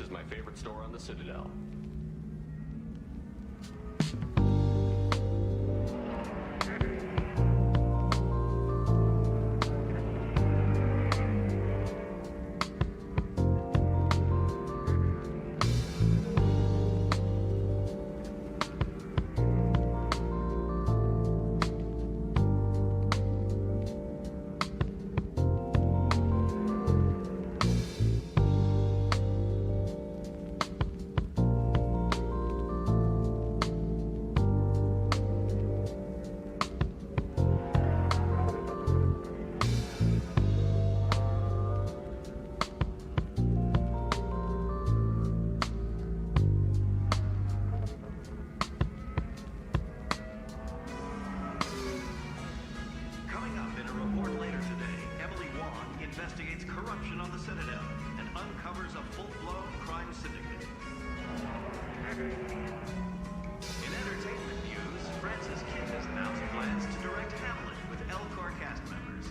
is my favorite store on the Citadel. Investigates corruption on the Citadel and uncovers a full-blown crime syndicate. In entertainment news, Francis Kidd has announced plans to direct Hamlet with Elcor cast members.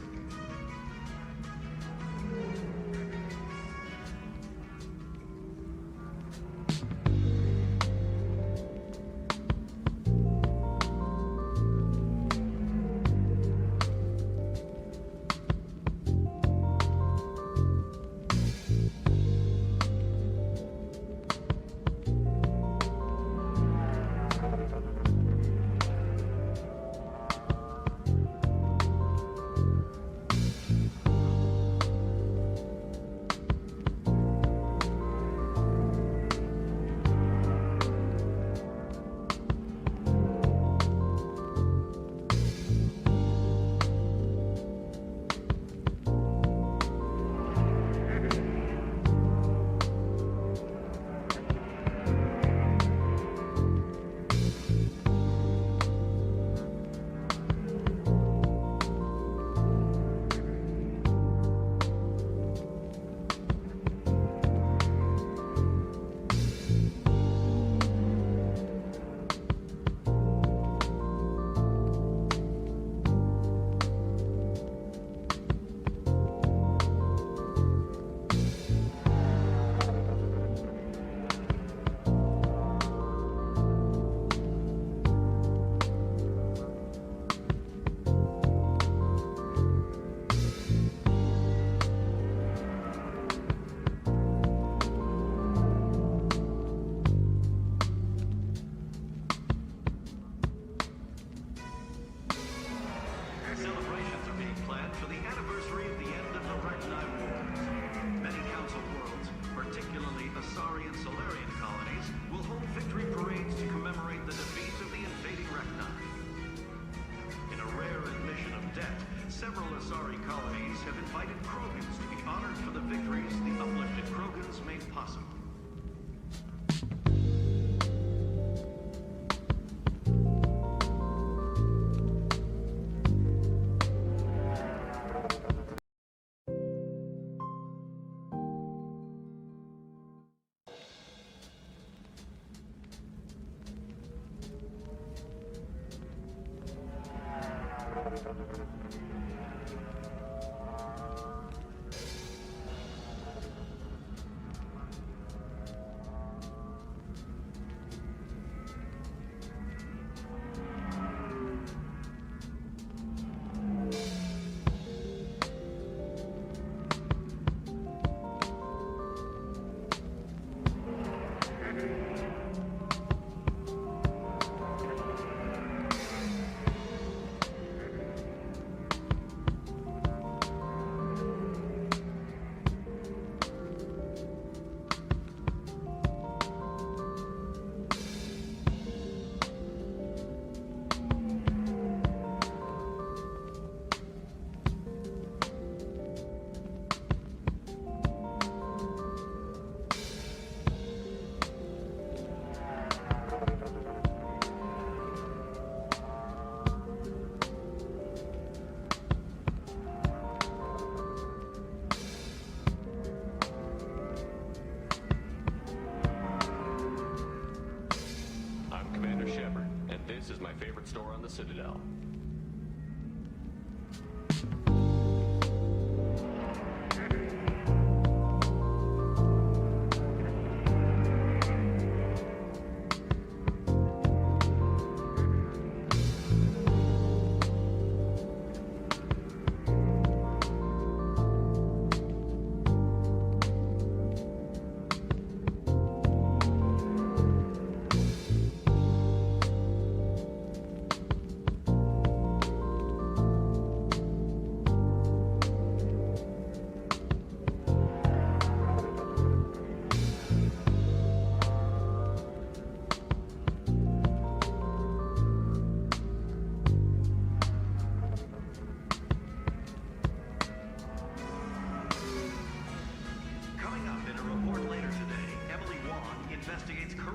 This is my favorite store on the Citadel.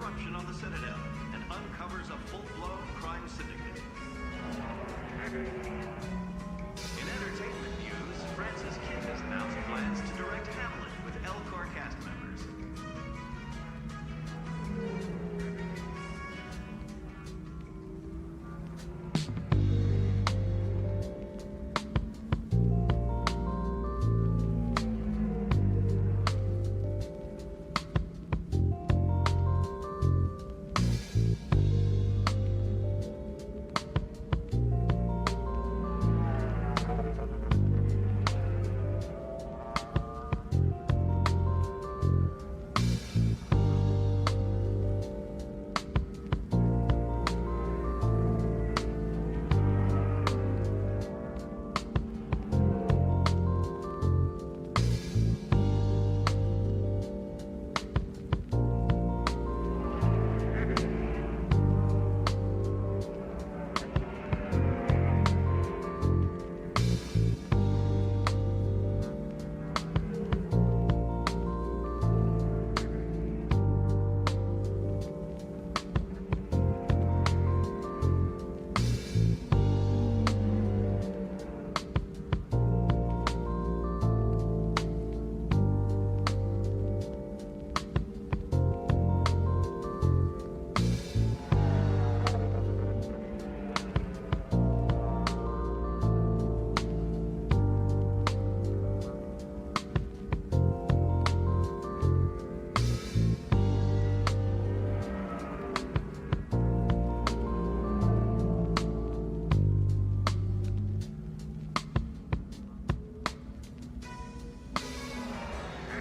corruption on the Citadel and uncovers a full-blown crime syndicate. In entertainment news, Francis Kim has announced plans to direct Hamlet with Elcor cast members.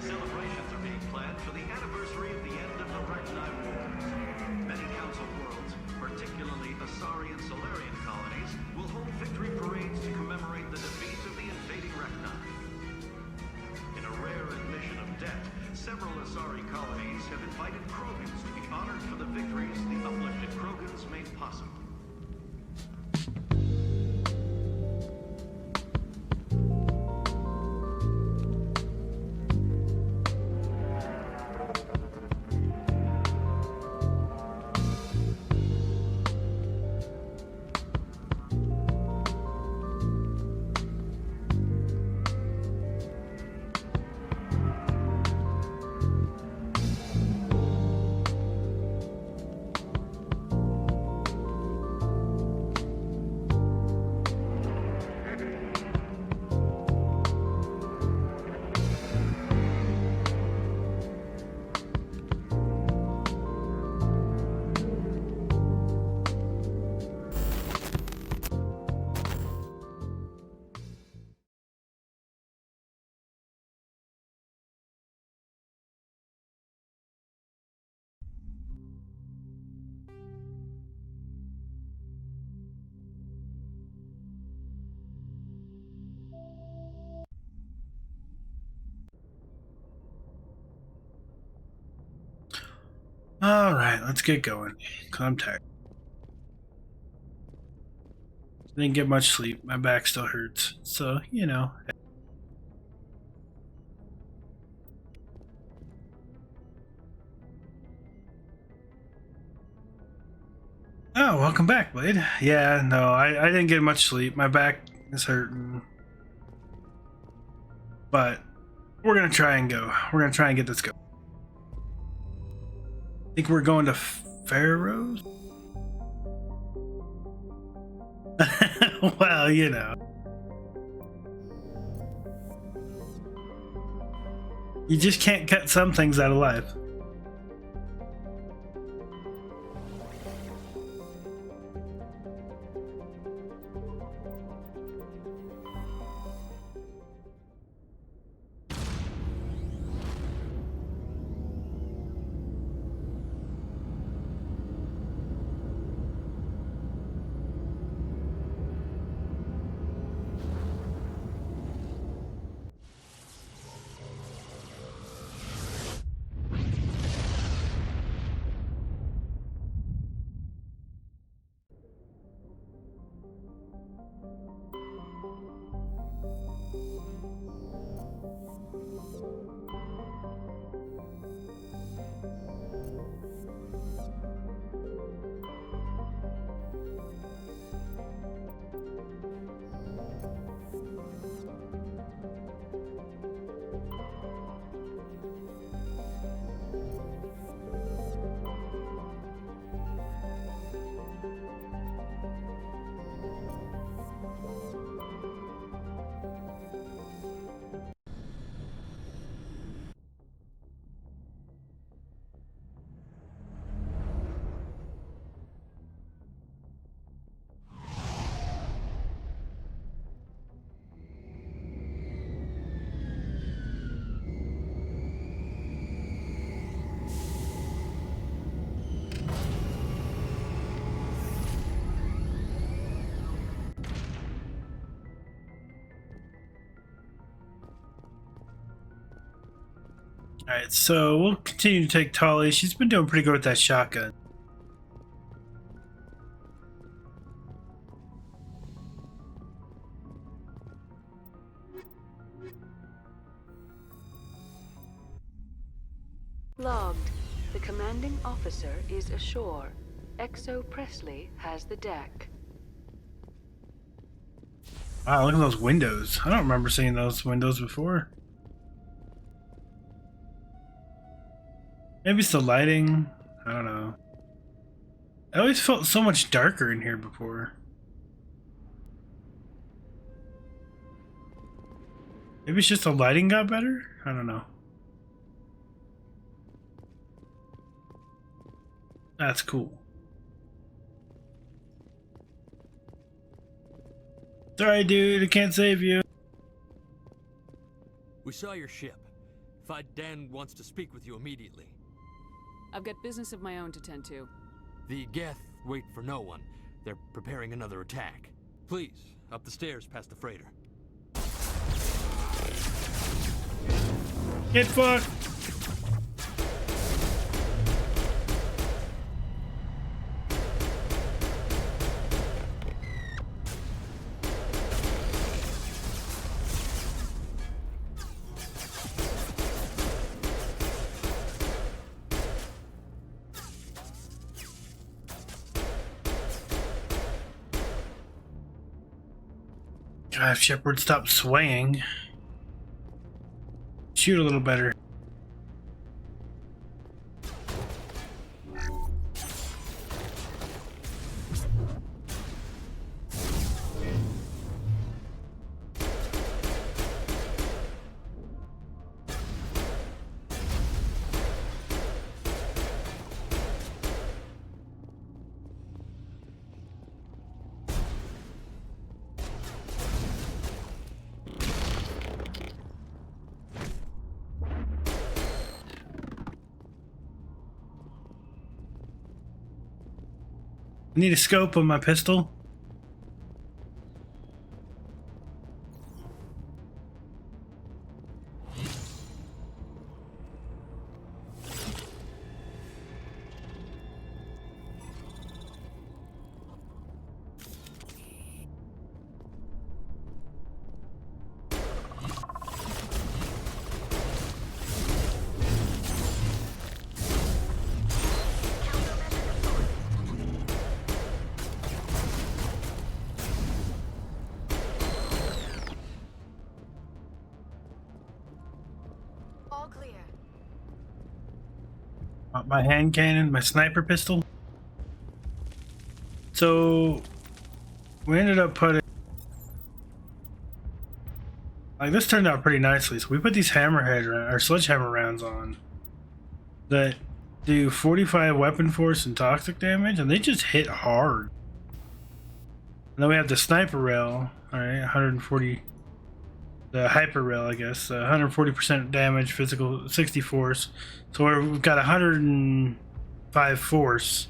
Celebrations are being planned for the anniversary of the end of the Ragnar Wars. Many Council worlds, particularly Asari and Solarian colonies, will hold victory parades to commemorate the defeat of the invading Ragnar. In a rare admission of debt, several Asari colonies have invited Krogans to be honored for the victories the uplifted Krogans made possible. All right, let's get going. 'Cause I'm tired. Didn't get much sleep. My back still hurts. So, you know. Oh, welcome back, Blade. Yeah, no, I didn't get much sleep. My back is hurting. But we're going to try and go. We're going to try and get this going. I think we're going to Pharaohs? Well, you know. You just can't cut some things out of life. Alright, so we'll continue to take Tolly. She's been doing pretty good with that shotgun. Logged. The commanding officer is ashore. Exo Presley has the deck. Wow, look at those windows. I don't remember seeing those windows before. Maybe it's the lighting. I don't know. I always felt so much darker in here before. Maybe it's just the lighting got better? I don't know. That's cool. Sorry, dude, I can't save you. We saw your ship. Fi Dan wants to speak with you immediately. I've got business of my own to tend to. The Geth wait for no one. They're preparing another attack. Please, up the stairs past the freighter. Get fucked. God, if Shepard stopped swaying. Shoot a little better. I need a scope on my pistol. All clear. My hand cannon, my sniper pistol. So we ended up putting, like, this turned out pretty nicely. So we put these hammerhead or sledgehammer rounds on that do 45 weapon force and toxic damage, and they just hit hard. And then we have the sniper rail, all right, 140. The hyper rail, I guess, 140% damage, physical, 60 force. So we've got 105 force,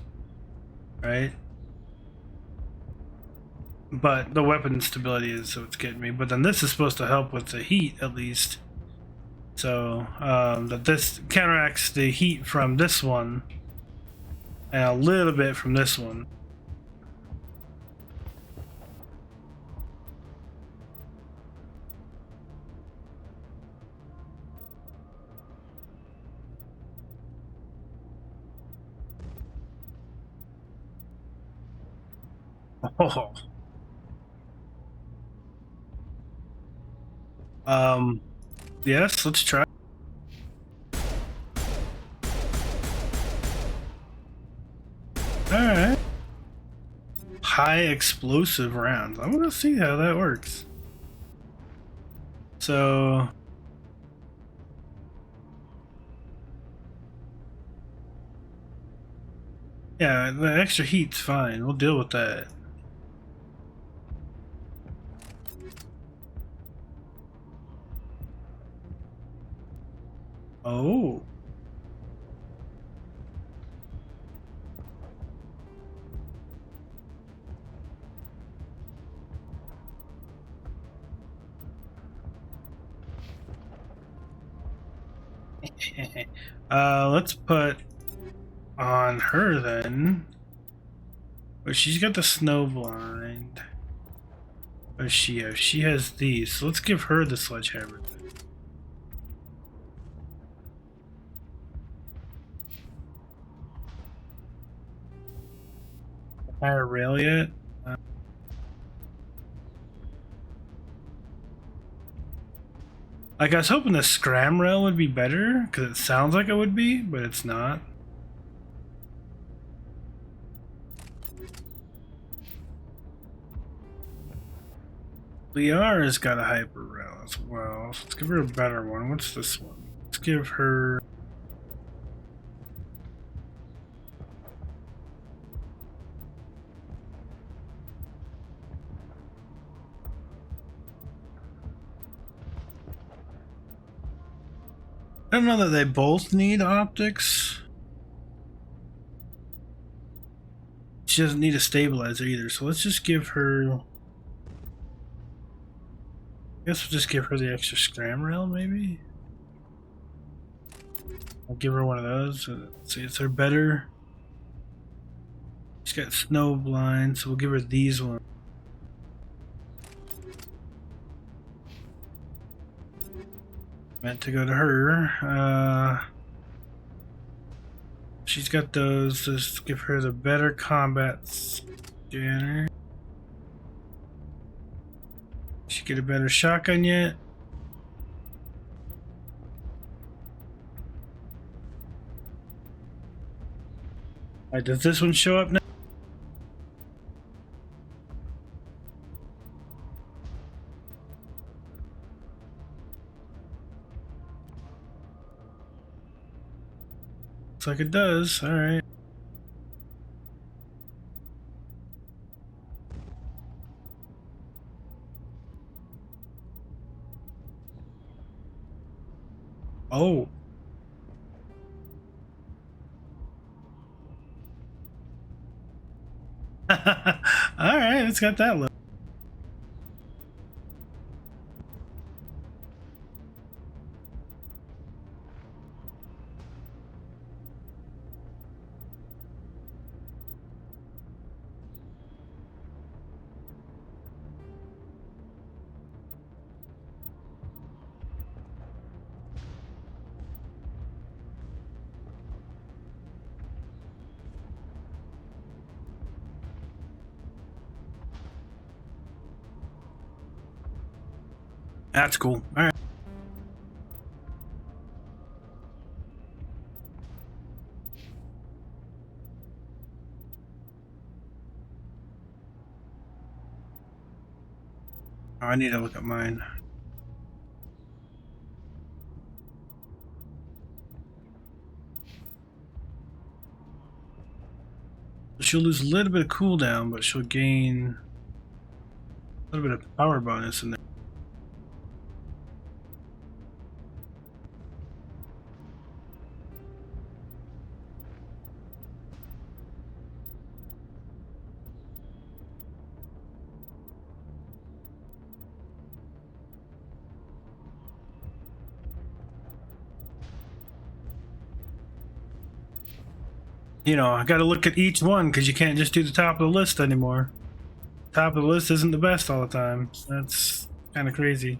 right? But the weapon stability is so it's getting me. But then this is supposed to help with the heat at least. So that this counteracts the heat from this one and a little bit from this one. Oh. Yes, let's try. Alright. High explosive rounds. I'm gonna see how that works. So yeah, the extra heat's fine. We'll deal with that. Oh. Let's put on her then. But she's got the snow blind. What does she have? She has these. So let's give her the sledgehammer. Higher rail yet? Like I was hoping the scram rail would be better because it sounds like it would be, but it's not. Liara's got a hyper rail as well. So let's give her a better one. What's this one? Let's give her. I don't know that they both need optics. She doesn't need a stabilizer either, so let's just give her. I guess we'll just give her the extra scram rail, maybe. I'll give her one of those. Let's see, it's her better. She's got snow blind, so we'll give her these ones. Meant to go to her. She's got those. Let's give her the better combat scanner. She get a better shotgun yet? Alright, does this one show up now? Looks like it does. Alright. Oh. Alright, it's got that look. That's cool. All right. Oh, I need to look at mine. She'll lose a little bit of cooldown, but she'll gain a little bit of power bonus in there. You know, I gotta look at each one because you can't just do the top of the list anymore. Top of the list isn't the best all the time. That's kind of crazy.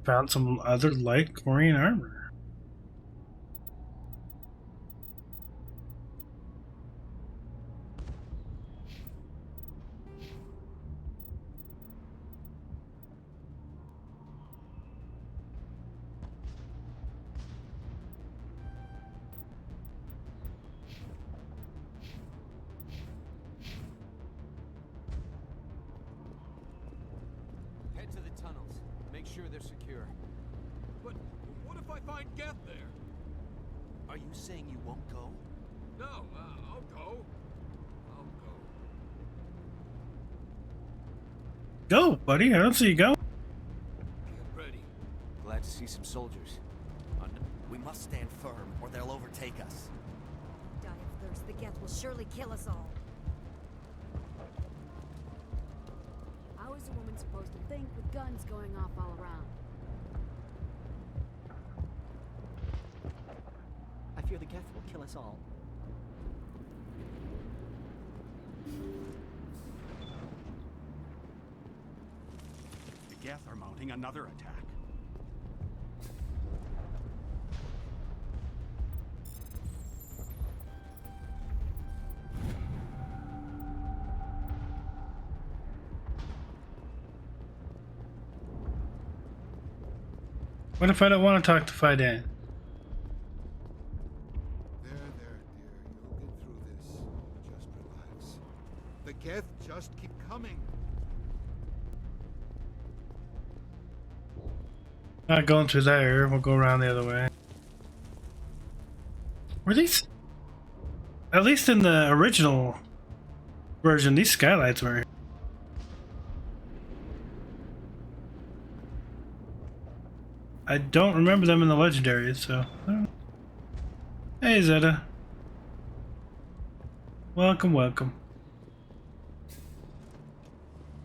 Found some other light Corian armor. Head to the tunnels. Make sure they're secure. But what if I find Geth there? Are you saying you won't go? No, I'll go. I'll go. Go, buddy. I don't see you go. Get ready. Glad to see some soldiers. We must stand firm, or they'll overtake us. Die of thirst, the Geth will surely kill us all. one's supposed to think with guns going off all around? I fear the Geth will kill us all. The Geth are mounting another attack. What if I don't want to talk to Fidan? There, dear. You'll get through this. Just relax. The Geth just keep coming. Not going through there. We'll go around the other way. Were these? At least in the original version, these skylights were. I don't remember them in the legendaries, so. Hey, Zeta. Welcome, welcome.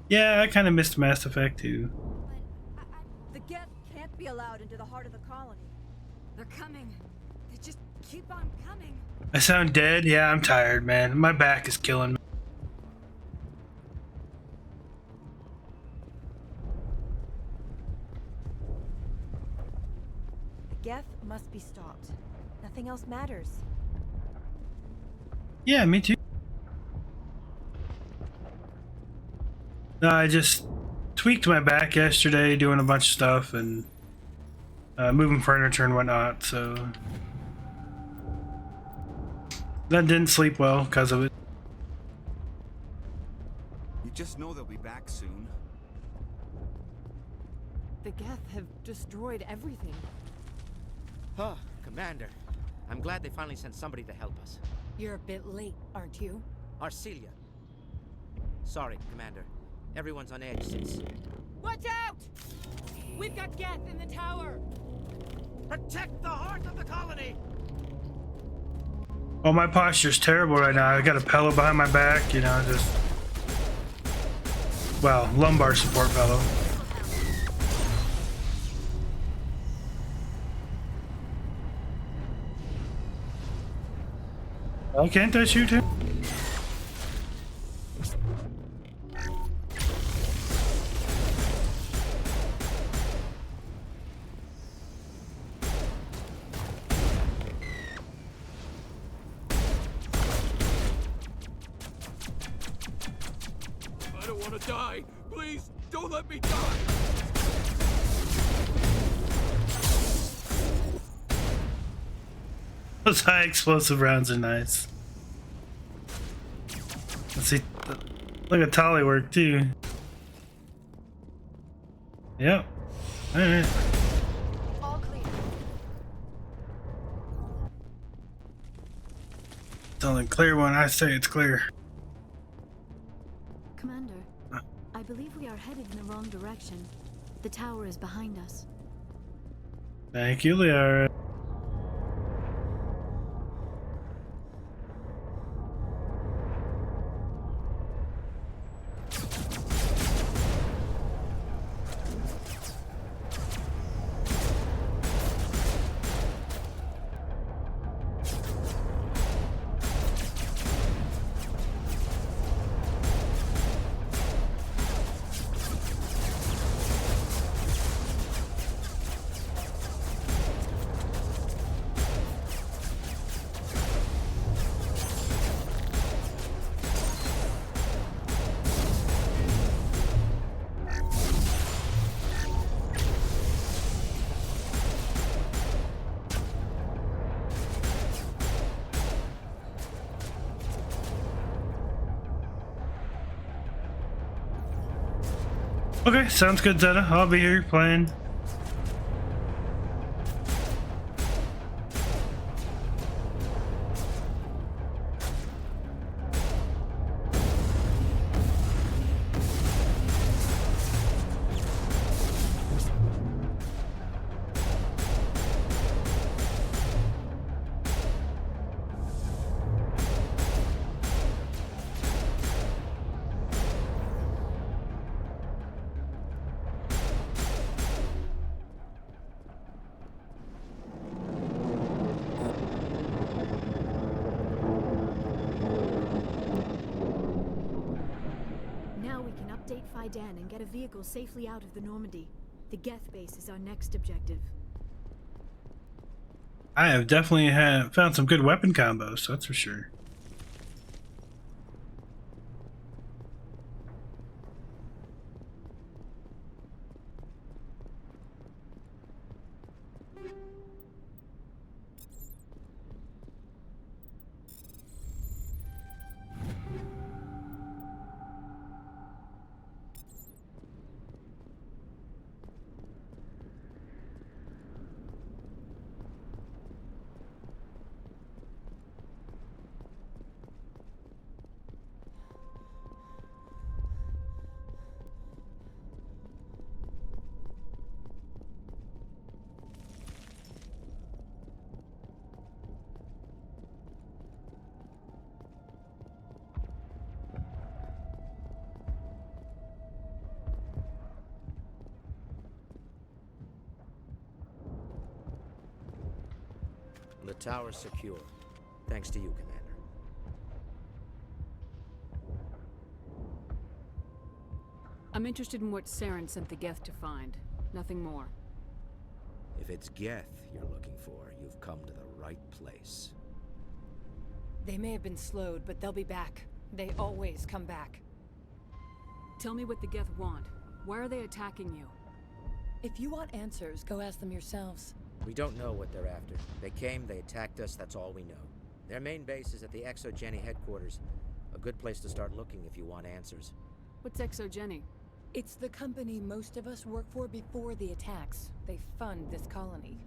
Yeah, I kind of missed Mass Effect too. But the Geth can't be allowed into the heart of the colony. They're coming. They just keep on coming. I sound dead? Yeah, I'm tired, man. My back is killing me. The Geth must be stopped. Nothing else matters. Yeah, me too. No, I just tweaked my back yesterday doing a bunch of stuff and moving furniture and whatnot, so that didn't sleep well because of it. You just know they'll be back soon. The Geth have destroyed everything. Huh, Commander. I'm glad they finally sent somebody to help us. You're a bit late, aren't you? Arcelia. Sorry, Commander. Everyone's on edge since... Watch out! We've got Geth in the tower! Protect the heart of the colony! Oh, my posture's terrible right now. I got a pillow behind my back, you know, just... Well, lumbar support pillow. Oh, can't I shoot him? I don't want to die. Please, don't let me die. Those high explosive rounds are nice. Let's see. Look at Tolly work too. Yep. Alright. All clear. It's only clear when I say it's clear. Commander, I believe we are headed in the wrong direction. The tower is behind us. Thank you, Liara. Okay, sounds good, Zeta. I'll be here playing. update Fidan and get a vehicle safely out of the Normandy. The Geth base is our next objective. I have definitely found some good weapon combos, that's for sure. The tower's secure. Thanks to you, Commander. I'm interested in what Saren sent the Geth to find. Nothing more. If it's Geth you're looking for, you've come to the right place. They may have been slowed, but they'll be back. They always come back. Tell me what the Geth want. Why are they attacking you? If you want answers, go ask them yourselves. We don't know what they're after. They came, they attacked us, that's all we know. Their main base is at the ExoGeni headquarters. A good place to start looking if you want answers. What's ExoGeni? It's the company most of us work for before the attacks. They fund this colony.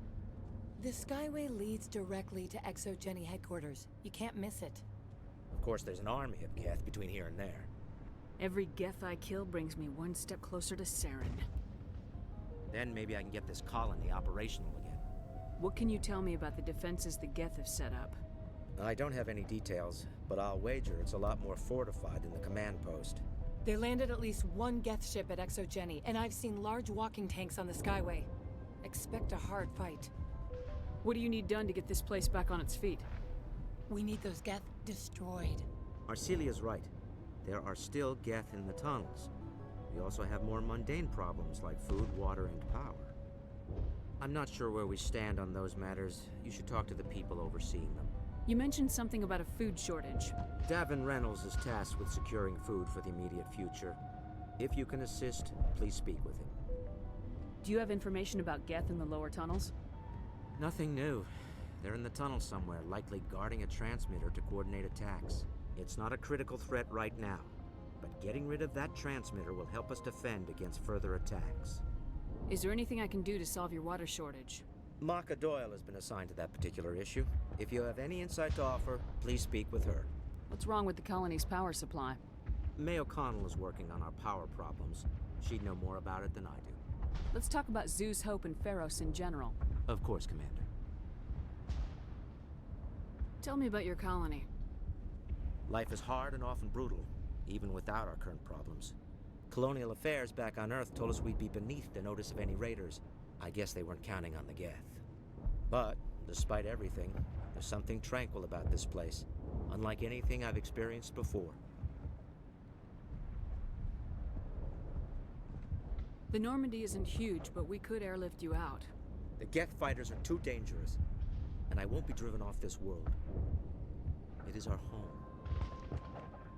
The Skyway leads directly to ExoGeni headquarters. You can't miss it. Of course, there's an army of Geth between here and there. Every Geth I kill brings me one step closer to Saren. Then maybe I can get this colony operational again. What can you tell me about the defenses the Geth have set up? I don't have any details, but I'll wager it's a lot more fortified than the command post. They landed at least one Geth ship at ExoGeni, and I've seen large walking tanks on the Skyway. Expect a hard fight. What do you need done to get this place back on its feet? We need those Geth destroyed. Arcelia's right. There are still Geth in the tunnels. We also have more mundane problems like food, water, and power. I'm not sure where we stand on those matters. You should talk to the people overseeing them. You mentioned something about a food shortage. Davin Reynolds is tasked with securing food for the immediate future. If you can assist, please speak with him. Do you have information about Geth in the lower tunnels? Nothing new. They're in the tunnel somewhere, likely guarding a transmitter to coordinate attacks. It's not a critical threat right now, but getting rid of that transmitter will help us defend against further attacks. Is there anything I can do to solve your water shortage? Maka Doyle has been assigned to that particular issue. If you have any insight to offer, please speak with her. What's wrong with the colony's power supply? May O'Connell is working on our power problems. She'd know more about it than I do. Let's talk about Zeus, Hope, and Pharos in general. Of course, Commander. Tell me about your colony. Life is hard and often brutal, even without our current problems. Colonial affairs back on Earth told us we'd be beneath the notice of any raiders. I guess they weren't counting on the Geth. But, despite everything, there's something tranquil about this place, unlike anything I've experienced before. The Normandy isn't huge, but we could airlift you out. The Geth fighters are too dangerous, and I won't be driven off this world. It is our home.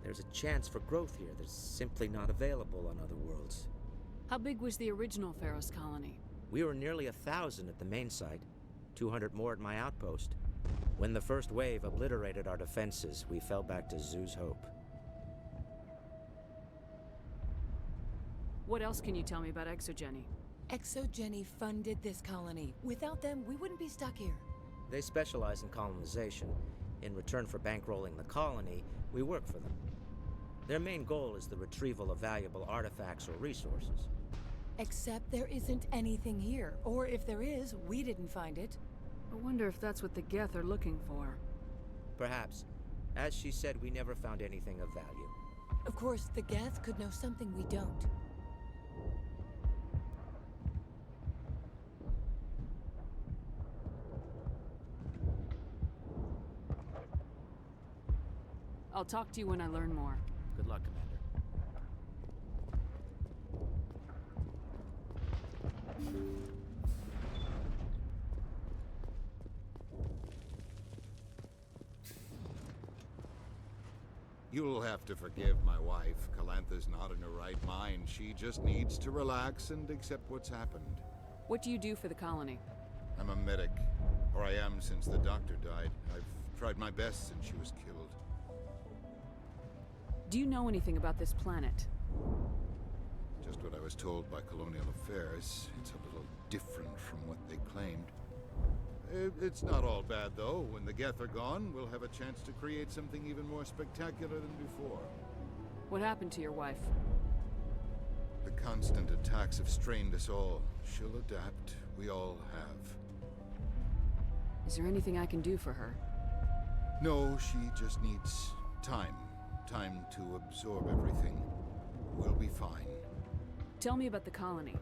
There's a chance for growth here that's simply not available on other worlds. How big was the original Pharos colony? We were nearly 1,000 at the main site, 200 more at my outpost. When the first wave obliterated our defenses, we fell back to Zeus Hope. What else can you tell me about ExoGeni? ExoGeni funded this colony. Without them, we wouldn't be stuck here. They specialize in colonization. In return for bankrolling the colony, we work for them. Their main goal is the retrieval of valuable artifacts or resources. Except there isn't anything here. Or if there is, we didn't find it. I wonder if that's what the Geth are looking for. Perhaps. As she said, we never found anything of value. Of course, the Geth could know something we don't. I'll talk to you when I learn more. Good luck, Commander. You'll have to forgive my wife. Calantha's not in her right mind. She just needs to relax and accept what's happened. What do you do for the colony? I'm a medic. Or I am since the doctor died. I've tried my best since she was killed. Do you know anything about this planet? Just what I was told by Colonial Affairs. It's a little different from what they claimed. It's not all bad, though. When the Geth are gone, we'll have a chance to create something even more spectacular than before. What happened to your wife? The constant attacks have strained us all. She'll adapt. We all have. Is there anything I can do for her? No, she just needs time. Time to absorb everything. We'll be fine. Tell me about the colony.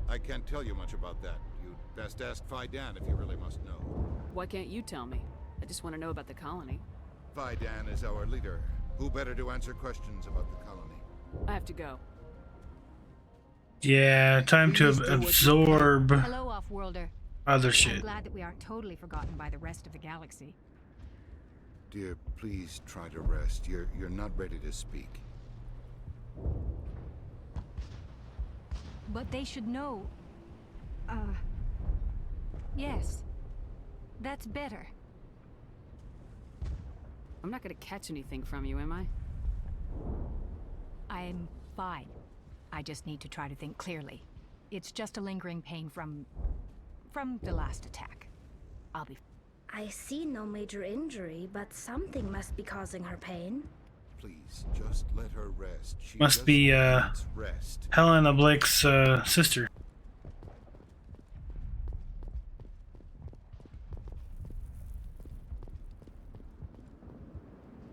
I can't tell you much about that. You'd best ask Fidan if you really must know. Why can't you tell me? I just want to know about the colony. Fidan is our leader. Who better to answer questions about the colony? I have to go. Yeah, time to absorb Hello, Off-Worlder. other I'm shit. glad that we are totally forgotten by the rest of the galaxy. Dear, please try to rest. You're not ready to speak. But they should know. Yes. That's better. I'm not gonna catch anything from you, am I? I'm fine. I just need to try to think clearly. It's just a lingering pain from the last attack. I'll be... I see no major injury, but something must be causing her pain. Please, just let her rest. She Must be needs rest. Helena Blake's sister.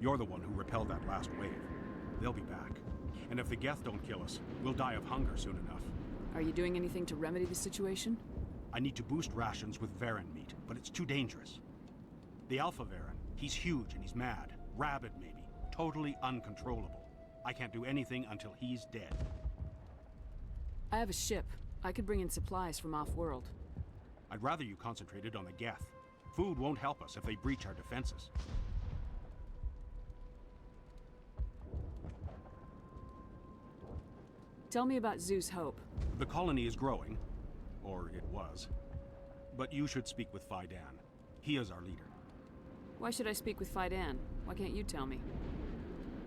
You're the one who repelled that last wave. They'll be back. And if the Geth don't kill us, we'll die of hunger soon enough. Are you doing anything to remedy the situation? I need to boost rations with Varen meat, but it's too dangerous. The Alpha Varen, he's huge and he's mad. Rabid, maybe. Totally uncontrollable. I can't do anything until he's dead. I have a ship. I could bring in supplies from off-world. I'd rather you concentrated on the Geth. Food won't help us if they breach our defenses. Tell me about Zeus Hope. The colony is growing. Or it was. But you should speak with Fidan. He is our leader. Why should I speak with Fidan? Why can't you tell me?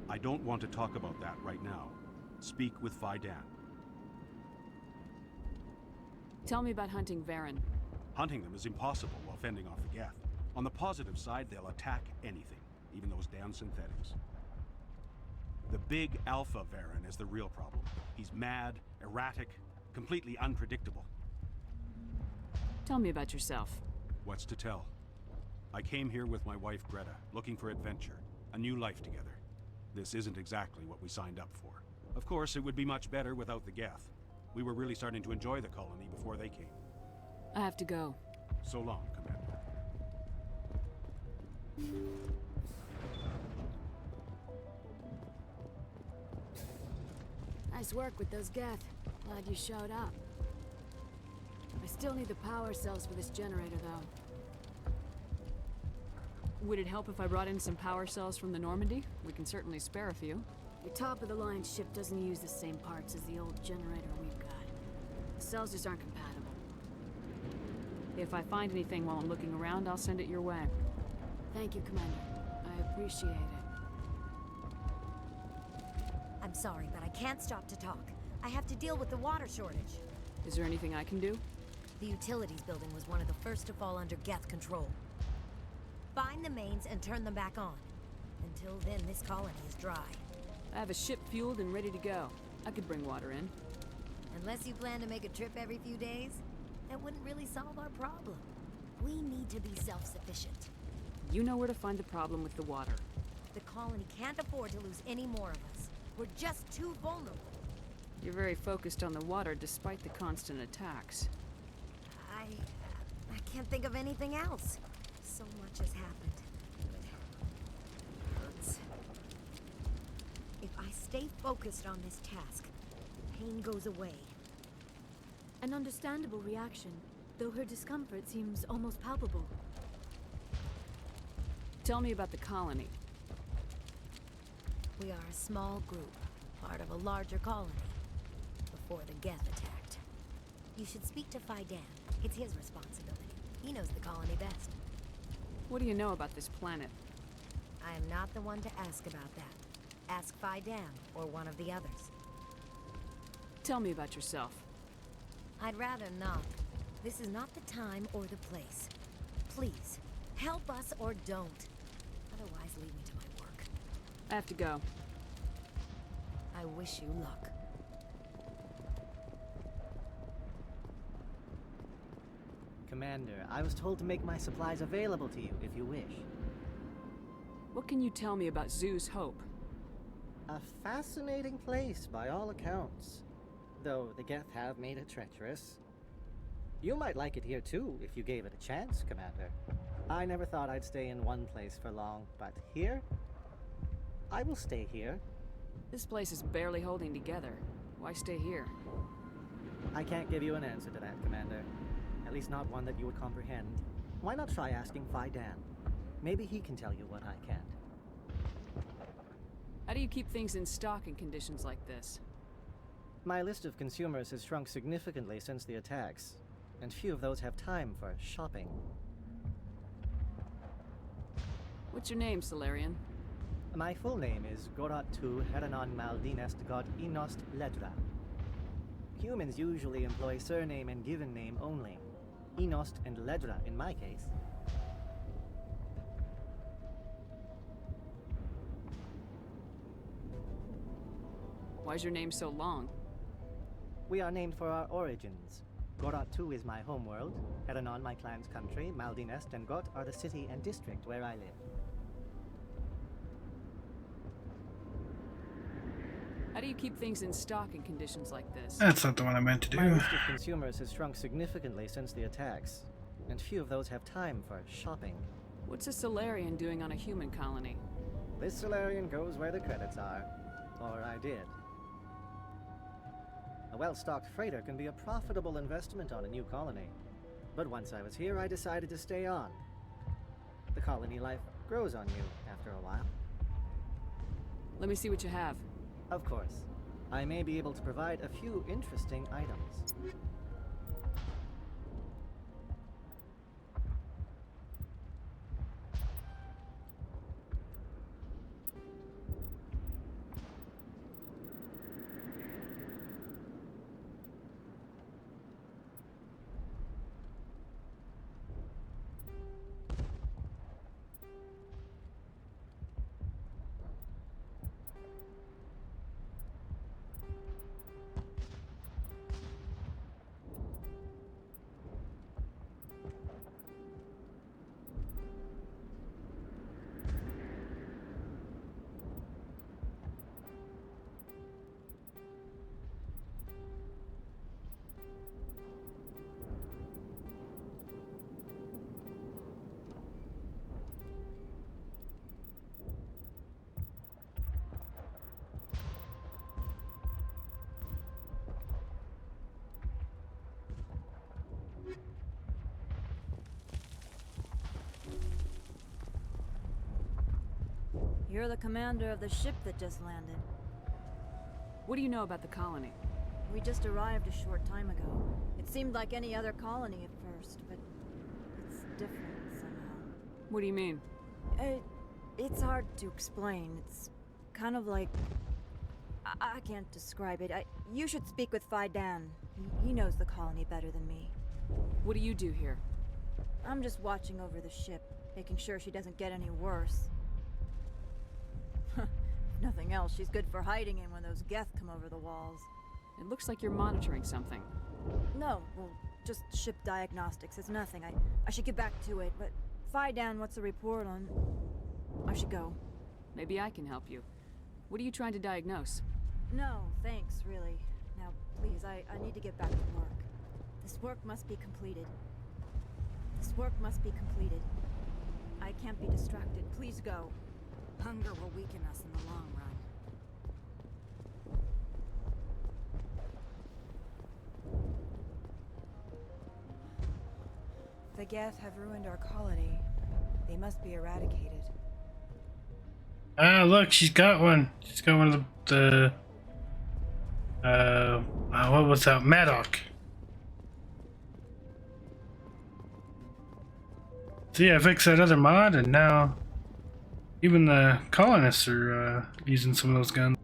I don't want to talk about that right now. Speak with Fidan. Tell me about hunting Varen. Hunting them is impossible while fending off the Geth. On the positive side, they'll attack anything, even those damn synthetics. The big Alpha Varen is the real problem. He's mad, erratic, completely unpredictable. Tell me about yourself. What's to tell? I came here with my wife Greta, looking for adventure, a new life together. This isn't exactly what we signed up for. Of course, it would be much better without the Geth. We were really starting to enjoy the colony before they came. I have to go. So long, Commander. Nice work with those Geth. Glad you showed up. I still need the power cells for this generator, though. Would it help if I brought in some power cells from the Normandy? We can certainly spare a few. Your top-of-the-line ship doesn't use the same parts as the old generator we've got. The cells just aren't compatible. If I find anything while I'm looking around, I'll send it your way. Thank you, Commander. I appreciate it. I'm sorry, but I can't stop to talk. I have to deal with the water shortage. Is there anything I can do? The utilities building was one of the first to fall under Geth control. Find the mains and turn them back on. Until then, this colony is dry. I have a ship fueled and ready to go. I could bring water in. Unless you plan to make a trip every few days, that wouldn't really solve our problem. We need to be self-sufficient. You know where to find the problem with the water. The colony can't afford to lose any more of us. We're just too vulnerable. You're very focused on the water despite the constant attacks. I can't think of anything else. So much has happened. It hurts. If I stay focused on this task, the pain goes away. An understandable reaction, though her discomfort seems almost palpable. Tell me about the colony. We are a small group, part of a larger colony, before the Geth attacked. You should speak to Fidan. It's his responsibility. He knows the colony best. What do you know about this planet? I am not the one to ask about that. Ask Fidan or one of the others. Tell me about yourself. I'd rather not. This is not the time or the place. Please, help us or don't. Otherwise, leave me to my work. I have to go. I wish you luck. Commander, I was told to make my supplies available to you if you wish. What can you tell me about Zoo's Hope? A fascinating place by all accounts. Though the Geth have made it treacherous. You might like it here too, if you gave it a chance, Commander. I never thought I'd stay in one place for long, but here? I will stay here. This place is barely holding together. Why stay here? I can't give you an answer to that, Commander. At least not one that you would comprehend. Why not try asking Fidan? Maybe he can tell you what I can't. How do you keep things in stock in conditions like this? My list of consumers has shrunk significantly since the attacks, and few of those have time for shopping. What's your name, Solarian? My full name is Gorat tu Heranon Maldinest God Inost Ledra. Humans usually employ surname and given name only. Inost and Ledra in my case. Why's your name so long? We are named for our origins. Gorat 2 is my homeworld, Heranon my clan's country, Maldinest and Got are the city and district where I live. How do you keep things in stock in conditions like this? That's not the one I meant to do. My list of consumers has shrunk significantly since the attacks, and few of those have time for shopping. What's a Solarian doing on a human colony? This Solarian goes where the credits are. Or I did. A well-stocked freighter can be a profitable investment on a new colony. But once I was here, I decided to stay on. The colony life grows on you after a while. Let me see what you have. Of course. I may be able to provide a few interesting items. You're the commander of the ship that just landed. What do you know about the colony? We just arrived a short time ago. It seemed like any other colony at first, but it's different somehow. What do you mean? It's hard to explain. It's kind of like... I can't describe it. You should speak with Fidan. He knows the colony better than me. What do you do here? I'm just watching over the ship, making sure she doesn't get any worse. If nothing else, she's good for hiding in when those Geth come over the walls. It looks like you're monitoring something. No, well, just ship diagnostics. It's nothing. I should get back to it, but Fidan, what's the report on... I should go. Maybe I can help you. What are you trying to diagnose? No, thanks, really. Now, please, I need to get back to work. This work must be completed. This work must be completed. I can't be distracted. Please go. Hunger will weaken us in the long run. The Geth have ruined our colony. They must be eradicated. Ah, look, she's got one. She's got one of what was that? Maddock. See, I fixed that other mod, and now even the colonists are using some of those guns.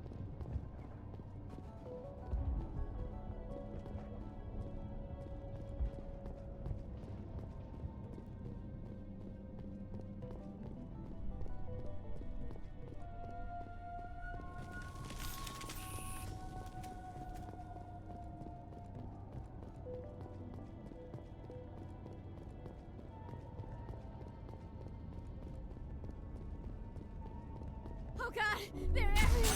Oh god, they're everywhere!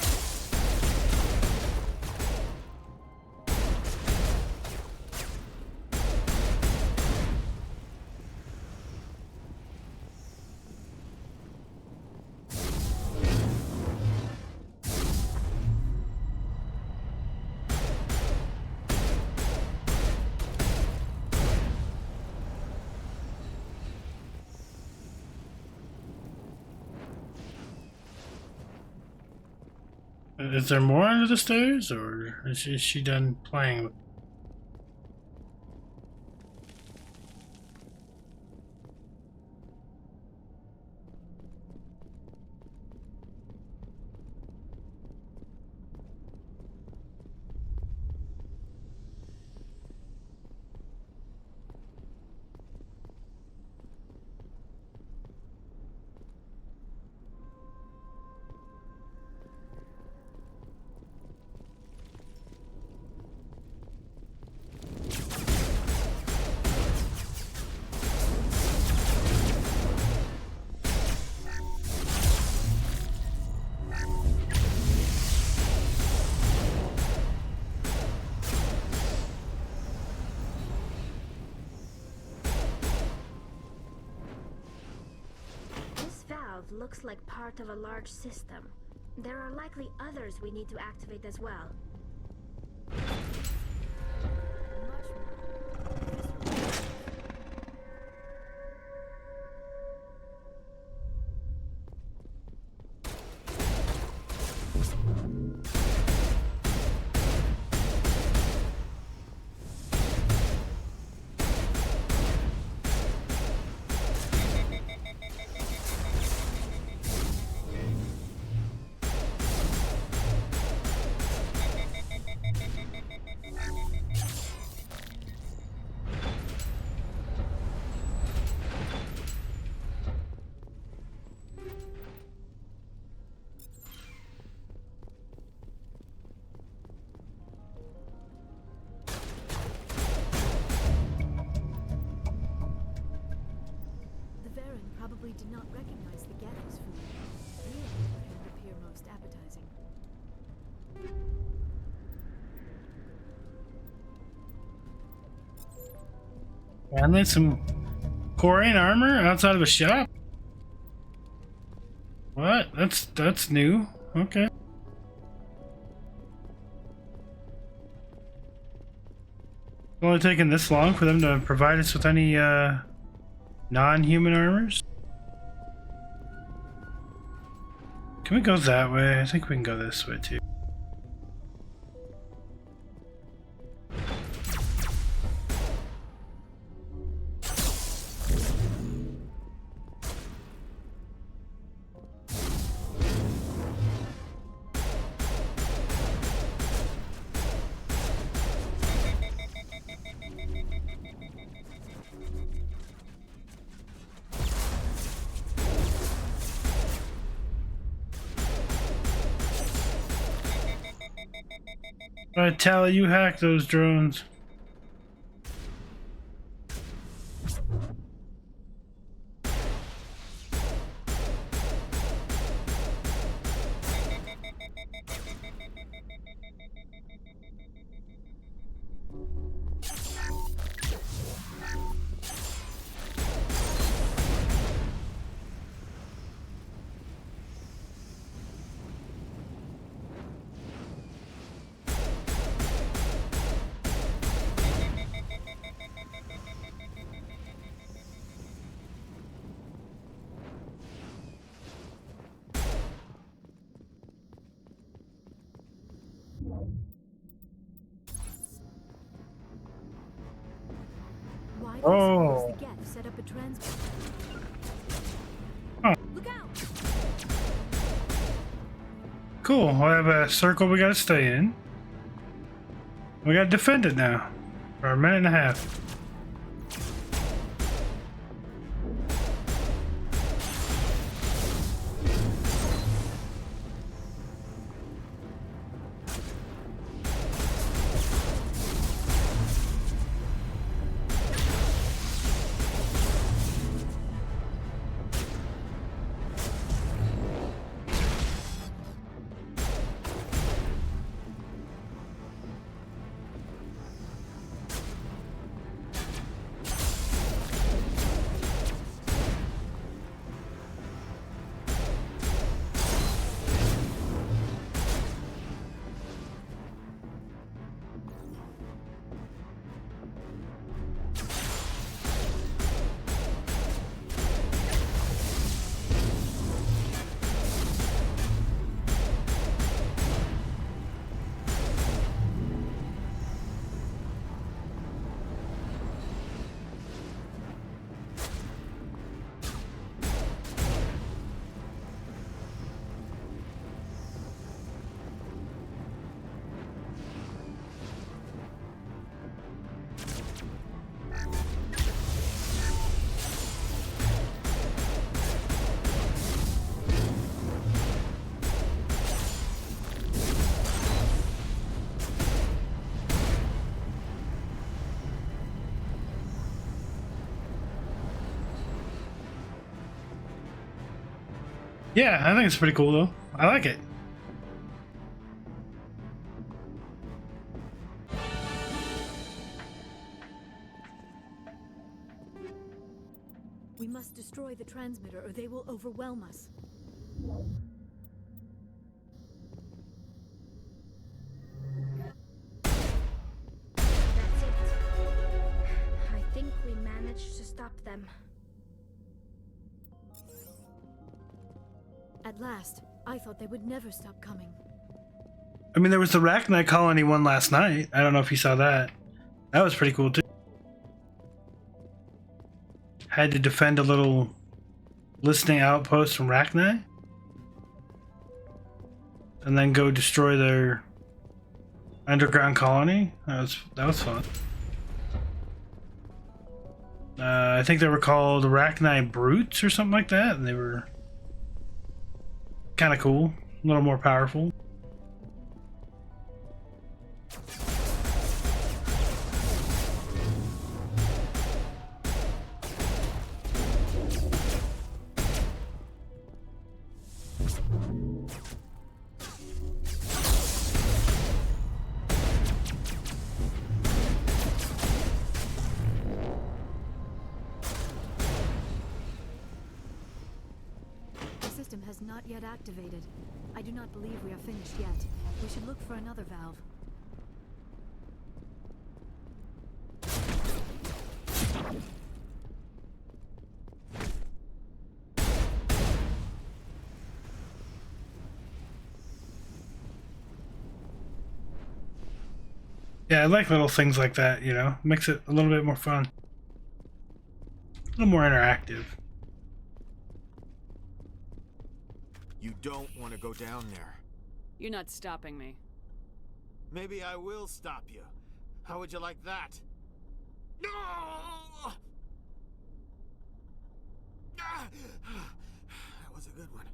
Is there more under the stairs, or is she done playing with? This valve looks like part of a large system. There are likely others we need to activate as well. Probably did not recognize the geth as food. Meal, on the other hand, appear most appetizing. And there's some Korean armor outside of a shop. What? That's new. Okay. It's only taken this long for them to provide us with any non-human armors. Can we go that way? I think we can go this way too. Alright, Tally, you hack those drones. Oh. The Geth set up a transport. Huh. Look out! Cool. We have a circle we gotta stay in. We gotta defend it now for a minute and a half. Yeah, I think it's pretty cool though. I like it. We must destroy the transmitter or they will overwhelm us. That's it. I think we managed to stop them. At last, I thought they would never stop coming. I mean, there was the Rachni colony one last night. I don't know if you saw that. That was pretty cool too. Had to defend a little listening outpost from Rachni. And then go destroy their underground colony. That was fun. I think they were called Rachni Brutes or something like that. And they were kind of cool. A little more powerful. Has not yet activated. I do not believe we are finished yet. We should look for another valve. Yeah, I like little things like that, you know? Makes it a little bit more fun. A little more interactive. You don't want to go down there. You're not stopping me. Maybe I will stop you. How would you like that? No! That was a good one.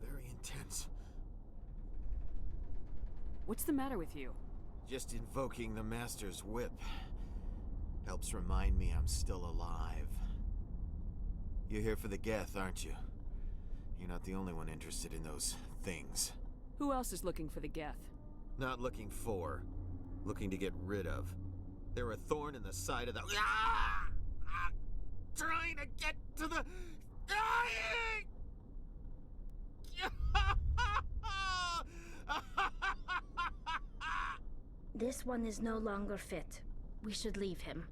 Very intense. What's the matter with you? Just invoking the Master's whip helps remind me I'm still alive. You're here for the Geth, aren't you? You're not the only one interested in those things. Who else is looking for the Geth? Not looking for. Looking to get rid of. They're a thorn in the side of the... Ah! Trying to get to the... This one is no longer fit. We should leave him.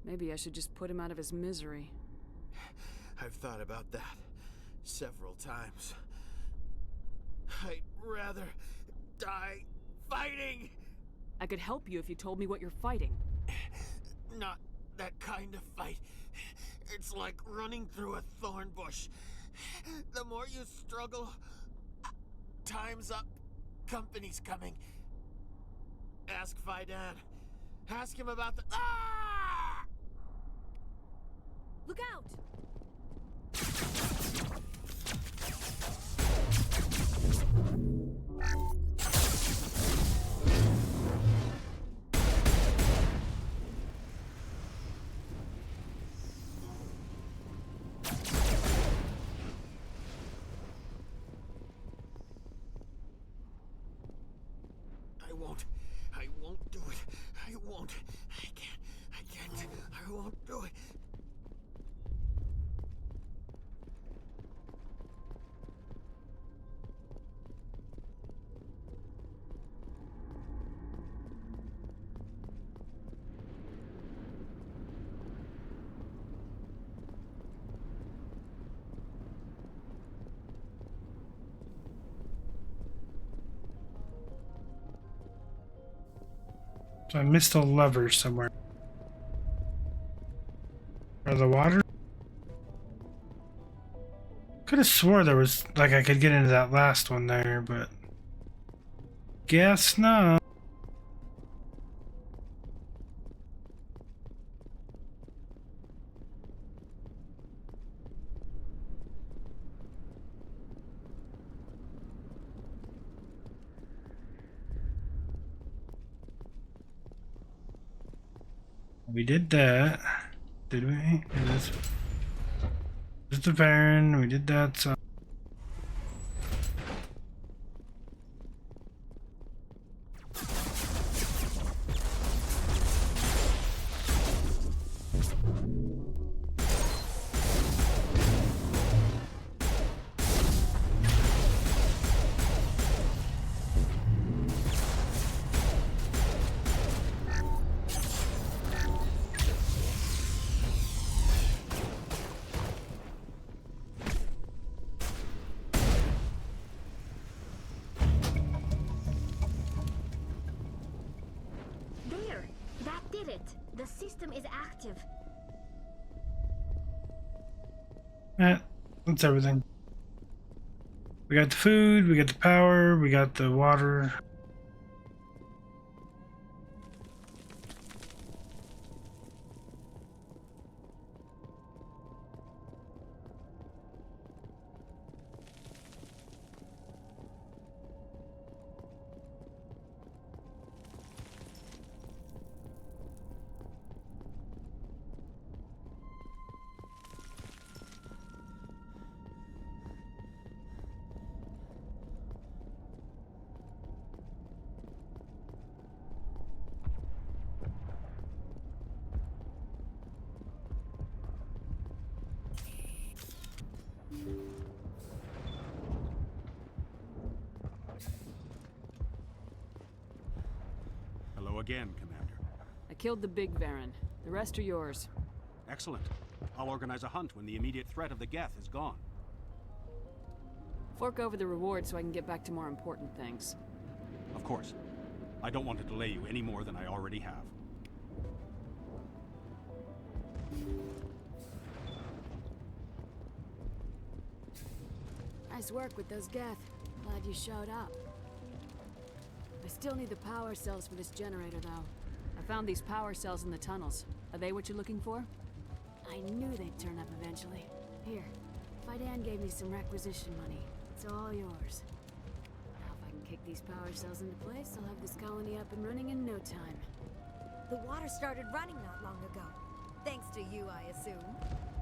Maybe I should just put him out of his misery. I've thought about that several times. I'd rather die fighting. I could help you if you told me what you're fighting. not that kind of fight. It's like running through a thorn bush. The more you struggle, time's up. Company's coming. Ask Faidan. Ask him about the... Ah! Look out! I won't do it. I won't. I can't. I won't do it. So I missed a lever somewhere. Or the water? Could have swore there was, like, I could get into that last one there, but guess not. We did that. Did we? This is the Baron. We did that. So. The system is active. That's everything. We got the food, we got the power, we got the water. Again, Commander. I killed the big Baron. The rest are yours. Excellent. I'll organize a hunt when the immediate threat of the Geth is gone. Fork over the reward so I can get back to more important things. Of course. I don't want to delay you any more than I already have. Nice work with those Geth. Glad you showed up. I still need the power cells for this generator, though. I found these power cells in the tunnels. Are they what you're looking for? I knew they'd turn up eventually. Here, Faidan gave me some requisition money. It's all yours. Now if I can kick these power cells into place, I'll have this colony up and running in no time. The water started running not long ago. Thanks to you, I assume.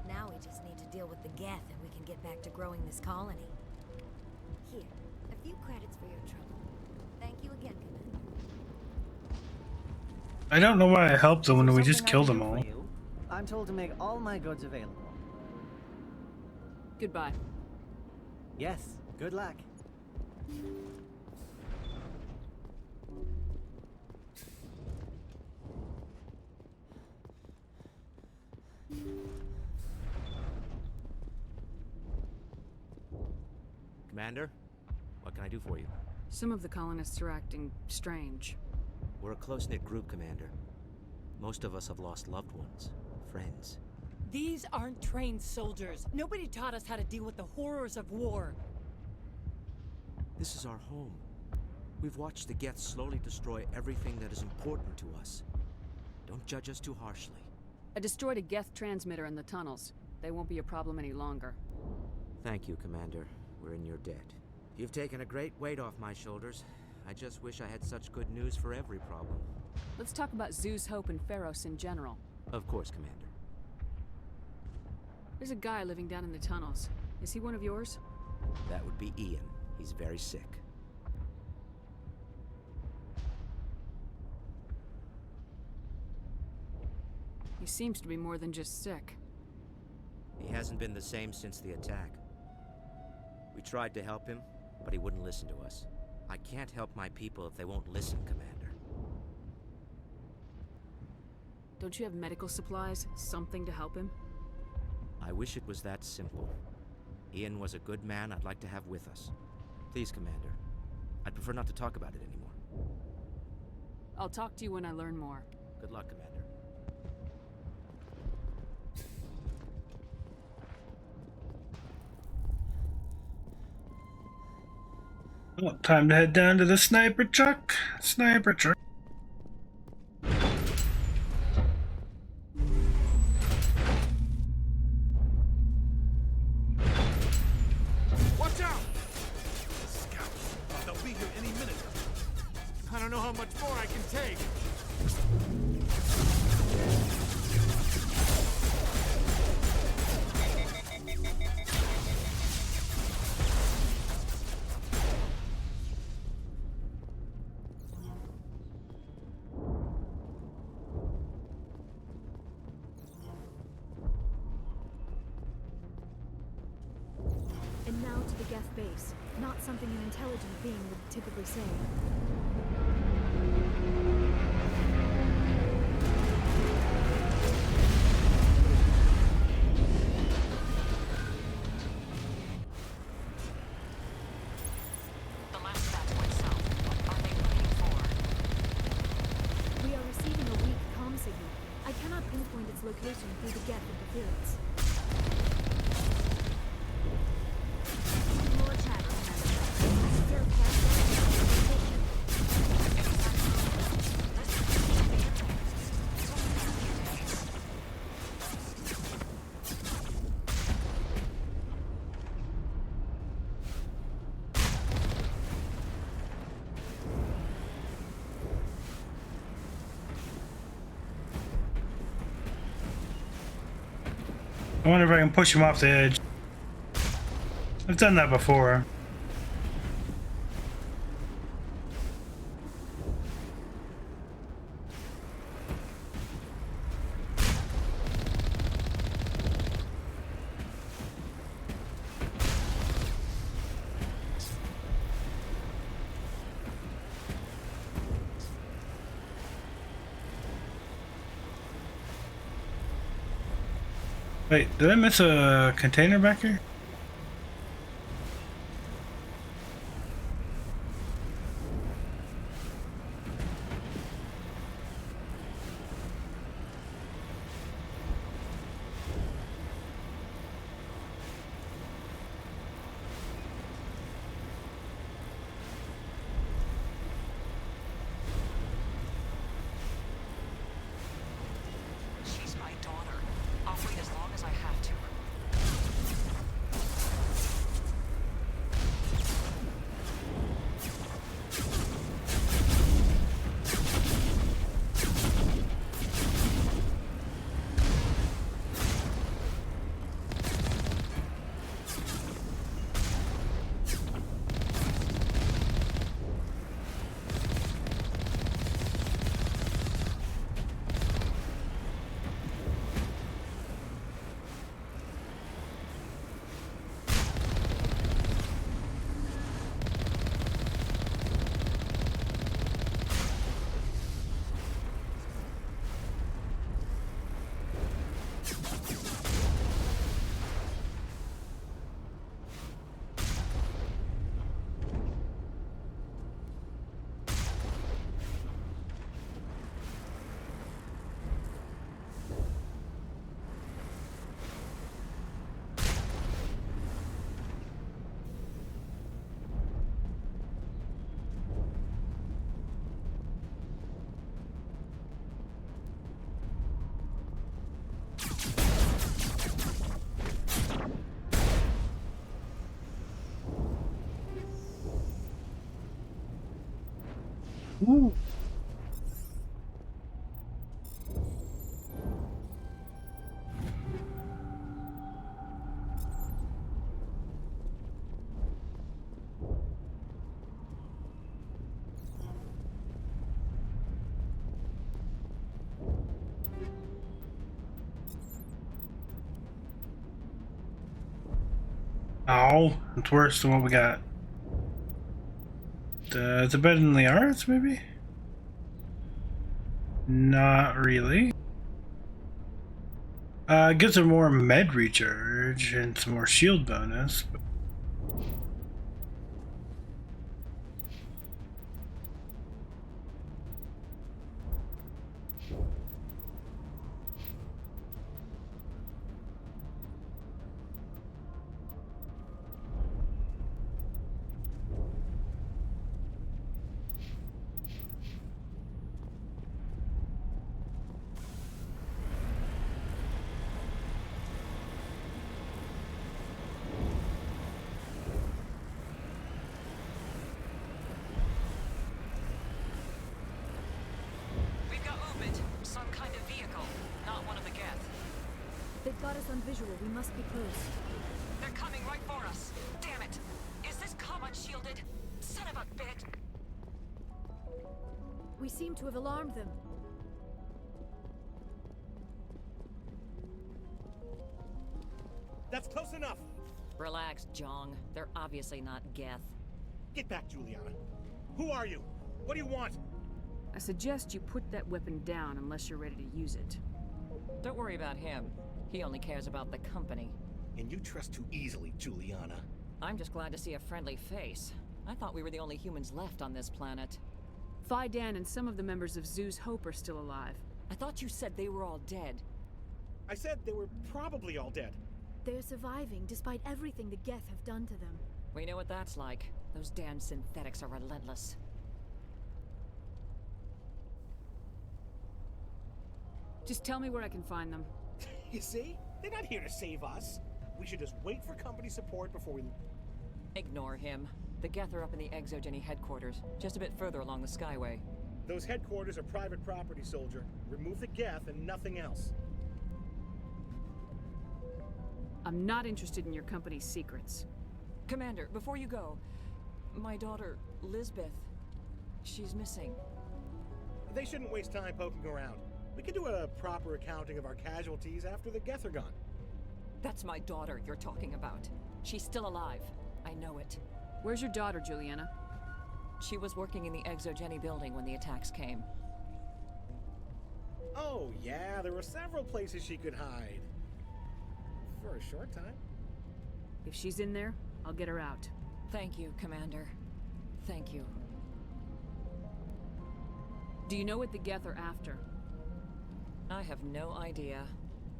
Now we just need to deal with the Geth and we can get back to growing this colony. Here, a few credits for your trouble. Thank you again, Commander. I don't know why I helped them when we just killed them all. I'm told to make all my goods available. Goodbye. Yes, good luck. Commander, what can I do for you? Some of the colonists are acting strange. We're a close-knit group, Commander. Most of us have lost loved ones, friends. These aren't trained soldiers. Nobody taught us how to deal with the horrors of war. This is our home. We've watched the Geth slowly destroy everything that is important to us. Don't judge us too harshly. I destroyed a Geth transmitter in the tunnels. They won't be a problem any longer. Thank you, Commander. We're in your debt. You've taken a great weight off my shoulders. I just wish I had such good news for every problem. Let's talk about Zeus, Hope, and Pharos in general. Of course, Commander. There's a guy living down in the tunnels. Is he one of yours? That would be Ian. He's very sick. He seems to be more than just sick. He hasn't been the same since the attack. We tried to help him, but he wouldn't listen to us. I can't help my people if they won't listen, Commander. Don't you have medical supplies? Something to help him? I wish it was that simple. Ian was a good man I'd like to have with us. Please, Commander. I'd prefer not to talk about it anymore. I'll talk to you when I learn more. Good luck, Commander. Well, time to head down to the sniper truck. Sniper truck. Watch out! Scouts. They'll be here any minute. I don't know how much more I can take. And now to the Geth base. Not something an intelligent being would typically say. The last batch went south. What are they looking for? We are receiving a weak comm signal. I cannot pinpoint its location through the Geth interference. More chat, Commander. I still can't get its location. I wonder if I can push him off the edge. I've done that before. Wait, did I miss a container back here? She's my daughter. I'll wait as long as I have to. Ooh. Oh, it's worse than what we got. Is it better than the arts, maybe? Not really. Gives her more med recharge and some more shield bonus. They've got us on visual. We must be close. They're coming right for us. Damn it! Is this combat shielded? Son of a bitch! We seem to have alarmed them. That's close enough. Relax, Jong. They're obviously not Geth. Get back, Juliana. Who are you? What do you want? I suggest you put that weapon down unless you're ready to use it. Don't worry about him. He only cares about the company. And you trust too easily, Juliana. I'm just glad to see a friendly face. I thought we were the only humans left on this planet. Fidan and some of the members of Zoo's Hope are still alive. I thought you said they were all dead. I said they were probably all dead. They're surviving despite everything the Geth have done to them. We know what that's like. Those damn synthetics are relentless. Just tell me where I can find them. You see? They're not here to save us. We should just wait for company support before we... Ignore him. The Geth are up in the Exogeny headquarters, just a bit further along the Skyway. Those headquarters are private property, soldier. Remove the Geth and nothing else. I'm not interested in your company's secrets. Commander, before you go, my daughter, Lisbeth, she's missing. They shouldn't waste time poking around. We can do a proper accounting of our casualties after the Geth are gone. That's my daughter you're talking about. She's still alive. I know it. Where's your daughter, Juliana? She was working in the Exogeny building when the attacks came. Oh, yeah, there were several places she could hide. For a short time. If she's in there, I'll get her out. Thank you, Commander. Thank you. Do you know what the Geth are after? I have no idea.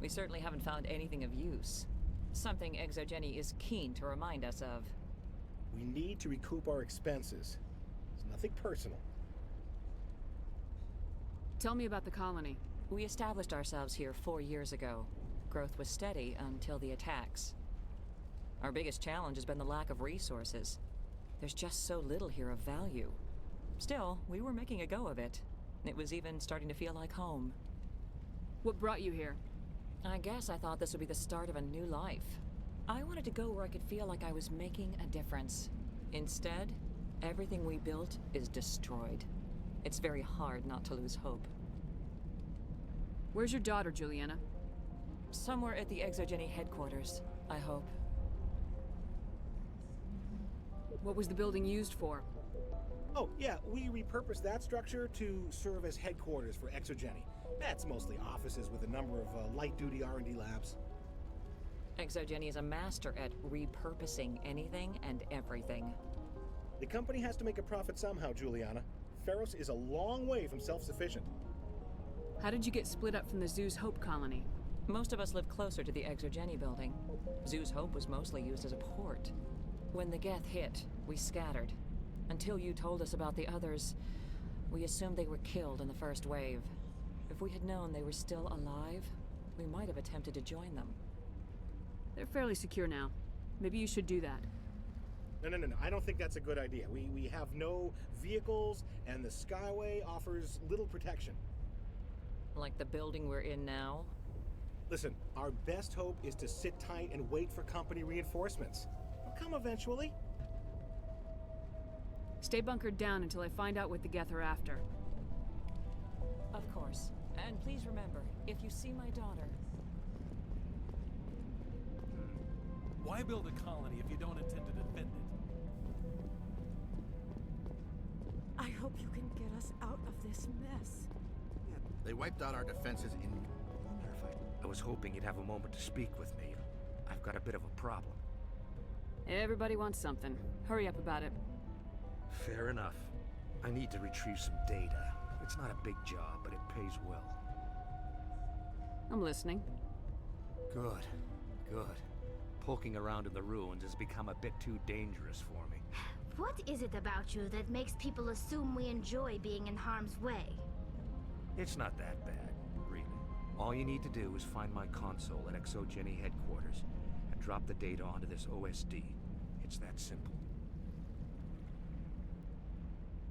We certainly haven't found anything of use. Something Exogeny is keen to remind us of. We need to recoup our expenses. It's nothing personal. Tell me about the colony. We established ourselves here 4 years ago. Growth was steady until the attacks. Our biggest challenge has been the lack of resources. There's just so little here of value. Still, we were making a go of it. It was even starting to feel like home. What brought you here? I guess I thought this would be the start of a new life. I wanted to go where I could feel like I was making a difference. Instead, everything we built is destroyed. It's very hard not to lose hope. Where's your daughter, Juliana? Somewhere at the Exogeny headquarters, I hope. What was the building used for? Oh, yeah, we repurposed that structure to serve as headquarters for Exogeny. That's mostly offices with a number of light-duty R&D labs. Exogeny is a master at repurposing anything and everything. The company has to make a profit somehow, Juliana. Feros is a long way from self-sufficient. How did you get split up from the Zoo's Hope colony? Most of us live closer to the Exogeny building. Zoo's Hope was mostly used as a port. When the Geth hit, we scattered. Until you told us about the others, we assumed they were killed in the first wave. If we had known they were still alive, we might have attempted to join them. They're fairly secure now. Maybe you should do that. No. I don't think that's a good idea. We have no vehicles, and the Skyway offers little protection. Like the building we're in now? Listen, our best hope is to sit tight and wait for company reinforcements. They'll come eventually. Stay bunkered down until I find out what the Geth are after. Of course. And please remember, if you see my daughter... Why build a colony if you don't intend to defend it? I hope you can get us out of this mess. They wiped out our defenses in... I was hoping you'd have a moment to speak with me. I've got a bit of a problem. Everybody wants something. Hurry up about it. Fair enough. I need to retrieve some data. It's not a big job, but it pays well. I'm listening. Good. Poking around in the ruins has become a bit too dangerous for me. What is it about you that makes people assume we enjoy being in harm's way? It's not that bad, really. All you need to do is find my console at ExoGeni headquarters and drop the data onto this OSD. It's that simple.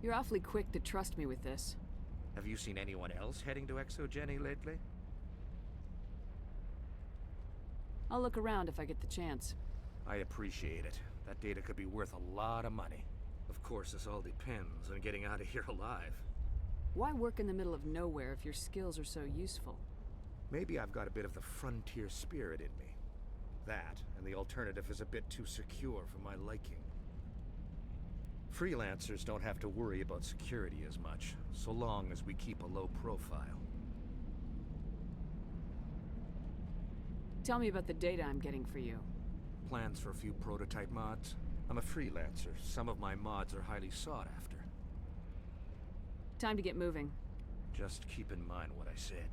You're awfully quick to trust me with this. Have you seen anyone else heading to ExoGeni lately? I'll look around if I get the chance. I appreciate it. That data could be worth a lot of money. Of course, this all depends on getting out of here alive. Why work in the middle of nowhere if your skills are so useful? Maybe I've got a bit of the frontier spirit in me. That, and the alternative is a bit too secure for my liking. Freelancers don't have to worry about security as much, so long as we keep a low profile. Tell me about the data I'm getting for you. Plans for a few prototype mods? I'm a freelancer. Some of my mods are highly sought after. Time to get moving. Just keep in mind what I said.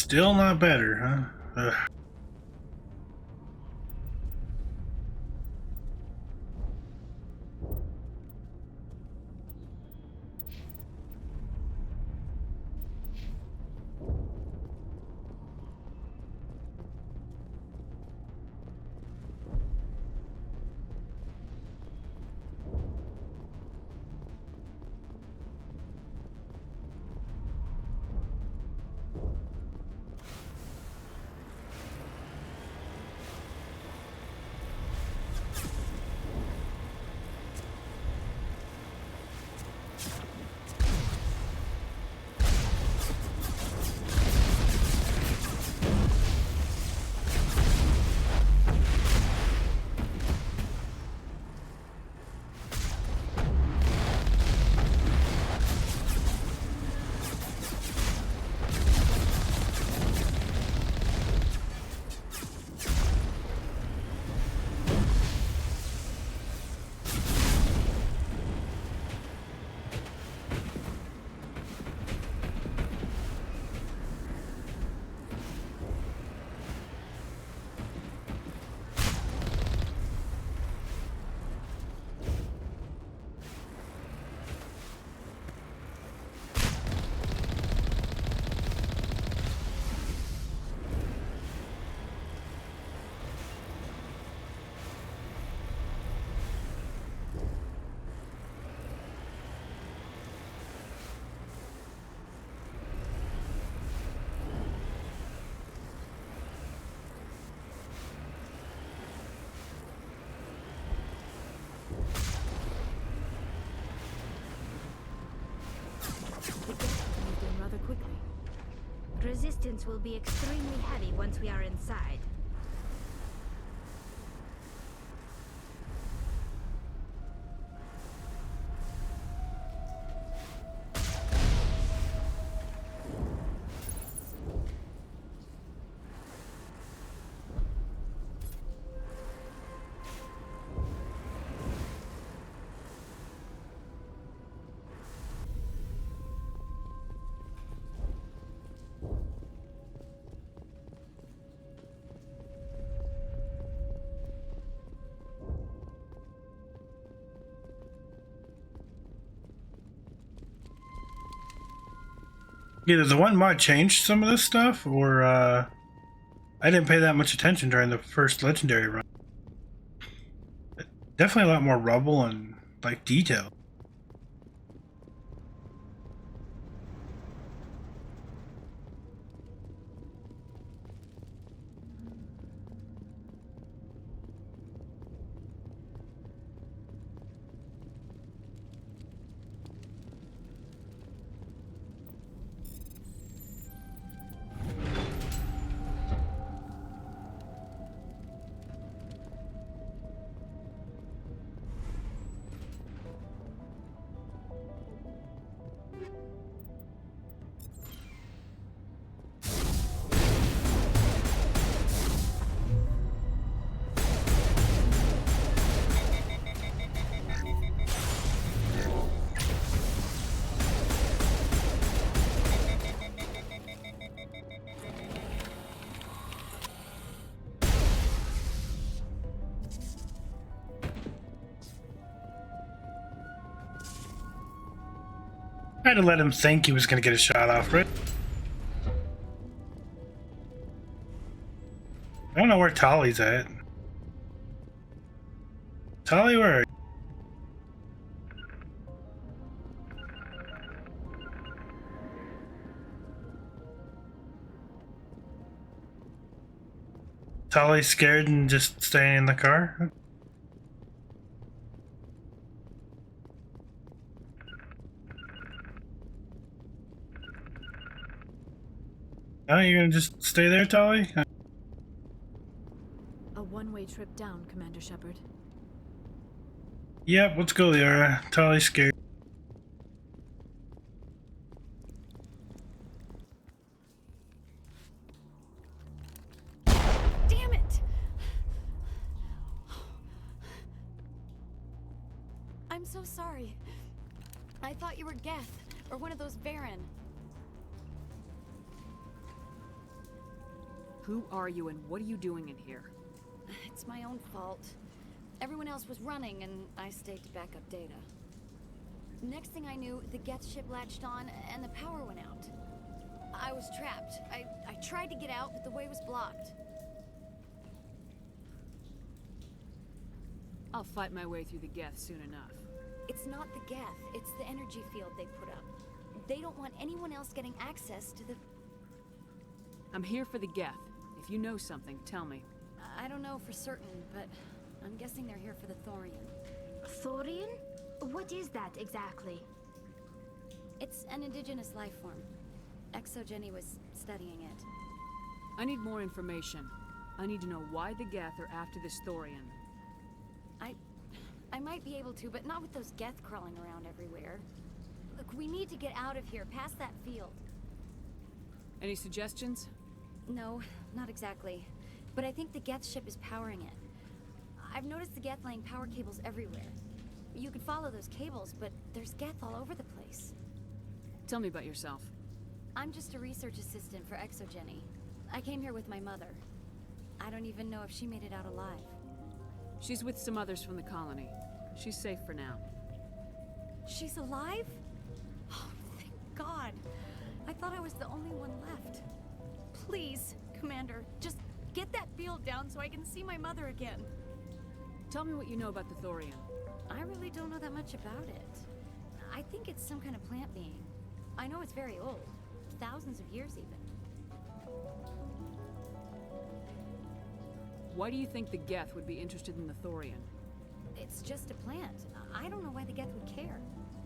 Still not better, huh? Ugh. Rather quickly. Resistance will be extremely heavy once we are inside. Either the one mod changed some of this stuff, or I didn't pay that much attention during the first legendary run. Definitely a lot more rubble and like detail. I had to let him think he was going to get a shot off, right? I don't know where Tali's at. Tali, where are you? Tali scared and just staying in the car? Oh, you're gonna just stay there, Tali? A one-way trip down, Commander Shepard. Yep, let's go, Liara. Tali's scared. Damn it! I'm so sorry. I thought you were Geth, or one of those Baron. Who are you and what are you doing in here? It's my own fault. Everyone else was running and I stayed to back up data. Next thing I knew, the Geth ship latched on and the power went out. I was trapped. I tried to get out, but the way was blocked. I'll fight my way through the Geth soon enough. It's not the Geth, it's the energy field they put up. They don't want anyone else getting access to the... I'm here for the Geth. If you know something, tell me. I don't know for certain, but I'm guessing they're here for the Thorian. Thorian? What is that exactly? It's an indigenous life form. ExoJenny was studying it. I need more information. I need to know why the Geth are after this Thorian. I might be able to, but not with those Geth crawling around everywhere. Look, we need to get out of here, past that field. Any suggestions? No, not exactly. But I think the Geth ship is powering it. I've noticed the Geth laying power cables everywhere. You could follow those cables, but there's Geth all over the place. Tell me about yourself. I'm just a research assistant for ExoJenny. I came here with my mother. I don't even know if she made it out alive. She's with some others from the colony. She's safe for now. She's alive? Oh, thank God. I thought I was the only one left. Please, Commander, just get that field down so I can see my mother again. Tell me what you know about the Thorian. I really don't know that much about it. I think it's some kind of plant being. I know it's very old. Thousands of years even. Why do you think the Geth would be interested in the Thorian? It's just a plant. I don't know why the Geth would care.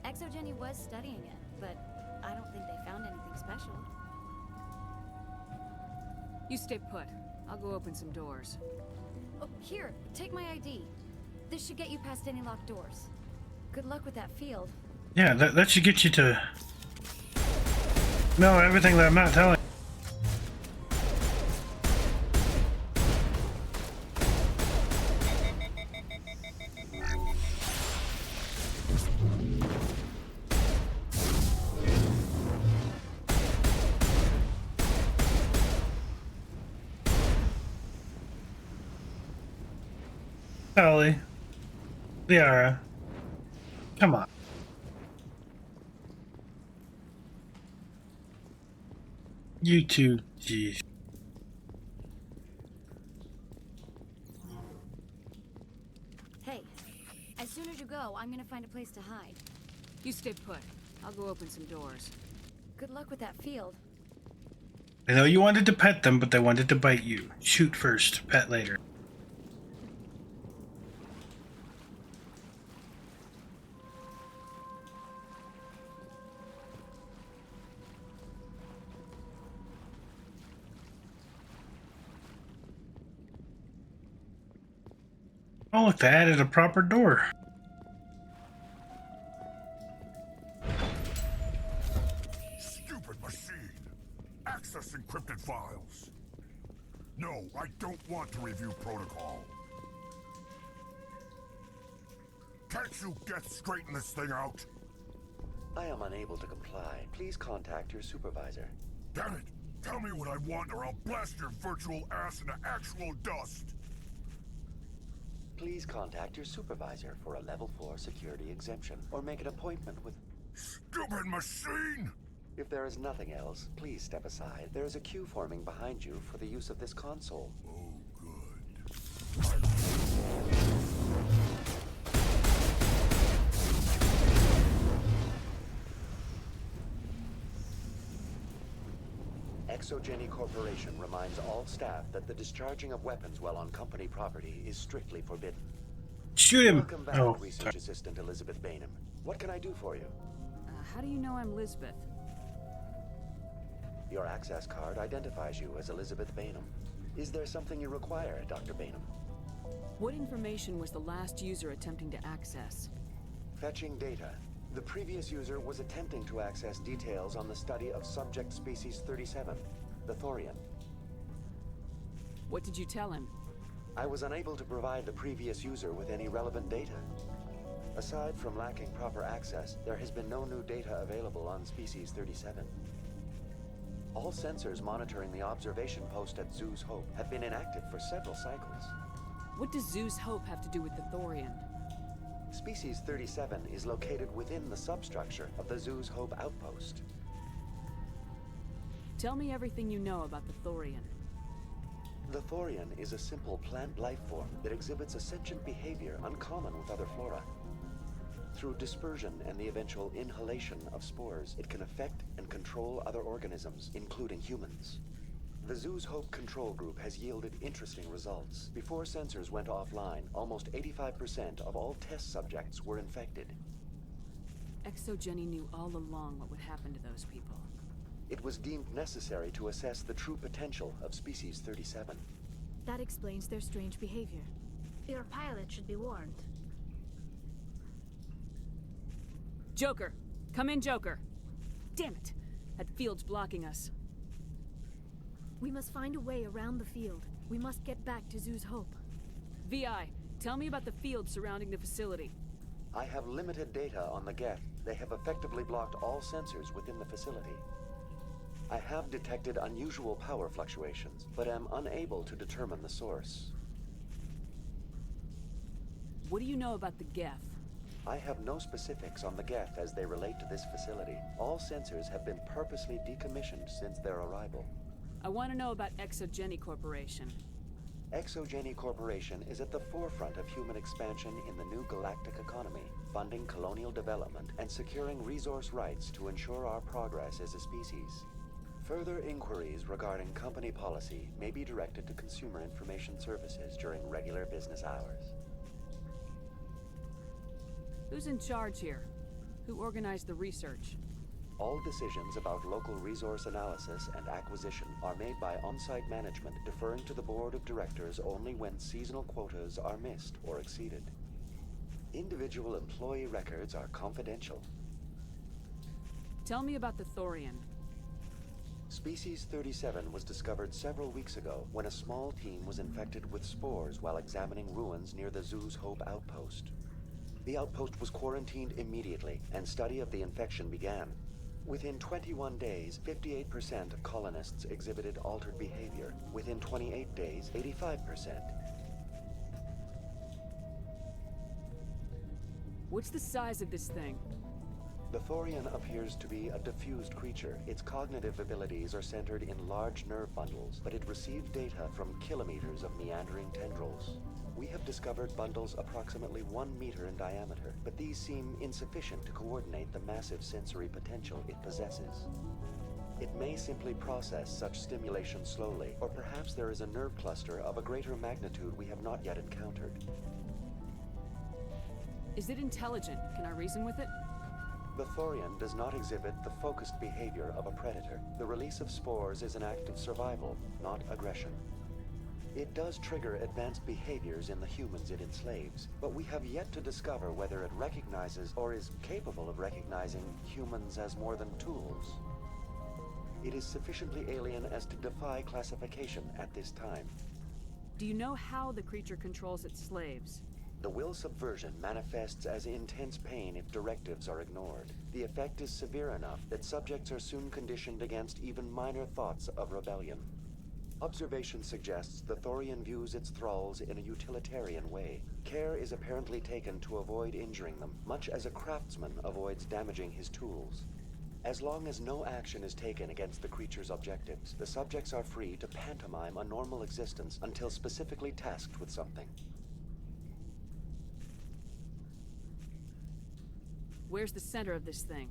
ExoJenny was studying it, but I don't think they found anything special. You stay put. I'll go open some doors. Oh, here, take my ID. This should get you past any locked doors. Good luck with that field. Yeah, that should get you to know everything that I'm not telling. Ellie. Liara. Come on. You two, jeez. Hey, as soon as you go, I'm gonna find a place to hide. You stay put. I'll go open some doors. Good luck with that field. I know you wanted to pet them, but they wanted to bite you. Shoot first, pet later. Oh, look, they added a proper door. Stupid machine! Access encrypted files. No, I don't want to review protocol. Can't you straighten this thing out? I am unable to comply. Please contact your supervisor. Damn it! Tell me what I want or I'll blast your virtual ass into actual dust! Please contact your supervisor for a level 4 security exemption, or make an appointment with... Stupid machine! If there is nothing else, please step aside. There is a queue forming behind you for the use of this console. Oh, good. ExoJenny Corporation reminds all staff that the discharging of weapons while on company property is strictly forbidden. Shoot him! Welcome back, Oh, Research sorry. Assistant Elizabeth Bainham. What can I do for you? How do you know I'm Lisbeth? Your access card identifies you as Elizabeth Bainham. Is there something you require, Dr. Bainham? What information was the last user attempting to access? Fetching data. The previous user was attempting to access details on the study of subject species 37, the Thorian. What did you tell him? I was unable to provide the previous user with any relevant data. Aside from lacking proper access, there has been no new data available on species 37. All sensors monitoring the observation post at Zeus Hope have been inactive for several cycles. What does Zeus Hope have to do with the Thorian? Species 37 is located within the substructure of the Zeus Hope outpost. Tell me everything you know about the Thorian. The Thorian is a simple plant life form that exhibits a sentient behavior uncommon with other flora. Through dispersion and the eventual inhalation of spores, it can affect and control other organisms, including humans. The Zeus Hope control group has yielded interesting results. Before sensors went offline, almost 85% of all test subjects were infected. ExoGeni knew all along what would happen to those people. It was deemed necessary to assess the true potential of Species 37. That explains their strange behavior. Your pilot should be warned. Joker! Come in, Joker! Damn it! That field's blocking us. We must find a way around the field. We must get back to Zeus Hope. VI, tell me about the field surrounding the facility. I have limited data on the Geth. They have effectively blocked all sensors within the facility. I have detected unusual power fluctuations, but am unable to determine the source. What do you know about the Geth? I have no specifics on the Geth as they relate to this facility. All sensors have been purposely decommissioned since their arrival. I want to know about ExoGeni Corporation. ExoGeni Corporation is at the forefront of human expansion in the new galactic economy, funding colonial development and securing resource rights to ensure our progress as a species. Further inquiries regarding company policy may be directed to Consumer Information Services during regular business hours. Who's in charge here? Who organized the research? All decisions about local resource analysis and acquisition are made by on-site management, deferring to the board of directors only when seasonal quotas are missed or exceeded. Individual employee records are confidential. Tell me about the Thorian. Species 37 was discovered several weeks ago when a small team was infected with spores while examining ruins near the Zeus Hope outpost. The outpost was quarantined immediately, and study of the infection began. Within 21 days, 58% of colonists exhibited altered behavior. Within 28 days, 85%. What's the size of this thing? The Thorian appears to be a diffused creature. Its cognitive abilities are centered in large nerve bundles, but it receives data from kilometers of meandering tendrils. We have discovered bundles approximately 1 meter in diameter, but these seem insufficient to coordinate the massive sensory potential it possesses. It may simply process such stimulation slowly, or perhaps there is a nerve cluster of a greater magnitude we have not yet encountered. Is it intelligent? Can I reason with it? The Thorian does not exhibit the focused behavior of a predator. The release of spores is an act of survival, not aggression. It does trigger advanced behaviors in the humans it enslaves, but we have yet to discover whether it recognizes or is capable of recognizing humans as more than tools. It is sufficiently alien as to defy classification at this time. Do you know how the creature controls its slaves? The will subversion manifests as intense pain if directives are ignored. The effect is severe enough that subjects are soon conditioned against even minor thoughts of rebellion. Observation suggests the Thorian views its thralls in a utilitarian way. Care is apparently taken to avoid injuring them, much as a craftsman avoids damaging his tools. As long as no action is taken against the creature's objectives, the subjects are free to pantomime a normal existence until specifically tasked with something. Where's the center of this thing?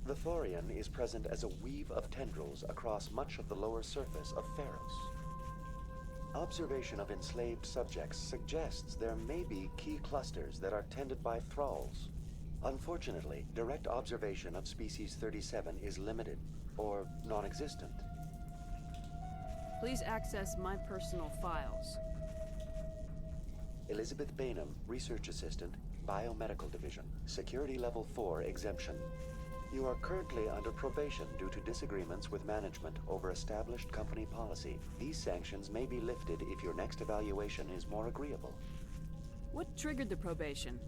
The Thorian is present as a weave of tendrils across much of the lower surface of Pharos. Observation of enslaved subjects suggests there may be key clusters that are tended by thralls. Unfortunately, direct observation of Species 37 is limited, or non-existent. Please access my personal files. Elizabeth Bainham, Research Assistant, Biomedical Division, Security Level 4 exemption. You are currently under probation due to disagreements with management over established company policy. These sanctions may be lifted if your next evaluation is more agreeable. What triggered the probation?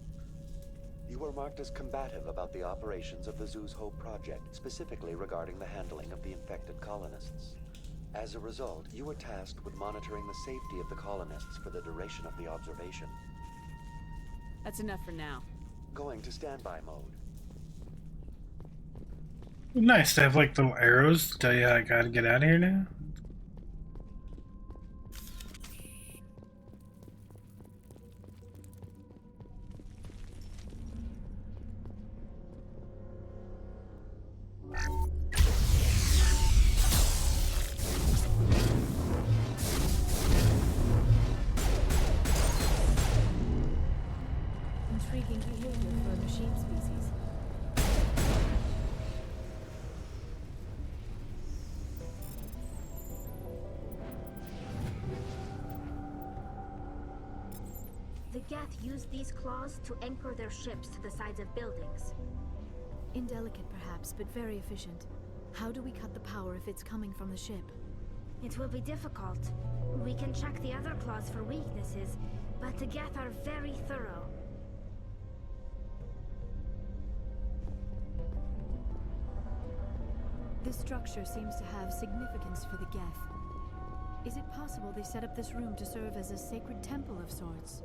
You were marked as combative about the operations of the Zoo's Hope project, specifically regarding the handling of the infected colonists. As a result, you were tasked with monitoring the safety of the colonists for the duration of the observation. That's enough for now. Going to standby mode. Nice, they have like little arrows to tell you I gotta get out of here now. Intriguing behavior for a machine species. The Geth use these claws to anchor their ships to the sides of buildings. Indelicate perhaps, but very efficient. How do we cut the power if it's coming from the ship? It will be difficult. We can check the other claws for weaknesses, but the Geth are very thorough. This structure seems to have significance for the Geth. Is it possible they set up this room to serve as a sacred temple of sorts?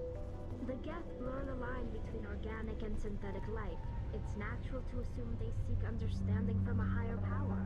The Geth blur the line between organic and synthetic life. It's natural to assume they seek understanding from a higher power.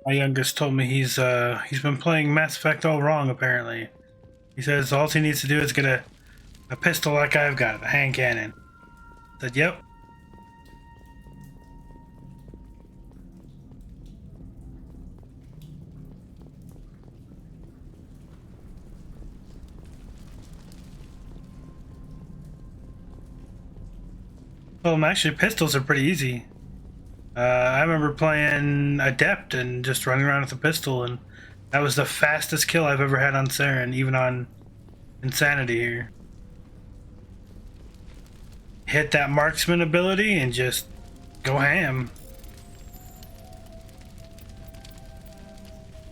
My youngest told me he's been playing Mass Effect all wrong, apparently. He says all he needs to do is get a pistol like I've got, a hand cannon. I said, yep. Well, actually, pistols are pretty easy. I remember playing Adept and just running around with a pistol, and that was the fastest kill I've ever had on Saren, even on Insanity here. Hit that marksman ability and just go ham.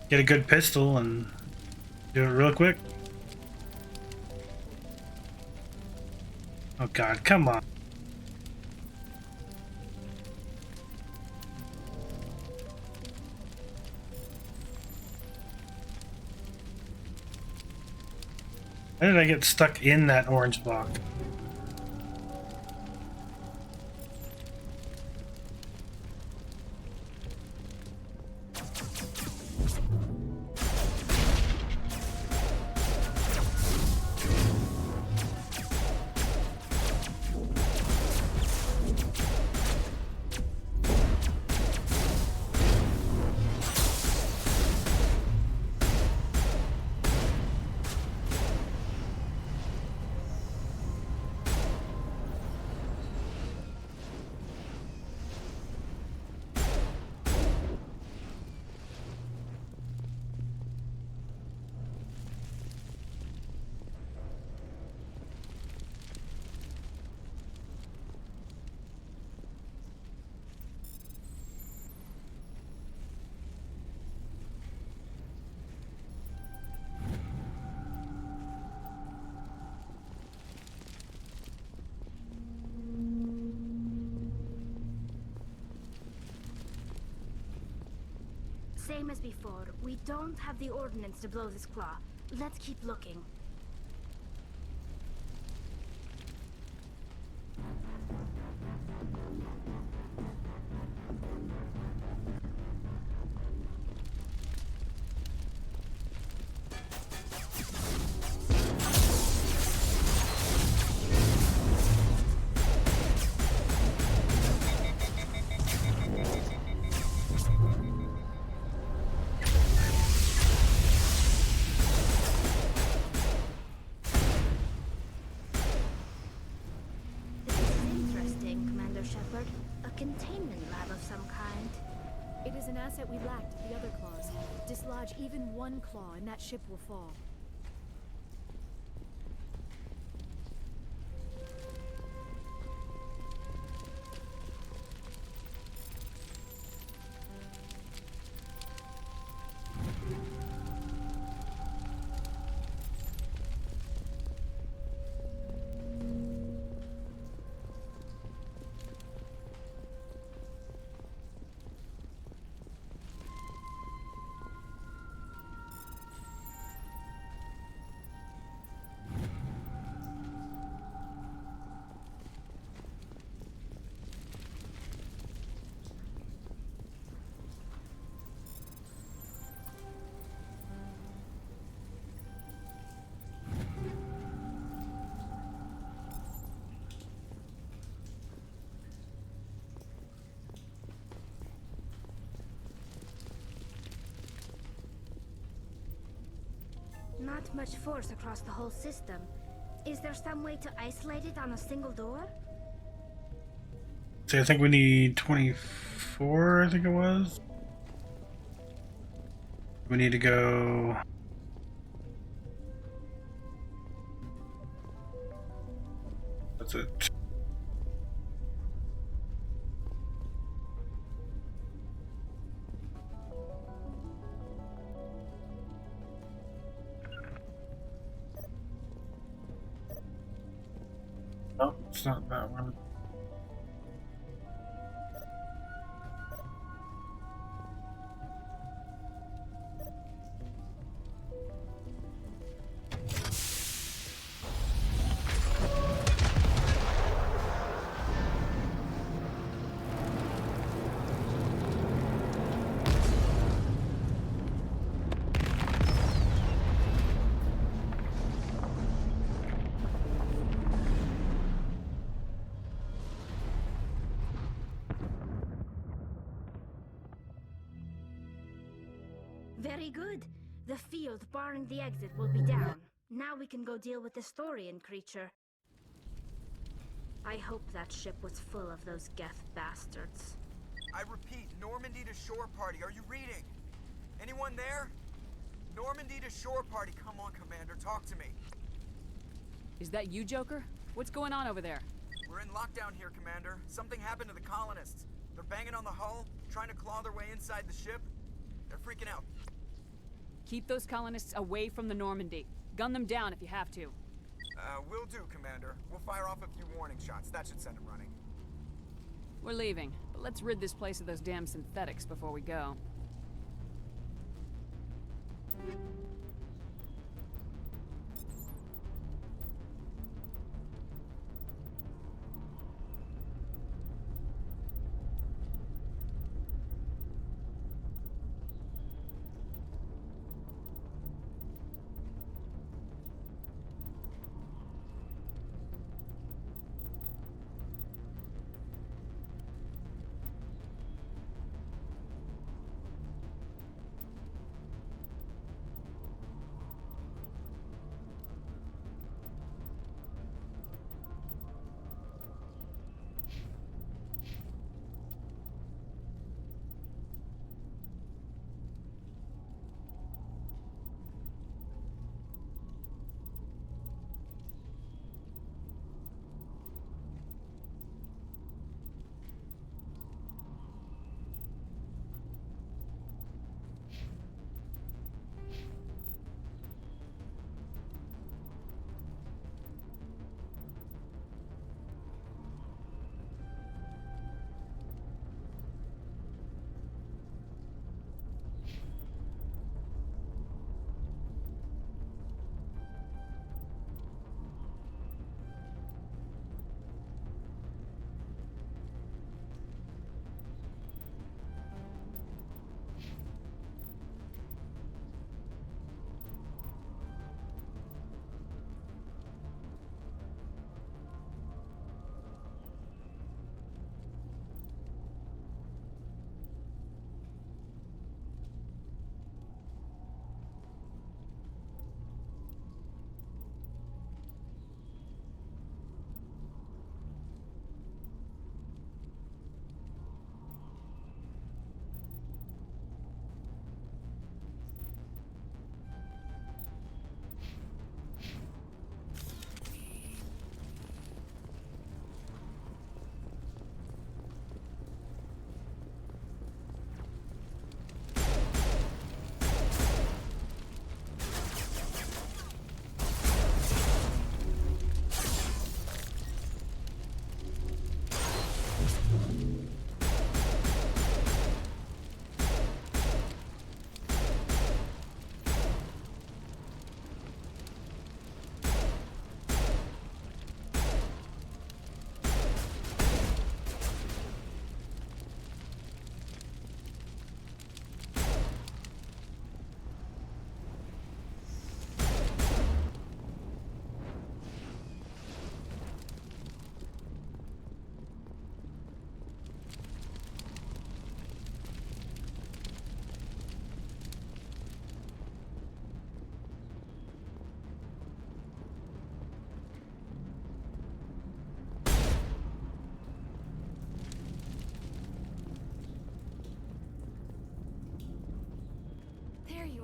Get a good pistol and do it real quick. Oh god, come on. How did I get stuck in that orange block? Same as before. We don't have the ordnance to blow this claw. Let's keep looking. A containment lab of some kind. It is an asset we lacked at the other claws. Dislodge even one claw and that ship will fall. Not much force across the whole system. Is there some way to isolate it on a single door? So I think we need 24, I think it was. We need to go... That's it. No, it's not that one. Very good. The field barring the exit will be down. Now we can go deal with the Storian creature. I hope that ship was full of those Geth bastards. I repeat, Normandy to shore party. Are you reading? Anyone there? Normandy to shore party. Come on, Commander. Talk to me. Is that you, Joker? What's going on over there? We're in lockdown here, Commander. Something happened to the colonists. They're banging on the hull, trying to claw their way inside the ship. They're freaking out. Keep those colonists away from the Normandy. Gun them down if you have to. Will do, Commander. We'll fire off a few warning shots. That should send them running. We're leaving, but let's rid this place of those damn synthetics before we go.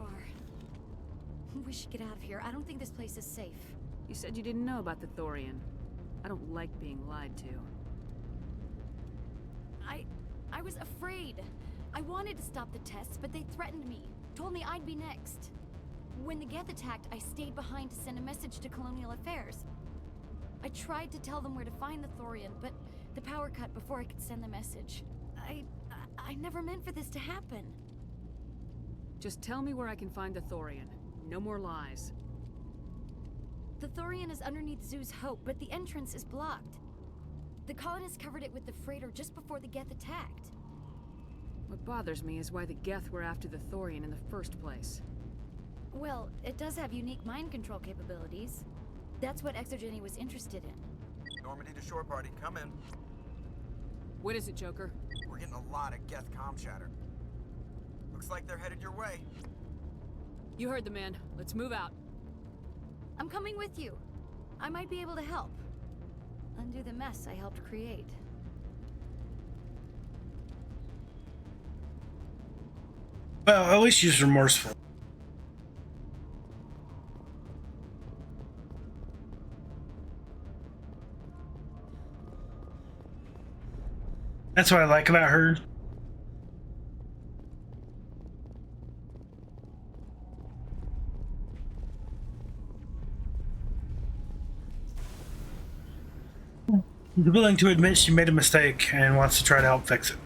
far. We should get out of here. I don't think this place is safe. You said you didn't know about the Thorian. I don't like being lied to. I was afraid. I wanted to stop the tests, but they threatened me. Told me I'd be next. When the Geth attacked, I stayed behind to send a message to Colonial Affairs. I tried to tell them where to find the Thorian, but the power cut before I could send the message. I never meant for this to happen. Just tell me where I can find the Thorian. No more lies. The Thorian is underneath Zoo's Hope, but the entrance is blocked. The colonists covered it with the freighter just before the Geth attacked. What bothers me is why the Geth were after the Thorian in the first place. Well, it does have unique mind control capabilities. That's what Exogeny was interested in. Normandy to shore party, come in. What is it, Joker? We're getting a lot of Geth comm chatter. Looks like they're headed your way. You heard the man. Let's move out. I'm coming with you. I might be able to help. Undo the mess I helped create. Well, at least she's remorseful. That's what I like about her. She's willing to admit she made a mistake and wants to try to help fix it.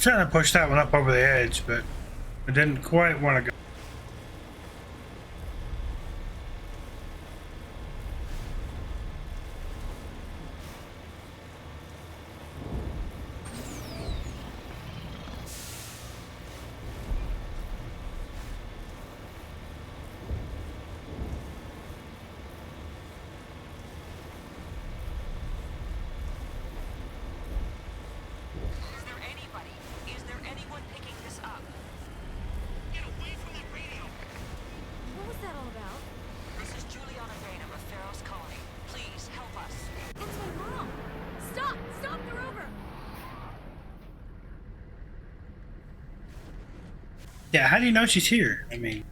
Trying to push that one up over the edge, but I didn't quite want to go. Yeah, how do you know she's here? I mean...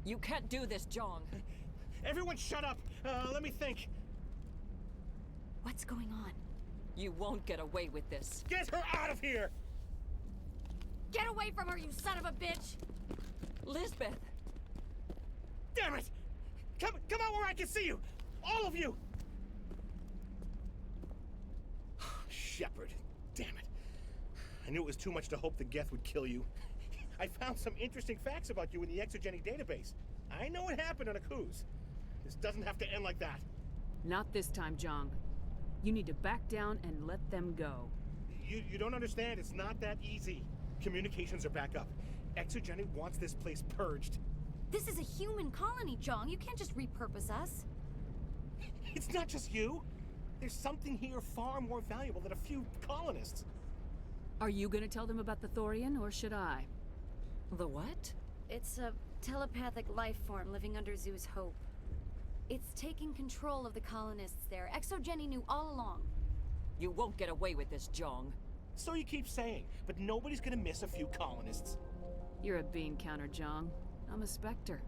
You can't do this, John. Everyone shut up! Let me think. What's going on? You won't get away with this. Get her out of here! Get away from her, you son of a bitch! Lisbeth! Damn it! Come out where I can see you! All of you! Shepard, damn it. I knew it was too much to hope the Geth would kill you. I found some interesting facts about you in the Exogeny database. I know it happened on a cruise. This doesn't have to end like that. Not this time, Jong. You need to back down and let them go. You don't understand. It's not that easy. Communications are back up. Exogeny wants this place purged. This is a human colony, Jong. You can't just repurpose us. It's not just you. There's something here far more valuable than a few colonists. Are you gonna tell them about the Thorian, or should I? The what? It's a telepathic life form living under Zoo's Hope. It's taking control of the colonists there. Exogeny knew all along. You won't get away with this, Jong. So you keep saying, but nobody's gonna miss a few colonists. You're a bean counter, Jong. I'm a Spectre.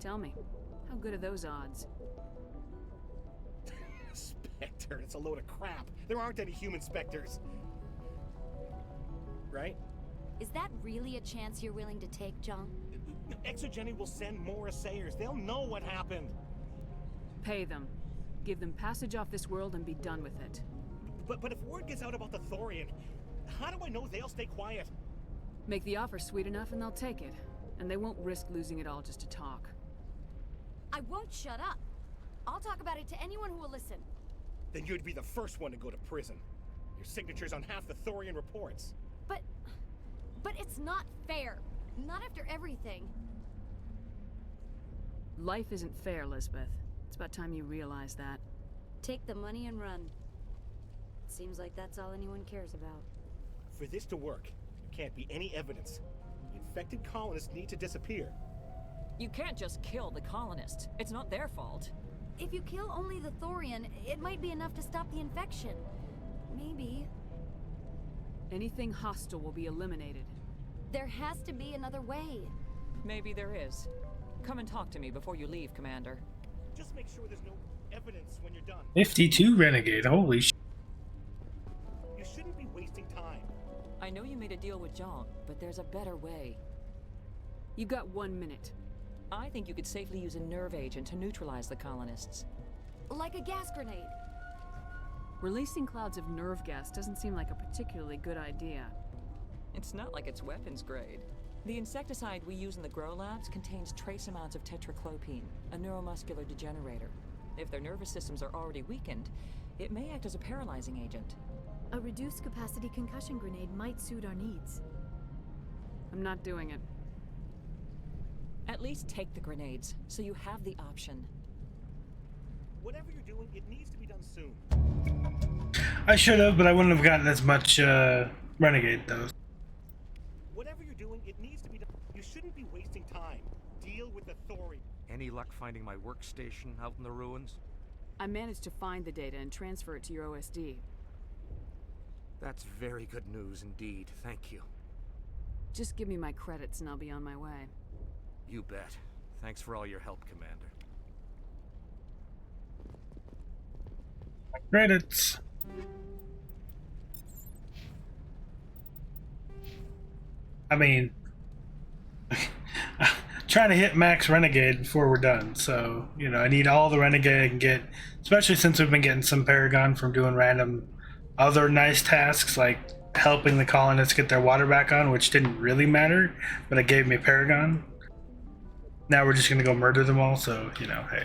Tell me, How good are those odds? Spectre, it's a load of crap. There aren't any human specters. Right? Is that really a chance you're willing to take, John? Exogeny will send more assayers. They'll know what happened. Pay them. Give them passage off this world and be done with it. But if word gets out about the Thorian, how do I know they'll stay quiet? Make the offer sweet enough and they'll take it. And they won't risk losing it all just to talk. I won't shut up. I'll talk about it to anyone who will listen. Then you'd be the first one to go to prison. Your signature's on half the Thorian reports. But it's not fair. Not after everything. Life isn't fair, Lisbeth. It's about time you realize that. Take the money and run. Seems like that's all anyone cares about. For this to work, there can't be any evidence. The infected colonists need to disappear. You can't just kill the colonists. It's not their fault. If you kill only the Thorian, it might be enough to stop the infection. Maybe. Anything hostile will be eliminated. There has to be another way. Maybe there is. Come and talk to me before you leave, Commander. Just make sure there's no evidence when you're done. 52 Renegade, holy sh. You shouldn't be wasting time. I know you made a deal with John, but there's a better way. You got 1 minute. I think you could safely use a nerve agent to neutralize the colonists. Like a gas grenade. Releasing clouds of nerve gas doesn't seem like a particularly good idea. It's not like it's weapons grade. The insecticide we use in the grow labs contains trace amounts of tetraclopine, a neuromuscular degenerator. If their nervous systems are already weakened, it may act as a paralyzing agent. A reduced capacity concussion grenade might suit our needs. I'm not doing it. At least take the grenades, so you have the option. Whatever you're doing, it needs to be done soon. I should have, but I wouldn't have gotten as much Renegade though. Whatever you're doing, it needs to be done. You shouldn't be wasting time. Deal with the Thorian. Any luck finding my workstation out in the ruins? I managed to find the data and transfer it to your OSD. That's very good news indeed. Thank you. Just give me my credits and I'll be on my way. You bet. Thanks for all your help, Commander. Credits. I mean, trying to hit max Renegade before we're done, so, you know, I need all the Renegade I can get, especially since we've been getting some Paragon from doing random other nice tasks, like helping the colonists get their water back on, which didn't really matter, but it gave me Paragon. Now we're just gonna go murder them all, so, you know, hey.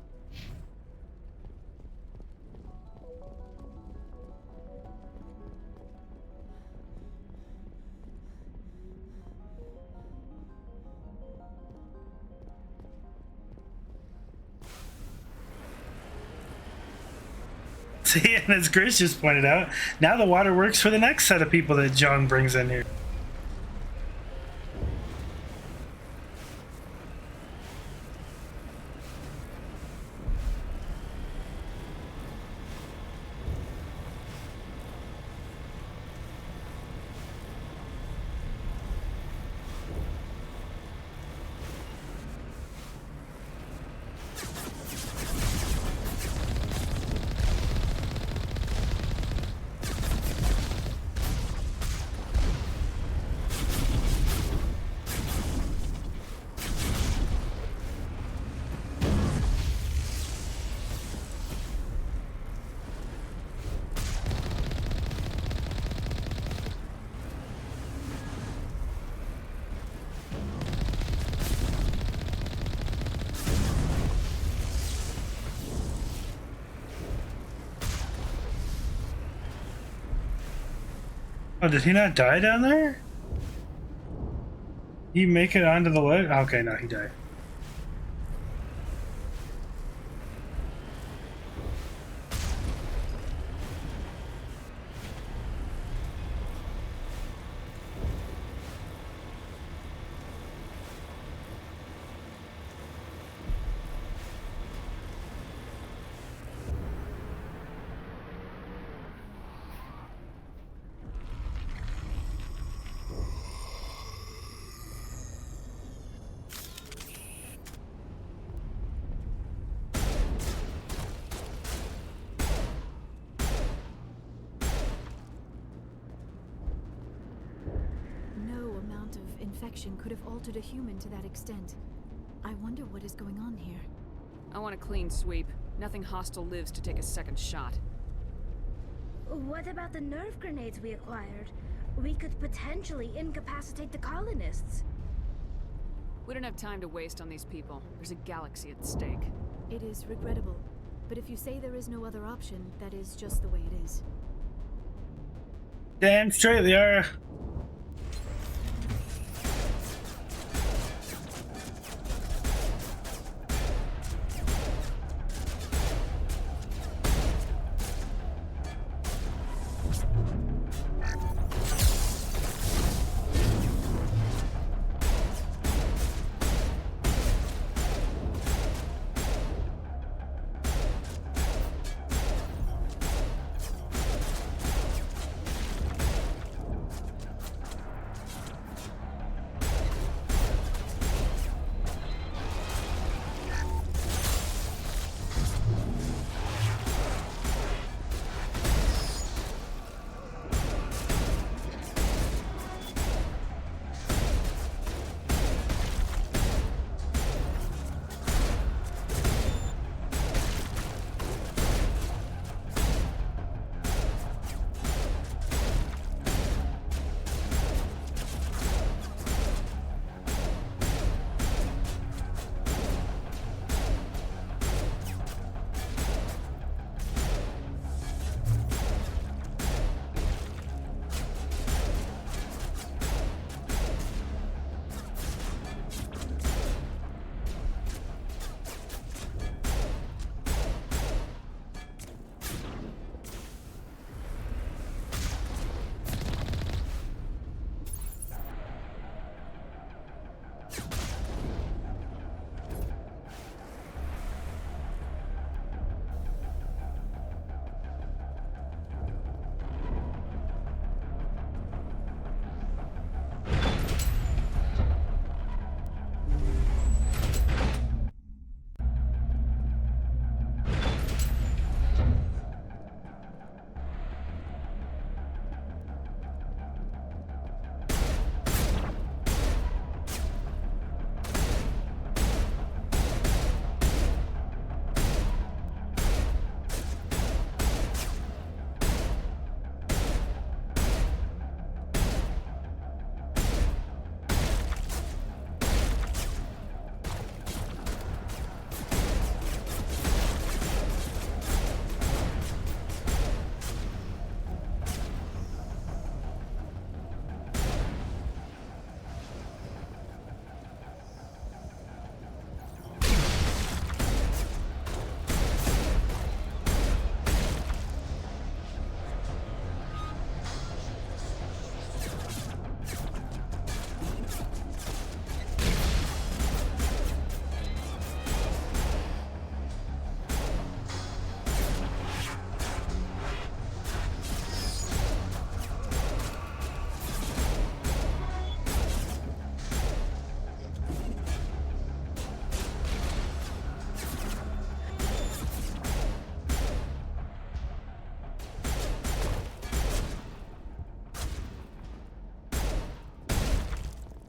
See, and as Chris just pointed out, now the water works for the next set of people that John brings in here. Oh, did he not die down there? He make it onto the ledge? Okay, no, he died. amount of infection could have altered a human to that extent. I wonder what is going on here. I want a clean sweep. Nothing hostile lives to take a second shot. What about the nerve grenades we acquired? We could potentially incapacitate the colonists. We don't have time to waste on these people. There's a galaxy at stake. It is regrettable, but if you say there is no other option, that is just the way it is. Damn straight they are.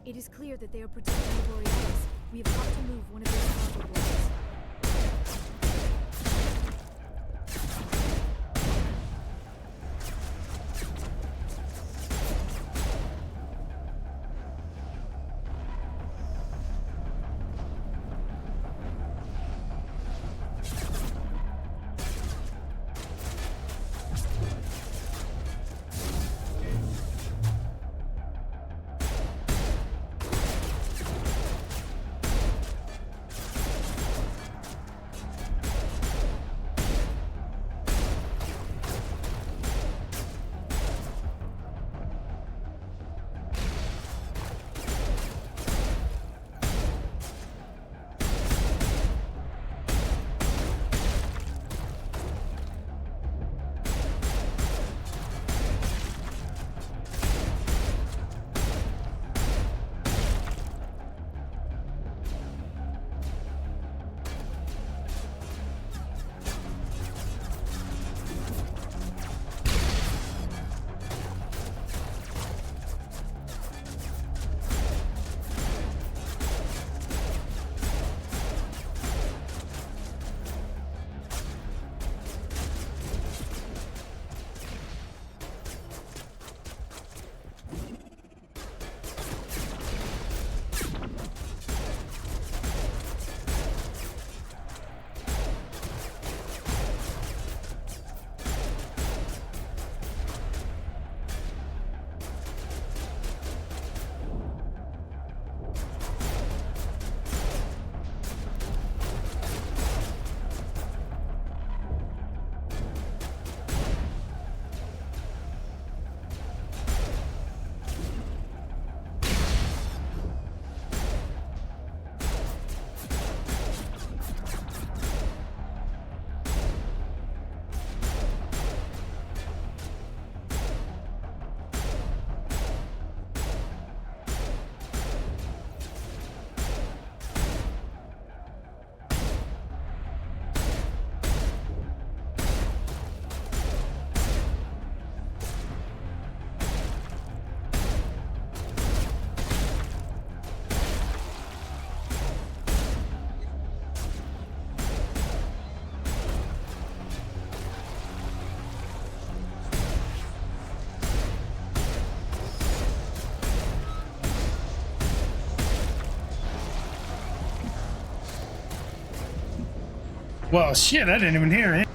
It is clear that they are protecting the Borealis. We have got to move one of those cargo boats. Well, shit, I didn't even hear it.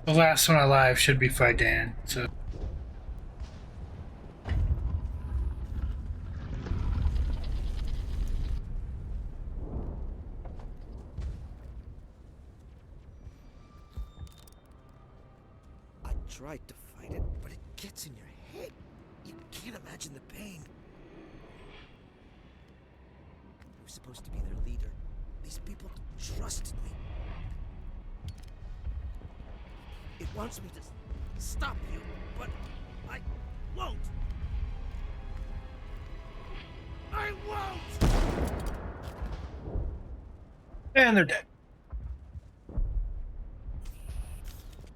The last one alive should be Fidan, so. I tried to fight it, but it gets in your head. You can't imagine the pain. I was supposed to be their leader. These people trusted me. It wants me to stop you, but I won't. won't! And they're dead.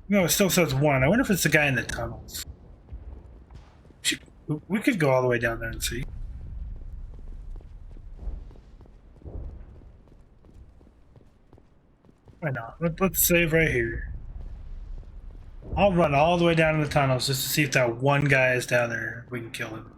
No, it still says one. I wonder if it's the guy in the tunnels. We could go all the way down there and see. Why not? Let's save right here. I'll run all the way down to the tunnels just to see if that one guy is down there. We can kill him.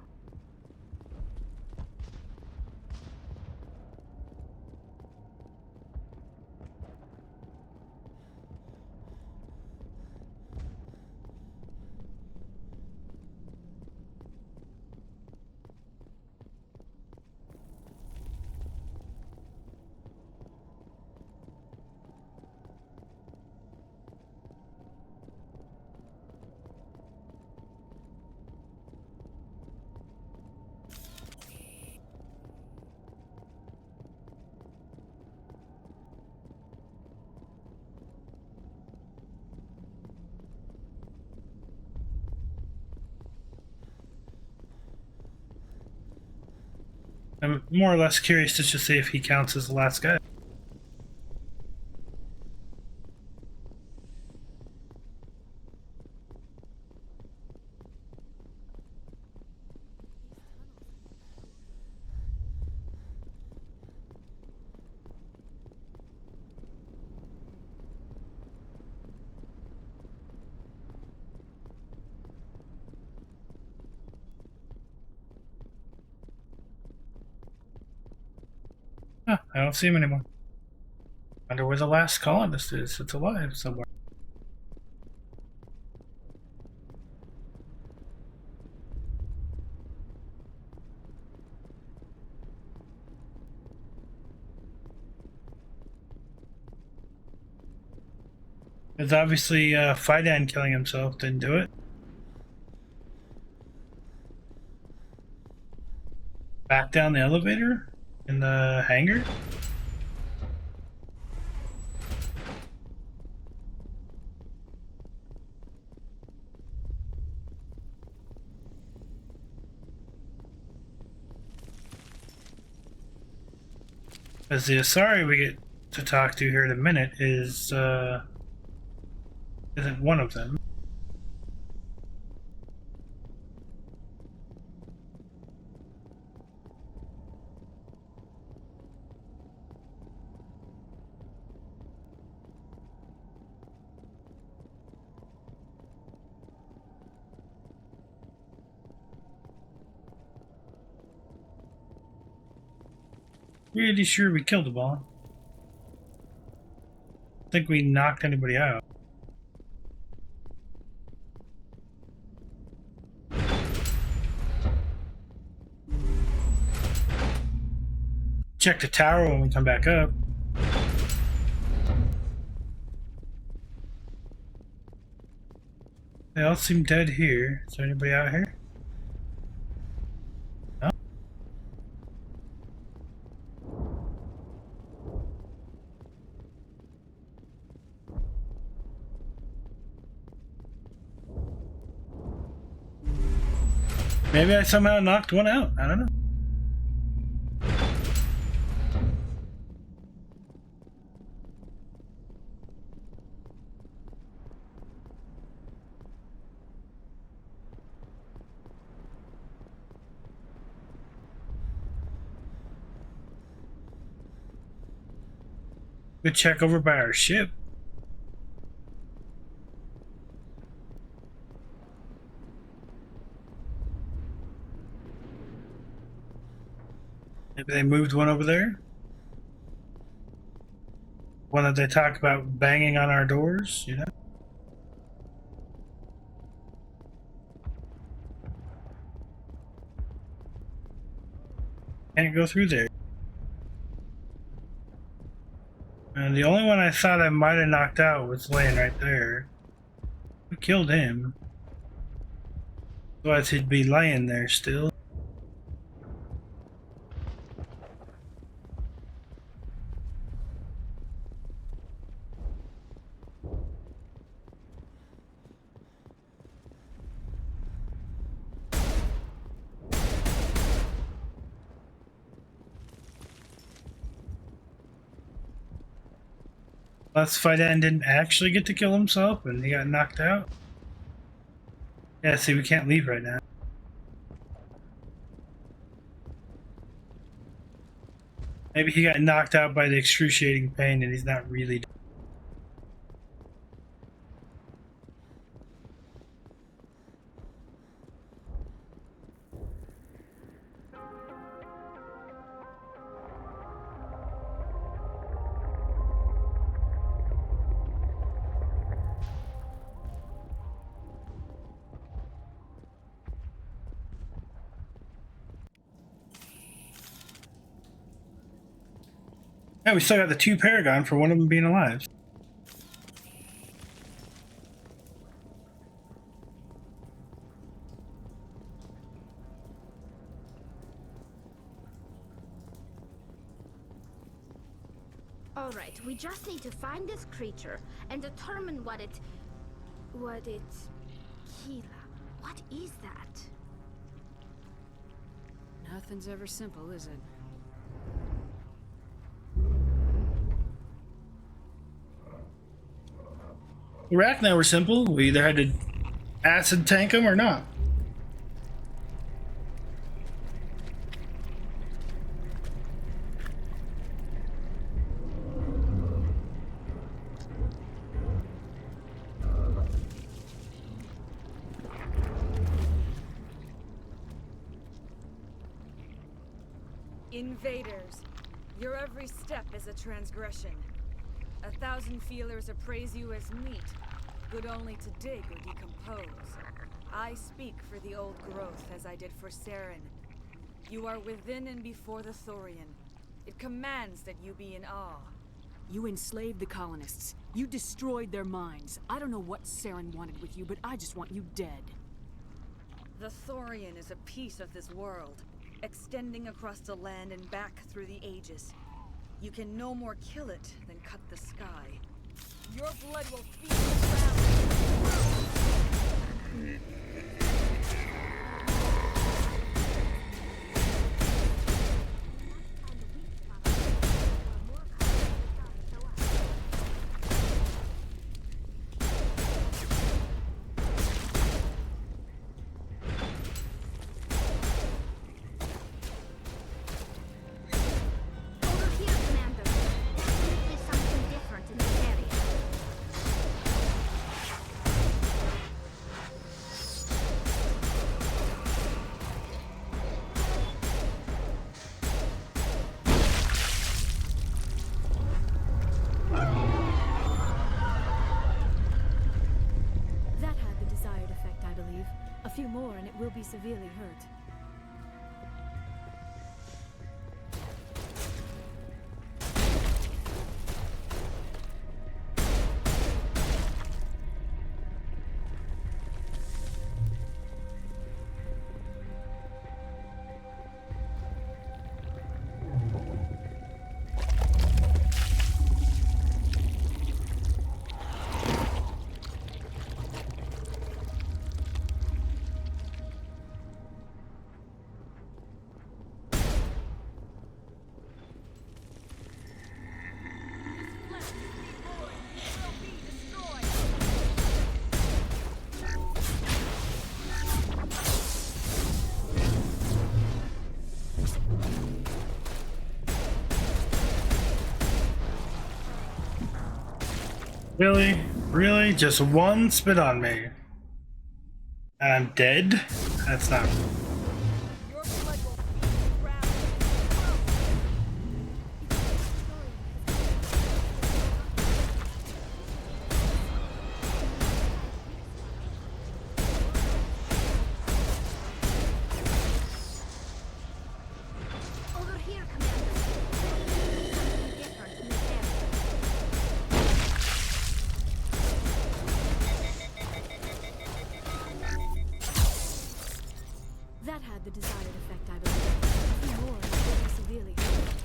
I'm more or less curious just to see if he counts as the last guy. Huh, I don't see him anymore. Wonder where the last colonist is. It's alive somewhere. It's obviously Fidan killing himself didn't do it. Back down the elevator in the hangar. As the Asari we get to talk to here in a minute isn't one of them. Pretty sure we killed them all. I think we knocked anybody out. Check the tower when we come back up. They all seem dead here. Is there anybody out here? No? Maybe I somehow knocked one out. I don't know. Good check over by our ship. Maybe they moved one over there. One that they talk about banging on our doors, you know? Can't go through there. And the only one I thought I might have knocked out was laying right there. We killed him. Otherwise he'd be laying there still. Last Fidan didn't actually get to kill himself and he got knocked out. Yeah, see, we can't leave right now. Maybe he got knocked out by the excruciating pain and he's not really dead. Yeah, we still got the 2 Paragon for one of them being alive. Alright, we just need to find this creature and determine what it... Keela, what is that? Nothing's ever simple, is it? Arachni were simple. We either had to acid tank them or not. Invaders, your every step is a transgression. 1,000 feelers appraise you as meat, good only to dig or decompose. I speak for the old growth as I did for Saren. You are within and before the Thorian. It commands that you be in awe. You enslaved the colonists. You destroyed their minds. I don't know what Saren wanted with you, but I just want you dead. The Thorian is a piece of this world, extending across the land and back through the ages. You can no more kill it than cut the sky. Your blood will feed the ground. More and it will be severely hurt. Really? Really? Just one spit on me. And I'm dead? That's not... That had the desired effect, I believe. A few more and it will be severely hurt.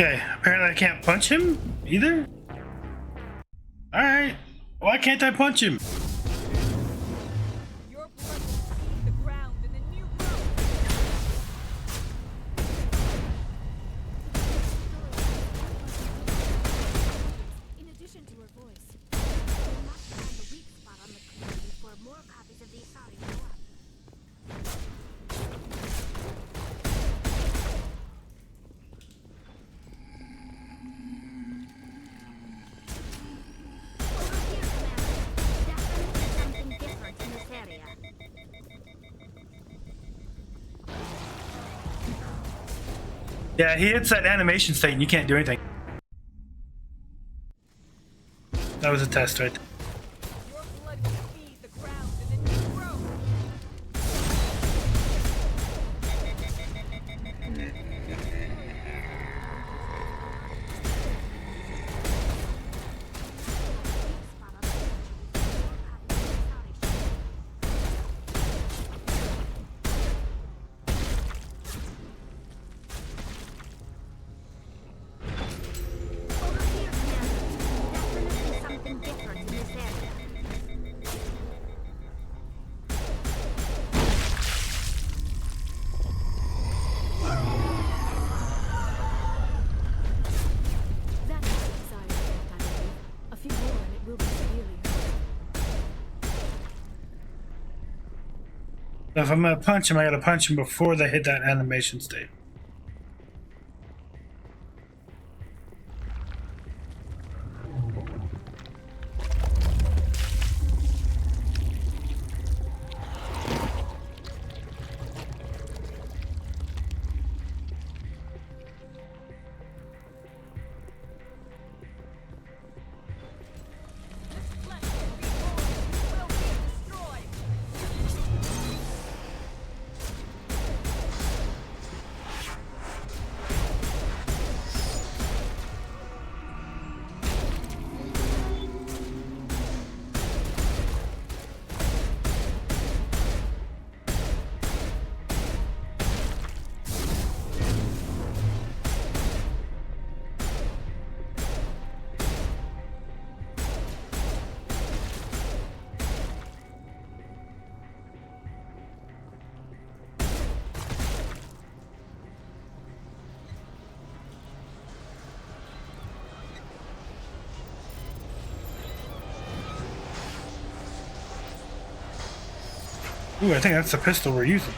Okay, apparently I can't punch him either. Alright, why can't I punch him? Your blood will seed the ground and the new growth. In addition to her voice, we must find a weak spot on the code before more copies of these sorry show up. Yeah, he hits that animation state and you can't do anything. That was a test right there. Your blood will feed the ground and the new growth. Something different in this area. That's the desired effect, I believe. A few more and it will be severely hurt. If I'm gonna punch him, I gotta punch him before they hit that animation state. Ooh, I think that's the pistol we're using.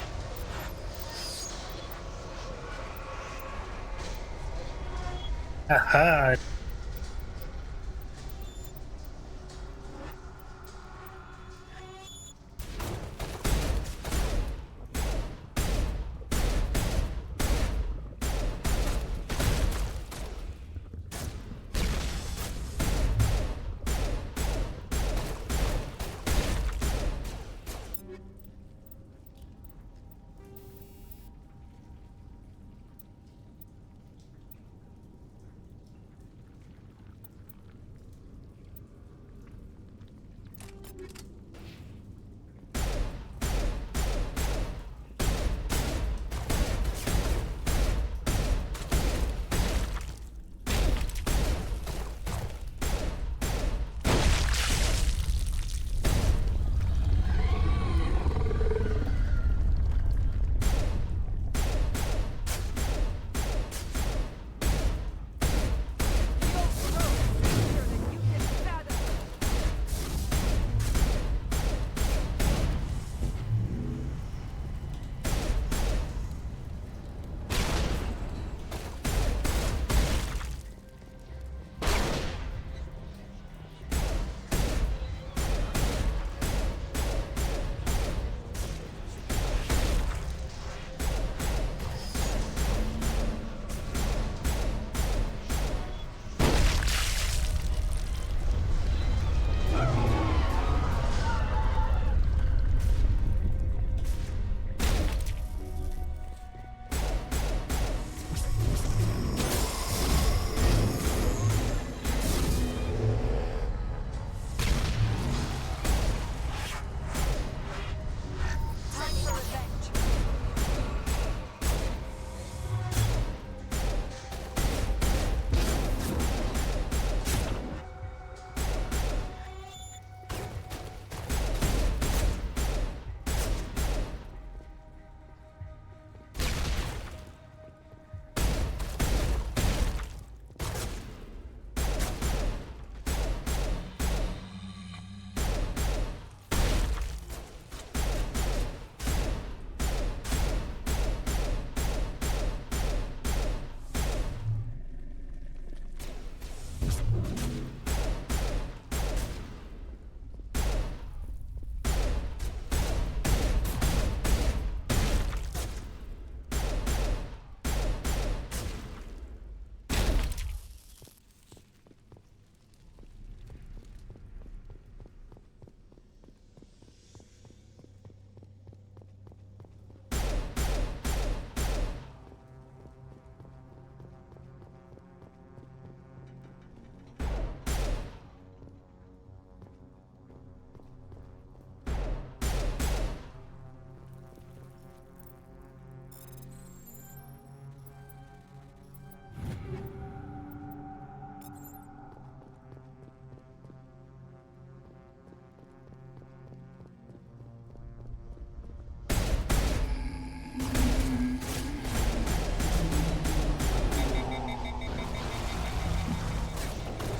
Aha.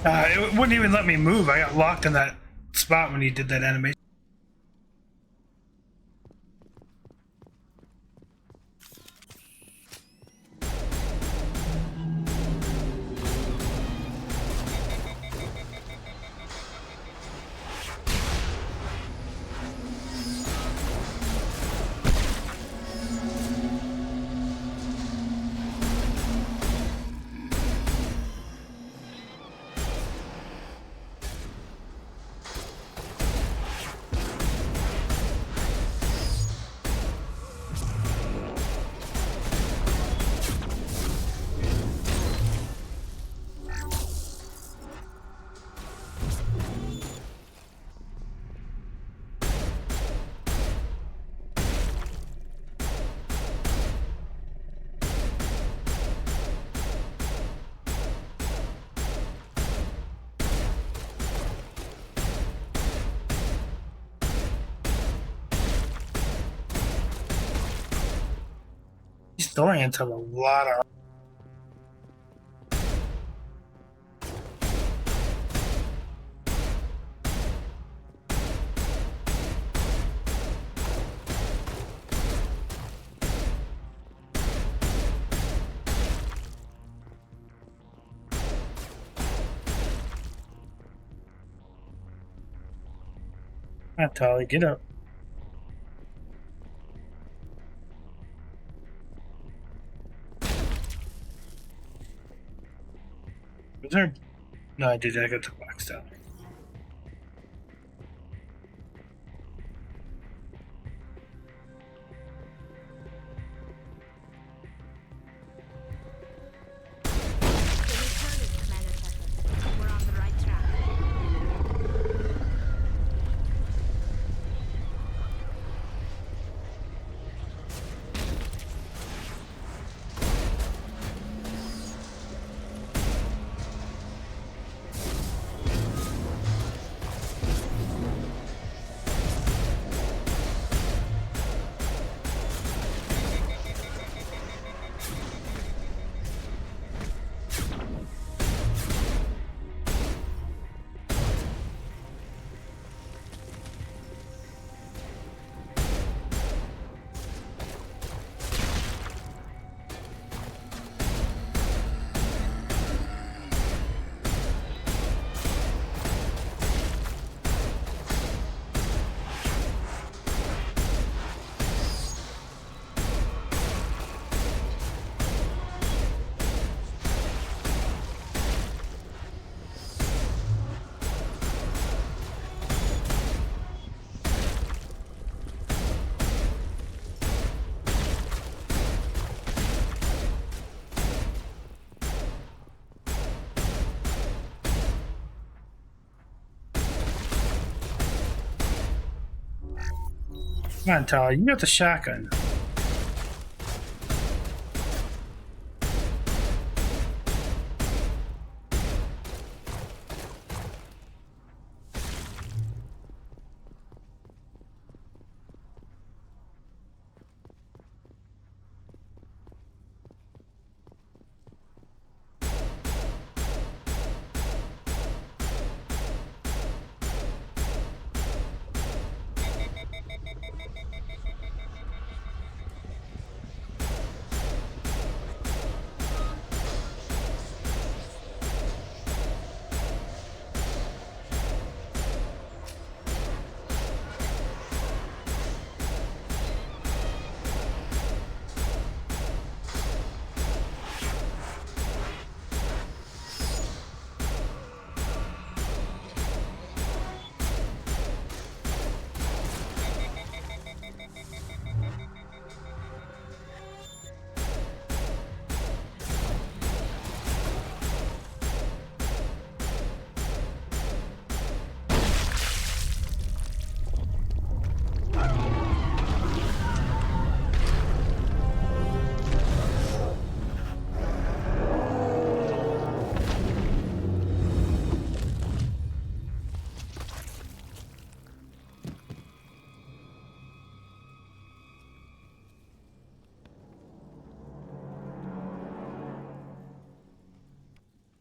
It wouldn't even let me move. I got locked in that spot when he did that animation. These Thorians have a lot of. Tali, get up. Was there? No, I did. I got the box down. We're on the right track. Come on, Tali, you got the shotgun.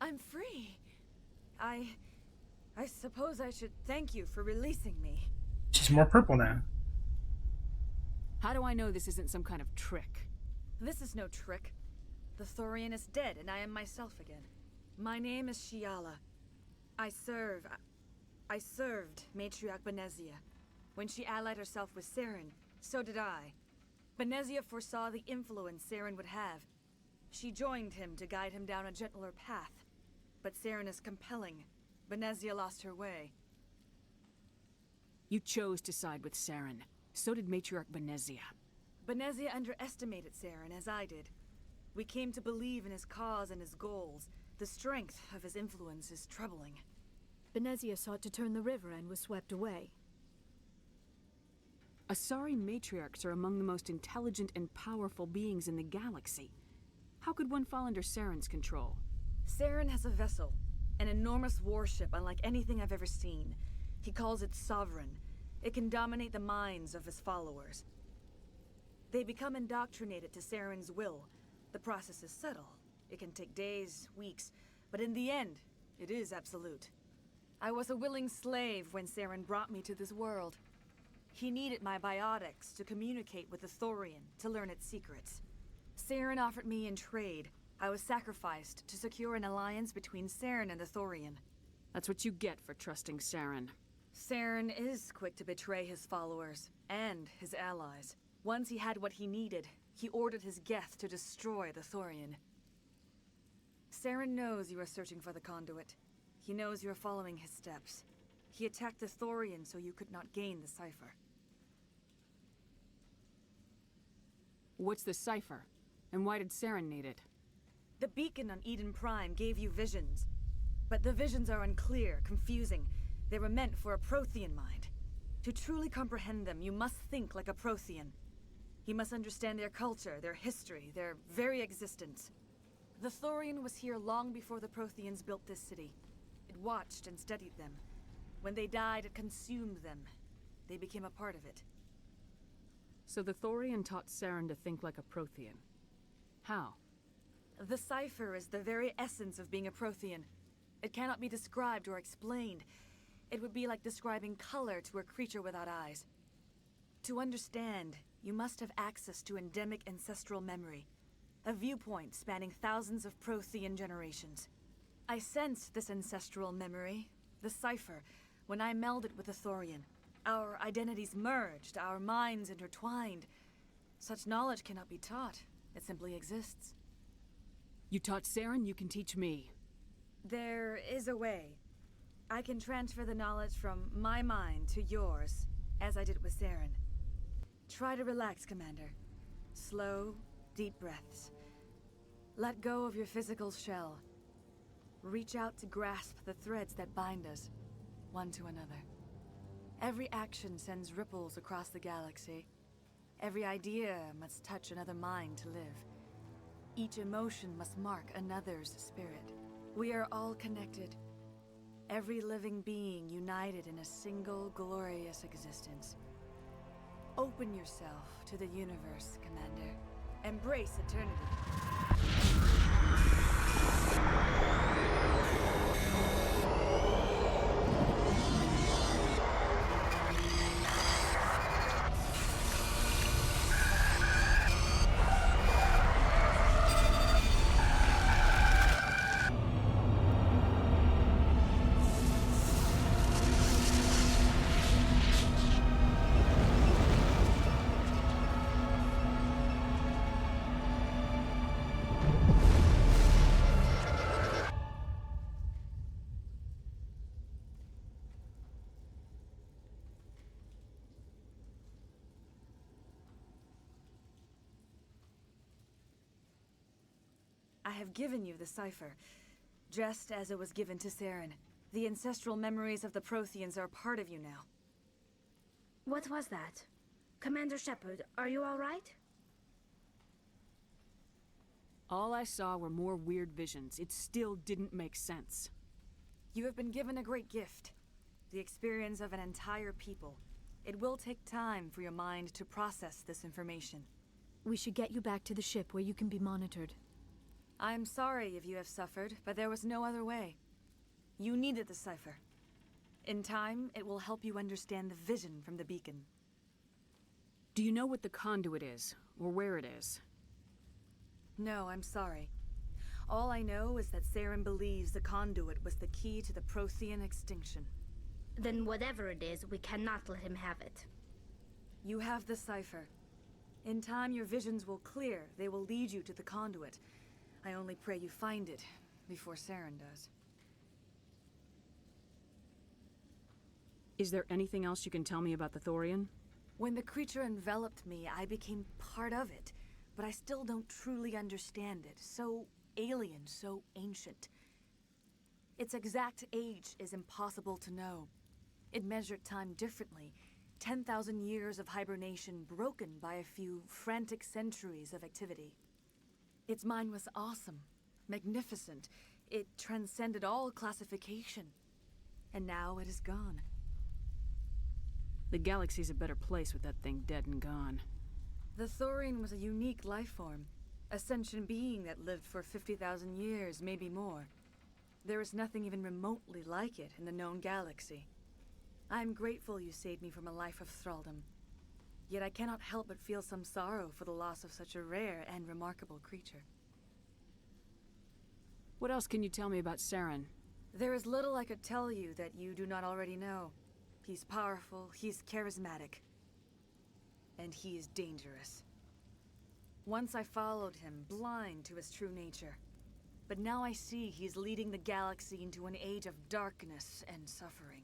I'm free. I suppose I should thank you for releasing me. She's more purple now. How do I know this isn't some kind of trick? This is no trick. The Thorian is dead, and I am myself again. My name is Shiala. I served Matriarch Benezia. When she allied herself with Saren, so did I. Benezia foresaw the influence Saren would have. She joined him to guide him down a gentler path. But Saren is compelling. Benezia lost her way. You chose to side with Saren. So did Matriarch Benezia. Benezia underestimated Saren, as I did. We came to believe in his cause and his goals. The strength of his influence is troubling. Benezia sought to turn the river and was swept away. Asari matriarchs are among the most intelligent and powerful beings in the galaxy. How could one fall under Saren's control? Saren has a vessel, an enormous warship unlike anything I've ever seen. He calls it Sovereign. It can dominate the minds of his followers. They become indoctrinated to Saren's will. The process is subtle. It can take days, weeks, but in the end, it is absolute. I was a willing slave when Saren brought me to this world. He needed my biotics to communicate with the Thorian, to learn its secrets. Saren offered me in trade. I was sacrificed to secure an alliance between Saren and the Thorian. That's what you get for trusting Saren. Saren is quick to betray his followers, and his allies. Once he had what he needed, he ordered his Geth to destroy the Thorian. Saren knows you are searching for the conduit. He knows you are following his steps. He attacked the Thorian so you could not gain the cipher. What's the cipher? And why did Saren need it? The beacon on Eden Prime gave you visions. But the visions are unclear, confusing. They were meant for a Prothean mind. To truly comprehend them, you must think like a Prothean. You must understand their culture, their history, their very existence. The Thorian was here long before the Protheans built this city. It watched and studied them. When they died, it consumed them. They became a part of it. So the Thorian taught Saren to think like a Prothean. How? The cipher is the very essence of being a Prothean. It cannot be described or explained. It would be like describing color to a creature without eyes. To understand, you must have access to endemic ancestral memory. A viewpoint spanning thousands of Prothean generations. I sensed this ancestral memory, the cipher, when I melded with the Thorian. Our identities merged, our minds intertwined. Such knowledge cannot be taught. It simply exists. You taught Saren, you can teach me. There is a way. I can transfer the knowledge from my mind to yours, as I did with Saren. Try to relax, Commander. Slow, deep breaths. Let go of your physical shell. Reach out to grasp the threads that bind us, one to another. Every action sends ripples across the galaxy. Every idea must touch another mind to live. Each emotion must mark another's spirit. We are all connected. Every living being united in a single glorious existence. Open yourself to the universe, Commander. Embrace eternity. I have given you the cipher, just as it was given to Saren. The ancestral memories of the Protheans are part of you now. What was that? Commander Shepard, are you all right? All I saw were more weird visions. It still didn't make sense. You have been given a great gift. The experience of an entire people. It will take time for your mind to process this information. We should get you back to the ship where you can be monitored. I'm sorry if you have suffered, but there was no other way. You needed the cipher. In time, it will help you understand the vision from the beacon. Do you know what the conduit is, or where it is? No, I'm sorry. All I know is that Saren believes the conduit was the key to the Prothean extinction. Then whatever it is, we cannot let him have it. You have the cipher. In time, your visions will clear. They will lead you to the conduit. I only pray you find it before Saren does. Is there anything else you can tell me about the Thorian? When the creature enveloped me, I became part of it, but I still don't truly understand it. So alien, so ancient. Its exact age is impossible to know. It measured time differently. 10,000 years of hibernation broken by a few frantic centuries of activity. Its mind was awesome, magnificent. It transcended all classification. And now it is gone. The galaxy's a better place with that thing dead and gone. The Thorian was a unique life form. A sentient being that lived for 50,000 years, maybe more. There is nothing even remotely like it in the known galaxy. I'm grateful you saved me from a life of thraldom. Yet I cannot help but feel some sorrow for the loss of such a rare and remarkable creature. What else can you tell me about Saren? There is little I could tell you that you do not already know. He's powerful, he's charismatic, and he is dangerous. Once I followed him, blind to his true nature. But now I see he's leading the galaxy into an age of darkness and suffering.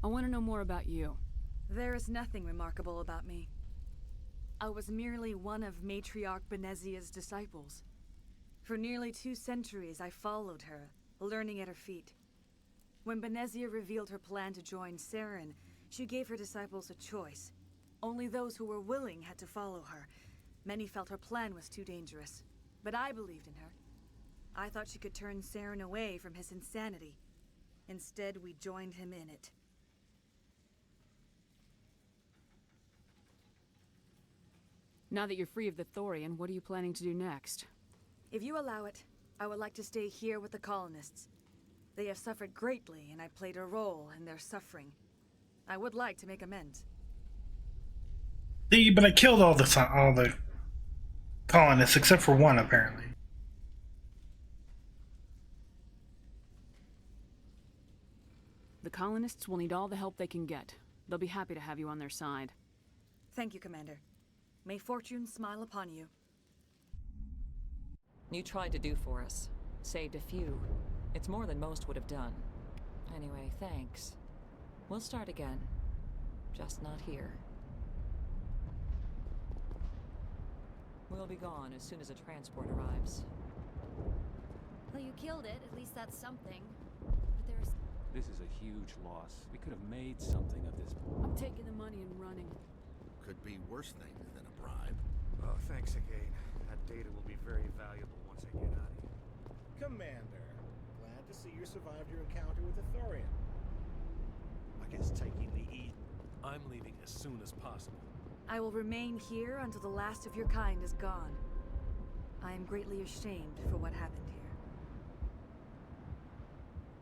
I want to know more about you. There is nothing remarkable about me. I was merely one of Matriarch Benezia's disciples. For nearly 2 centuries, I followed her, learning at her feet. When Benezia revealed her plan to join Saren, she gave her disciples a choice. Only those who were willing had to follow her. Many felt her plan was too dangerous, but I believed in her. I thought she could turn Saren away from his insanity. Instead, we joined him in it. Now that you're free of the Thorian, what are you planning to do next? If you allow it, I would like to stay here with the colonists. They have suffered greatly, and I played a role in their suffering. I would like to make amends. See, but I killed all the colonists except for one, apparently. The colonists will need all the help they can get. They'll be happy to have you on their side. Thank you, Commander. May fortune smile upon you. You tried to do for us. Saved a few. It's more than most would have done. Anyway, thanks. We'll start again. Just not here. We'll be gone as soon as a transport arrives. Well, you killed it. At least that's something. But there's... This is a huge loss. We could have made something of this. I'm taking the money and running. Could be worse things than a bribe. Oh, thanks again. That data will be very valuable once I get out of here. Commander, glad to see you survived your encounter with the Thorian. I guess taking the E. I'm leaving as soon as possible. I will remain here until the last of your kind is gone. I am greatly ashamed for what happened here.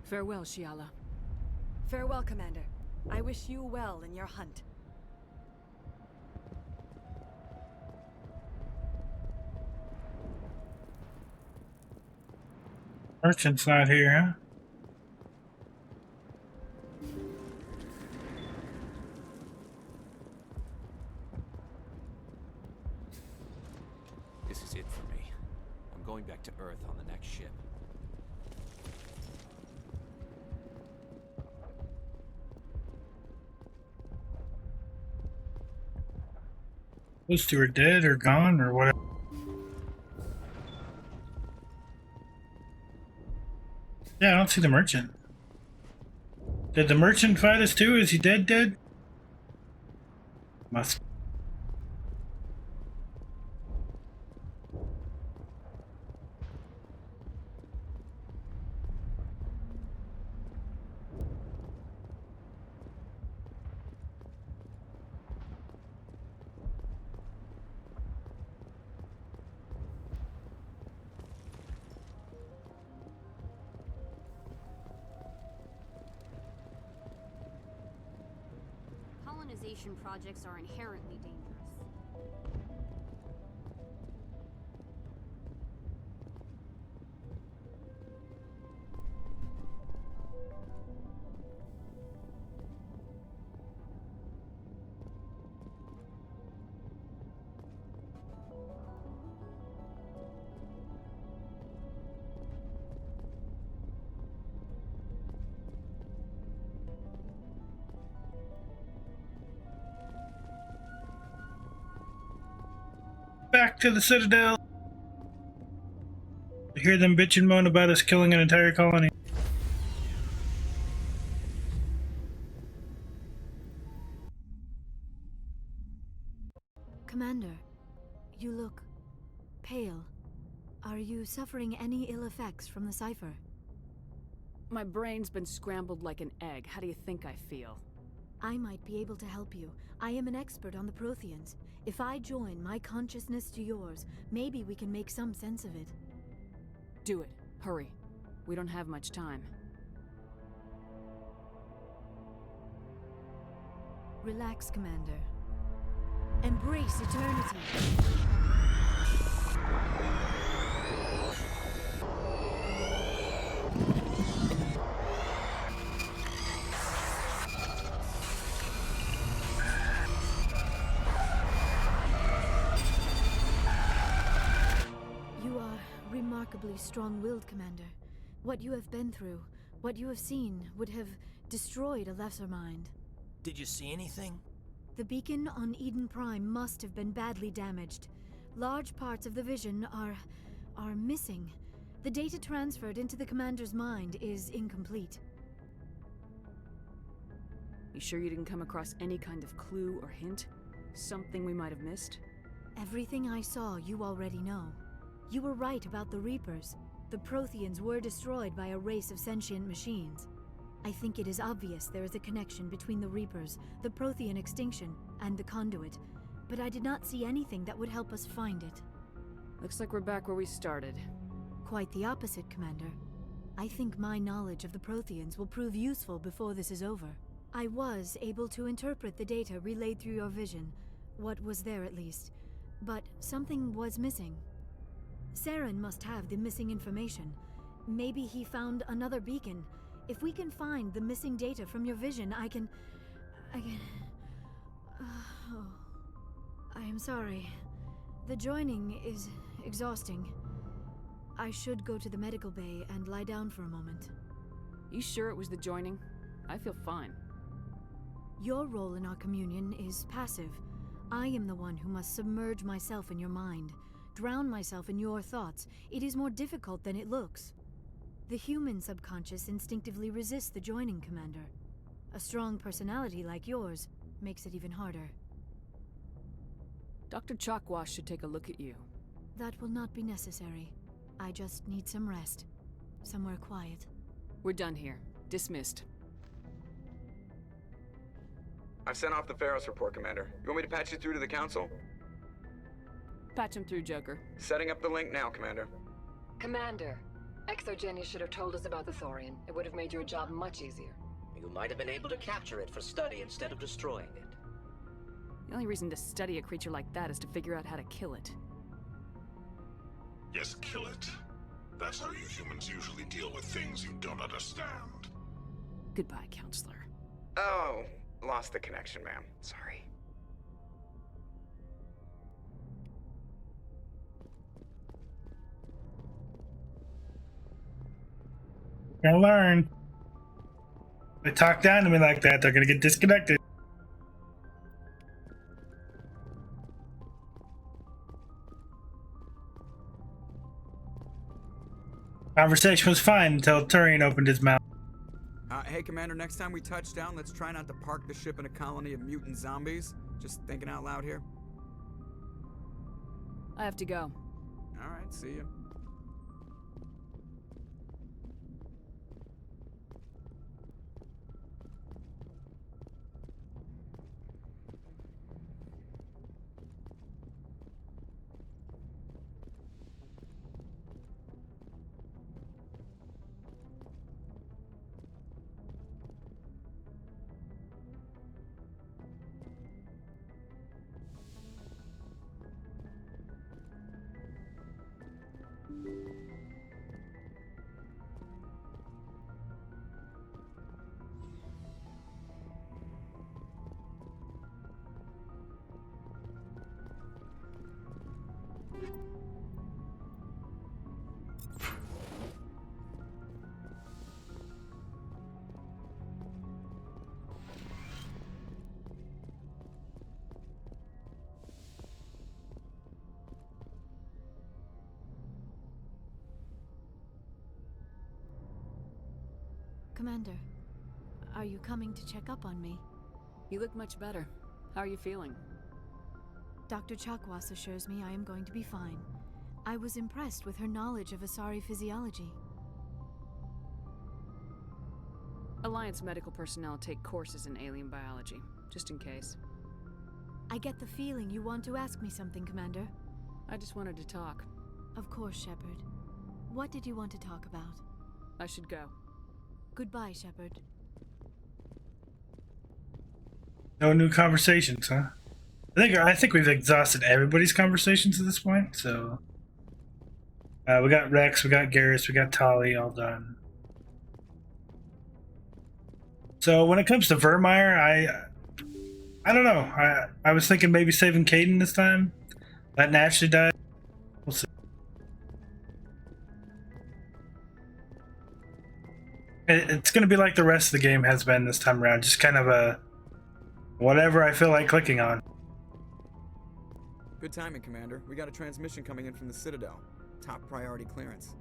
Farewell, Shiala. Farewell, Commander. I wish you well in your hunt. Merchant's not here, huh? This is it for me. I'm going back to Earth on the next ship. Those two are dead or gone or whatever. Yeah, I don't see the merchant. Did the merchant fight us too? Is he dead? Must. Experimentation projects are inherently dangerous. Back to the Citadel. I hear them bitch and moan about us killing an entire colony. Commander, you look pale. Are you suffering any ill effects from the cipher? My brain's been scrambled like an egg. How do you think I feel? I might be able to help you. I am an expert on the Protheans. If I join my consciousness to yours, maybe we can make some sense of it. Do it. Hurry. We don't have much time. Relax, Commander. Embrace eternity. You are remarkably strong-willed, Commander. What you have been through, what you have seen, would have destroyed a lesser mind. Did you see anything? The beacon on Eden Prime must have been badly damaged. Large parts of the vision are missing. The data transferred into the commander's mind is incomplete. You sure you didn't come across any kind of clue or hint? Something we might have missed? Everything I saw you already know. You were right about the Reapers. The Protheans were destroyed by a race of sentient machines. I think it is obvious there is a connection between the Reapers, the Prothean extinction, and the Conduit, but I did not see anything that would help us find it. Looks like we're back where we started. Quite the opposite, Commander. I think my knowledge of the Protheans will prove useful before this is over. I was able to interpret the data relayed through your vision, what was there at least, but something was missing. Saren must have the missing information. Maybe he found another beacon. If we can find the missing data from your vision, I can... Oh. I am sorry. The joining is exhausting. I should go to the medical bay and lie down for a moment. You sure it was the joining? I feel fine. Your role in our communion is passive. I am the one who must submerge myself in your mind, drown myself in your thoughts. It is more difficult than it looks. The human subconscious instinctively resists the joining, Commander. A strong personality like yours makes it even harder. Dr. Chalkwash should take a look at you. That will not be necessary. I just need some rest. Somewhere quiet. We're done here. Dismissed. I've sent off the Pharos report, Commander. You want me to patch you through to the Council? Patch him through, Joker. Setting up the link now, Commander. Commander, Exogeny should have told us about the Thorian. It would have made your job much easier. You might have been able to capture it for study instead of destroying it. The only reason to study a creature like that is to figure out how to kill it. Yes, kill it. That's how you humans usually deal with things you don't understand. Goodbye, Counselor. Oh, lost the connection, ma'am. Sorry. Gotta learn. They talk down to me like that, they're gonna get disconnected. Conversation was fine until Turian opened his mouth. Hey, Commander, next time we touch down, let's try not to park the ship in a colony of mutant zombies. Just thinking out loud here. I have to go. All right, see you. Commander, are you coming to check up on me? You look much better. How are you feeling? Dr. Chakwas assures me I am going to be fine. I was impressed with her knowledge of Asari physiology. Alliance medical personnel take courses in alien biology, just in case. I get the feeling you want to ask me something, Commander. I just wanted to talk. Of course, Shepard. What did you want to talk about? I should go. Goodbye, Shepard. No new conversations, huh? I think we've exhausted everybody's conversations at this point, so... we got Rex, we got Garrus, we got Tali, all done. So when it comes to Vermeer, I don't know. I was thinking maybe saving Caden this time. That naturally died. We'll see. It's going to be like the rest of the game has been this time around. Just kind of a... whatever I feel like clicking on. Good timing, Commander. We got a transmission coming in from the Citadel. Top priority clearance.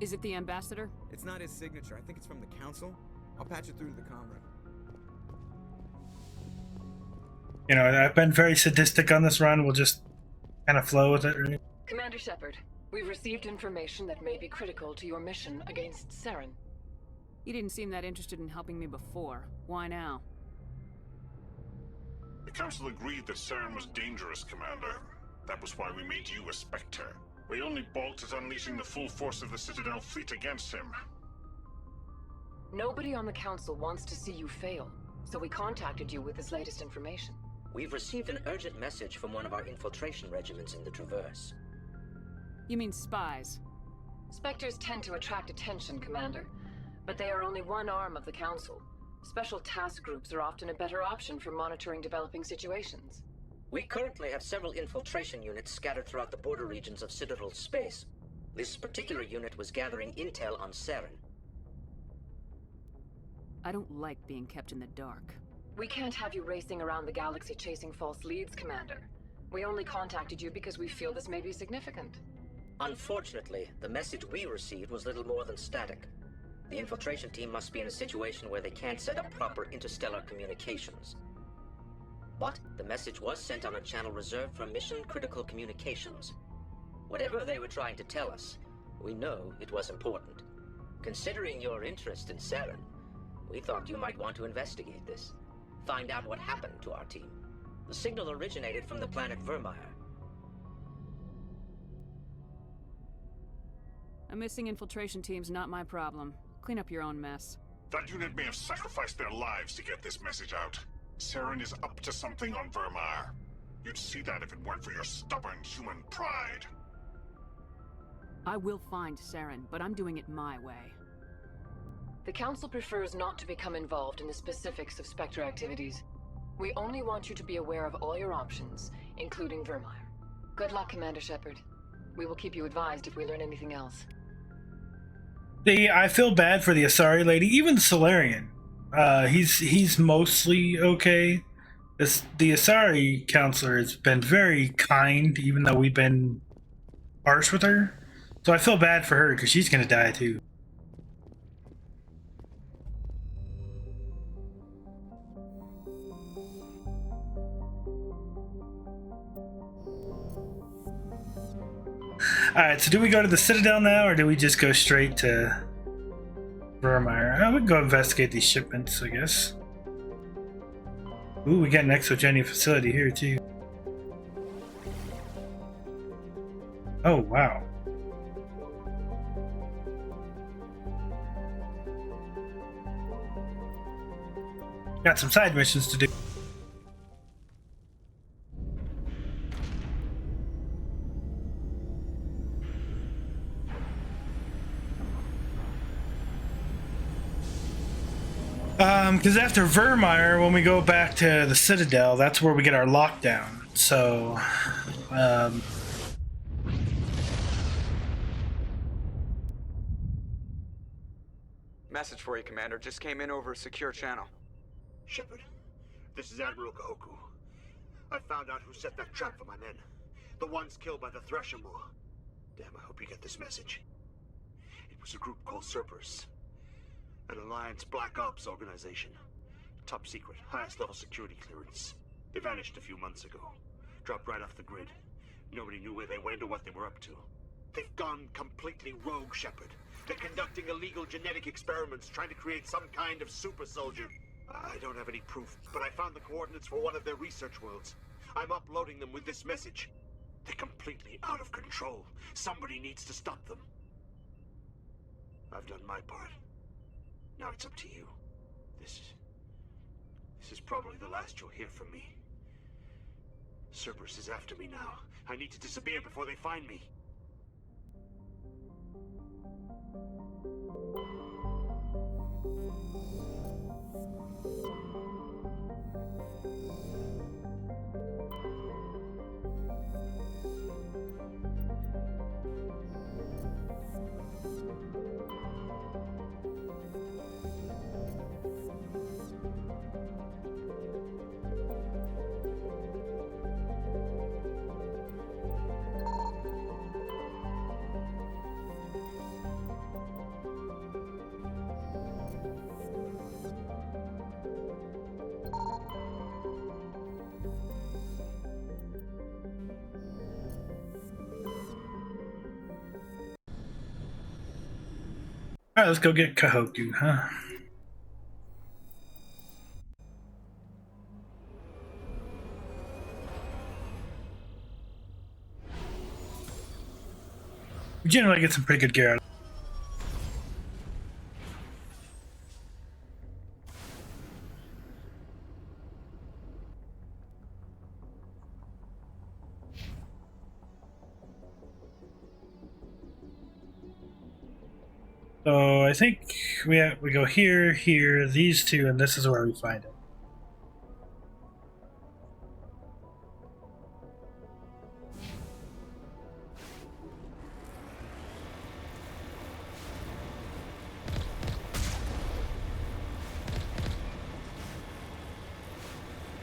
Is it the Ambassador? It's not his signature. I think it's from the Council. I'll patch it through to the comm room. You know, I've been very sadistic on this run. We'll just kind of flow with it. Right? Commander Shepard, we've received information that may be critical to your mission against Saren. You didn't seem that interested in helping me before. Why now? The Council agreed that Saren was dangerous, Commander. That was why we made you a Spectre. We only balked at unleashing the full force of the Citadel fleet against him. Nobody on the Council wants to see you fail, so we contacted you with this latest information. We've received an urgent message from one of our infiltration regiments in the Traverse. You mean spies? Spectres tend to attract attention, Commander, but they are only one arm of the Council. Special task groups are often a better option for monitoring developing situations. We currently have several infiltration units scattered throughout the border regions of Citadel space. This particular unit was gathering intel on Saren. I don't like being kept in the dark. We can't have you racing around the galaxy chasing false leads, Commander. We only contacted you because we feel this may be significant. Unfortunately, the message we received was little more than static. The infiltration team must be in a situation where they can't set up proper interstellar communications. But the message was sent on a channel reserved for mission-critical communications. Whatever they were trying to tell us, we know it was important. Considering your interest in Saren, we thought you might want to investigate this. Find out what happened to our team. The signal originated from the planet Vermeer. A missing infiltration team's not my problem. Clean up your own mess. That unit may have sacrificed their lives to get this message out. Saren is up to something on Vermeer. You'd see that if it weren't for your stubborn human pride. I will find Saren, but I'm doing it my way. The Council prefers not to become involved in the specifics of Spectre activities. We only want you to be aware of all your options, including Vermeer. Good luck, Commander Shepard. We will keep you advised if we learn anything else. See, I feel bad for the Asari lady, even the Solarian. He's mostly okay. The Asari counselor has been very kind, even though we've been harsh with her. So I feel bad for her, because she's gonna die too. Alright, so do we go to the Citadel now, or do we just go straight to Vermeer? We can go investigate these shipments, I guess. Ooh, we got an exogeny facility here, too. Oh, wow. Got some side missions to do. Because after Vermeer, when we go back to the Citadel, that's where we get our lockdown. So, Message for you, Commander. Just came in over a secure channel. Shepard, this is Admiral Kahoku. I found out who set that trap for my men. The ones killed by the Thresher Maw. Damn, I hope you get this message. It was a group called Cerberus. An Alliance Black Ops organization. Top secret, highest level security clearance. They vanished a few months ago. Dropped right off the grid. Nobody knew where they went or what they were up to. They've gone completely rogue, Shepard. They're conducting illegal genetic experiments, trying to create some kind of super soldier. I don't have any proof, but I found the coordinates for one of their research worlds. I'm uploading them with this message. They're completely out of control. Somebody needs to stop them. I've done my part. Now it's up to you. This is probably the last you'll hear from me. Cerberus is after me now. I need to disappear before they find me. Alright, let's go get Kahoku, huh? We generally get some pretty good gear out of it. So I think we go here, here, these two, and this is where we find it.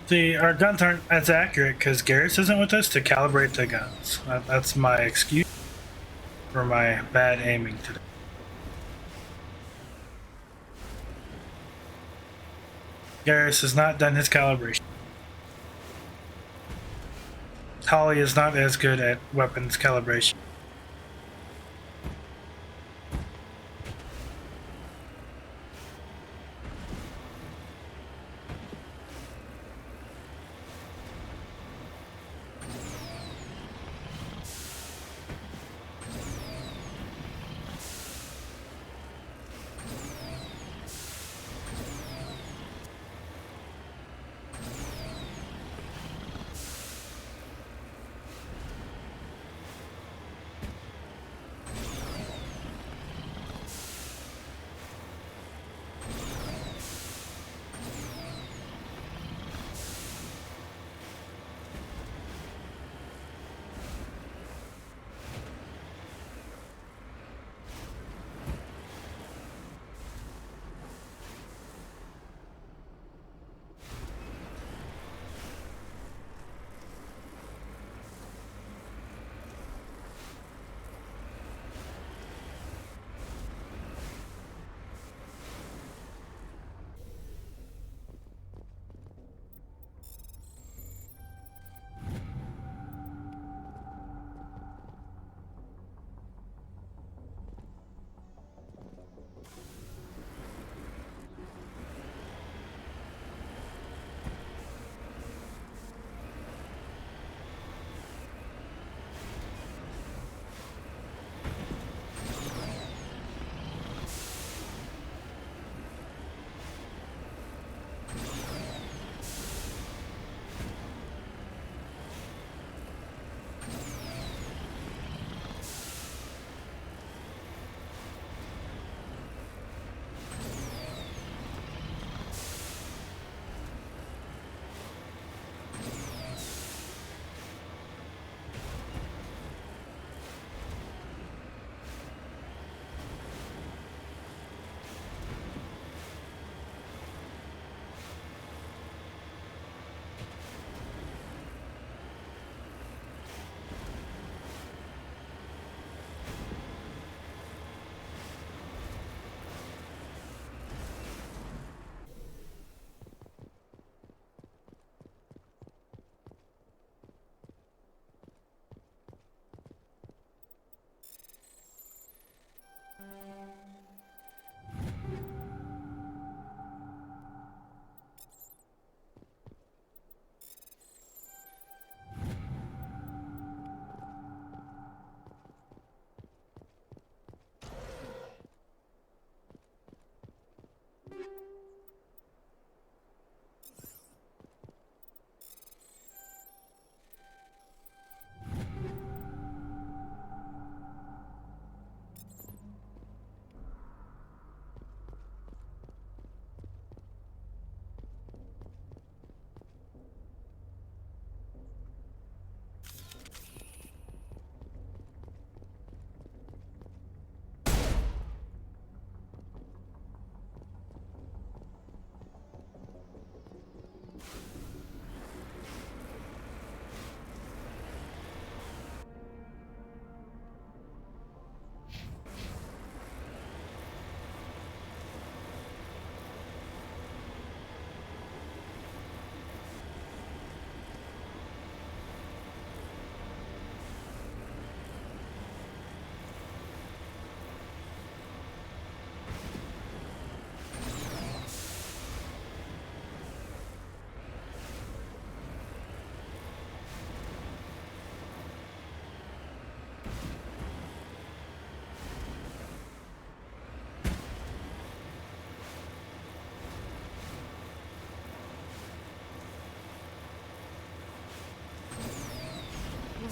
See, our guns aren't as accurate because Garrus isn't with us to calibrate the guns. That's my excuse for my bad aiming today. Garrus has not done his calibration. Holly is not as good at weapons calibration.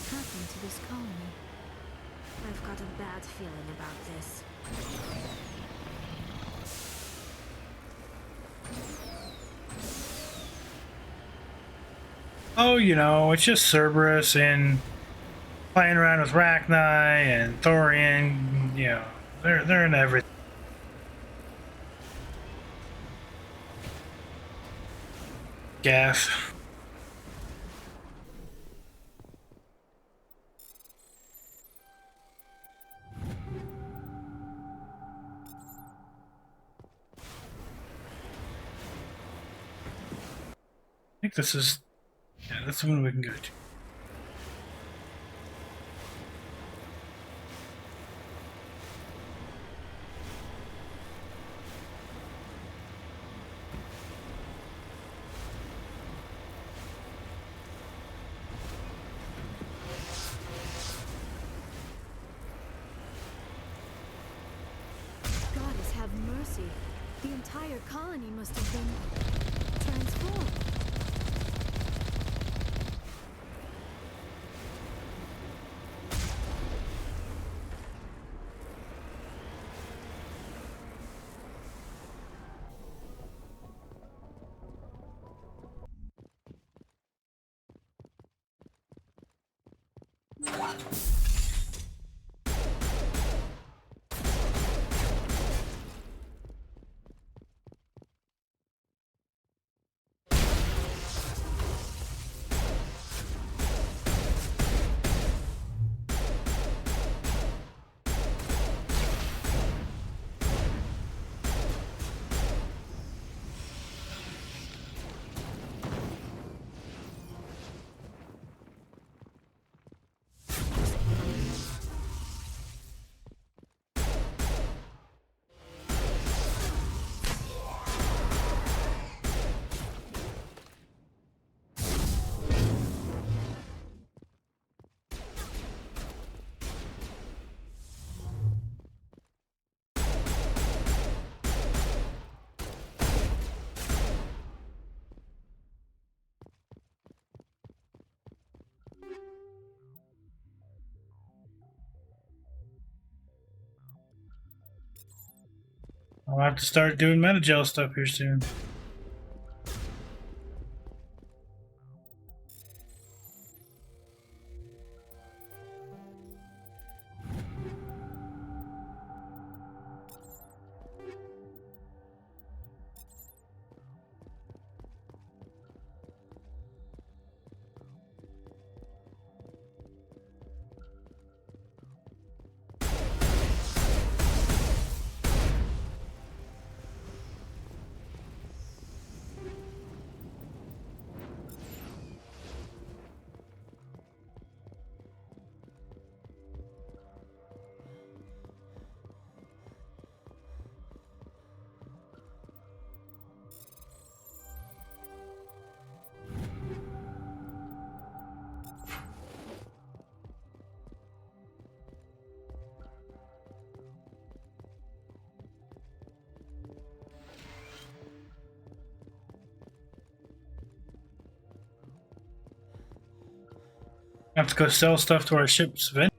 happened to this colony? I've got a bad feeling about this. Oh, you know, it's just Cerberus and playing around with Rachni and Thorian. You know, they're in everything. Gas. I think this is, yeah, that's the one we can go to. Goddess have mercy. The entire colony must have been transformed. I'll have to start doing metagel stuff here soon. I have to go sell stuff to our ship's vendor.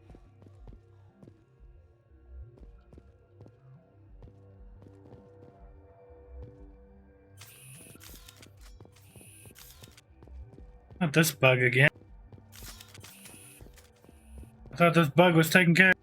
Not this bug again. I thought this bug was taken care of.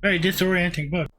Very disorienting bug.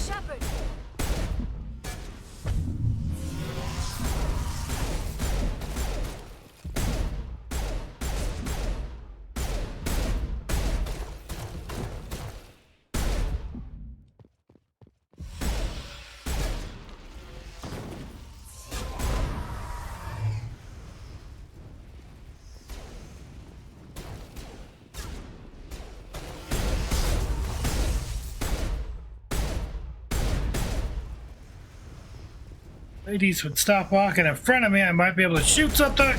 Shepard! Ladies would stop walking in front of me, I might be able to shoot something.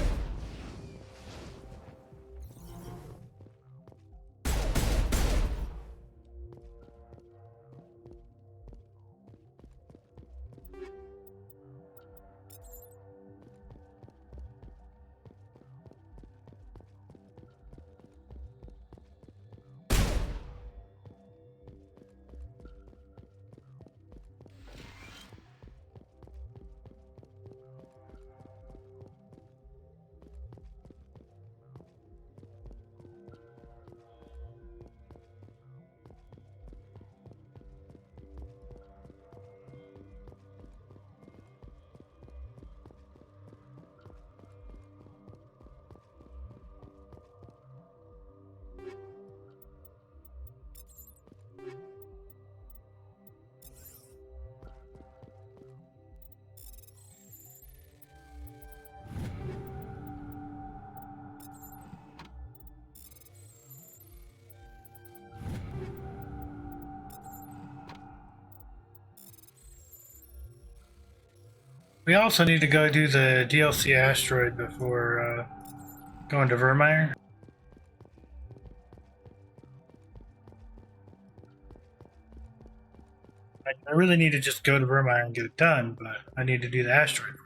We also need to go do the DLC asteroid before going to Vermeer. I really need to just go to Vermeer and get it done, but I need to do the asteroid.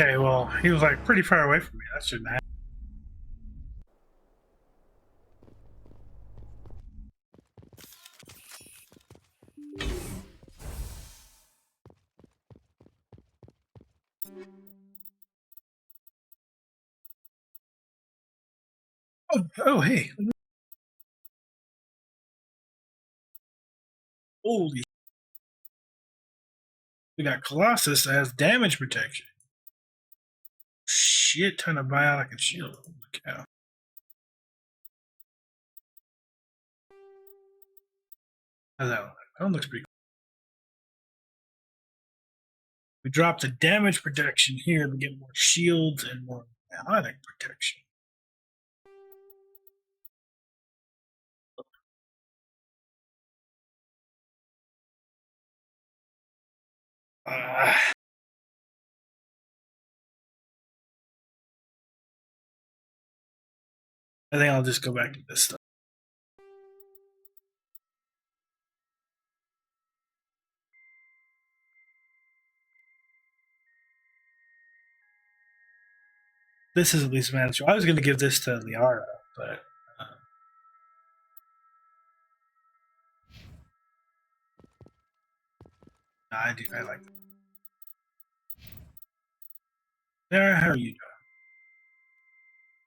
Okay, well, he was like pretty far away from me. That shouldn't happen. Oh, hey. Holy. We got Colossus that has damage protection. Shit ton of biotic and shield. Holy cow. How's that look? That one looks pretty cool. We dropped the damage protection here to get more shields and more biotic protection. I think I'll just go back to this stuff. This is at least manageable. I was going to give this to Liara, but I do. I like it. Liara, how are you doing?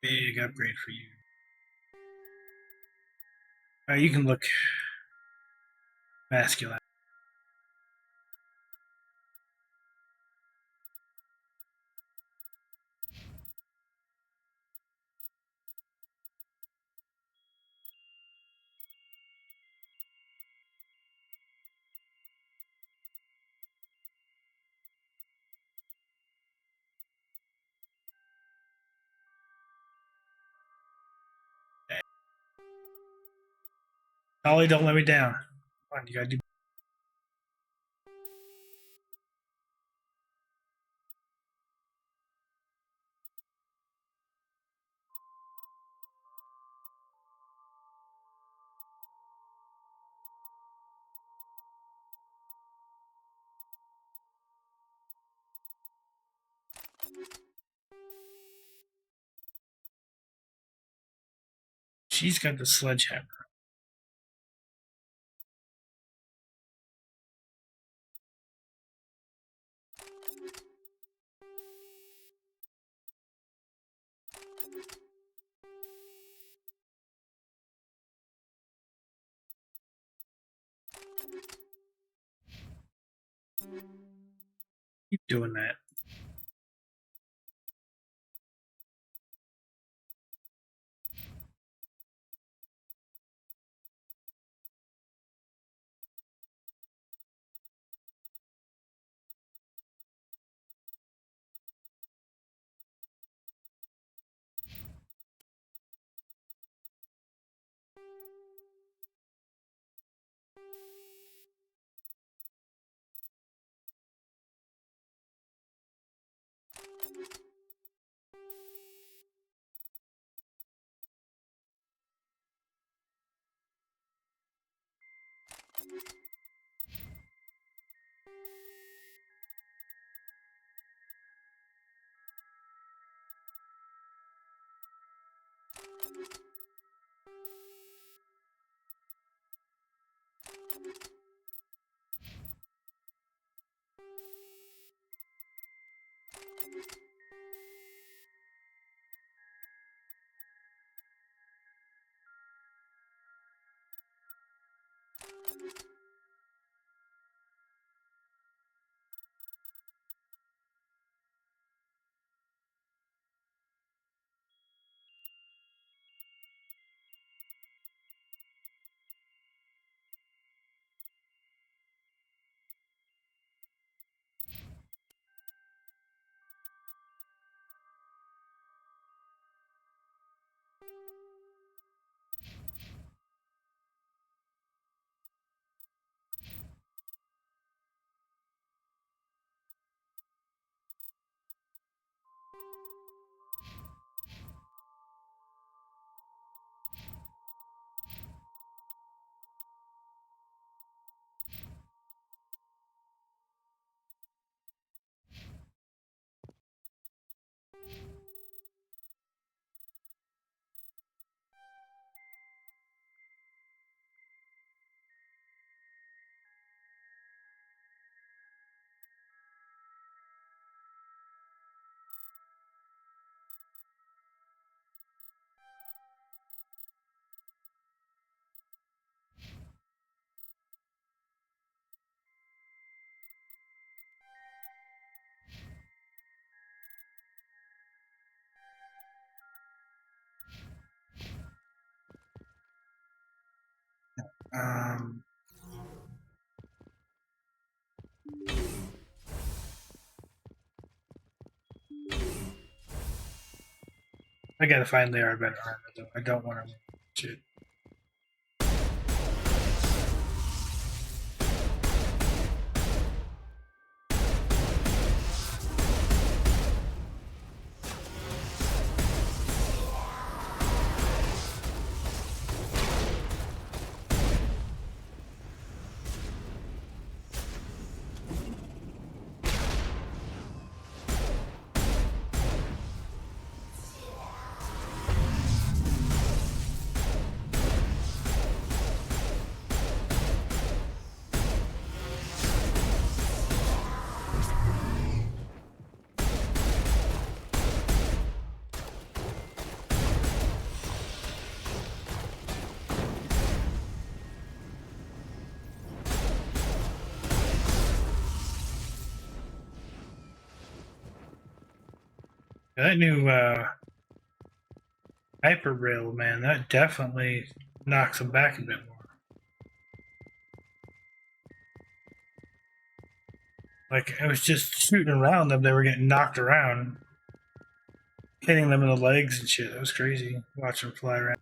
Big upgrade for you. You can look masculine. Ollie, don't let me down. Come on, you gotta do. She's got the sledgehammer. Keep doing that. I gotta find Lear better armor though. I don't want to shit. That new hyper rail, man, that definitely knocks them back a bit more. Like, I was just shooting around them, they were getting knocked around, hitting them in the legs and shit. That was crazy, watching them fly around.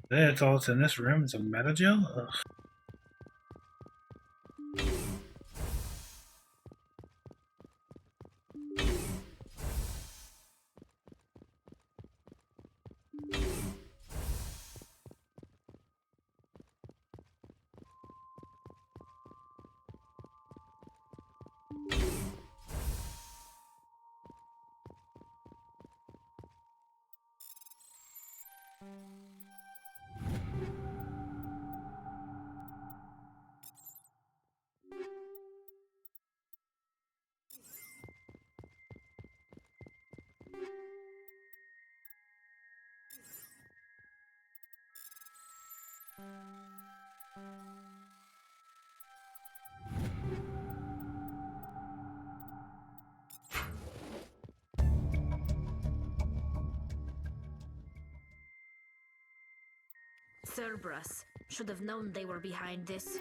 That's all that's in this room is a meta gel? Ugh. Cerberus. Should have known they were behind this.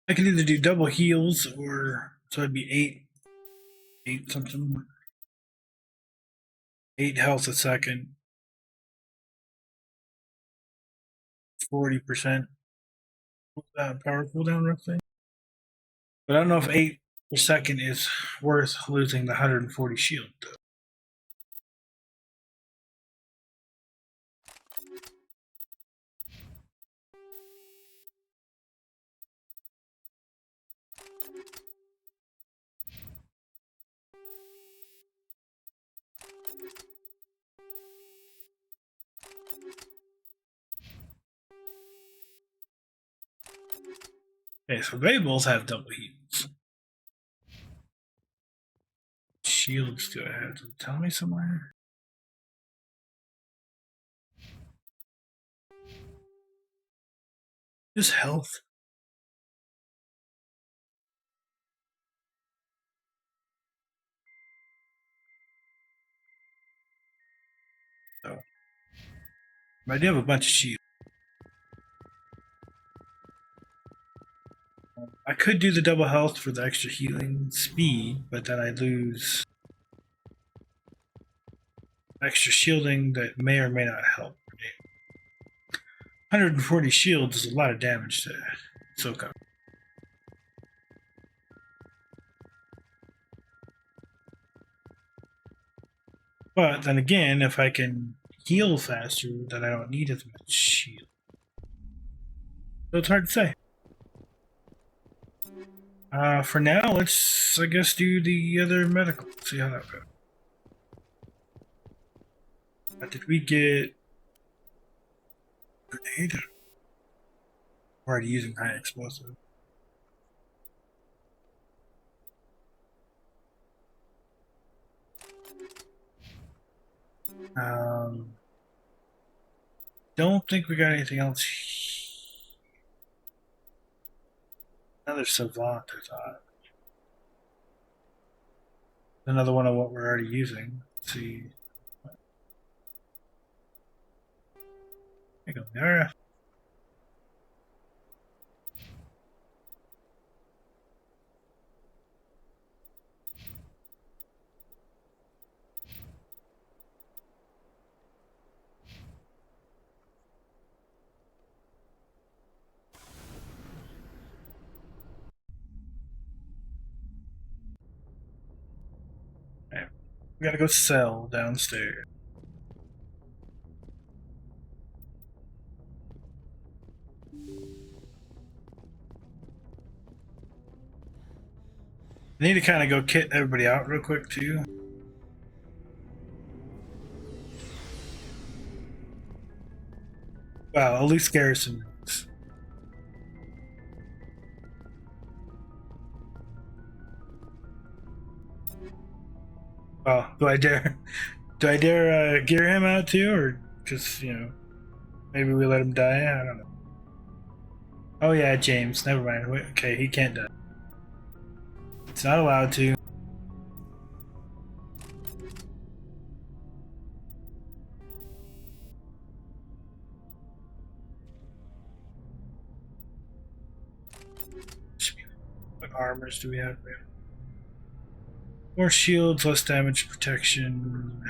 I can either do double heals or so it'd be eight something, 8 health a second, 40% power cooldown roughly. But I don't know if 8 per second is worth losing the 140 shield. Okay, so they both have double heals. Shields do I have? To tell me somewhere? Just health. Oh. But I do have a bunch of shields. I could do the double health for the extra healing speed, but then I lose extra shielding that may or may not help. 140 shields is a lot of damage to soak up. But then again, if I can heal faster, then I don't need as much shield. So it's hard to say. For now, let's, I guess, do the other medical. See how that goes. Did we get grenade? We're already using high explosive. Don't think we got anything else. Another savant, I thought. Another one of what we're already using. Let's see. There you go. There. Okay. We gotta go sell downstairs. I need to kind of go kit everybody out real quick too. Well, at least Garrison knows. Oh, do I dare gear him out too, or just, you know, maybe we let him die? I don't know. Oh yeah, James. Never mind. Wait, okay, he can't die. He's not allowed to. What armors do we have? More shields, less damage, protection.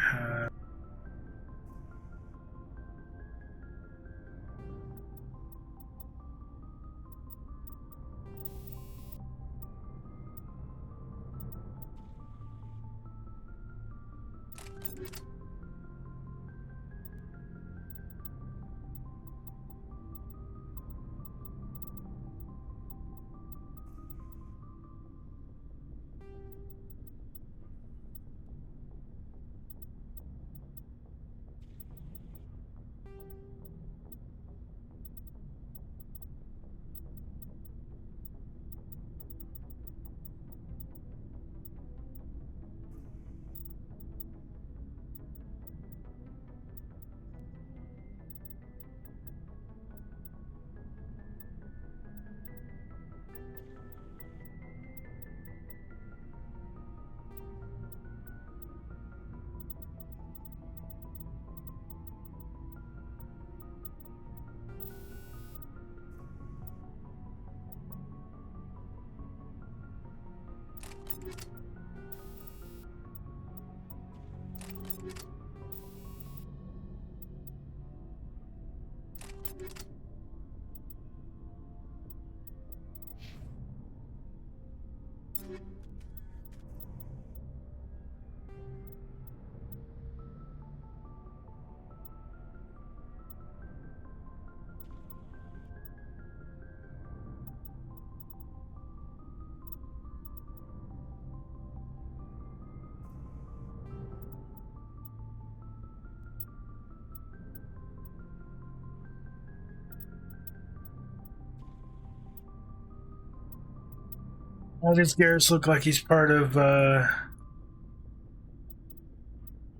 How does Garrus look like he's part of,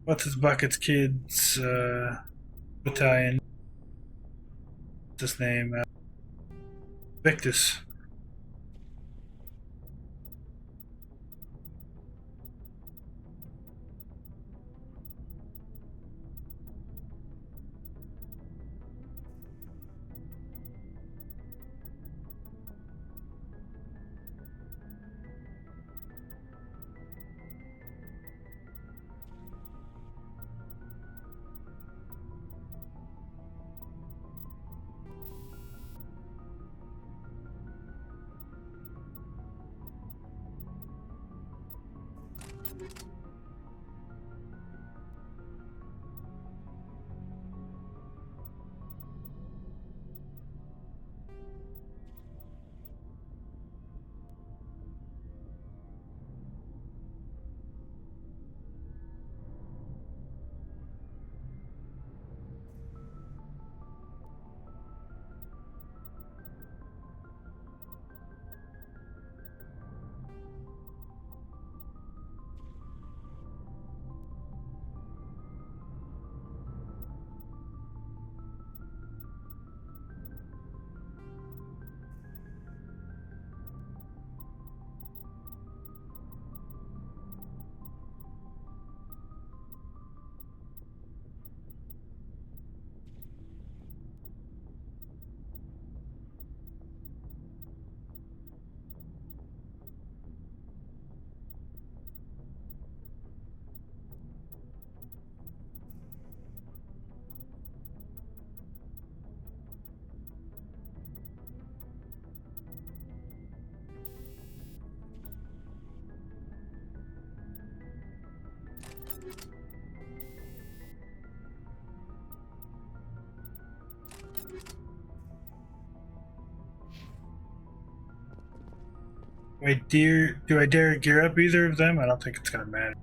what's his bucket's kids, battalion? What's his name? Victus. Do I dare gear up either of them? I don't think it's gonna matter.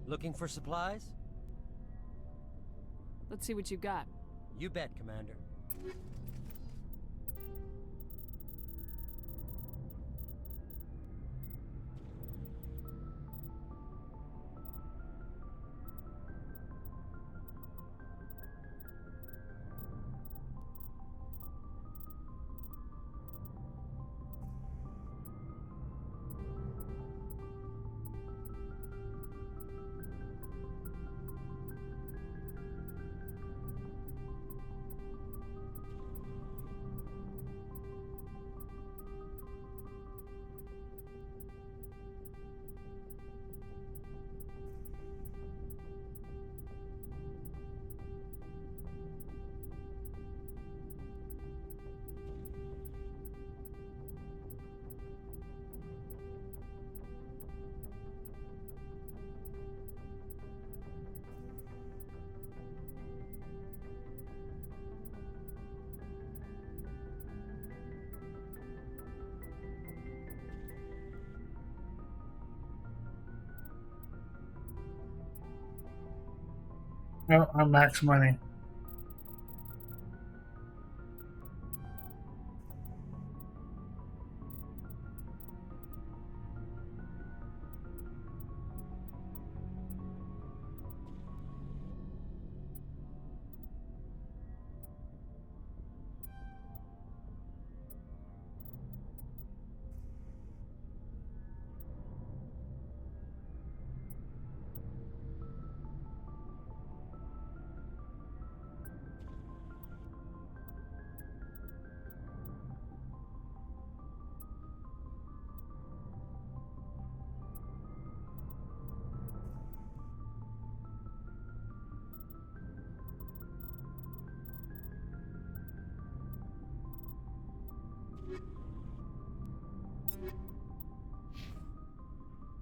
Looking for supplies? Let's see what you got. You bet, Commander. Oh, I'm max money.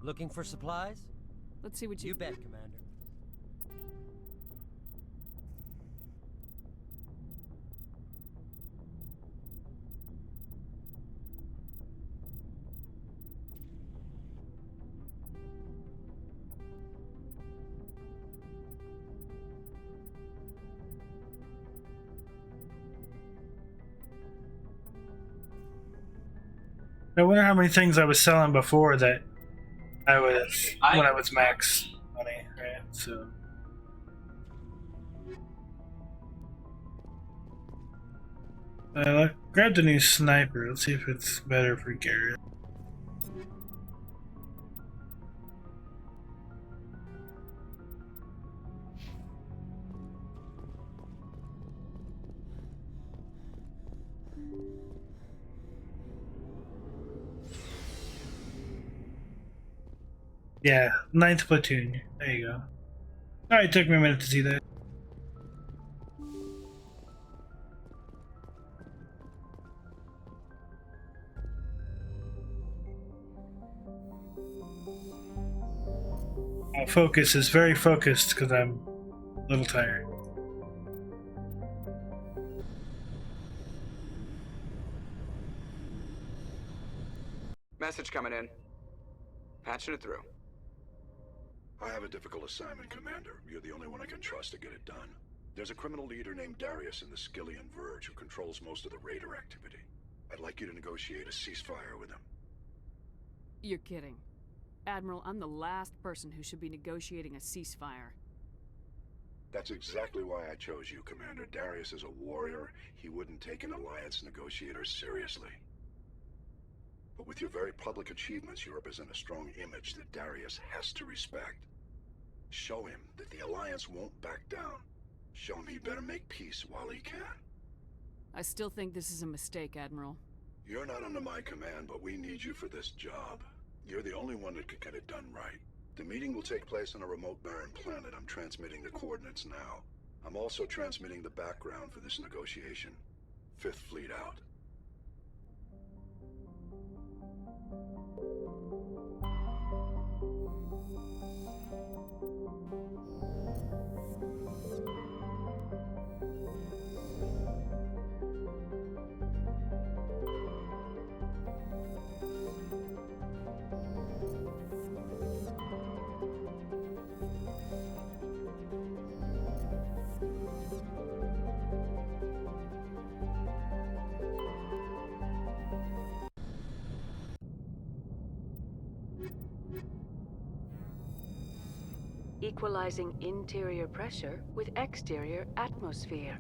Looking for supplies? Let's see what You bet, Commander. I wonder how many things I was selling before that when I was max money, right? So grab the new sniper. Let's see if it's better for Garrett. Yeah, 9th platoon. There you go. Alright, it took me a minute to see that. My focus is very focused because I'm a little tired. Message coming in. Patching it through. I have a difficult assignment, Commander. You're the only one I can trust to get it done. There's a criminal leader named Darius in the Skillian Verge who controls most of the raider activity. I'd like you to negotiate a ceasefire with him. You're kidding. Admiral, I'm the last person who should be negotiating a ceasefire. That's exactly why I chose you, Commander. Darius is a warrior. He wouldn't take an alliance negotiator seriously. But with your very public achievements, you represent a strong image that Darius has to respect. Show him that the alliance won't back down. Show him he better make peace while he can. I still think this is a mistake, Admiral. You're not under my command, but we need you for this job. You're the only one that could get it done right. The meeting will take place on a remote barren planet. I'm transmitting the coordinates now. I'm also transmitting the background for this negotiation. 5th Fleet out. equalizing interior pressure with exterior atmosphere.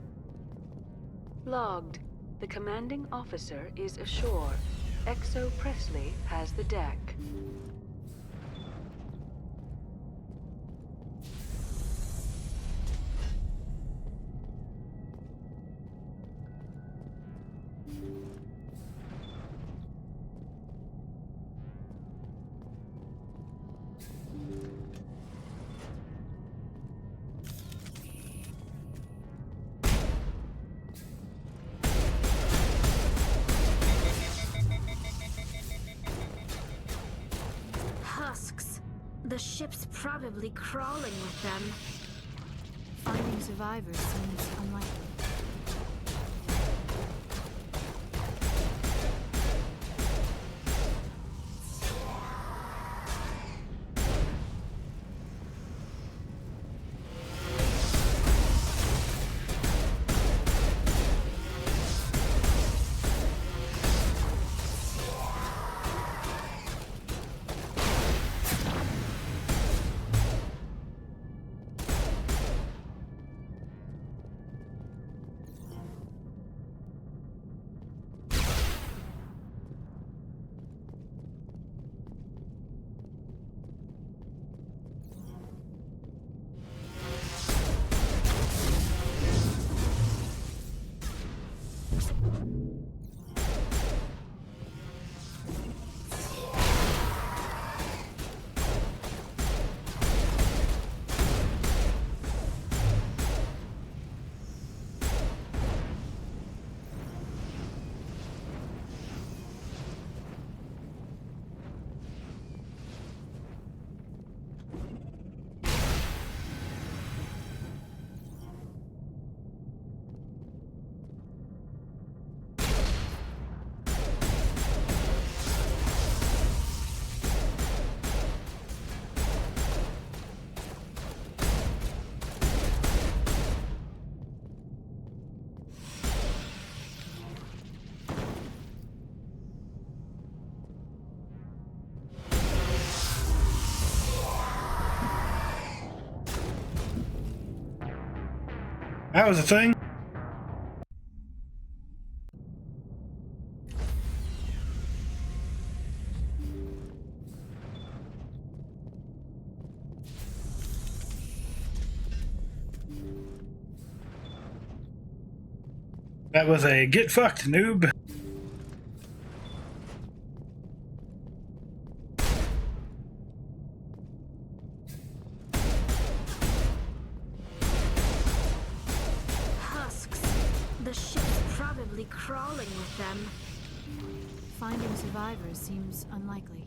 Logged. The commanding officer is ashore. Exo Presley has the deck. Husks. The ship's probably crawling with them. Finding survivors seems unlikely. That was a thing. That was a get fucked, noob. Husks. The ship's probably crawling with them. Finding survivors seems unlikely.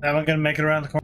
That one gonna make it around the corner?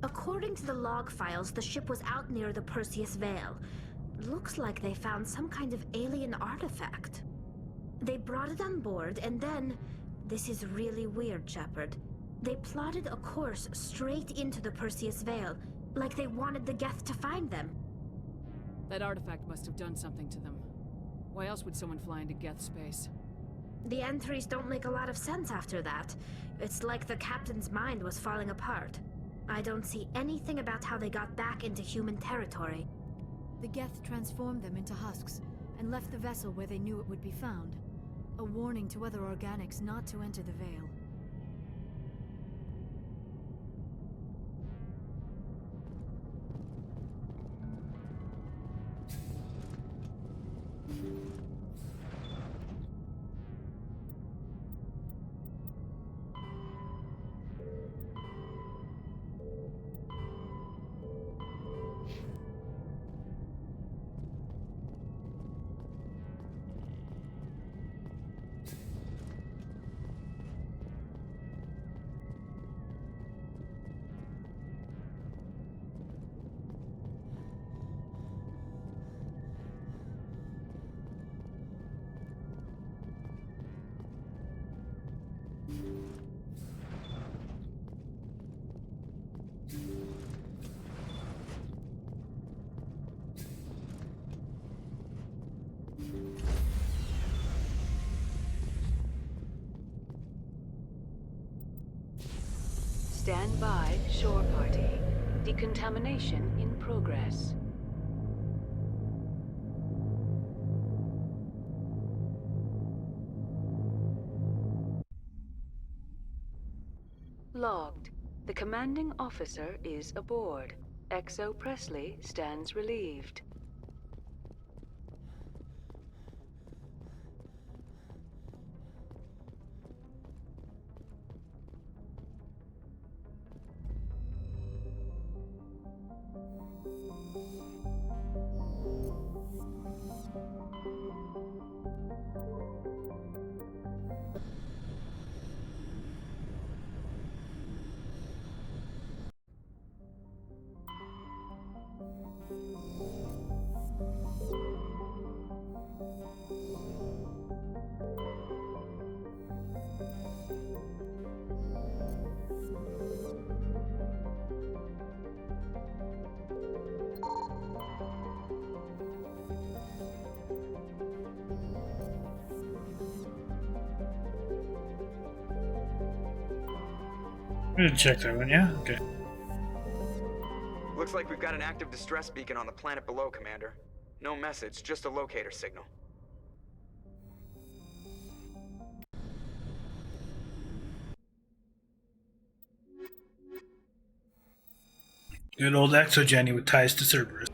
According to the log files, the ship was out near the Perseus Vale. Looks like they found some kind of alien artifact. They brought it on board, and then... This is really weird, Shepard. They plotted a course straight into the Perseus Vale, like they wanted the Geth to find them. That artifact must have done something to them. Why else would someone fly into Geth space? The entries don't make a lot of sense after that. It's like the captain's mind was falling apart. I don't see anything about how they got back into human territory. The Geth transformed them into husks, and left the vessel where they knew it would be found. A warning to other organics not to enter the Veil. Stand by, shore party. Decontamination in progress. Logged. The commanding officer is aboard. XO Presley stands relieved. I'm gonna check that one, yeah? Okay. Looks like we've got an active distress beacon on the planet below, Commander. No message, just a locator signal. Good old Exogeny with ties to Cerberus.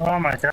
Oh my god.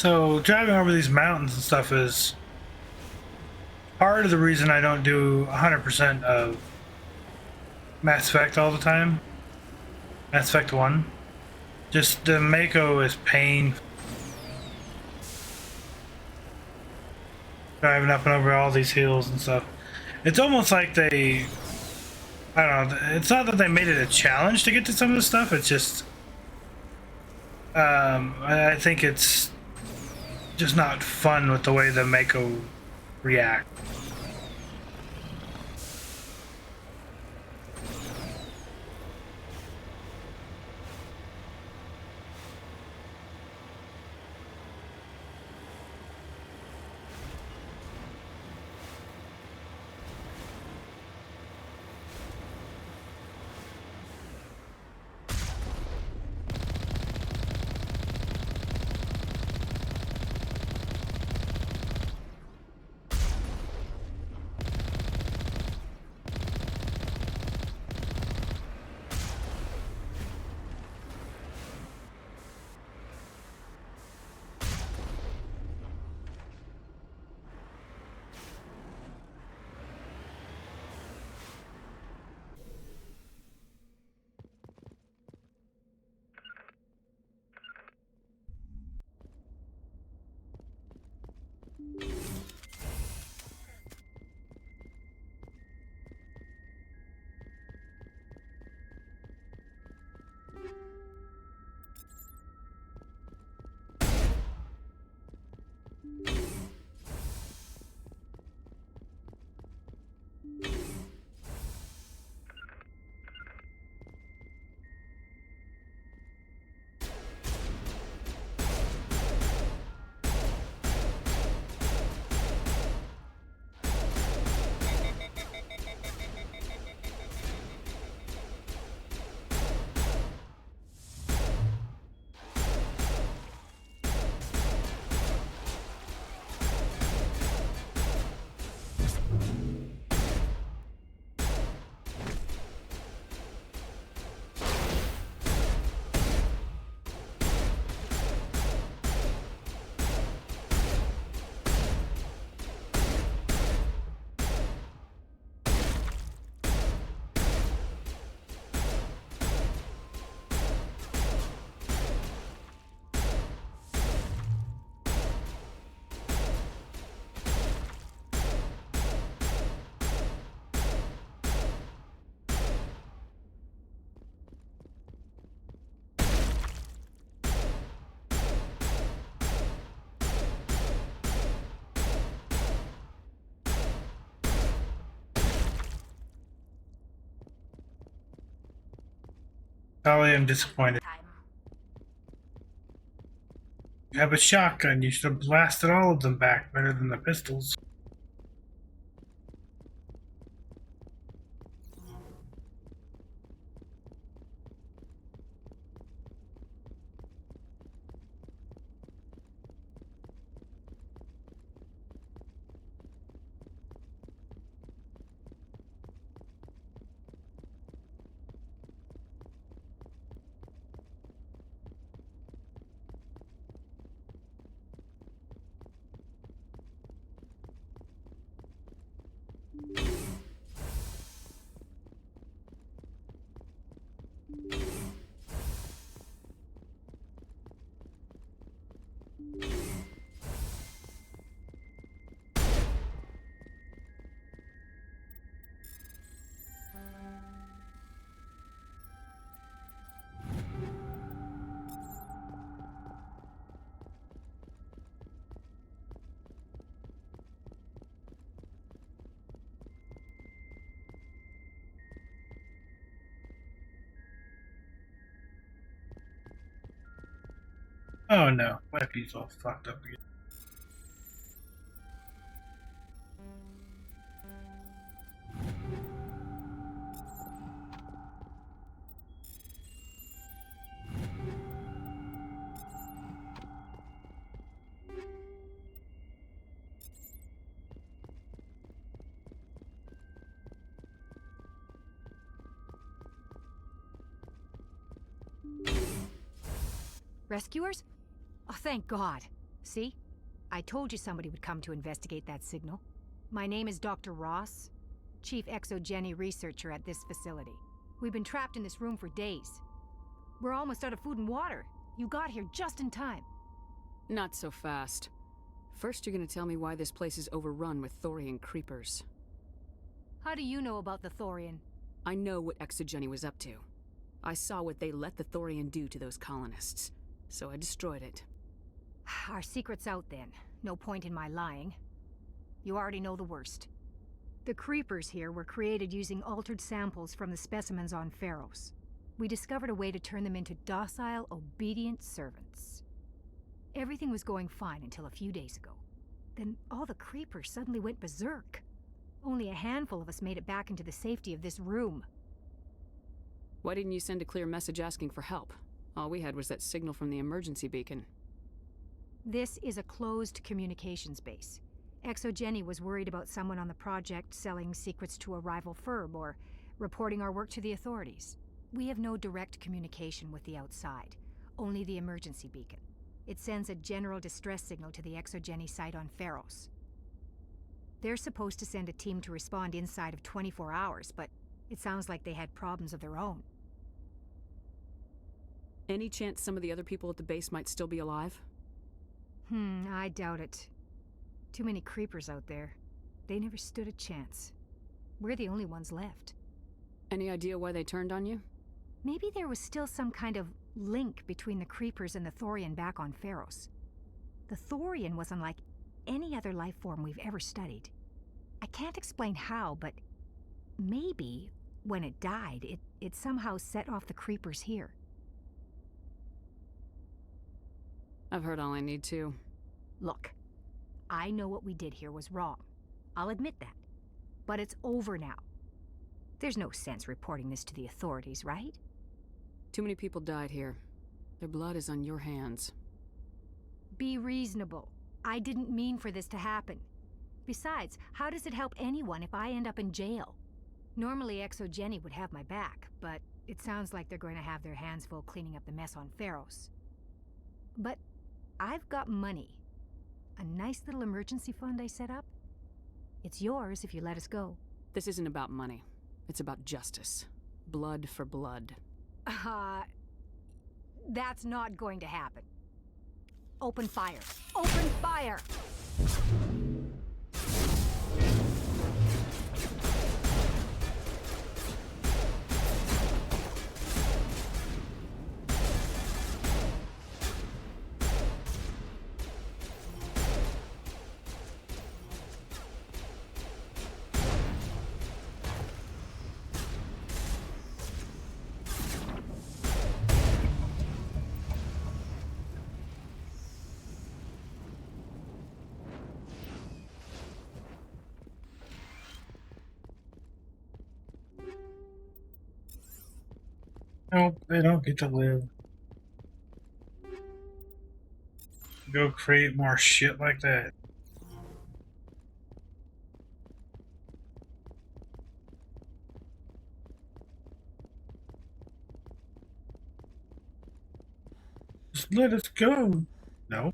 So driving over these mountains and stuff is part of the reason I don't do 100% of Mass Effect all the time. Mass Effect 1. Just the Mako is pain. Driving up and over all these hills and stuff. It's almost like they... I don't know. It's not that they made it a challenge to get to some of this stuff. It's just... I think it's just not fun with the way the Mako react. Golly, I'm disappointed. You have a shotgun. You should have blasted all of them back better than the pistols. Oh no, my piece all fucked up again. Rescuers? Oh, thank God. See? I told you somebody would come to investigate that signal. My name is Dr. Ross, Chief Exogeny Researcher at this facility. We've been trapped in this room for days. We're almost out of food and water. You got here just in time. Not so fast. First, you're gonna tell me why this place is overrun with Thorian creepers. How do you know about the Thorian? I know what Exogeny was up to. I saw what they let the Thorian do to those colonists, so I destroyed it. Our secret's out then. No point in my lying. You already know the worst. The creepers here were created using altered samples from the specimens on Pharos. We discovered a way to turn them into docile, obedient servants. Everything was going fine until a few days ago. Then all the creepers suddenly went berserk. Only a handful of us made it back into the safety of this room. Why didn't you send a clear message asking for help? All we had was that signal from the emergency beacon. This is a closed communications base. Exogeny was worried about someone on the project selling secrets to a rival firm or reporting our work to the authorities. We have no direct communication with the outside, only the emergency beacon. It sends a general distress signal to the Exogeny site on Pharos. They're supposed to send a team to respond inside of 24 hours, but it sounds like they had problems of their own. Any chance some of the other people at the base might still be alive? I doubt it. Too many creepers out there. They never stood a chance. We're the only ones left. Any idea why they turned on you? Maybe there was still some kind of link between the creepers and the Thorian back on Pharos. The Thorian was unlike any other life form we've ever studied. I can't explain how, but maybe when it died, it somehow set off the creepers here. I've heard all I need to. Look, I know what we did here was wrong. I'll admit that. But it's over now. There's no sense reporting this to the authorities, right? Too many people died here. Their blood is on your hands. Be reasonable. I didn't mean for this to happen. Besides, how does it help anyone if I end up in jail? Normally Exogeny would have my back, but it sounds like they're going to have their hands full cleaning up the mess on Pharos. But I've got money. A nice little emergency fund I set up. It's yours if you let us go. This isn't about money. It's about justice. Blood for blood. That's not going to happen. Open fire. Open fire! Nope, they don't get to live. Go create more shit like that. Just let us go. No.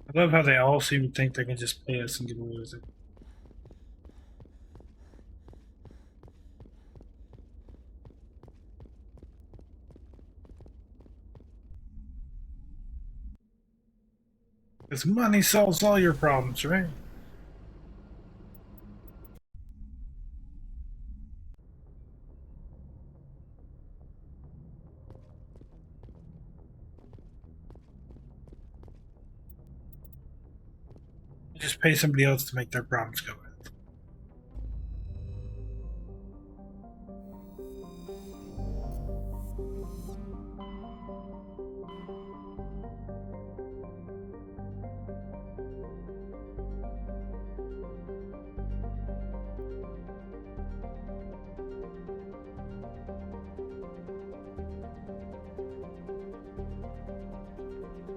I love how they all seem to think they can just pay us and get away with it. Because money solves all your problems, right? Just pay somebody else to make their problems go away.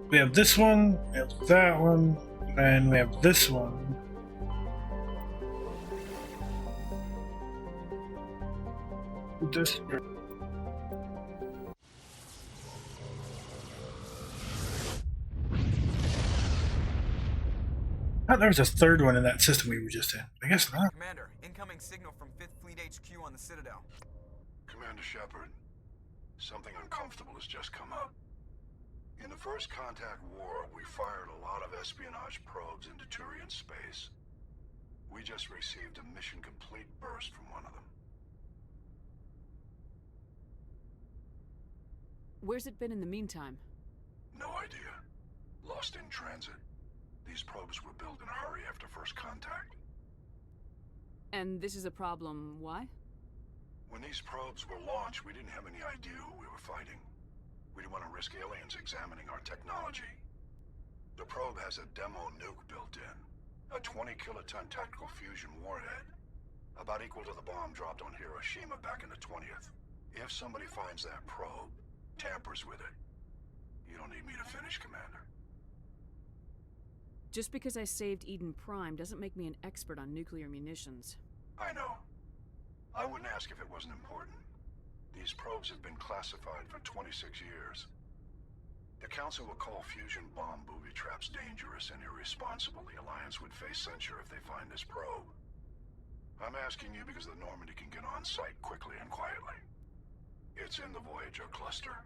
We have this one, we have that one, and we have this one. This. Oh, there was a third one in that system we were just in. I guess not. Commander, incoming signal from 5th Fleet HQ on the Citadel. Commander Shepard, something uncomfortable has just come up. In the First Contact War, we fired a lot of espionage probes into Turian space. We just received a mission complete burst from one of them. Where's it been in the meantime? No idea. Lost in transit. These probes were built in a hurry after First Contact. And this is a problem, why? When these probes were launched, we didn't have any idea who we were fighting. We didn't want to risk aliens examining our technology. The probe has a demo nuke built in. A 20-kiloton tactical fusion warhead. About equal to the bomb dropped on Hiroshima back in the 20th. If somebody finds that probe, tampers with it, you don't need me to finish, Commander. Just because I saved Eden Prime doesn't make me an expert on nuclear munitions. I know. I wouldn't ask if it wasn't important. These probes have been classified for 26 years. The Council will call fusion bomb booby traps dangerous and irresponsible. The Alliance would face censure if they find this probe. I'm asking you because the Normandy can get on site quickly and quietly. It's in the Voyager cluster.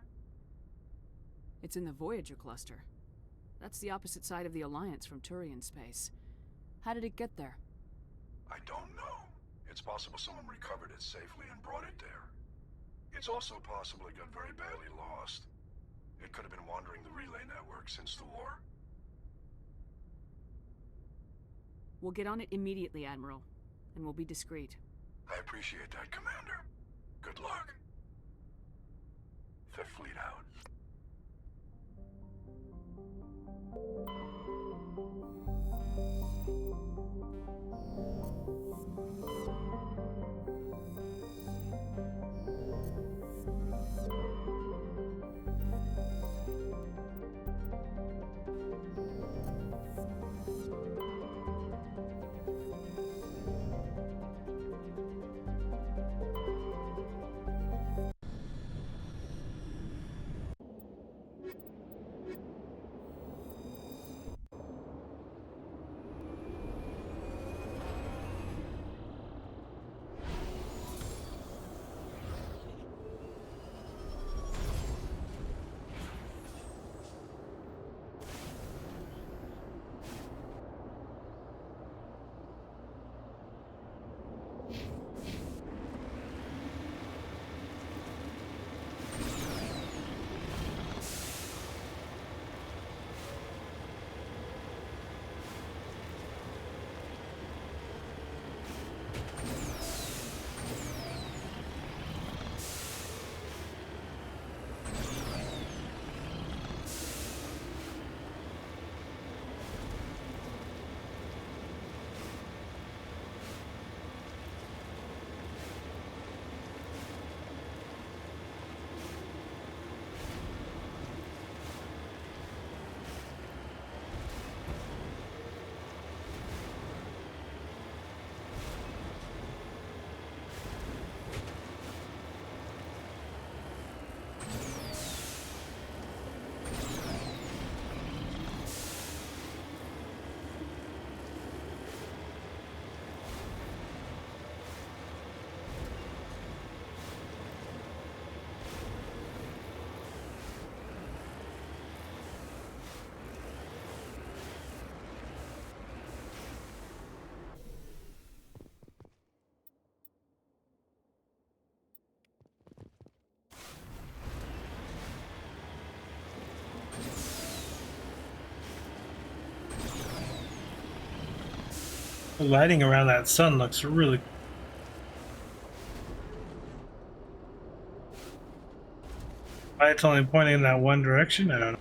It's in the Voyager cluster. That's the opposite side of the Alliance from Turian space. How did it get there? I don't know. It's possible someone recovered it safely and brought it there. It's also possible it got very badly lost. It could have been wandering the relay network since the war. We'll get on it immediately, Admiral, and we'll be discreet. I appreciate that, Commander. Good luck. Fifth Fleet out. The lighting around that sun looks really. Why it's only pointing in that one direction, I don't know.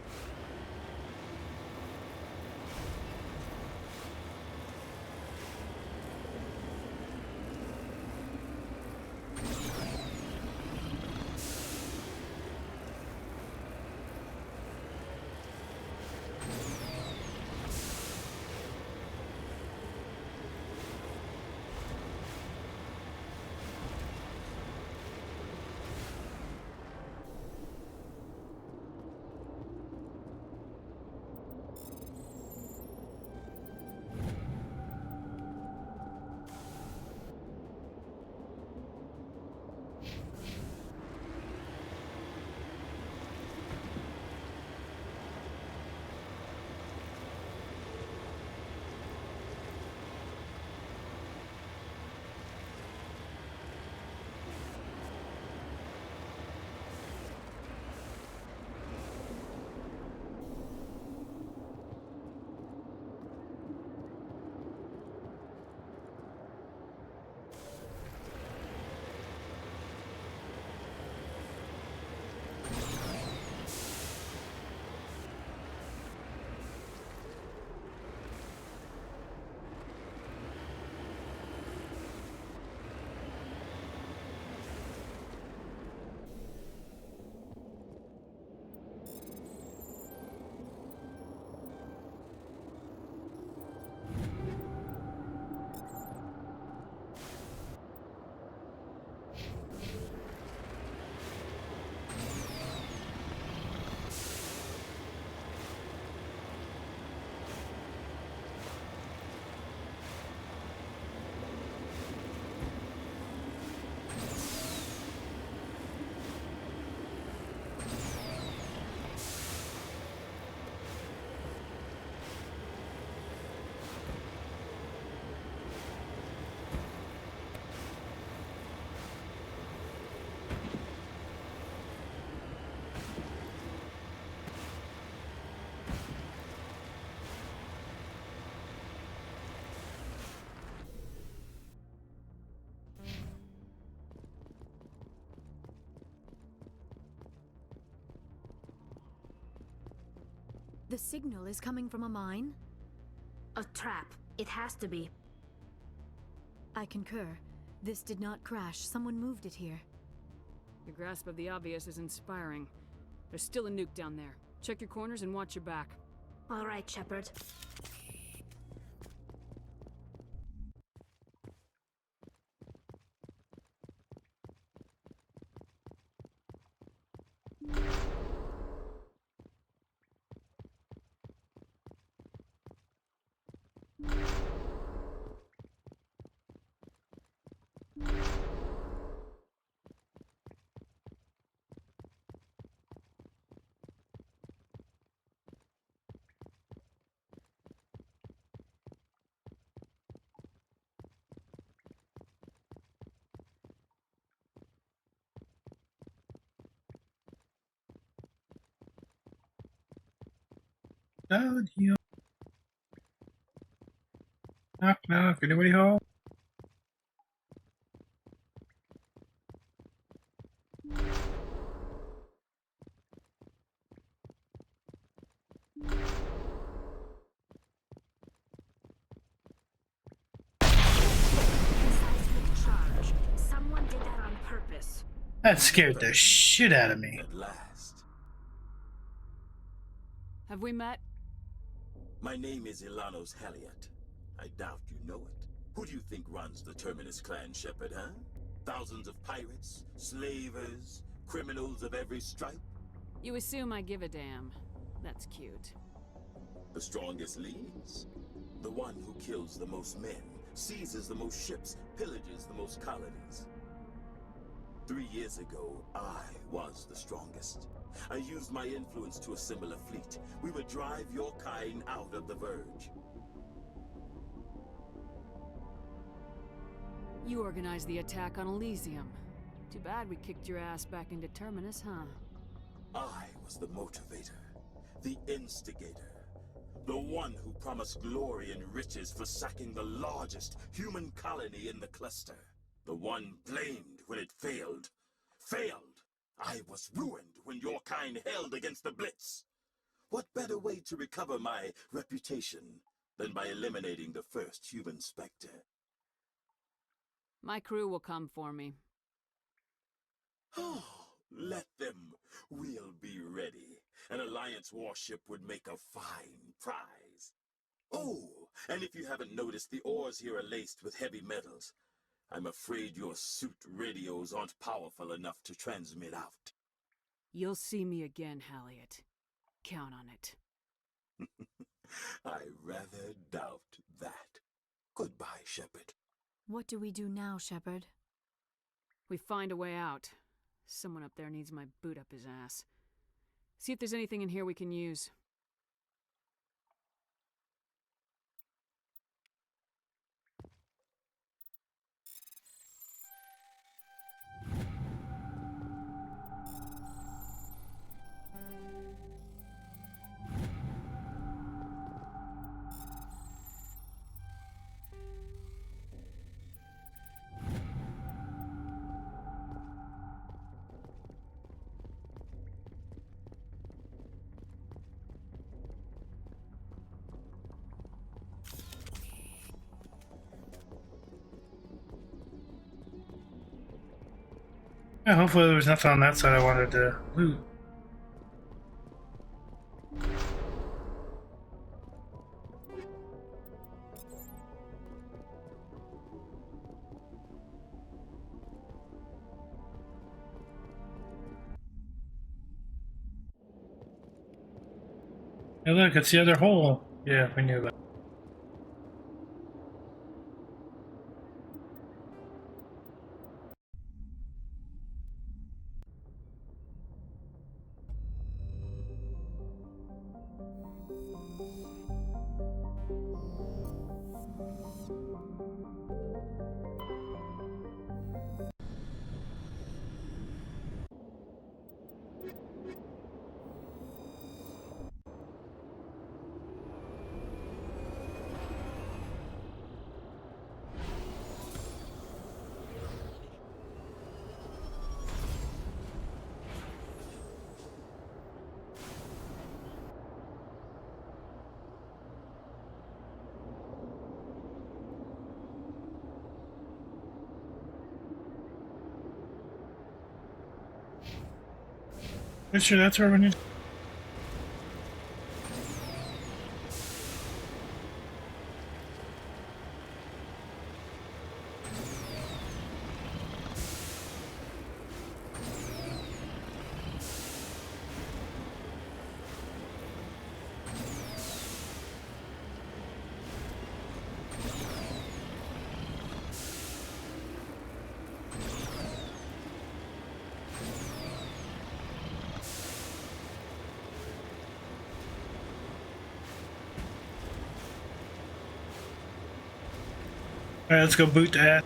signal is coming from a mine? A trap. It has to be. I concur. This did not crash. Someone moved it here. Your grasp of the obvious is inspiring. There's still a nuke down there. Check your corners and watch your back. All right, Shepard. Down here. Knock, knock. Anybody home? Charge. Someone did that on purpose. That scared the shit out of me. At last. Have we met? My name is Ilanos Halliot. I doubt you know it. Who do you think runs the Terminus clan, Shepard, huh? Thousands of pirates, slavers, criminals of every stripe? You assume I give a damn. That's cute. The strongest leads? The one who kills the most men, seizes the most ships, pillages the most colonies. 3 years ago, I was the strongest. I used my influence to assemble a fleet. We would drive your kind out of the Verge. You organized the attack on Elysium. Too bad we kicked your ass back into Terminus, huh? I was the motivator, the instigator, the one who promised glory and riches for sacking the largest human colony in the cluster. The one blamed when it failed. Failed! I was ruined when your kind held against the Blitz. What better way to recover my reputation than by eliminating the first human Spectre? My crew will come for me. Oh, let them. We'll be ready. An Alliance warship would make a fine prize. Oh, and if you haven't noticed, the ores here are laced with heavy metals. I'm afraid your suit radios aren't powerful enough to transmit out. You'll see me again, Halliot. Count on it. I rather doubt that. Goodbye, Shepard. What do we do now, Shepard? We find a way out. Someone up there needs my boot up his ass. See if there's anything in here we can use. Yeah, hopefully there was nothing on that side I wanted to loot. Hey look, it's the other hole. Yeah, we knew that. You sure that's where we need? Alright, let's go boot that.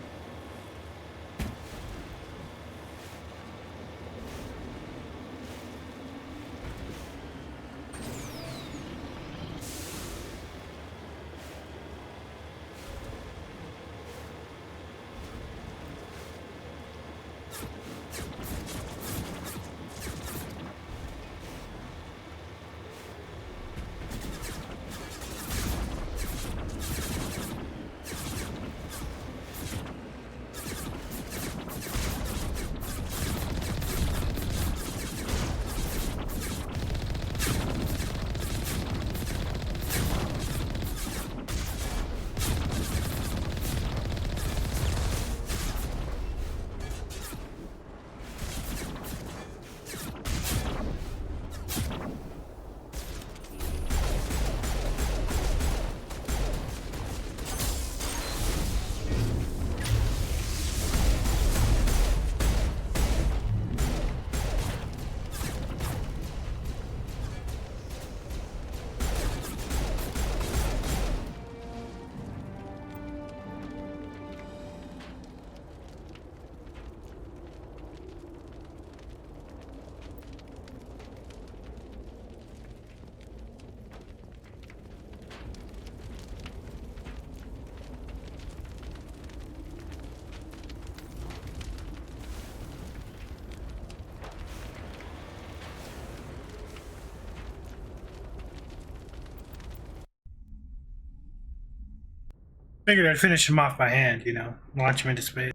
Figured I'd finish him off by hand, you know, launch him into space.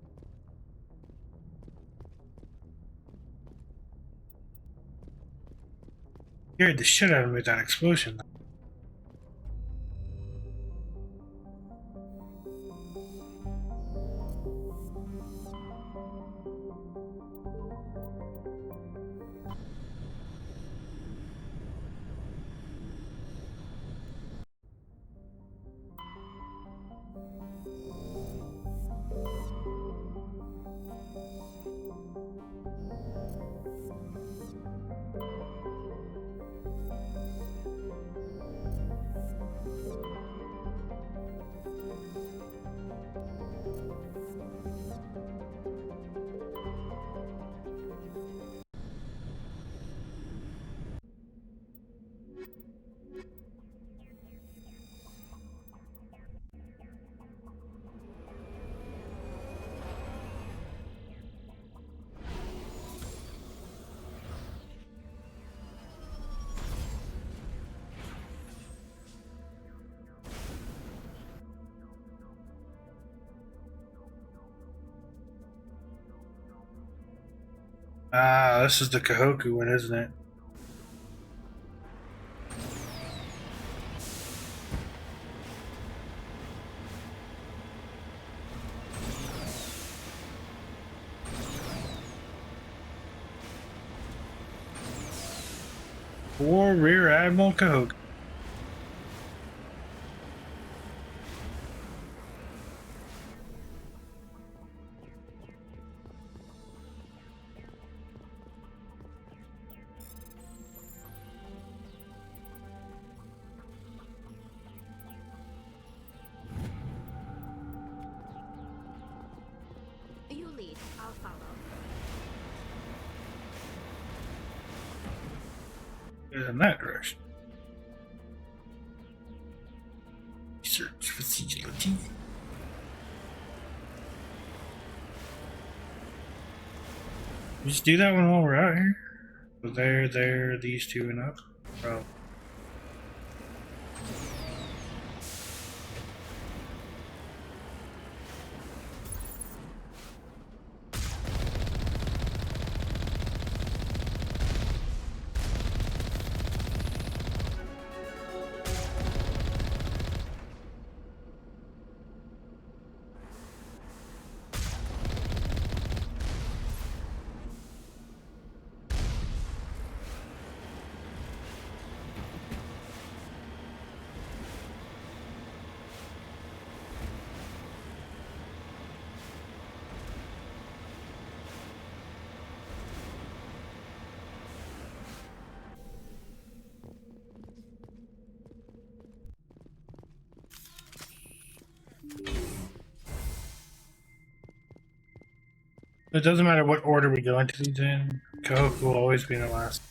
Scared the shit out of me with that explosion. Ah, this is the Kahoku one, isn't it? For Rear Admiral Kahoku. You lead, I'll follow. In that direction. Search facility. Just do that one while we're out here. So there, these two and up. Oh. It doesn't matter what order we go into these in. Coke will always be in the last.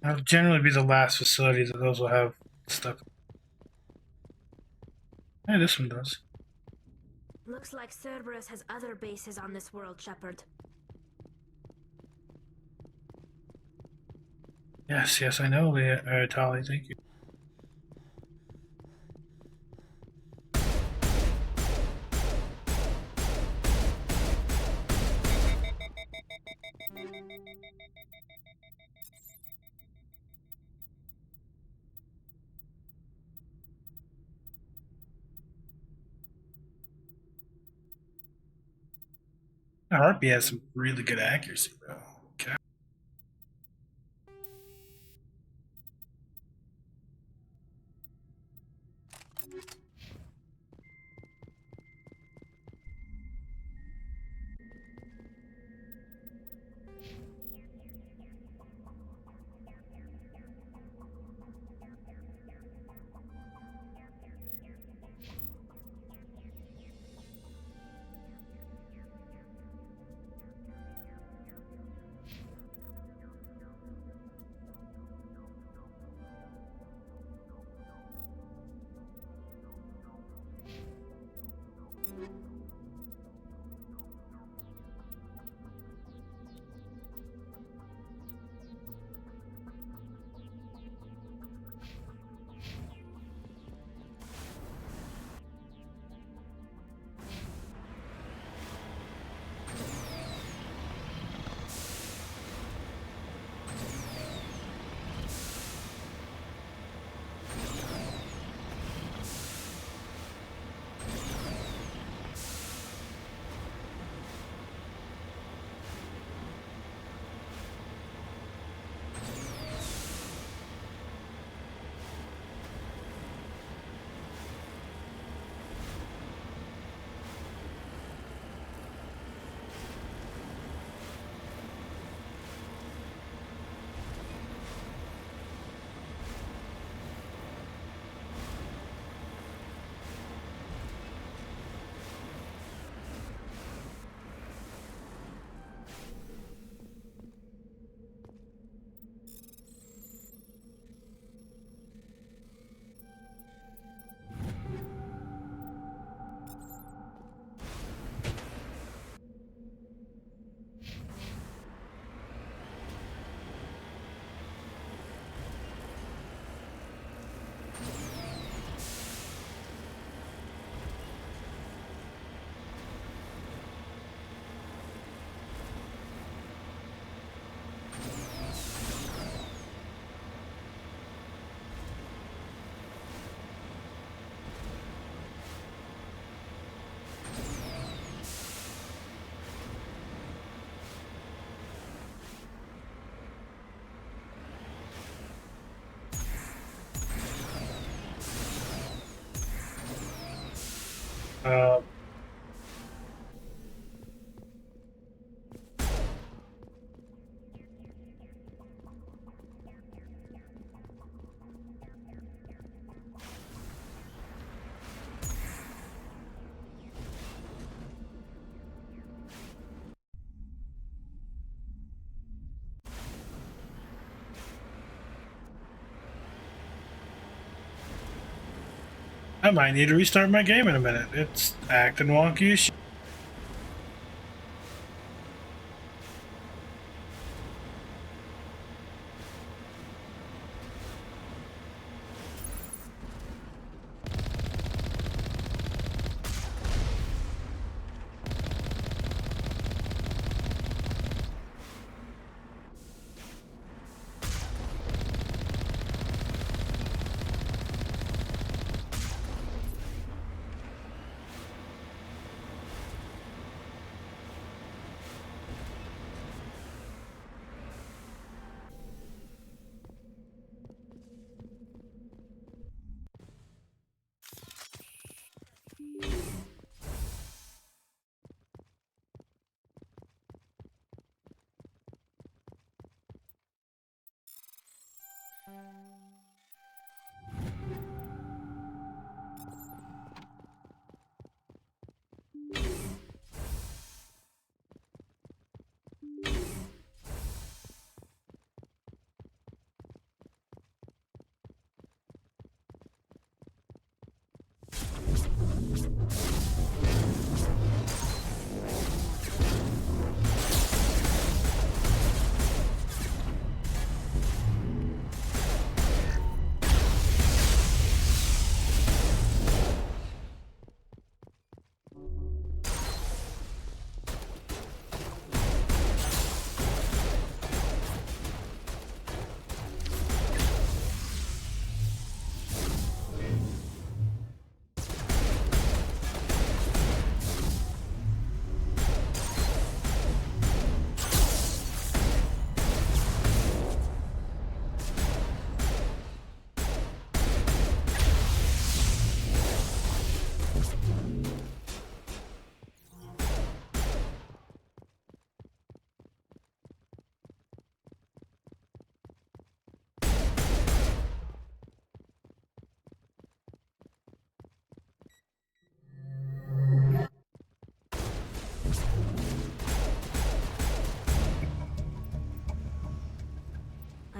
That'll generally be the last facility that those will have stuff. Hey, this one does. Looks like Cerberus has other bases on this world, Shepard. Yes, I know, Tali, thank you. Harpy has some really good accuracy, bro. Okay. I might need to restart my game in a minute. It's acting wonky as shit.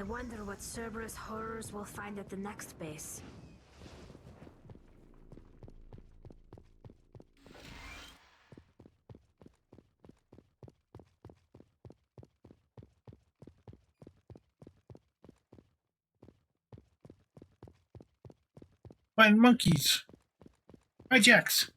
I wonder what Cerberus horrors we'll find at the next base. Find monkeys. Hijacks.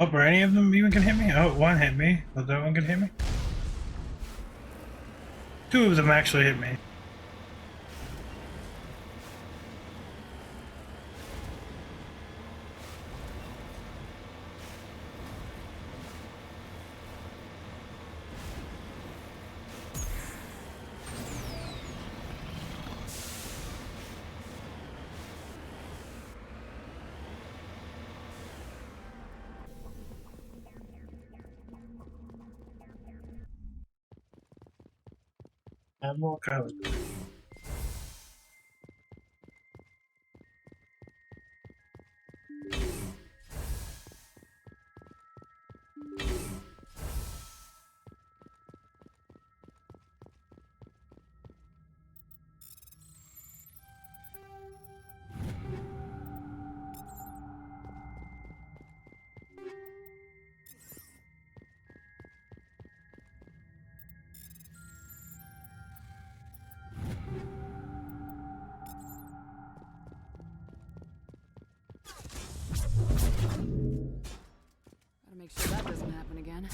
Oh, or any of them even can hit me? Oh, one hit me. Oh, that one can hit me? Two of them actually hit me. Admiral Code. Gotta make sure that doesn't happen again.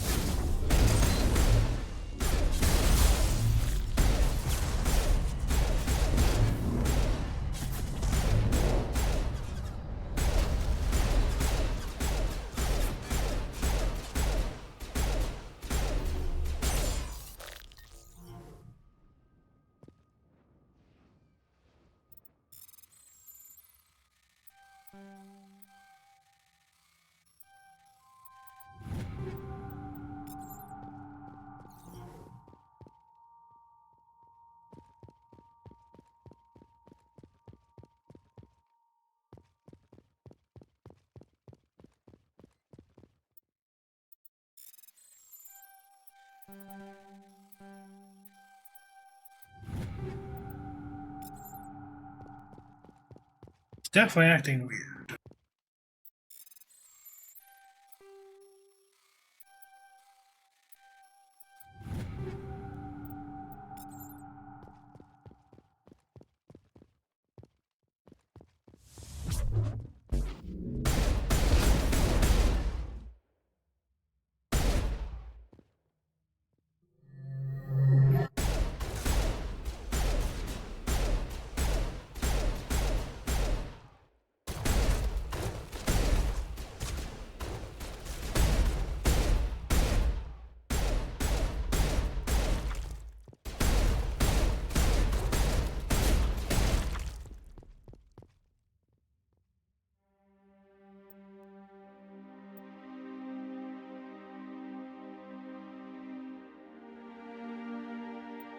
It's definitely acting weird.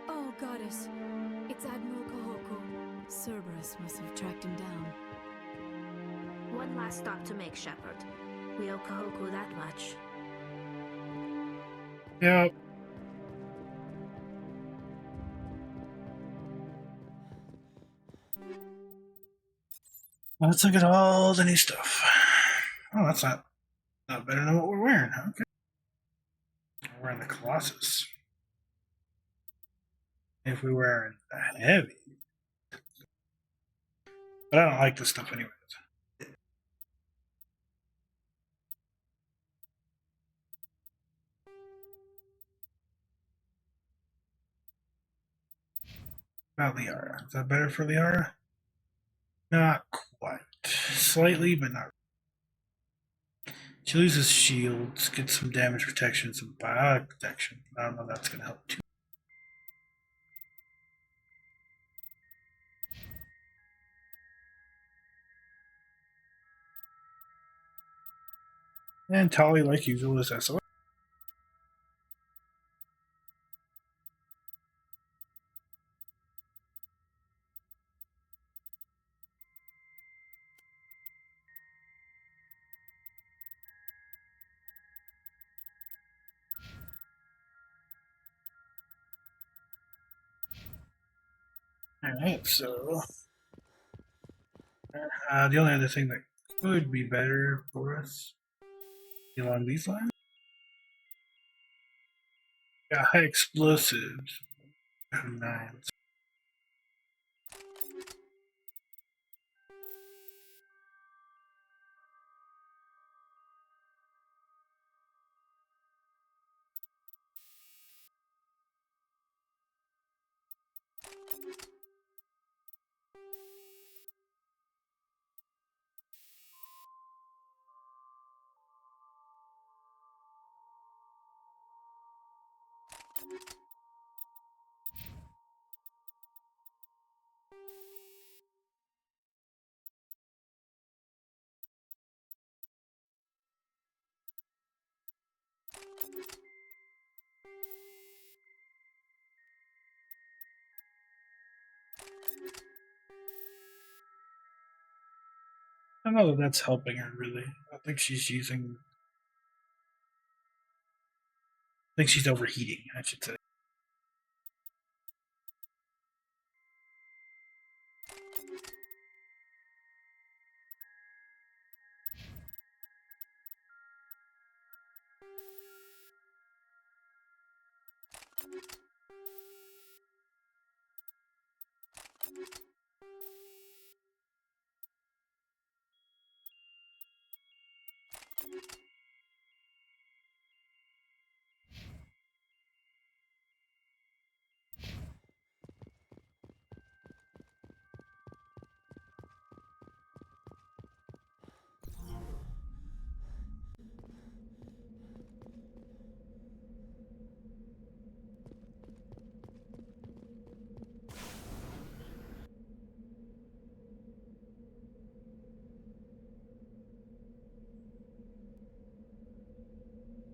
Oh, Goddess. It's Admiral Kahoko. Cerberus must have tracked him down. One last stop to make, Shepard. We owe Kahoko that much. Yep. Let's look at all the new stuff. Oh, that's not better than what we're wearing. Okay. We're wearing the Colossus. If we wear the heavy. But I don't like this stuff anyways. About Liara. Is that better for Liara? Not quite. Slightly, but not. She loses shields, gets some damage protection, some biotic protection. I don't know if that's going to help too. And Tali, like usual, is SOS. Alright, so the only other thing that could be better for us along these lines, high explosives, 9. I don't know that that's helping her really. I think she's using. I think she's overheating, I should say.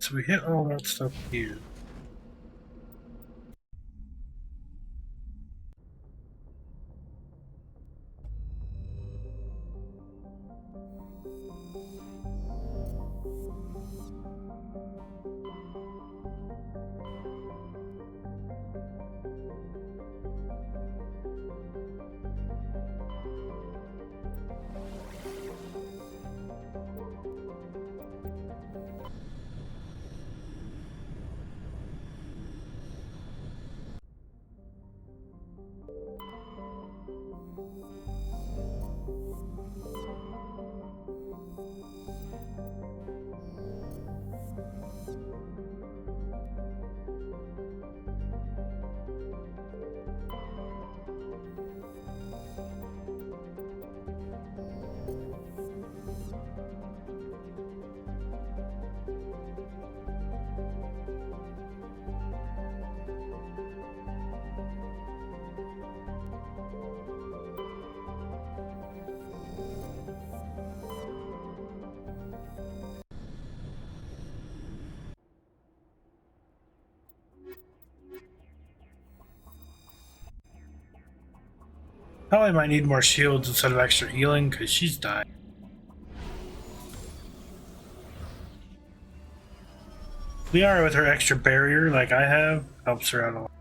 So we hit all that stuff here. Probably might need more shields instead of extra healing because she's dying. Liara with her extra barrier like I have helps her out a lot.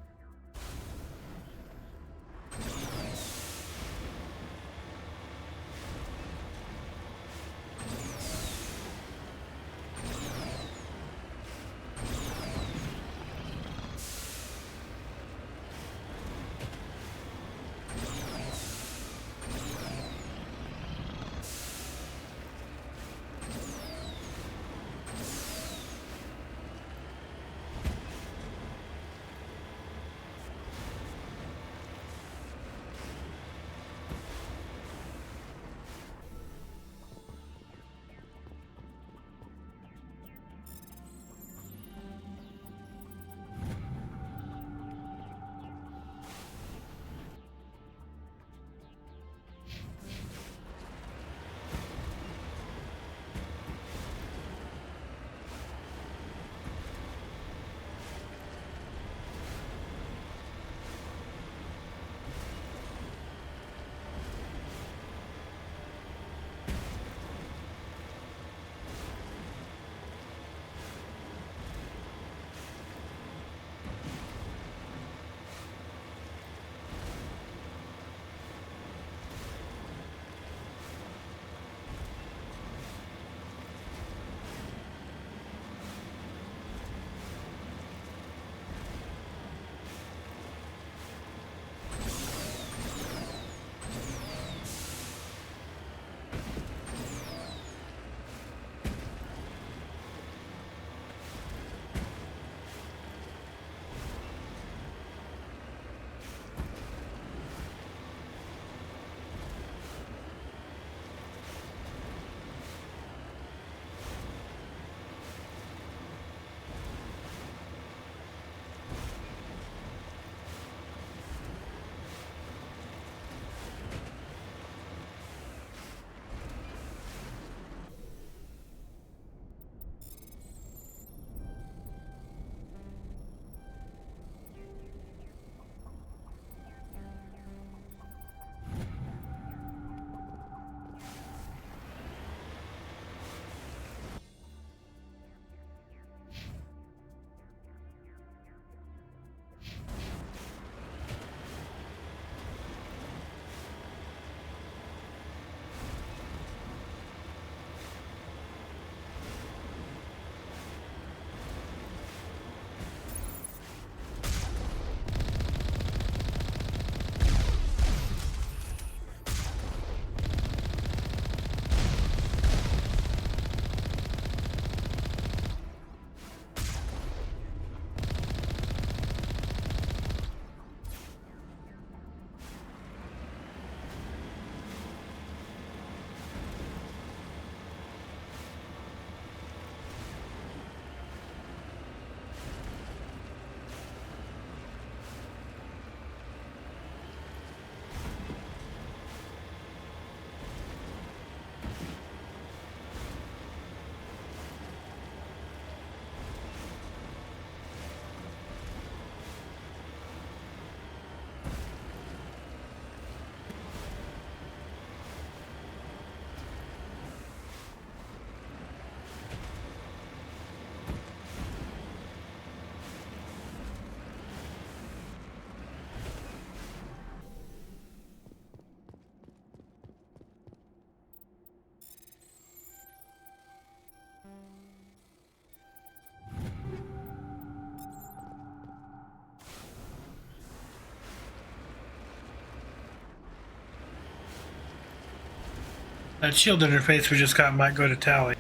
That shield interface we just got might go to Tally.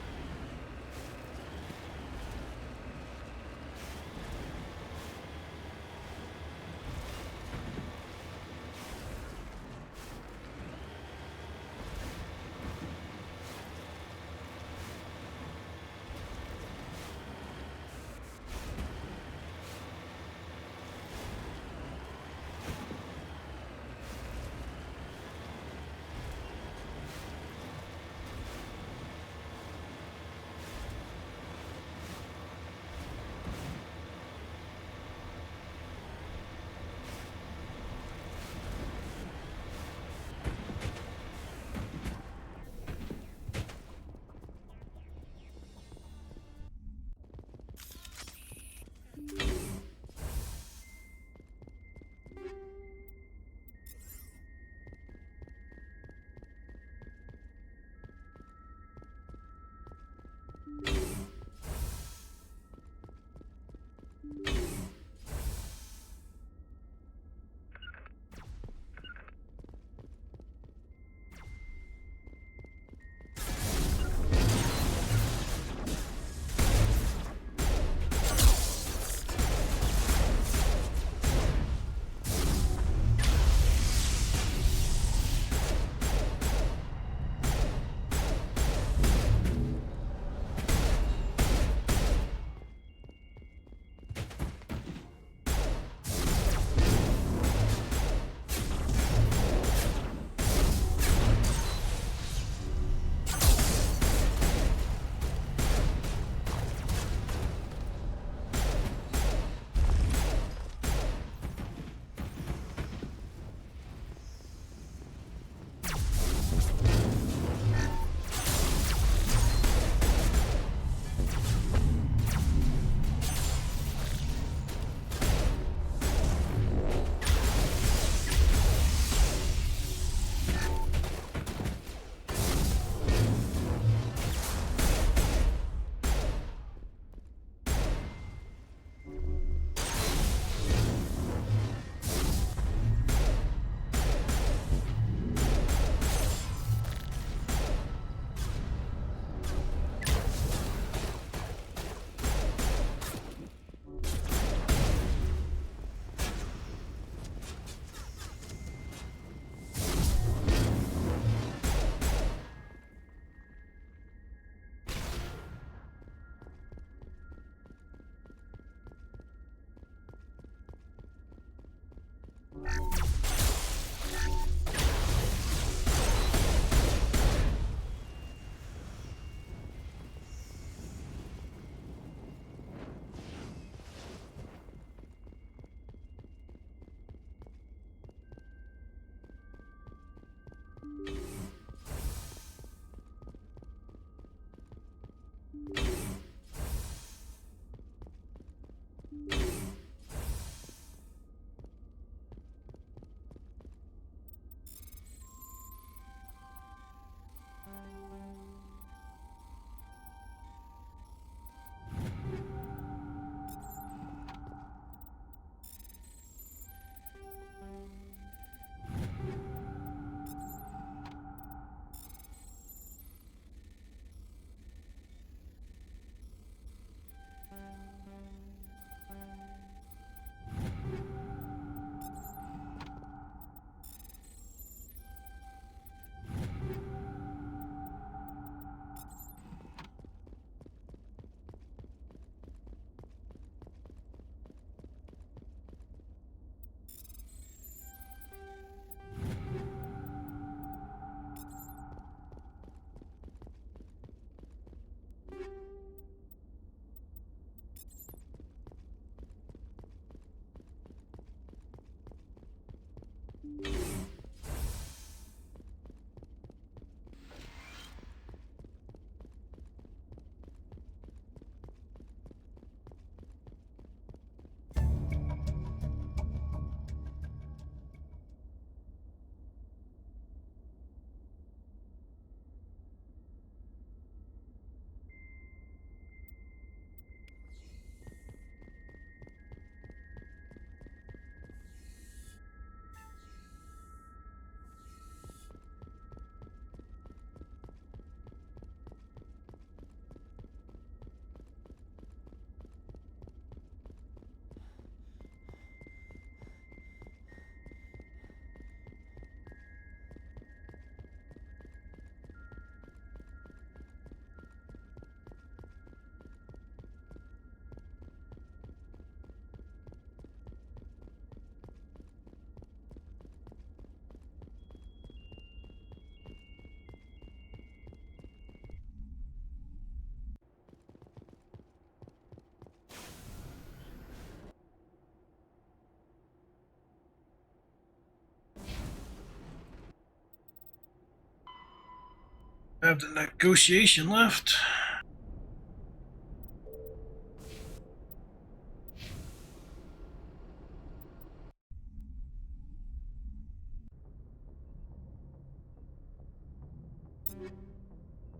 Have the negotiation left.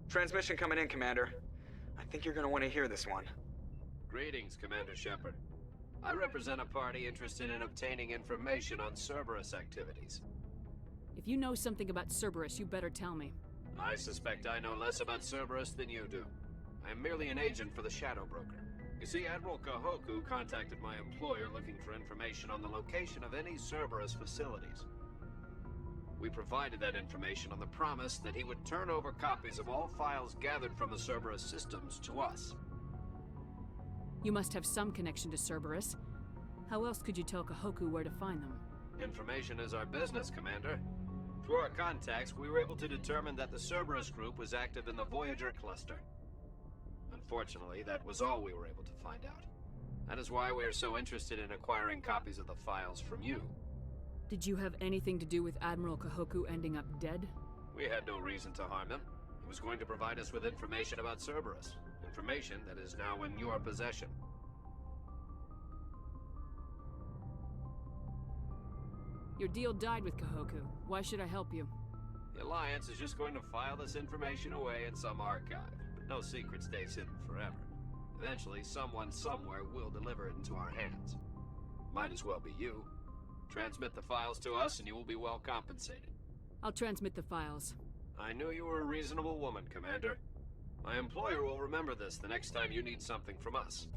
Transmission coming in, Commander. I think you're gonna want to hear this one. Greetings, Commander Shepard. I represent a party interested in obtaining information on Cerberus activities. If you know something about Cerberus, you better tell me. I suspect I know less about Cerberus than you do. I am merely an agent for the Shadow Broker. You see, Admiral Kahoku contacted my employer looking for information on the location of any Cerberus facilities. We provided that information on the promise that he would turn over copies of all files gathered from the Cerberus systems to us. You must have some connection to Cerberus. How else could you tell Kahoku where to find them? Information is our business, Commander. Through our contacts, we were able to determine that the Cerberus group was active in the Voyager cluster. Unfortunately, that was all we were able to find out. That is why we are so interested in acquiring copies of the files from you. Did you have anything to do with Admiral Kahoku ending up dead? We had no reason to harm him. He was going to provide us with information about Cerberus. Information that is now in your possession. Your deal died with Kahoku. Why should I help you? The Alliance is just going to file this information away in some archive. But no secret stays hidden forever. Eventually, someone somewhere will deliver it into our hands. Might as well be you. Transmit the files to us and you will be well compensated. I'll transmit the files. I knew you were a reasonable woman, Commander. My employer will remember this the next time you need something from us.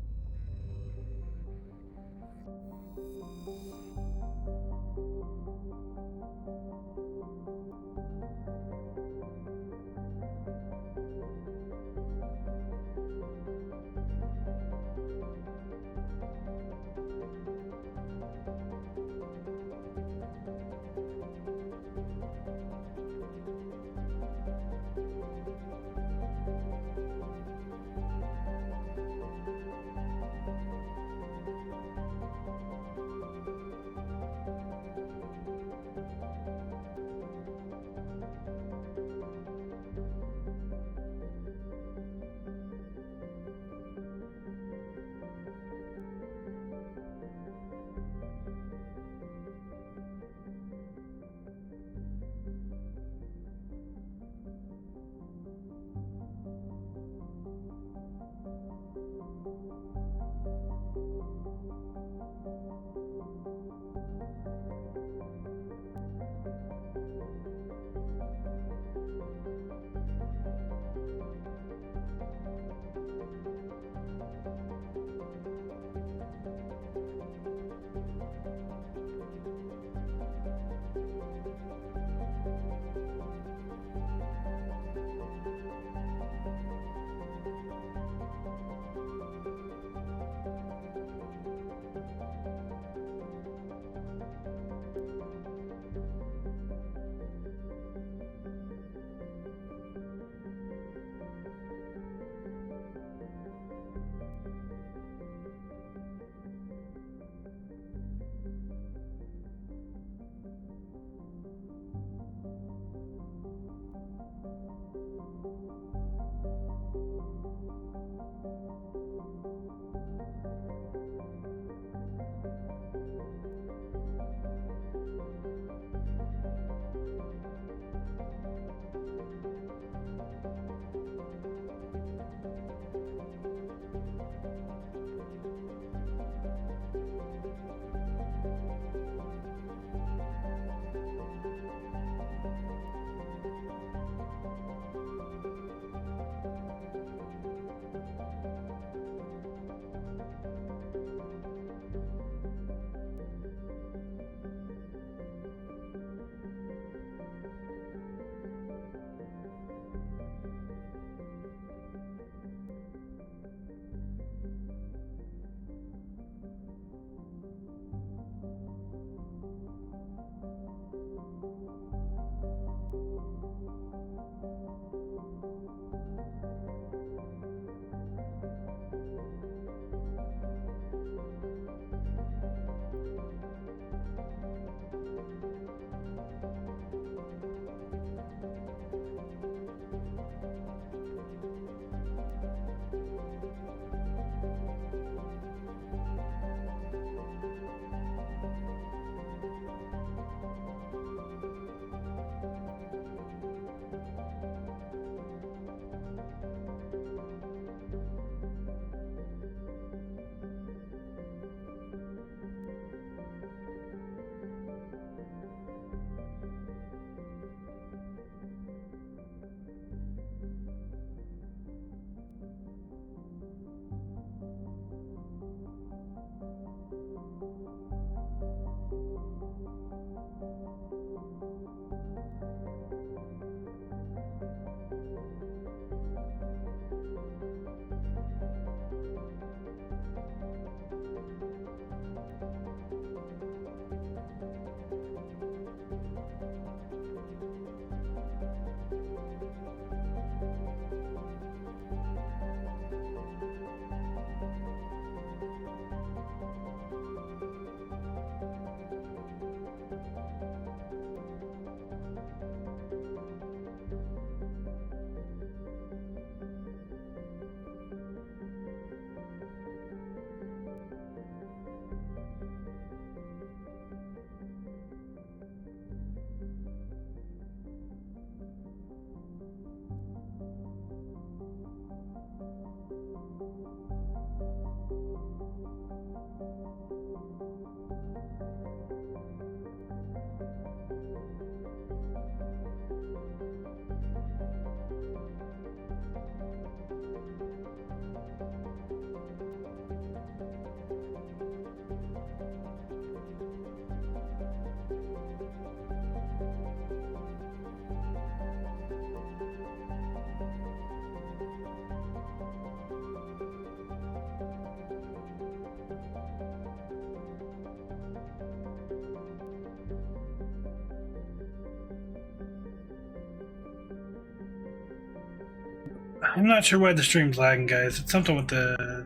I'm not sure why the stream's lagging, guys. It's something with the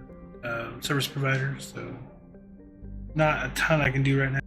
service provider, so not a ton I can do right now.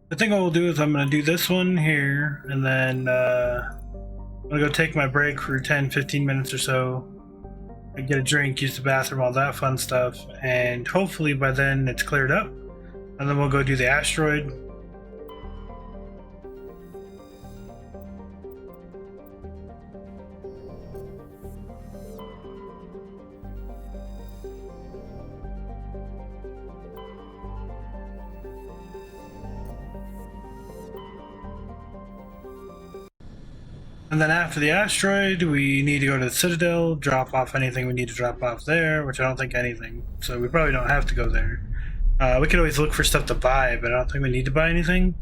I think what we'll do is I'm going to do this one here, and then I'm going to go take my break for 10-15 minutes or so. I get a drink, use the bathroom, all that fun stuff, and hopefully by then it's cleared up. And then we'll go do the asteroid. And then after the asteroid, we need to go to the Citadel, drop off anything we need to drop off there, which I don't think anything, so we probably don't have to go there. We could always look for stuff to buy, but I don't think we need to buy anything.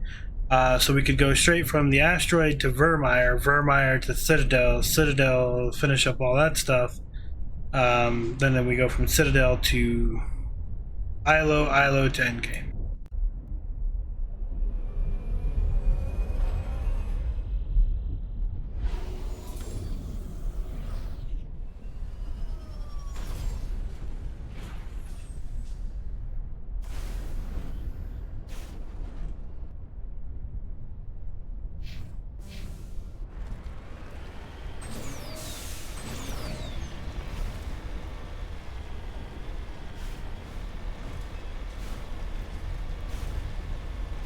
So we could go straight from the asteroid to Vermeer to Citadel, Citadel, finish up all that stuff. Then we go from Citadel to ILO to Endgame.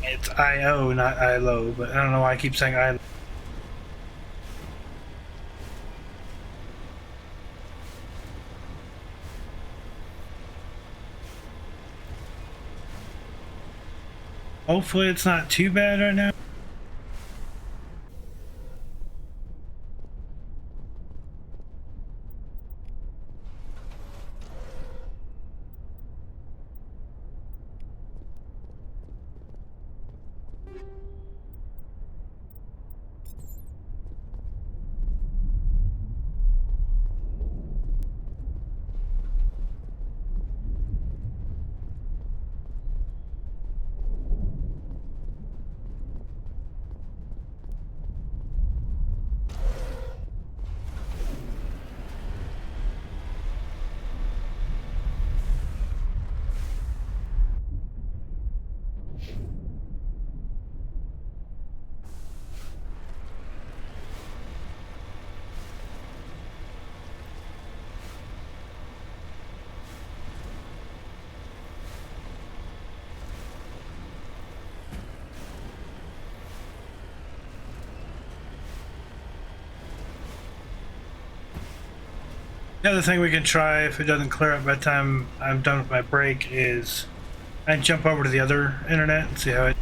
It's IO, not ILO, but I don't know why I keep saying ILO. Hopefully it's not too bad right now. The other thing we can try, if it doesn't clear up by the time I'm done with my break, is I jump over to the other internet and see how it.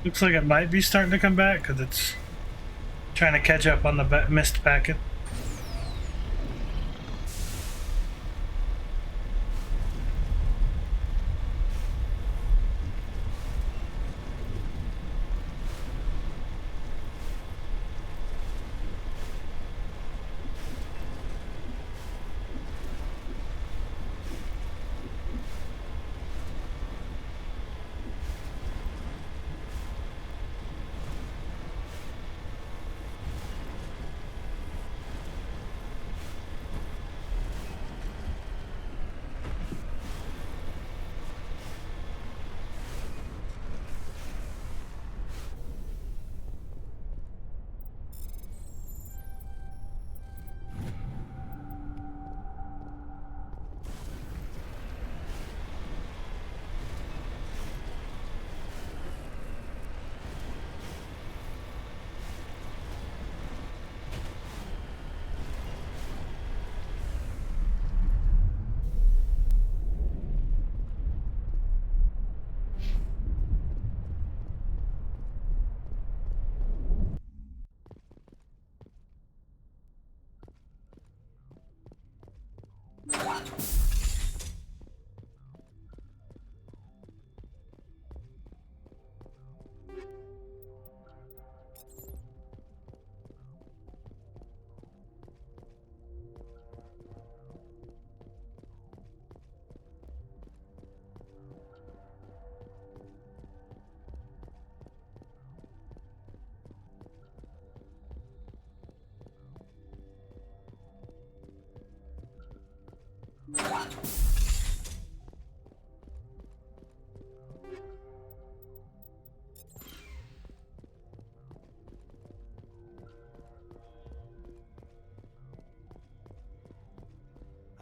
Looks like it might be starting to come back because it's trying to catch up on the missed packet.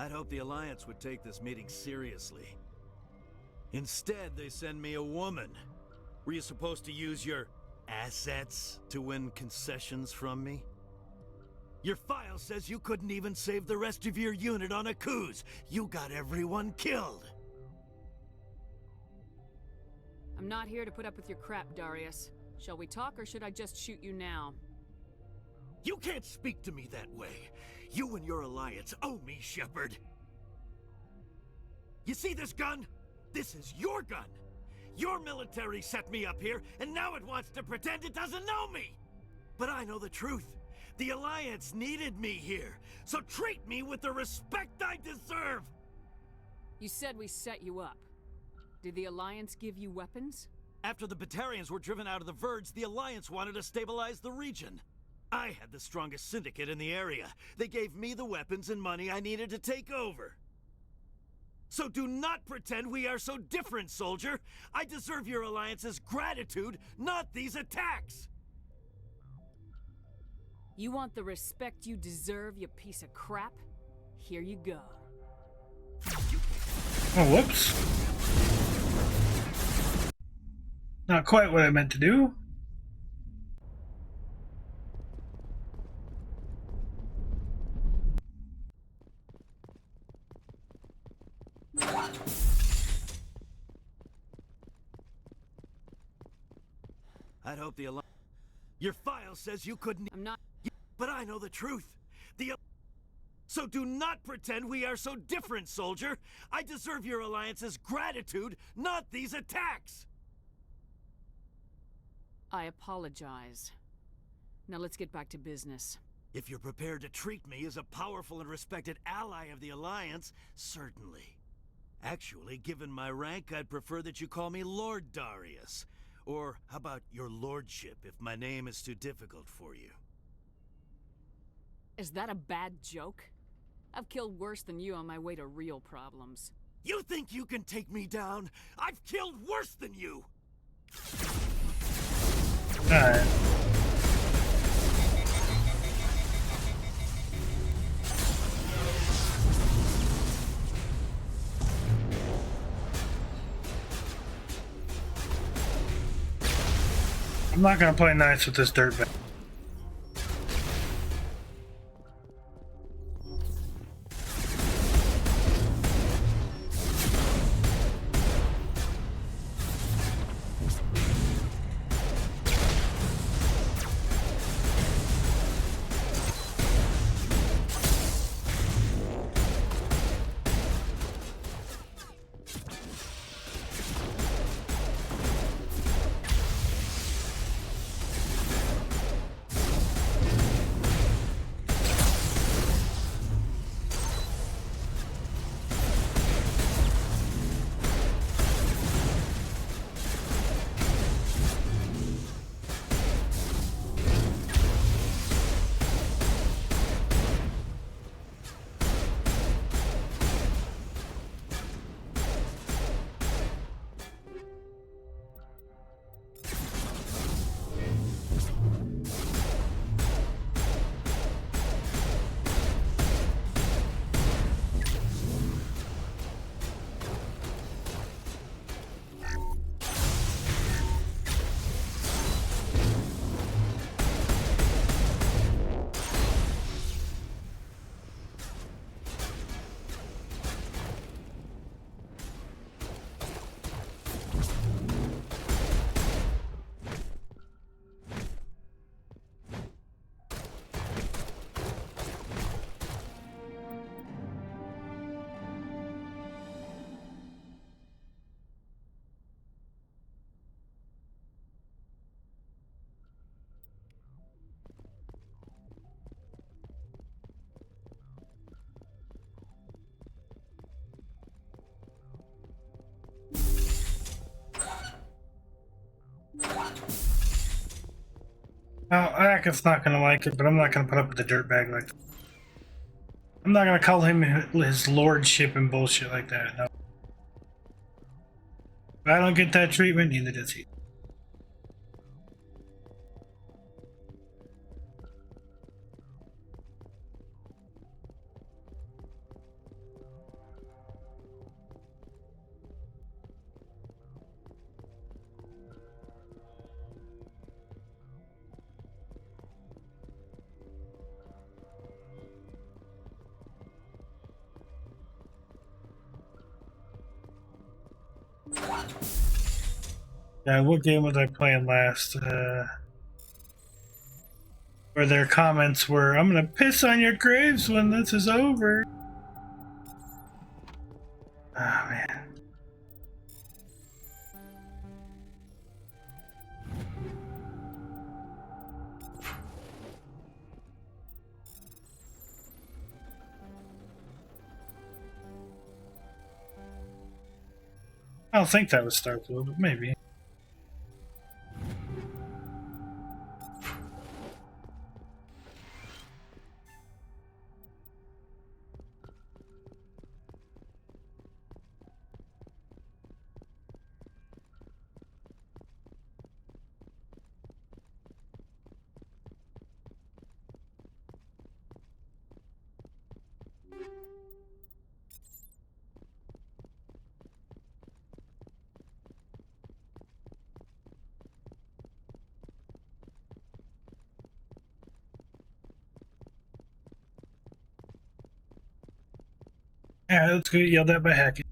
I'd hoped the Alliance would take this meeting seriously. Instead, they send me a woman. Were you supposed to use your assets to win concessions from me? Your file says you couldn't even save the rest of your unit on a cruise. You got everyone killed. I'm not here to put up with your crap, Darius. Shall we talk, or should I just shoot you now? You can't speak to me that way. You and your Alliance owe me, Shepard. You see this gun? This is your gun. Your military set me up here, and now it wants to pretend it doesn't know me. But I know the truth. The Alliance needed me here, so treat me with the respect I deserve! You said we set you up. Did the Alliance give you weapons? After the Batarians were driven out of the Verge, the Alliance wanted to stabilize the region. I had the strongest syndicate in the area. They gave me the weapons and money I needed to take over. So do not pretend we are so different, soldier. I deserve your Alliance's gratitude, not these attacks! You want the respect you deserve, you piece of crap? Here you go. Oh, whoops. Not quite what I meant to do. I'd hope the Alliance... Your file says you couldn't... I'm not... But I know the truth. So do not pretend we are so different, soldier. I deserve your Alliance's gratitude, not these attacks! I apologize. Now let's get back to business. If you're prepared to treat me as a powerful and respected ally of the Alliance, certainly. Actually, given my rank, I'd prefer that you call me Lord Darius. Or how about your lordship, if my name is too difficult for you? Is that a bad joke? I've killed worse than you on my way to real problems. You think you can take me down? I've killed worse than you! Alright. I'm not gonna play nice with this dirtbag. Well, Aka's not gonna like it, but I'm not gonna put up with the dirtbag like that. I'm not gonna call him his lordship and bullshit like that, no. If I don't get that treatment, neither does he. Yeah, what game was I playing last? Where their comments were, I'm gonna piss on your graves when this is over. Oh, man. I don't think that was Starfield, but maybe. Yeah, let's get yelled at by hacking.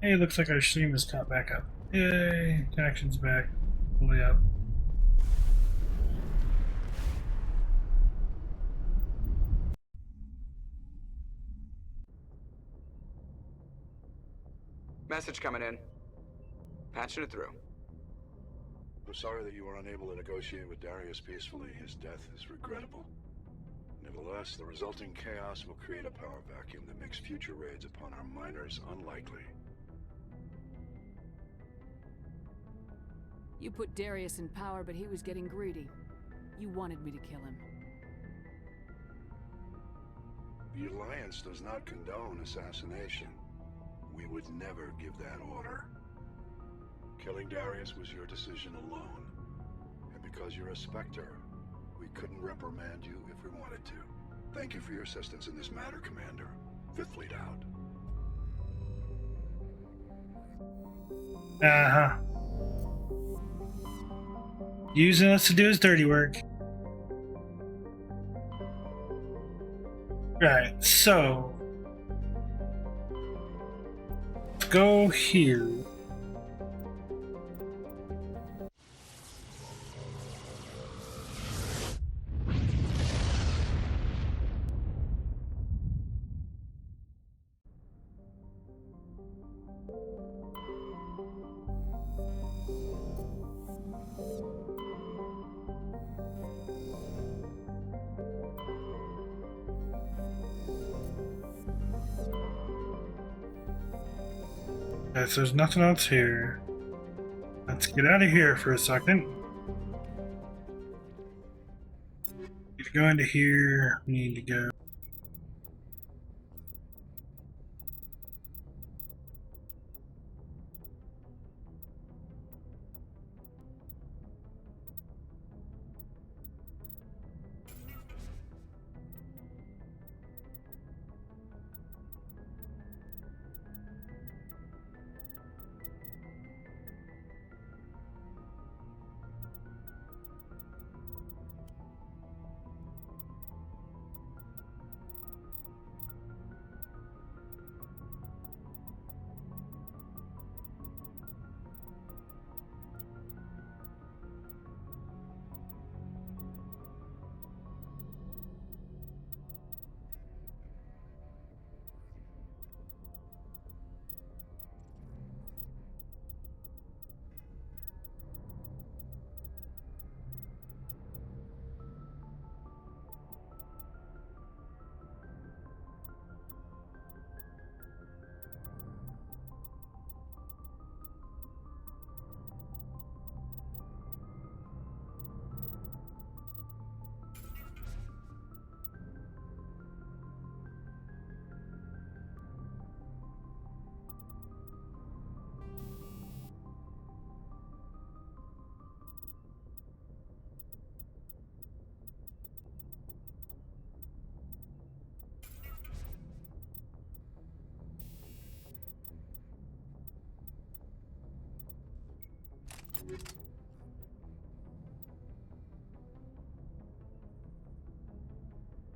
Hey, looks like our stream is caught back up. Yay, connection's back. Fully up. Message coming in. Patching it through. I'm sorry that you were unable to negotiate with Darius peacefully. His death is regrettable. Nevertheless, the resulting chaos will create a power vacuum that makes future raids upon our miners unlikely. You put Darius in power, but he was getting greedy. You wanted me to kill him. The Alliance does not condone assassination. We would never give that order. Killing Darius was your decision alone. And because you're a Spectre, we couldn't reprimand you if we wanted to. Thank you for your assistance in this matter, Commander. Fifth Fleet out. Uh-huh. Using us to do his dirty work. Right, so let's go here. Okay, so there's nothing else here. Let's get out of here for a second. Need to go into here. We need to go.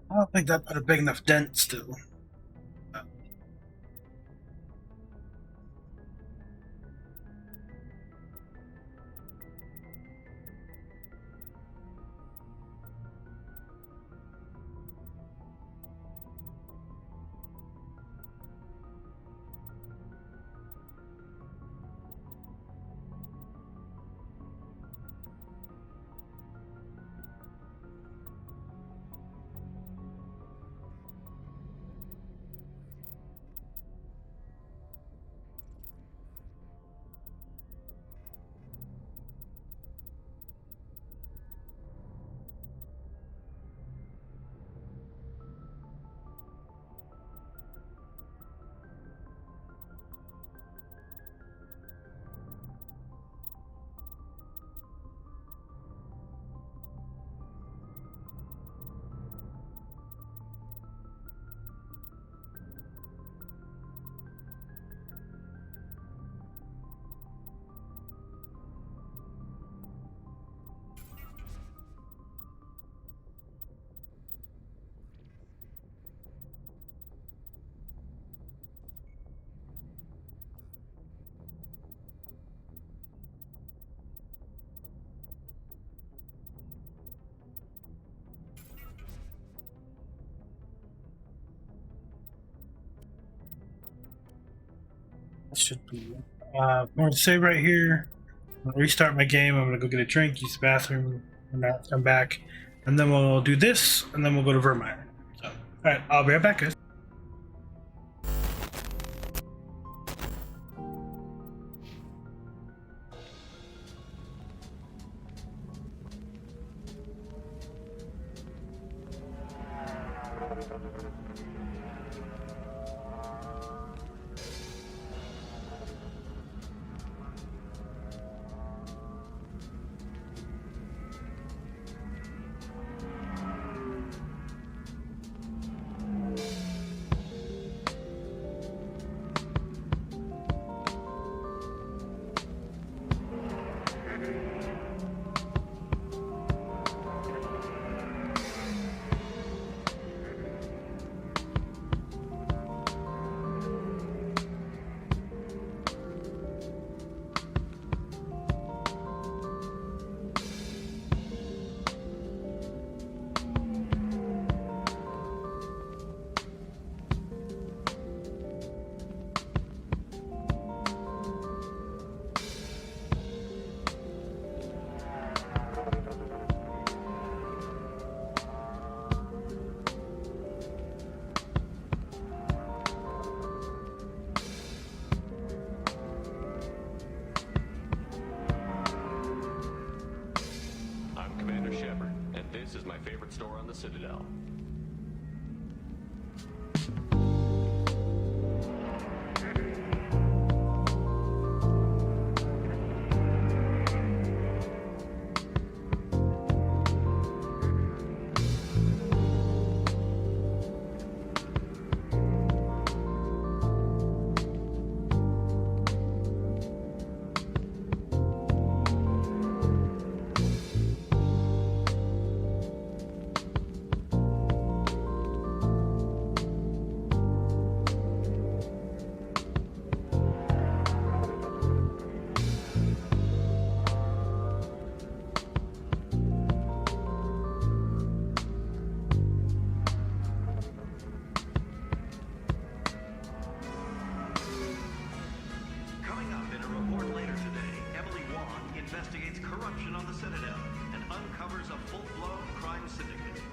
I don't think that put a big enough dent still. That should be more to save right here. restart my game. I'm gonna go get a drink, use the bathroom, and not come back, and then we'll do this, and then we'll go to Vermeer. So, all right, I'll be right back, guys. This is my favorite store on the Citadel. Investigates corruption on the Citadel and uncovers a full-blown crime syndicate.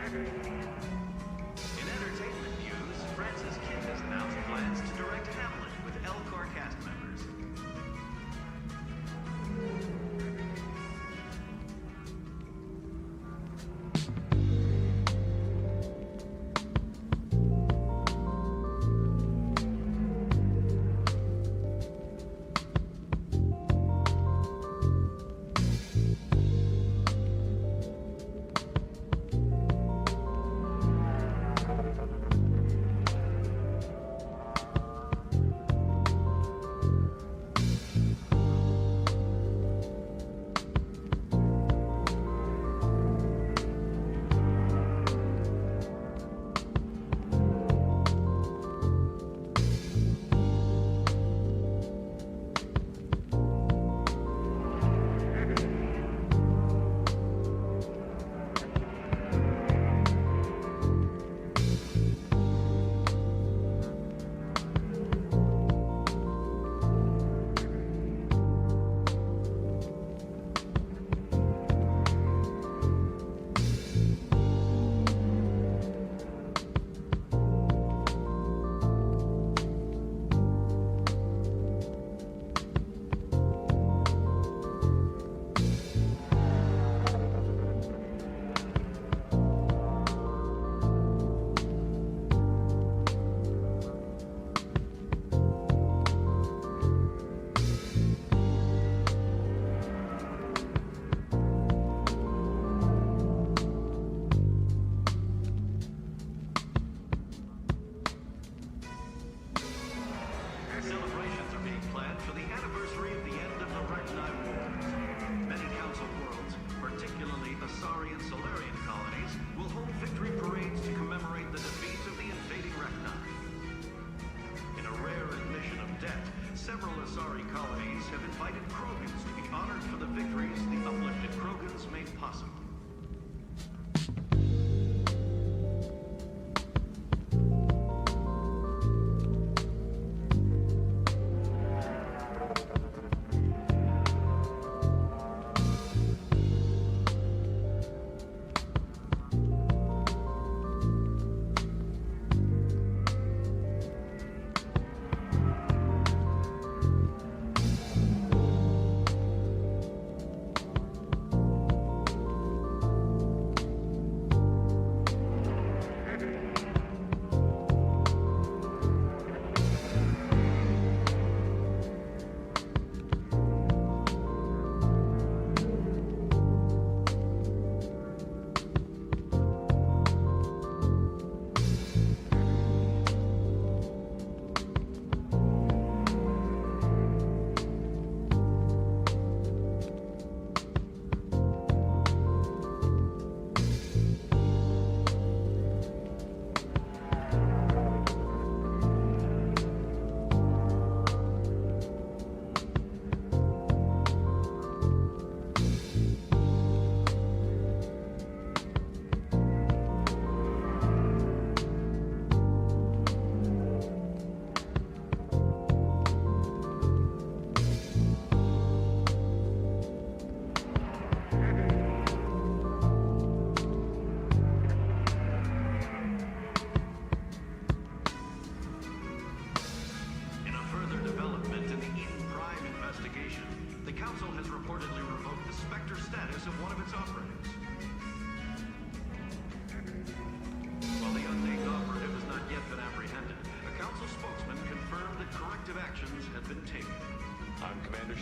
In entertainment news, Francis Kidd has announced plans to direct Hamlet with Elcor cast members. Celebrations are being planned for the anniversary of the end of the Rachni Wars. Many Council worlds, particularly Asari and Solarian colonies, will hold victory parades to commemorate the defeat of the invading Rachni. In a rare admission of debt, several Asari colonies have invited Krogans to be honored for the victories the uplifted Krogans made possible.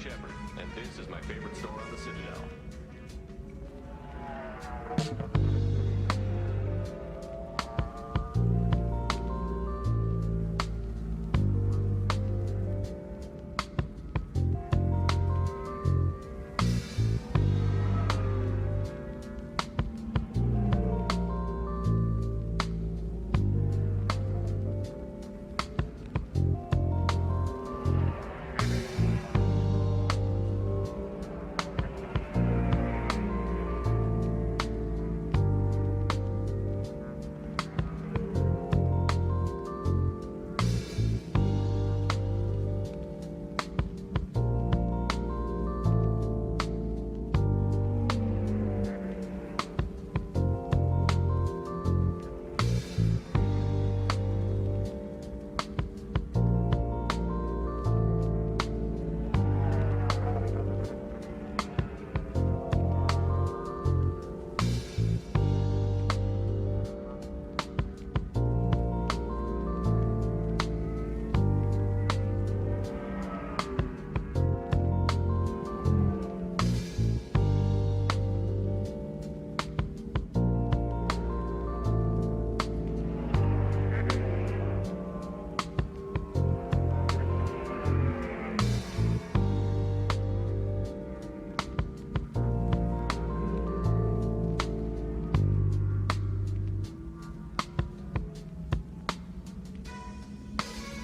Shepard, and this is my favorite store on the Citadel.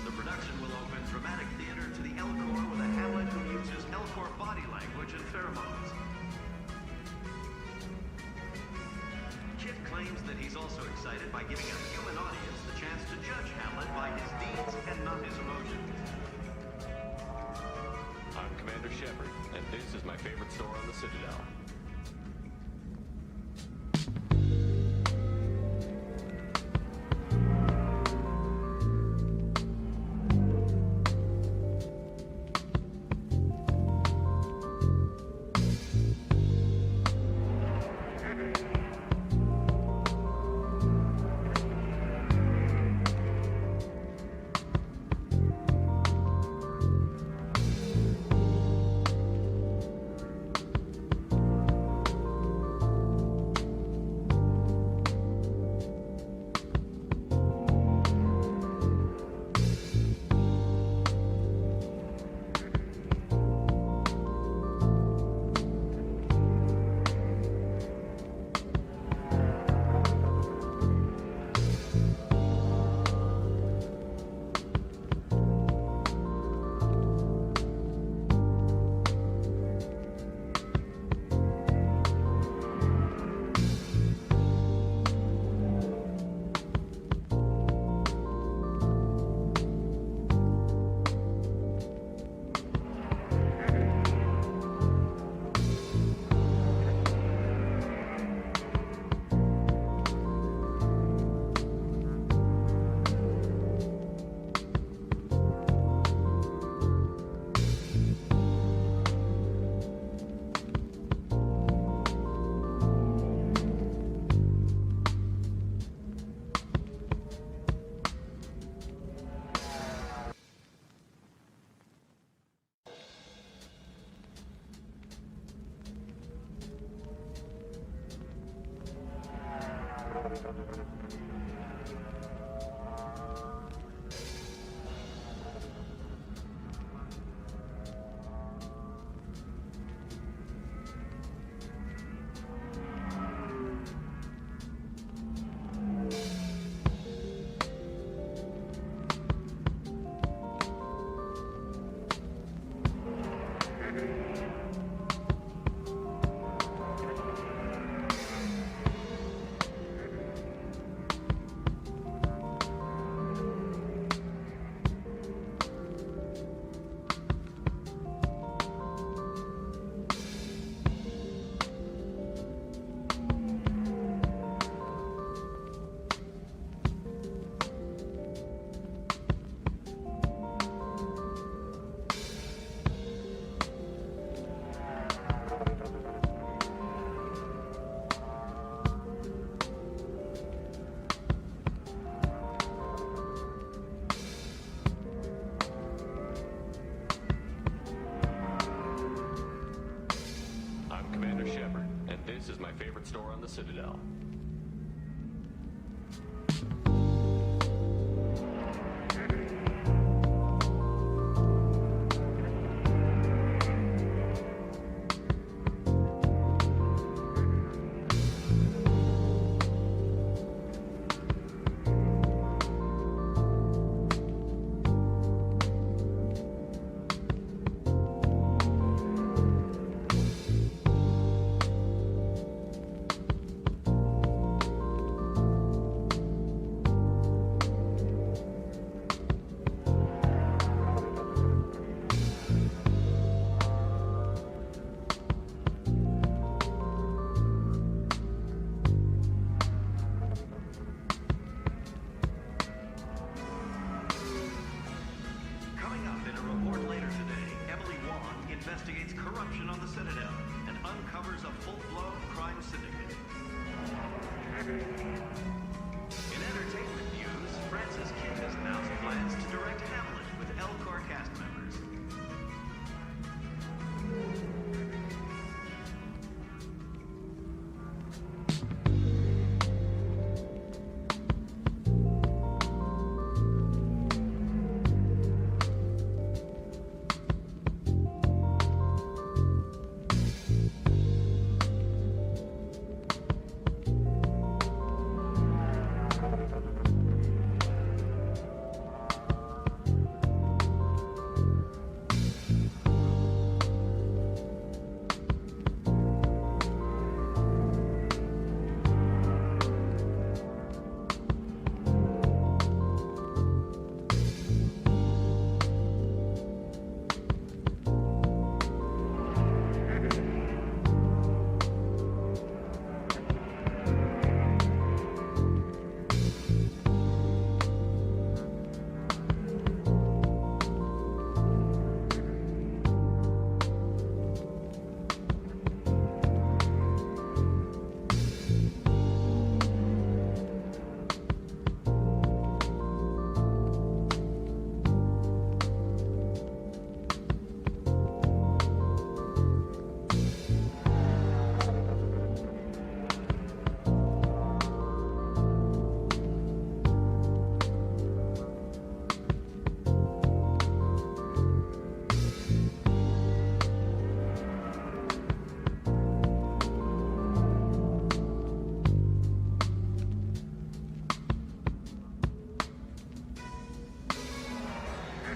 The production will open dramatic theater to the Elcor with a Hamlet who uses Elcor body language and pheromones. Kit claims that he's also excited by giving a human audience the chance to judge Hamlet by his deeds and not his emotions. I'm Commander Shepard, and this is my favorite store on the Citadel. on the Citadel. Coming up in a report later today, MELE1 investigates corruption on the Citadel and uncovers a full-blown crime syndicate. In entertainment news, Francis Kidd has announced plans to direct Hamlet with Elcor cast members.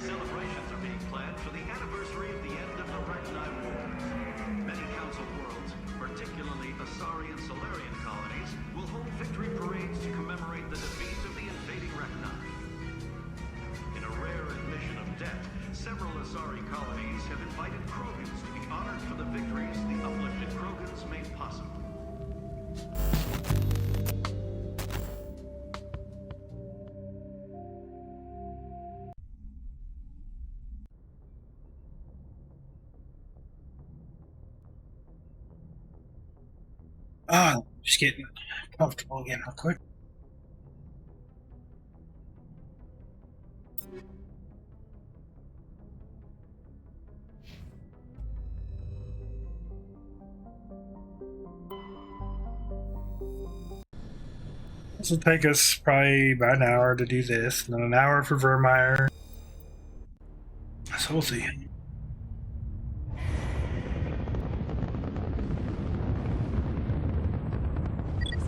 Celebrations are being planned for the anniversary of the end of the Rachni Wars. Many council worlds, particularly Asari and Solarian colonies, will hold victory parades to commemorate the defeat of the invading Rachni. In a rare admission of debt, several Asari colonies have invited Krogans to be honored for the victories the uplifted Krogans made possible. Ah, just getting comfortable again real quick. This will take us probably about an hour to do this, and then an hour for Vermeer. So we'll see.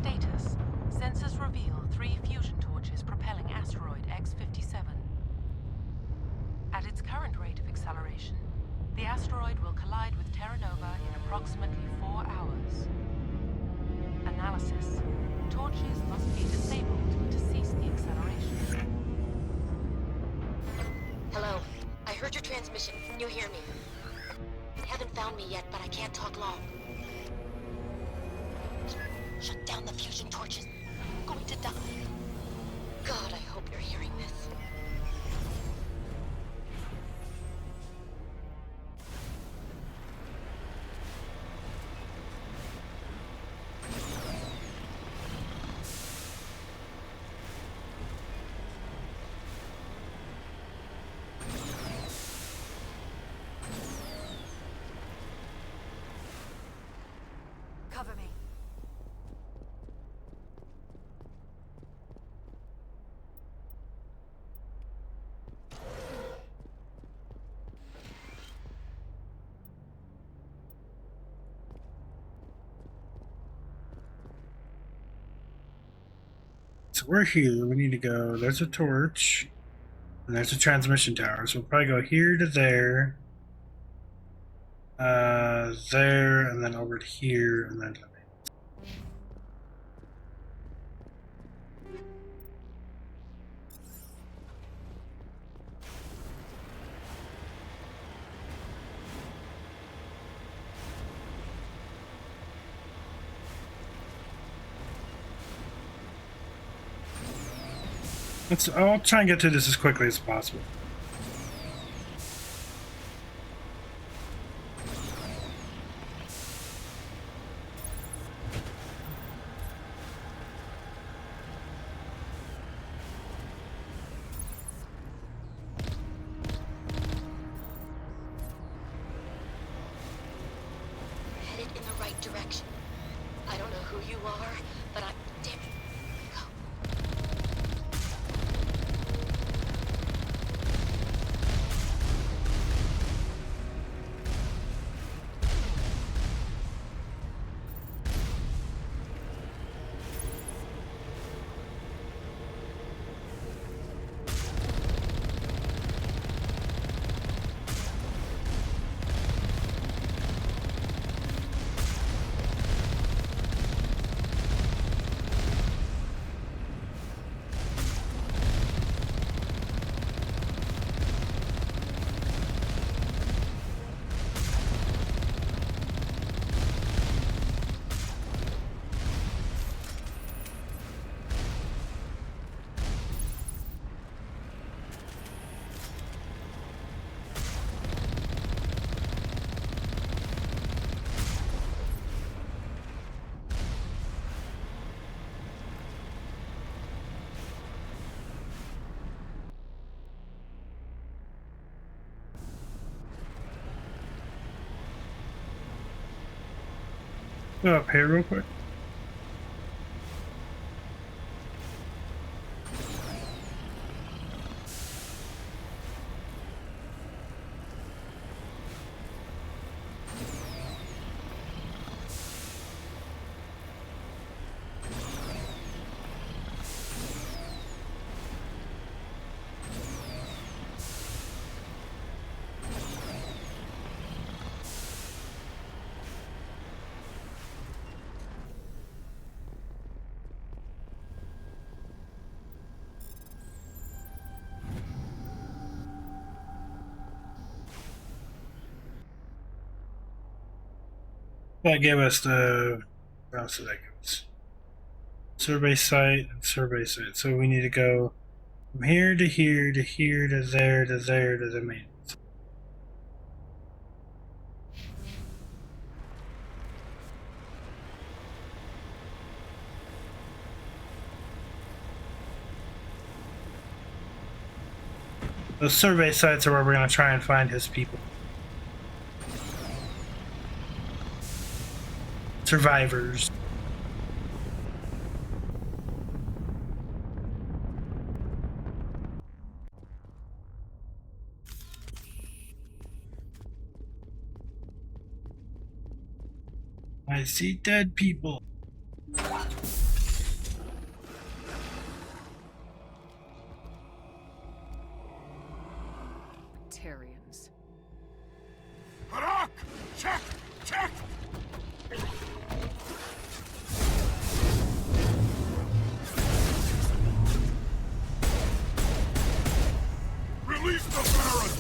Status. Sensors reveal 3 fusion torches propelling asteroid X-57. At its current rate of acceleration, the asteroid will collide with Terra Nova in approximately 4 hours. Analysis. Torches must be disabled to cease the acceleration. Hello. I heard your transmission. Can you hear me? Haven't found me yet, but I can't talk long. Shut down the fusion torches. I'm going to die. God, I hope you're hearing this. Cover me. we're here. We need to go. There's a torch. And there's a transmission tower. So we'll probably go here to there. There, and then over to here, and then... I'll try and get through this as quickly as possible. Headed in the right direction. I don't know who you are, but I'm... Damn it. Go up here real quick. That gave us the... Where else did that give us? Survey site and survey site. So we need to go from here to here to here to there to there to the main. Those survey sites are where we're going to try and find his people. Survivors. I see dead people. Tarians. Harak! Check! Check! Release the Baron!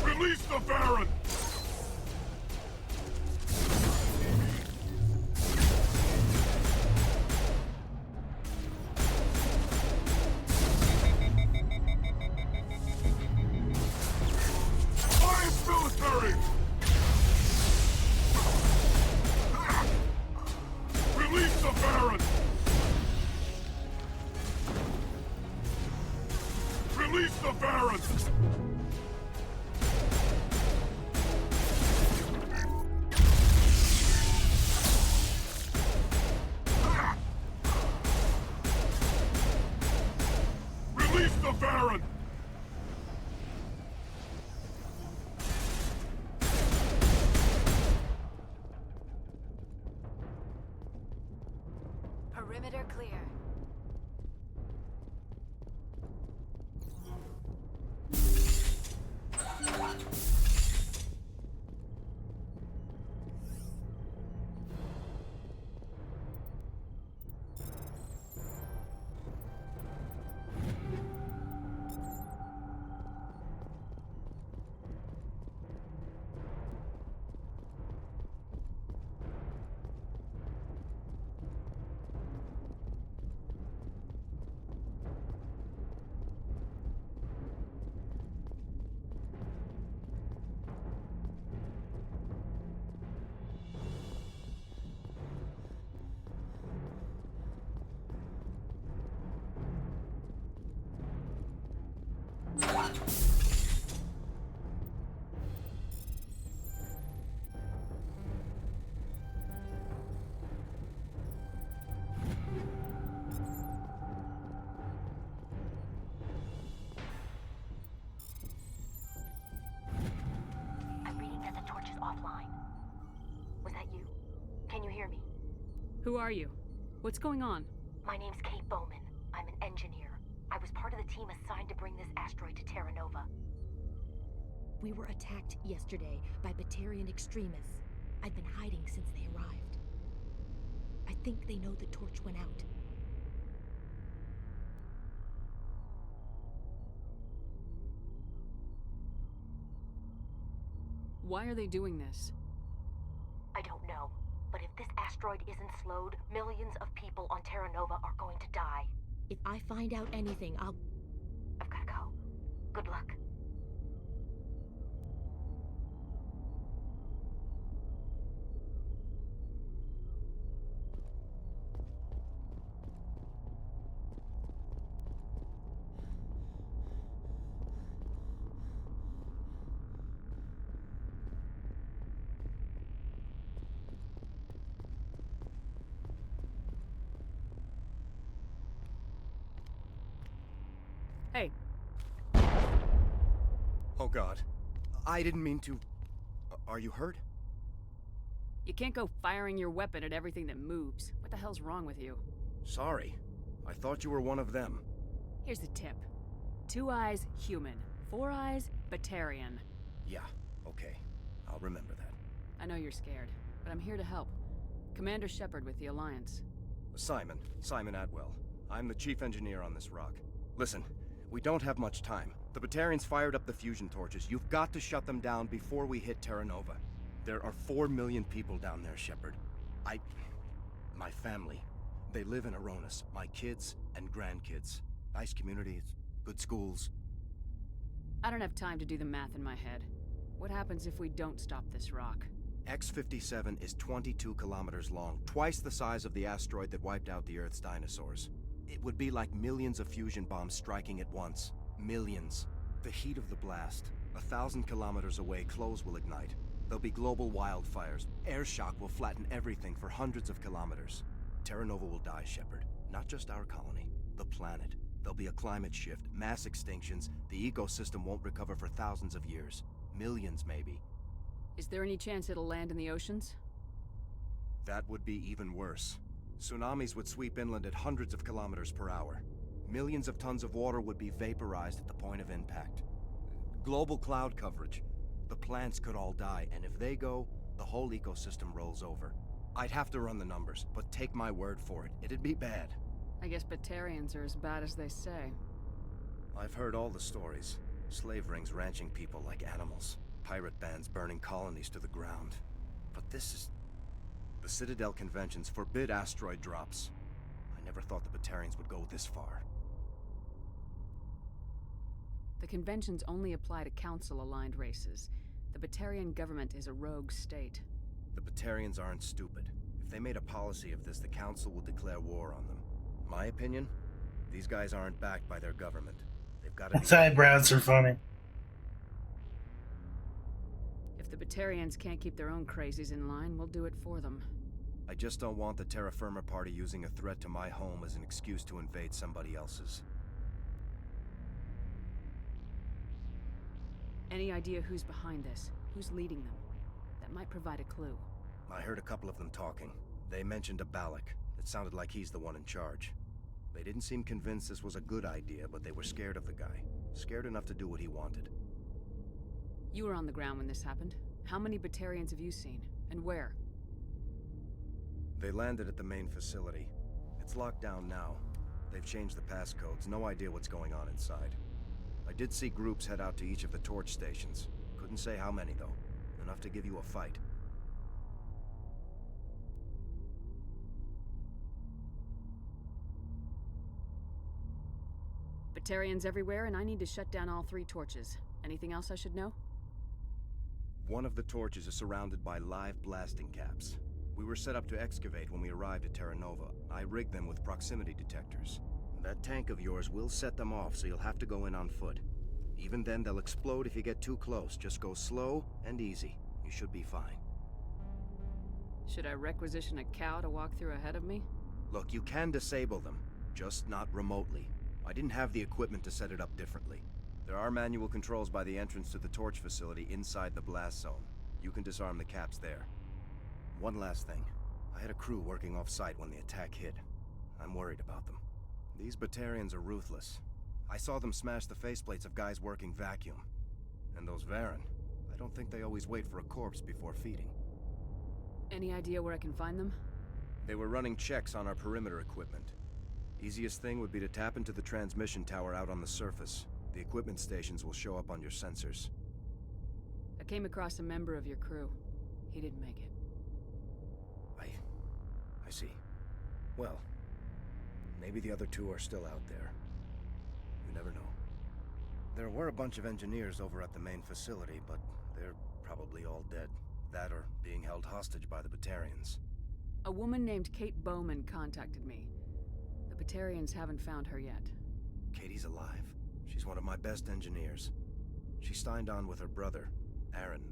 Release the Baron! Alliance military! Release the Baron! Release the Baron! Release the Baron! Perimeter clear. I'm reading that the torch is offline. Was that you? Can you hear me? Who are you? What's going on? My name's Kate Bowman. I'm an engineer. I was part of the team assigned to bring this asteroid to Terra Nova. We were attacked yesterday by Batarian extremists. I've been hiding since they arrived. I think they know the torch went out. Why are they doing this? I don't know. But if this asteroid isn't slowed, millions of people on Terra Nova are going to die. If I find out anything, I've gotta go. Good luck. Hey. Oh God. I didn't mean to... Are you hurt? You can't go firing your weapon at everything that moves. What the hell's wrong with you? Sorry. I thought you were one of them. Here's the tip. 2 eyes, human. 4 eyes, Batarian. Yeah, okay. I'll remember that. I know you're scared, but I'm here to help. Commander Shepard with the Alliance. Simon Atwell. I'm the chief engineer on this rock. Listen, we don't have much time. The Batarians fired up the fusion torches. You've got to shut them down before we hit Terra Nova. There are 4 million people down there, Shepard. My family. They live in Aronis. My kids and grandkids. Nice communities, good schools. I don't have time to do the math in my head. What happens if we don't stop this rock? X-57 is 22 kilometers long, twice the size of the asteroid that wiped out the Earth's dinosaurs. It would be like millions of fusion bombs striking at once. Millions. The heat of the blast. 1,000 kilometers away, clothes will ignite. There'll be global wildfires. Air shock will flatten everything for hundreds of kilometers. Terra Nova will die, Shepard. Not just our colony. The planet. There'll be a climate shift, mass extinctions. The ecosystem won't recover for thousands of years. Millions, maybe. Is there any chance it'll land in the oceans? That would be even worse. Tsunamis would sweep inland at hundreds of kilometers per hour. Millions of tons of water would be vaporized at the point of impact. Global cloud coverage. The plants could all die, and if they go, the whole ecosystem rolls over. I'd have to run the numbers, but take my word for it, it'd be bad. I guess Batarians are as bad as they say. I've heard all the stories. Slave rings ranching people like animals. Pirate bands burning colonies to the ground. But this is... The Citadel conventions forbid asteroid drops. I never thought the Batarians would go this far. The conventions only apply to Council-aligned races. The Batarian government is a rogue state. The Batarians aren't stupid. If they made a policy of this, the Council would declare war on them. My opinion? These guys aren't backed by their government. They They've got to be... Eyebrows are funny. If the Batarians can't keep their own crazies in line, we'll do it for them. I just don't want the Terra Firma party using a threat to my home as an excuse to invade somebody else's. Any idea who's behind this? Who's leading them? That might provide a clue. I heard a couple of them talking. They mentioned a Balak. It sounded like he's the one in charge. They didn't seem convinced this was a good idea, but they were scared of the guy. Scared enough to do what he wanted. You were on the ground when this happened. How many Batarians have you seen? And where? They landed at the main facility. It's locked down now. They've changed the passcodes. No idea what's going on inside. I did see groups head out to each of the torch stations. Couldn't say how many, though. Enough to give you a fight. Batarians everywhere, and I need to shut down all 3 torches. Anything else I should know? One of the torches is surrounded by live blasting caps. We were set up to excavate when we arrived at Terra Nova. I rigged them with proximity detectors. That tank of yours will set them off, so you'll have to go in on foot. Even then, they'll explode if you get too close. Just go slow and easy. You should be fine. Should I requisition a cow to walk through ahead of me? Look, you can disable them, just not remotely. I didn't have the equipment to set it up differently. There are manual controls by the entrance to the torch facility inside the blast zone. You can disarm the caps there. One last thing. I had a crew working off-site when the attack hit. I'm worried about them. These Batarians are ruthless. I saw them smash the faceplates of guys working vacuum. And those Varen, I don't think they always wait for a corpse before feeding. Any idea where I can find them? They were running checks on our perimeter equipment. Easiest thing would be to tap into the transmission tower out on the surface. The equipment stations will show up on your sensors. I came across a member of your crew. He didn't make it. I see. Well, maybe the other 2 are still out there. You never know. There were a bunch of engineers over at the main facility, but they're probably all dead. That or being held hostage by the Batarians. A woman named Kate Bowman contacted me. The Batarians haven't found her yet. Katie's alive. She's one of my best engineers. She signed on with her brother, Aaron,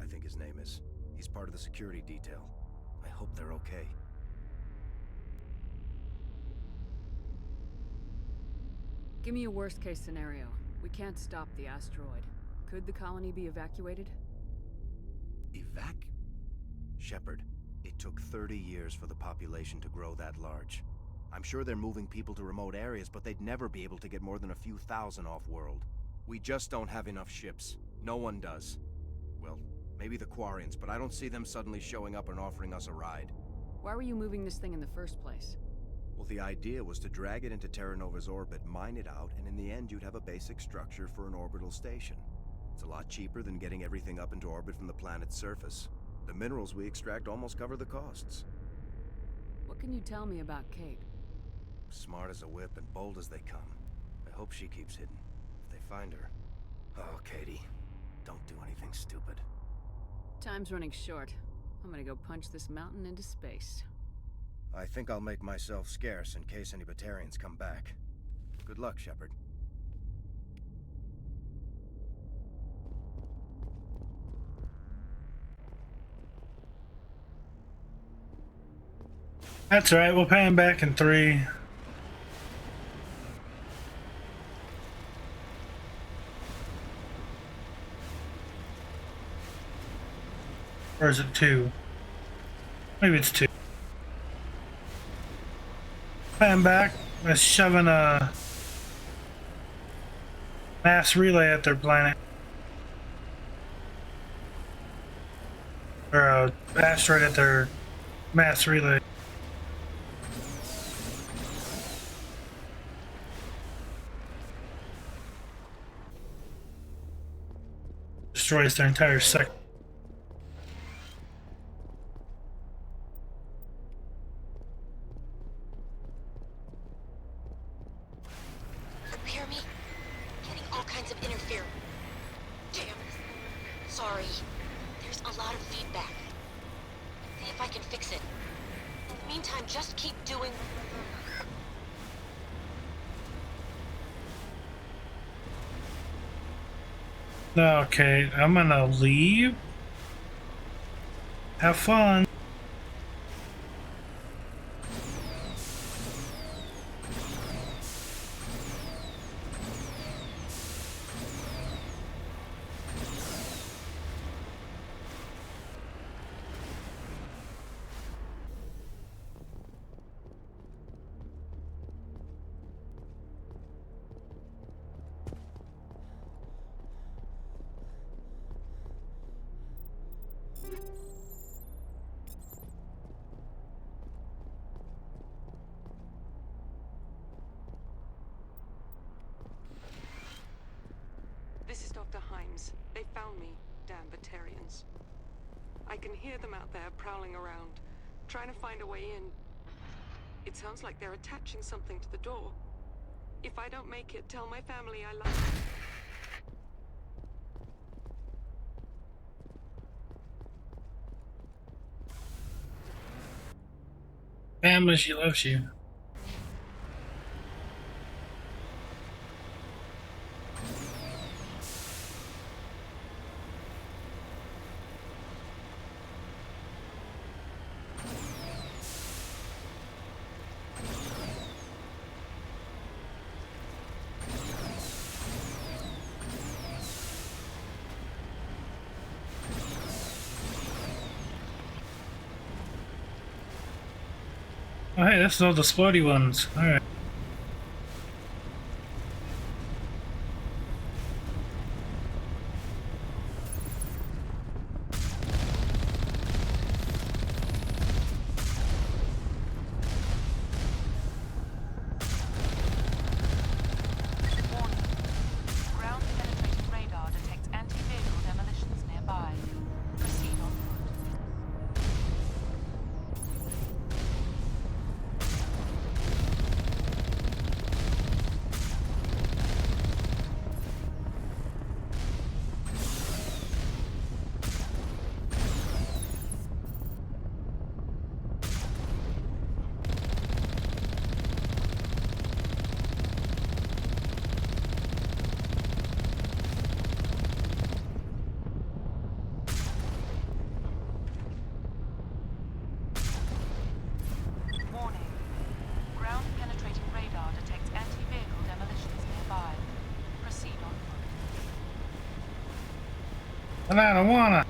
I think his name is. He's part of the security detail. I hope they're okay. Give me a worst-case scenario. We can't stop the asteroid. Could the colony be evacuated? Shepard, it took 30 years for the population to grow that large. I'm sure they're moving people to remote areas, but they'd never be able to get more than a few thousand off-world. We just don't have enough ships. No one does. Well, maybe the Quarians, but I don't see them suddenly showing up and offering us a ride. Why were you moving this thing in the first place? Well, the idea was to drag it into Terra Nova's orbit, mine it out, and in the end you'd have a basic structure for an orbital station. It's a lot cheaper than getting everything up into orbit from the planet's surface. The minerals we extract almost cover the costs. What can you tell me about Kate? Smart as a whip and bold as they come. I hope she keeps hidden. If they find her... Oh, Katie, don't do anything stupid. Time's running short. I'm gonna go punch this mountain into space. I think I'll make myself scarce in case any Batarians come back. Good luck, Shepard. That's right, we'll pay him back in 3. Or is it 2? Maybe it's 2. Pay him back by shoving a mass relay at their planet. Or a asteroid at their mass relay. Destroys their entire sector. Hear me? Getting all kinds of interference. Damn. Sorry. There's a lot of feedback. See if I can fix it. In the meantime, just keep doing... Okay, I'm gonna leave. Have fun. This is Dr. Himes. They found me, damn Batarians. I can hear them out there prowling around, trying to find a way in. It sounds like they're attaching something to the door. If I don't make it, tell my family I love them. Family, she loves you. Oh, hey, this is all the splody ones. Alright. Ground penetrating radar detects anti-vehicle demolitions nearby. Proceed on foot. Warning. Ground penetrating radar detects anti-vehicle demolitions nearby. Proceed on foot. And I don't wanna.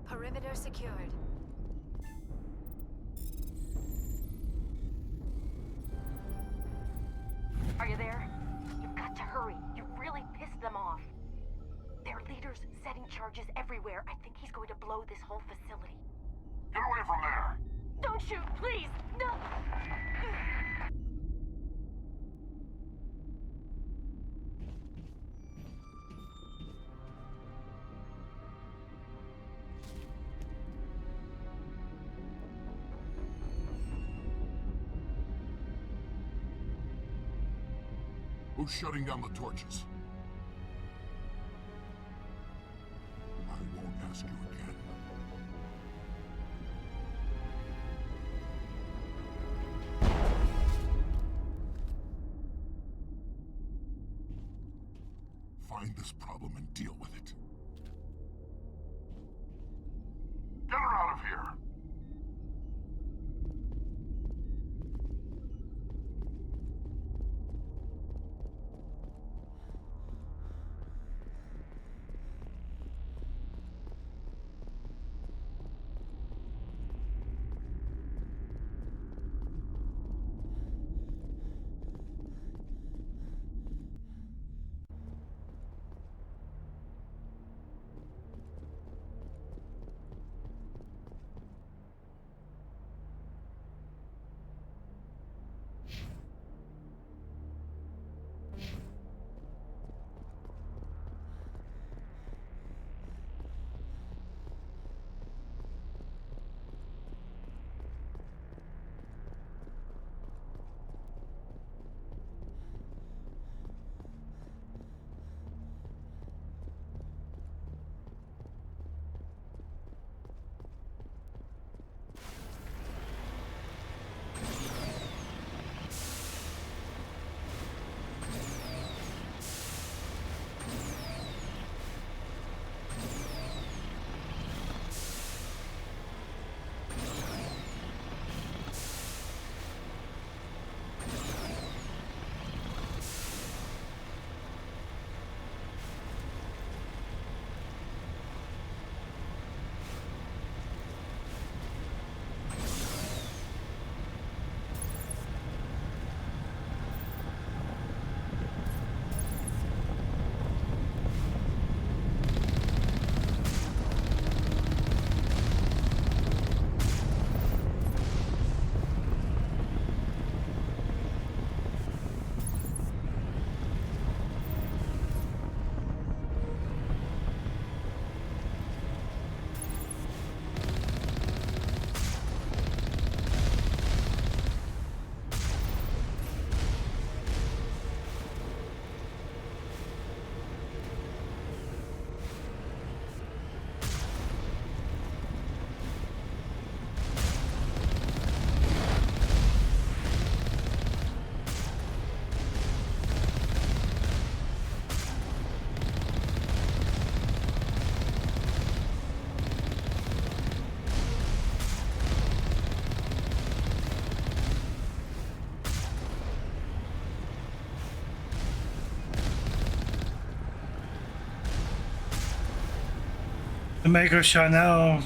Perimeter secured. Are you there? You've got to hurry. You really pissed them off. Their leader's setting charges everywhere. I think he's going to blow this whole facility. Get away from there! Don't shoot, please! No! Who's shutting down the torches? I won't ask you again. Find this problem and deal with it. Get her out of here! The Mako shall now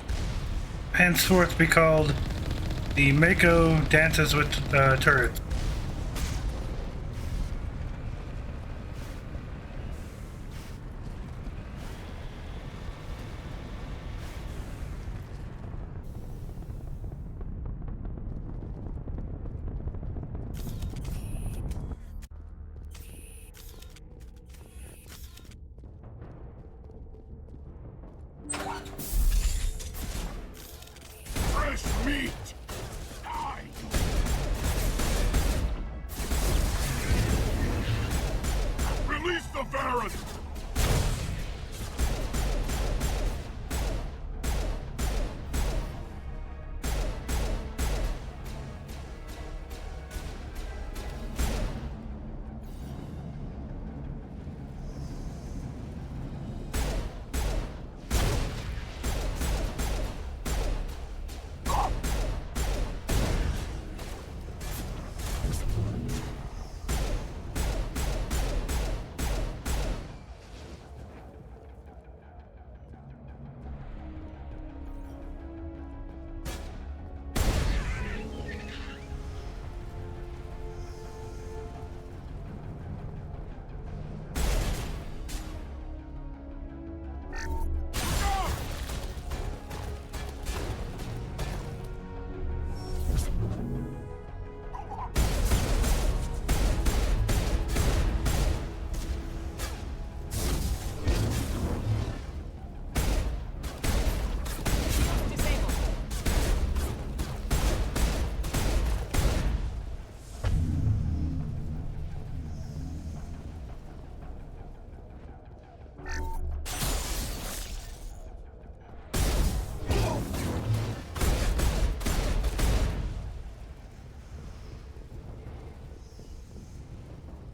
henceforth be called the Mako Dances with Turrets. Fresh meat! Release the Baron!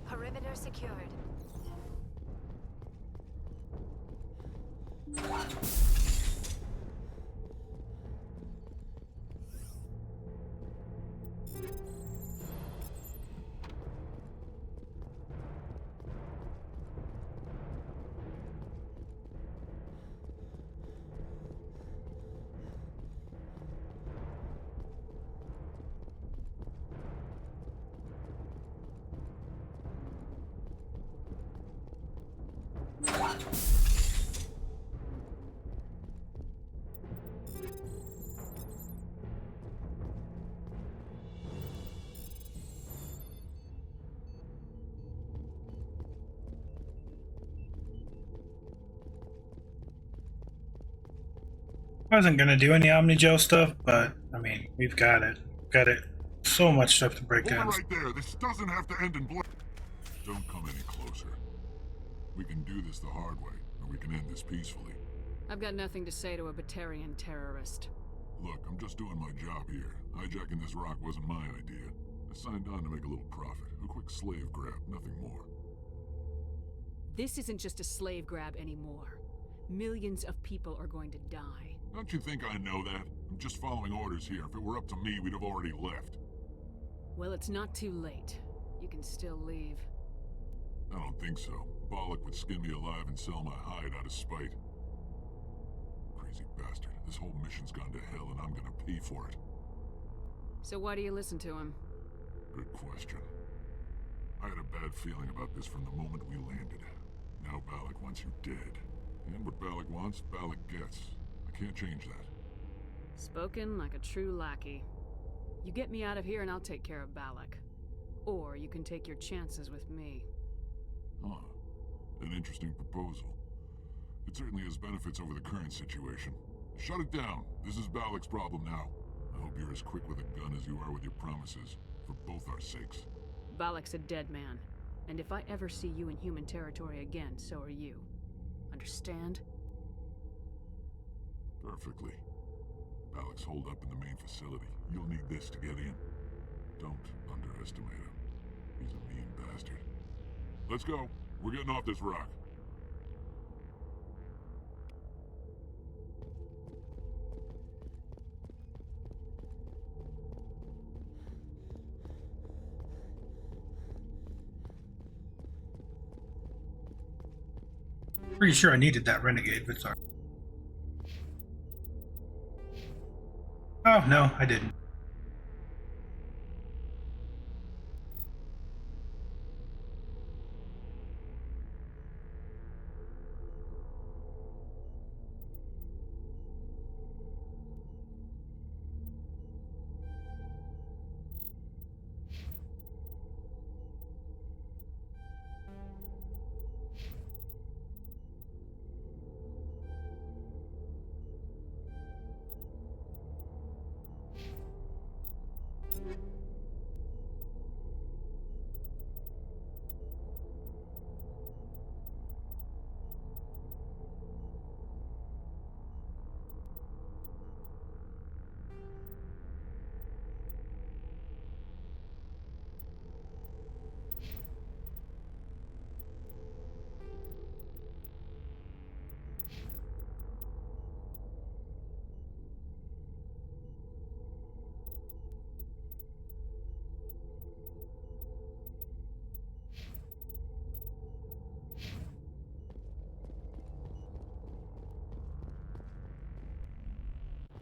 Perimeter secured. I wasn't gonna do any Omnigel stuff, but I mean, we've got it. Got it. So much stuff to break Hold down. it right there. This doesn't have to end in blood. Don't come any closer. We can do this the hard way, or we can end this peacefully. I've got nothing to say to a Batarian terrorist. Look, I'm just doing my job here. Hijacking this rock wasn't my idea. I signed on to make a little profit. A quick slave grab, nothing more. This isn't just a slave grab anymore. Millions of people are going to die. Don't you think I know that? I'm just following orders here. If it were up to me, we'd have already left. Well, it's not too late. You can still leave. I don't think so. Bollock would skin me alive and sell my hide out of spite. Crazy bastard. This whole mission's gone to hell and I'm gonna pay for it. So why do you listen to him? Good question. I had a bad feeling about this from the moment we landed. Now Bollock wants you dead. And what Bollock wants, Bollock gets. I can't change that. Spoken like a true lackey. You get me out of here and I'll take care of Balak. Or you can take your chances with me. Huh. An interesting proposal. It certainly has benefits over the current situation. Shut it down. This is Balak's problem now. I hope you're as quick with a gun as you are with your promises. For both our sakes. Balak's a dead man. And if I ever see you in human territory again, so are you. Understand? Perfectly. Balak's holed up in the main facility. You'll need this to get in. Don't underestimate him. He's a mean bastard. Let's go. We're getting off this rock. Pretty sure I needed that renegade, but sorry. Oh, no, I didn't.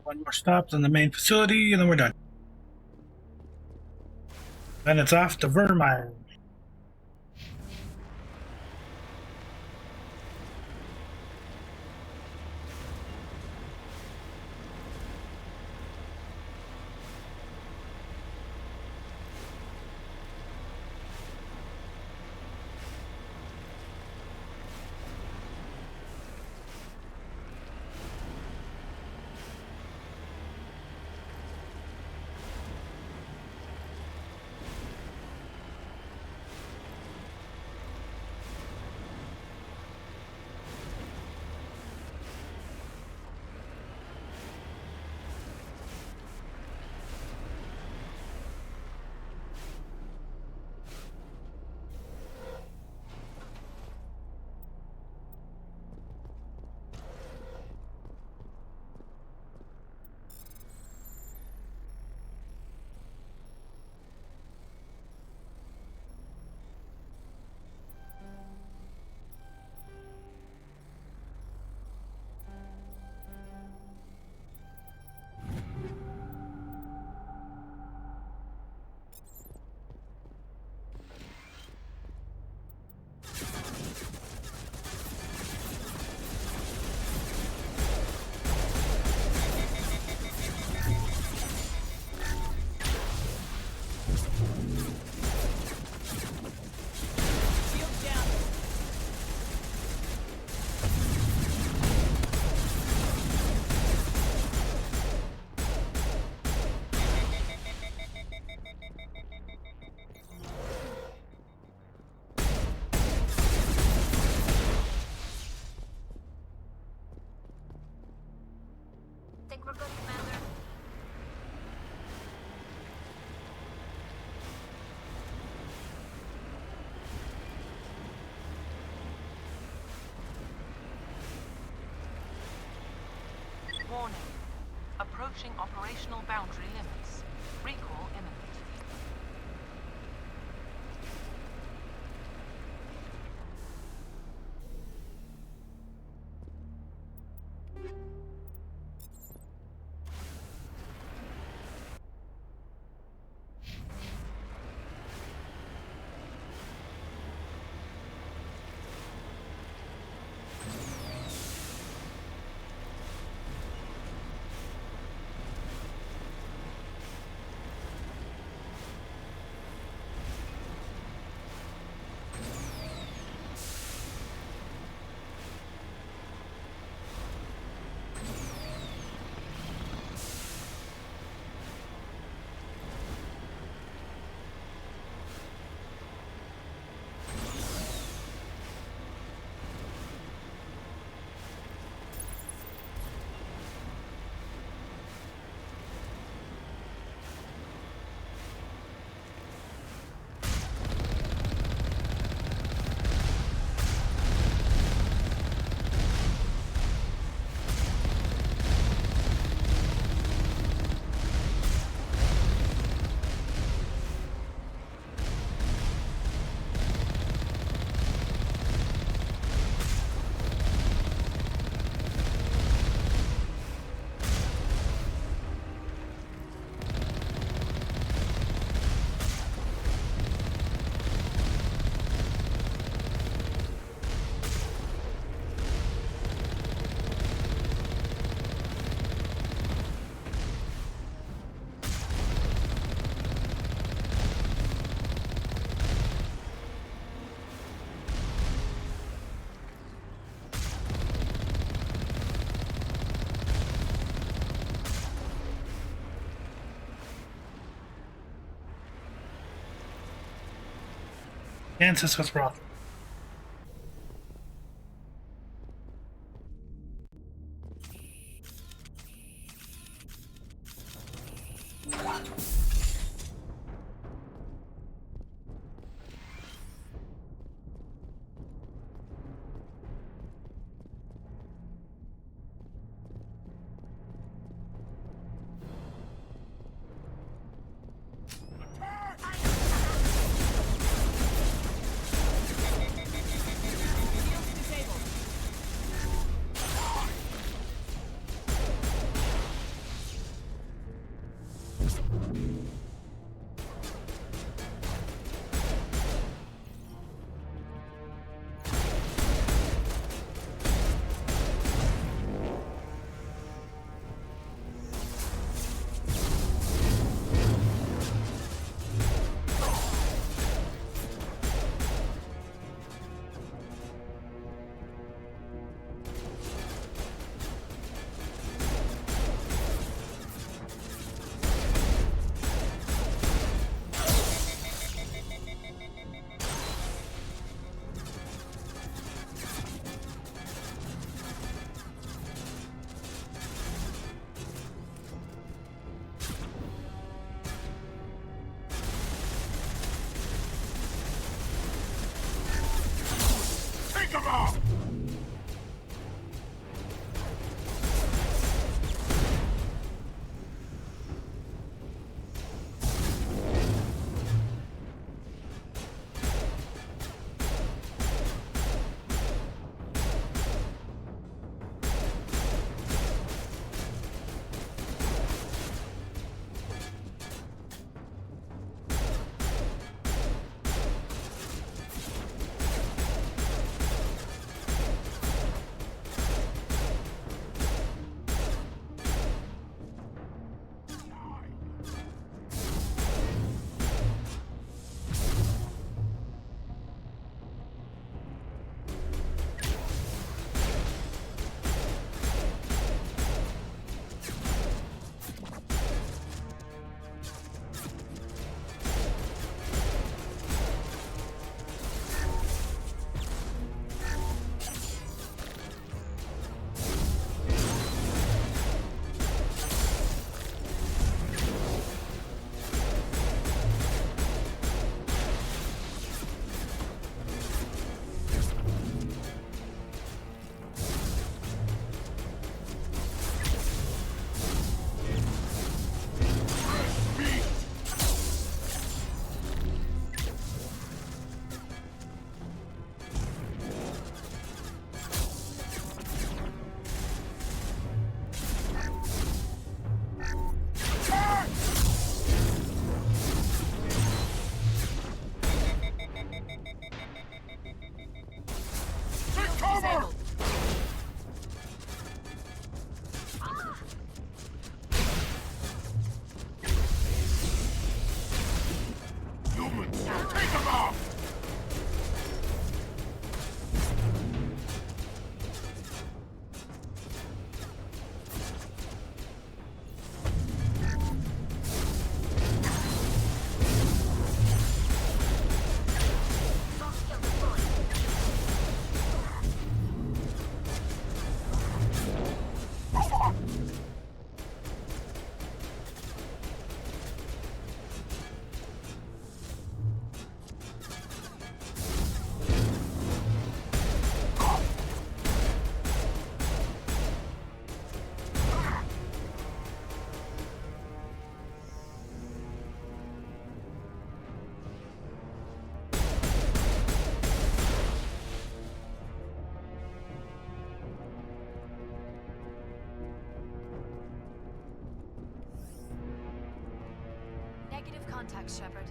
One more stop on the main facility, and then we're done. Then it's off to Vermine. Think we're good, Commander? Warning. Approaching operational boundary limits. Recall imminent. And Cisco's brothel. Negative contact, Shepard.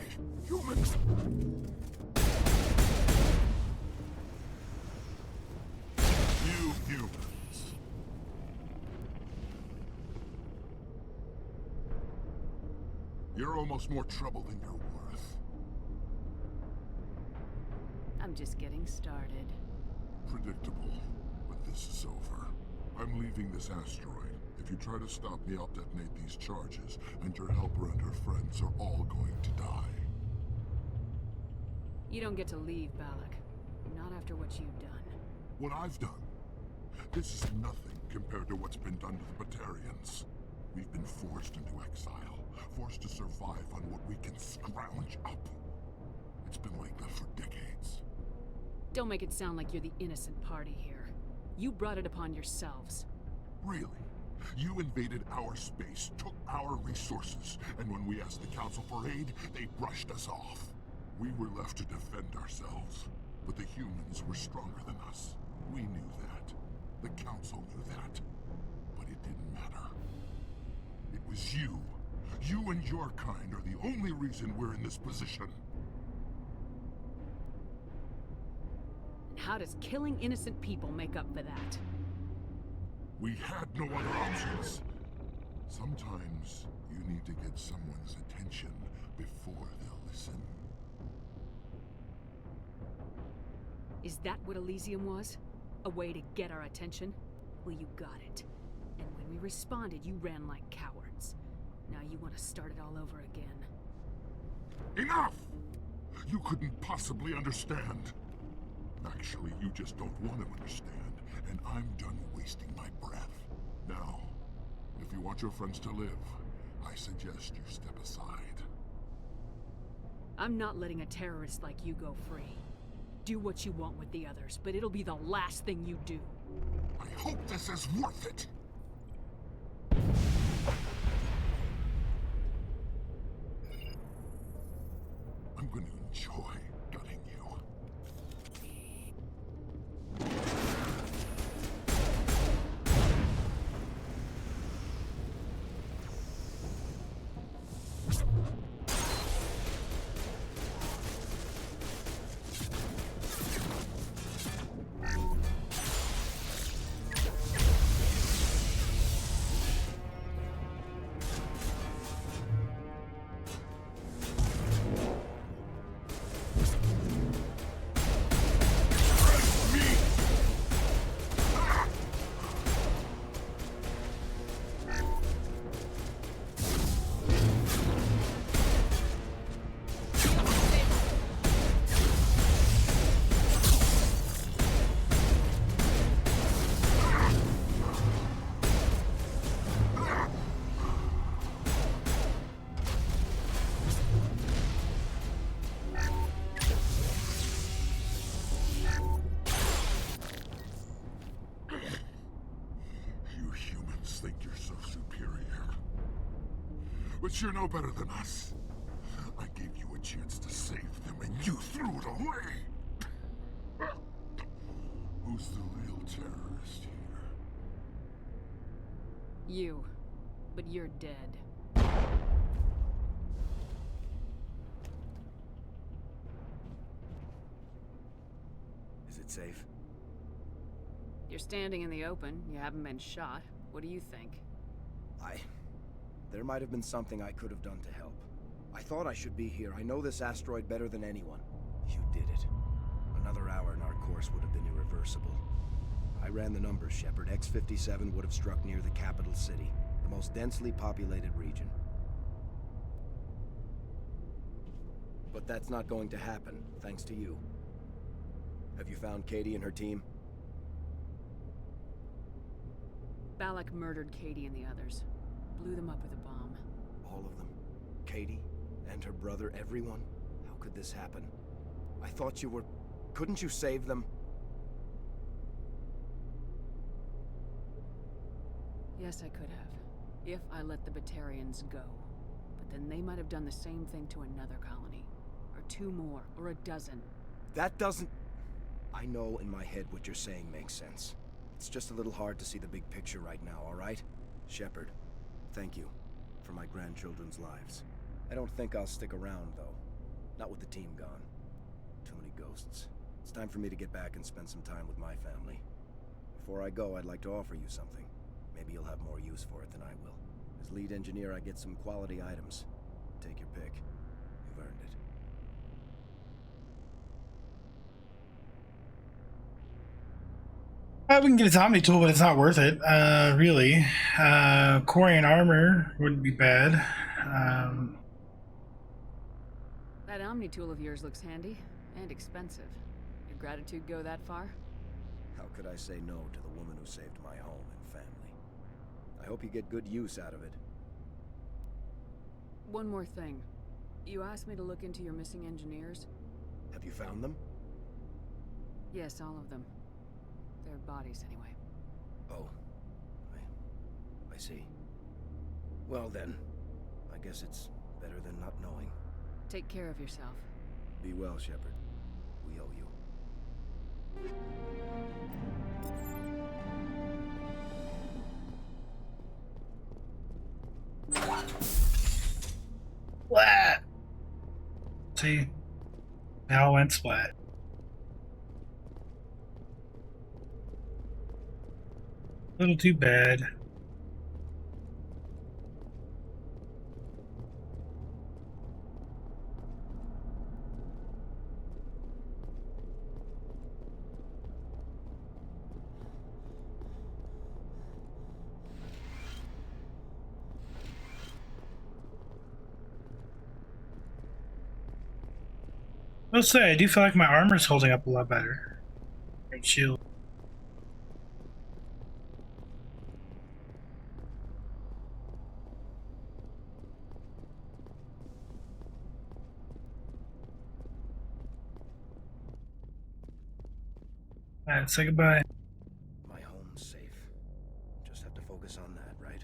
die, humans! You humans. You're almost more trouble than you're worth. I'm just getting started. Predictable, but this is over. I'm leaving this asteroid. If you try to stop me, I'll detonate these charges, and your helper and her friends are all going to die. You don't get to leave, Balak. Not after what you've done. What I've done? This is nothing compared to what's been done to the Batarians. We've been forced into exile, forced to survive on what we can scrounge up. It's been like that for decades. Don't make it sound like you're the innocent party here. You brought it upon yourselves. Really? You invaded our space, took our resources, and when we asked the Council for aid, they brushed us off. We were left to defend ourselves, but the humans were stronger than us. We knew that. The Council knew that. But it didn't matter. It was you. You and your kind are the only reason we're in this position. How does killing innocent people make up for that? We had no other options. Sometimes you need to get someone's attention before they'll listen. Is that what Elysium was? A way to get our attention? Well, you got it. And when we responded, you ran like cowards. Now you want to start it all over again. Enough! You couldn't possibly understand. Actually, you just don't want to understand, and I'm done wasting my breath. Now, if you want your friends to live, I suggest you step aside. I'm not letting a terrorist like you go free. Do what you want with the others, but it'll be the last thing you do. I hope this is worth it! I'm going to enjoy gutting you. But you're no better than us. I gave you a chance to save them, and you threw it away! Who's the real terrorist here? You. But you're dead. Is it safe? You're standing in the open. You haven't been shot. What do you think? There might have been something I could have done to help. I thought I should be here. I know this asteroid better than anyone. You did it. Another hour and our course would have been irreversible. I ran the numbers, Shepard. X-57 would have struck near the capital city, the most densely populated region. But that's not going to happen, thanks to you. Have you found Katie and her team? Balak murdered Katie and the others. Blew them up with a bomb. All of them? Katie? And her brother? Everyone? How could this happen? I thought you were... Couldn't you save them? Yes, I could have. If I let the Batarians go. But then they might have done the same thing to another colony. Or two more. Or a dozen. That doesn't... I know in my head what you're saying makes sense. It's just a little hard to see the big picture right now, all right? Shepard, thank you for my grandchildren's lives. I don't think I'll stick around, though. Not with the team gone. Too many ghosts. It's time for me to get back and spend some time with my family. Before I go, I'd like to offer you something. Maybe you'll have more use for it than I will. As lead engineer, I get some quality items. Take your pick. You've earned it. We can get a Omni tool, but it's not worth it, really. Corian armor wouldn't be bad. That Omni tool of yours looks handy and expensive. Your gratitude go that far? How could I say no to the woman who saved my home and family? I hope you get good use out of it. One more thing. You asked me to look into your missing engineers? Have you found them? Yes, all of them. Their bodies, anyway. Oh. I see. Well then, I guess it's better than not knowing. Take care of yourself. Be well, Shepard. We owe you. Splat! See? Now went splat. A little too bad. I'll say, I do feel like my armor's holding up a lot better. Great shield. Alright, say goodbye. My home's safe. Just have to focus on that, right?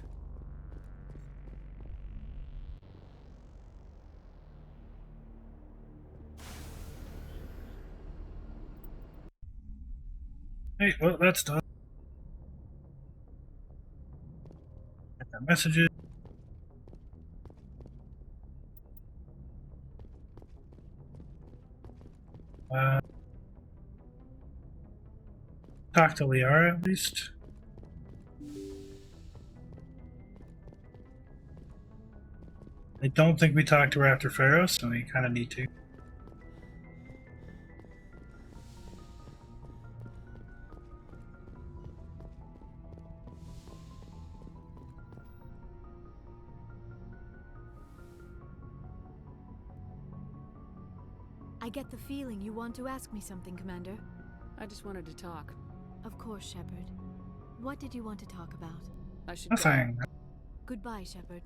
Hey, well, that's done. Get that messages. Talk to Liara at least. I don't think we talked to her after Pharaoh, so we kind of need to. I get the feeling you want to ask me something, Commander. I just wanted to talk. Of course, Shepard. What did you want to talk about? I should Nothing. go. Goodbye, Shepard.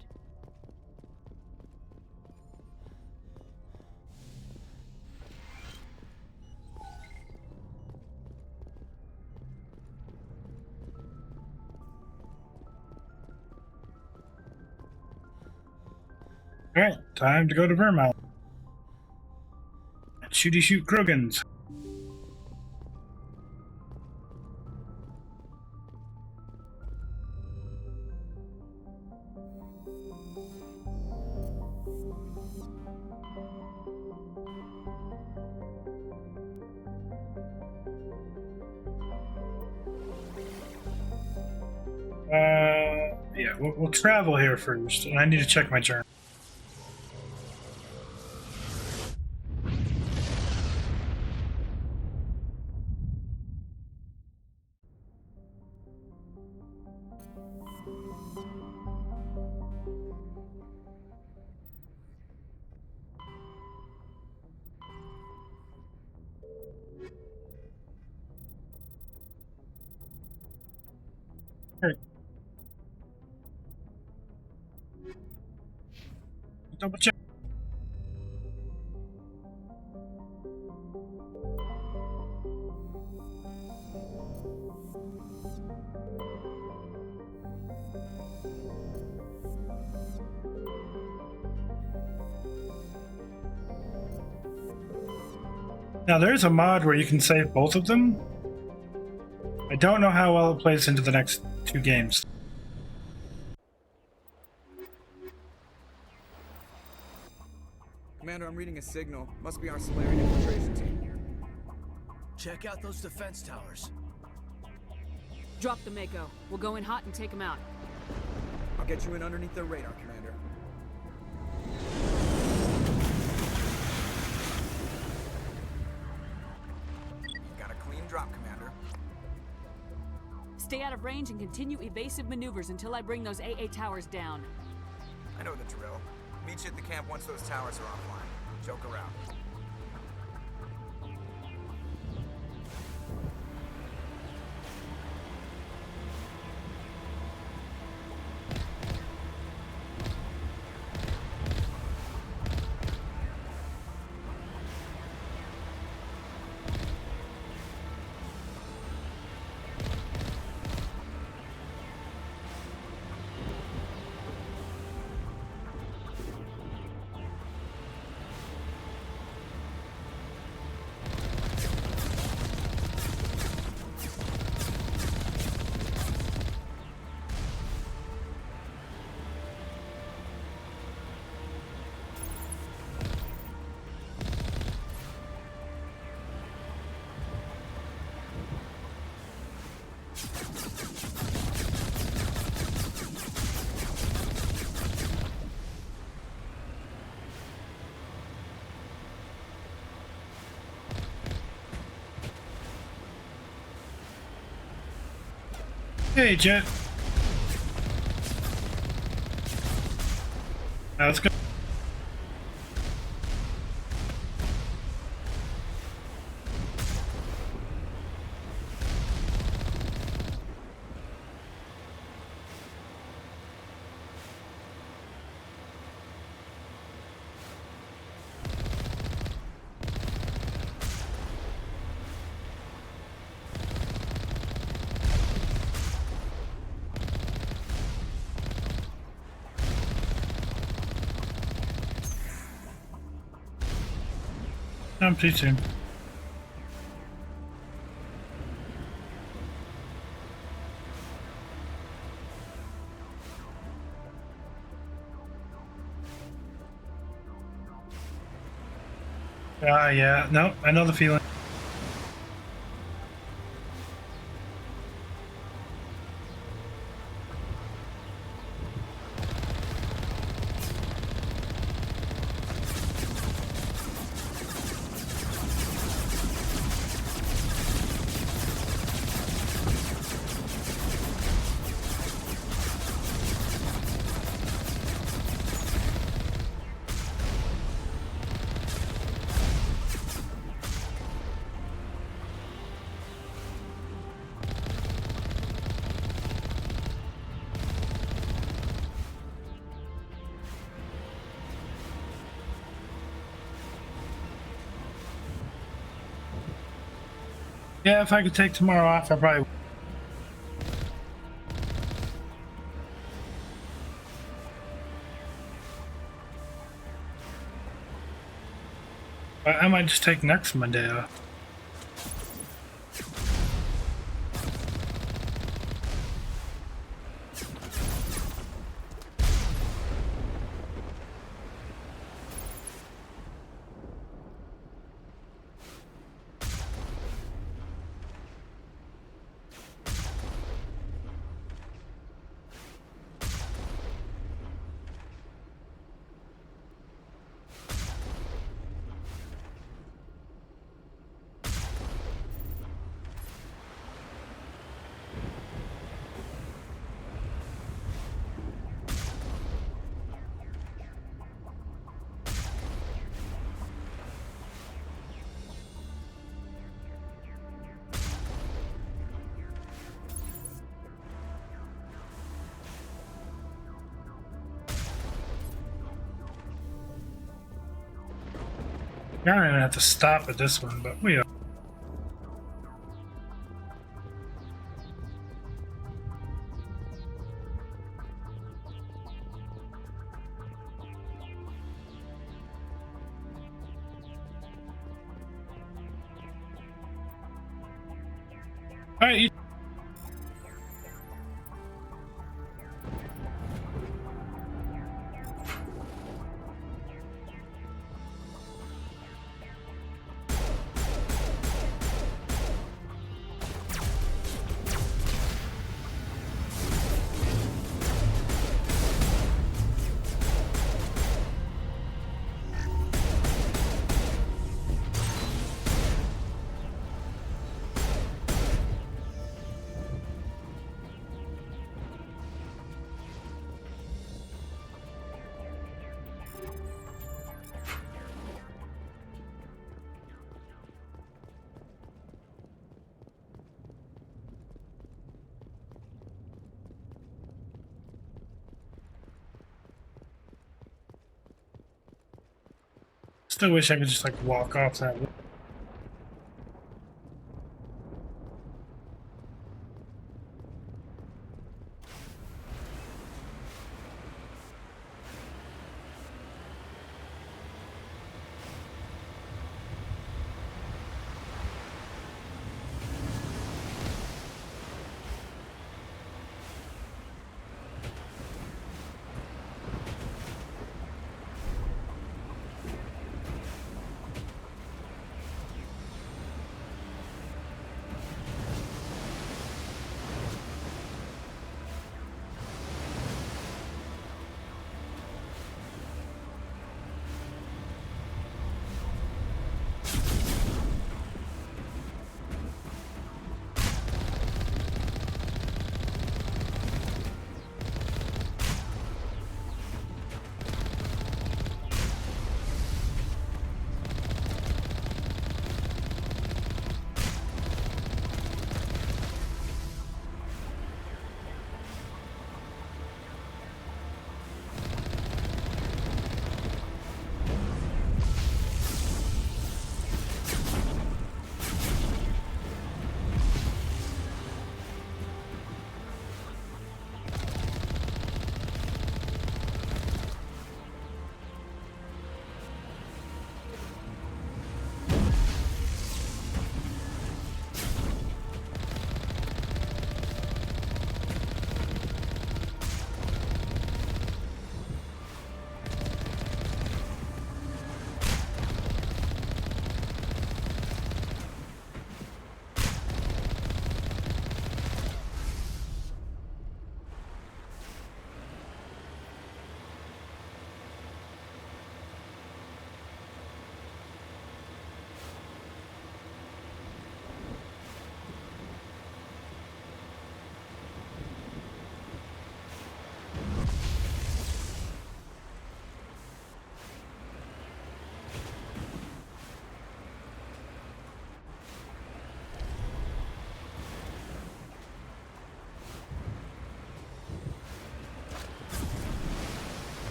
Alright, time to go to Vermont. Shooty shoot Krogans. Yeah, we'll travel here first, and I need to check my journal. Hey. Double check. Now there's a mod where you can save both of them. I don't know how well it plays into the next two games. Commander, I'm reading a signal. Must be our Solarian infiltration team. Check out those defense towers. Drop the Mako. We'll go in hot and take them out. I'll get you in underneath their radar, Commander. Got a clean drop, Commander. Stay out of range and continue evasive maneuvers until I bring those AA towers down. I know the drill. Meet you at the camp once those towers are offline. Joke around. Hey, Jet. Now let's go. I'm too soon. Yeah. No, I know the feeling. Yeah, if I could take tomorrow off, I probably would. I might just take next Monday off. I don't even have to stop at this one, but we are. All right, Still wish I could just like walk off that.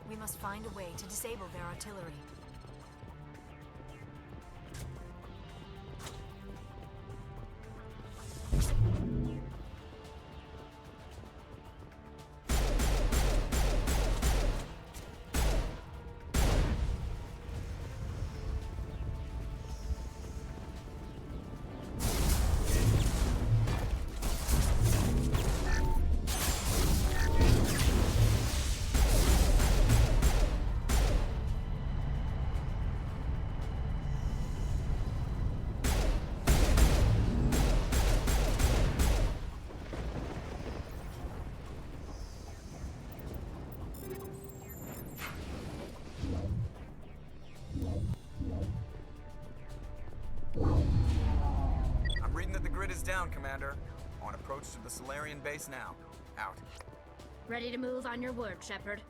We must find a way to disable their artillery. down, Commander. On approach to the Solarian base now. Out. Ready to move on your word, Shepard.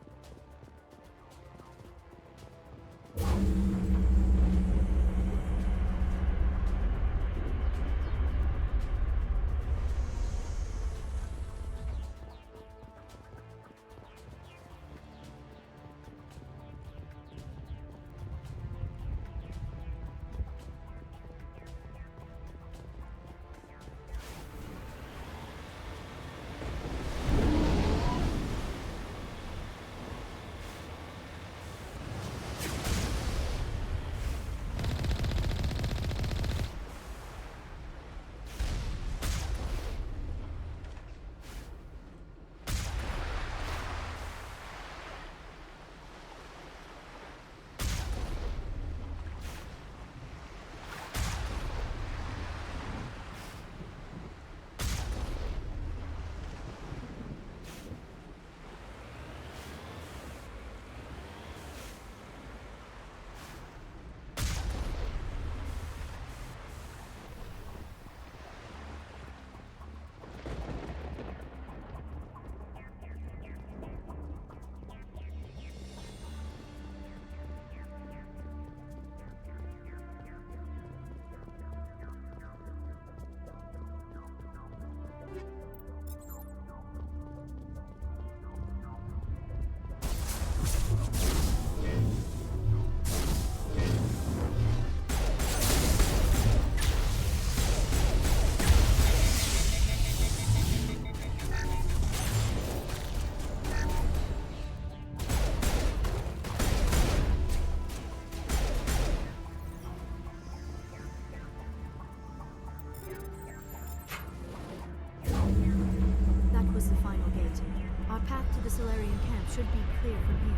The Solarian camp should be clear from here.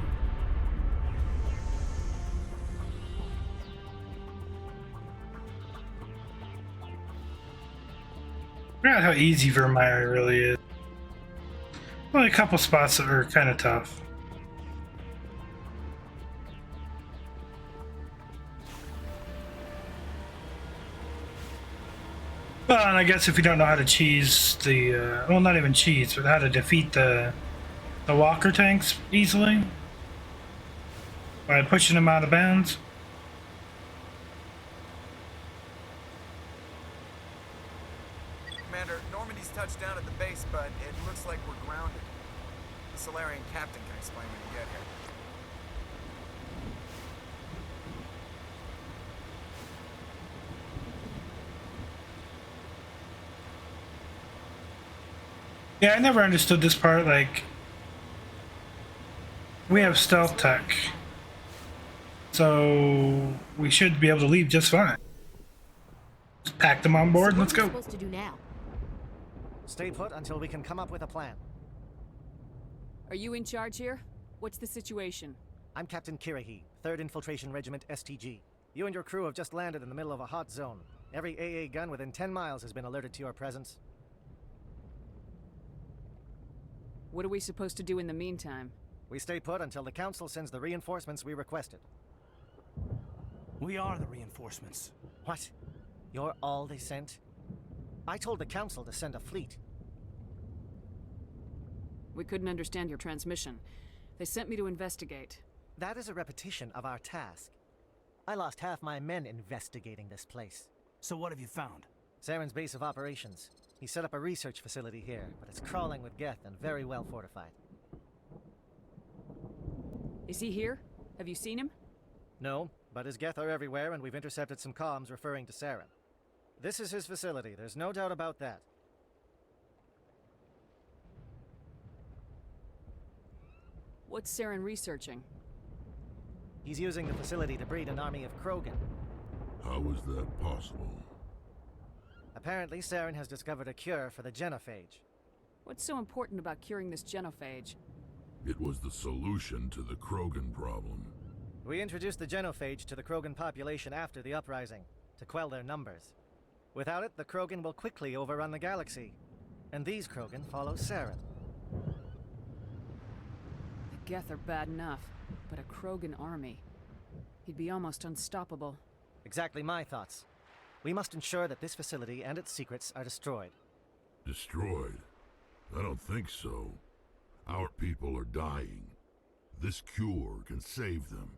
I forgot how easy Vermeer really is. Only a couple spots that are kind of tough. Well, and I guess if you don't know how to cheese the, well, not even cheese, but how to defeat the walker tanks easily by pushing them out of bounds. Commander, Normandy's touched down at the base, but it looks like we're grounded. The Solarian captain can explain when we get here. Yeah, I never understood this part, like, we have stealth tech, so we should be able to leave just fine. Just pack them on board and let's go. What are we supposed to do now? Stay put until we can come up with a plan. Are you in charge here? What's the situation? I'm Captain Kirahi, 3rd Infiltration Regiment STG. You and your crew have just landed in the middle of a hot zone. Every AA gun within 10 miles has been alerted to your presence. What are we supposed to do in the meantime? We stay put until the Council sends the reinforcements we requested. We are the reinforcements. What? You're all they sent? I told the Council to send a fleet. We couldn't understand your transmission. They sent me to investigate. That is a repetition of our task. I lost half my men investigating this place. So what have you found? Saren's base of operations. He set up a research facility here, but it's crawling with Geth and very well fortified. Is he here? Have you seen him? No, but his Geth are everywhere and we've intercepted some comms referring to Saren. This is his facility, there's no doubt about that. What's Saren researching? He's using the facility to breed an army of Krogan. How is that possible? Apparently, Saren has discovered a cure for the genophage. What's so important about curing this genophage? It was the solution to the Krogan problem. We introduced the genophage to the Krogan population after the uprising, to quell their numbers. Without it, the Krogan will quickly overrun the galaxy. And these Krogan follow Saren. The Geth are bad enough, but a Krogan army. He'd be almost unstoppable. Exactly my thoughts. We must ensure that this facility and its secrets are destroyed. Destroyed? I don't think so. Our people are dying. This cure can save them.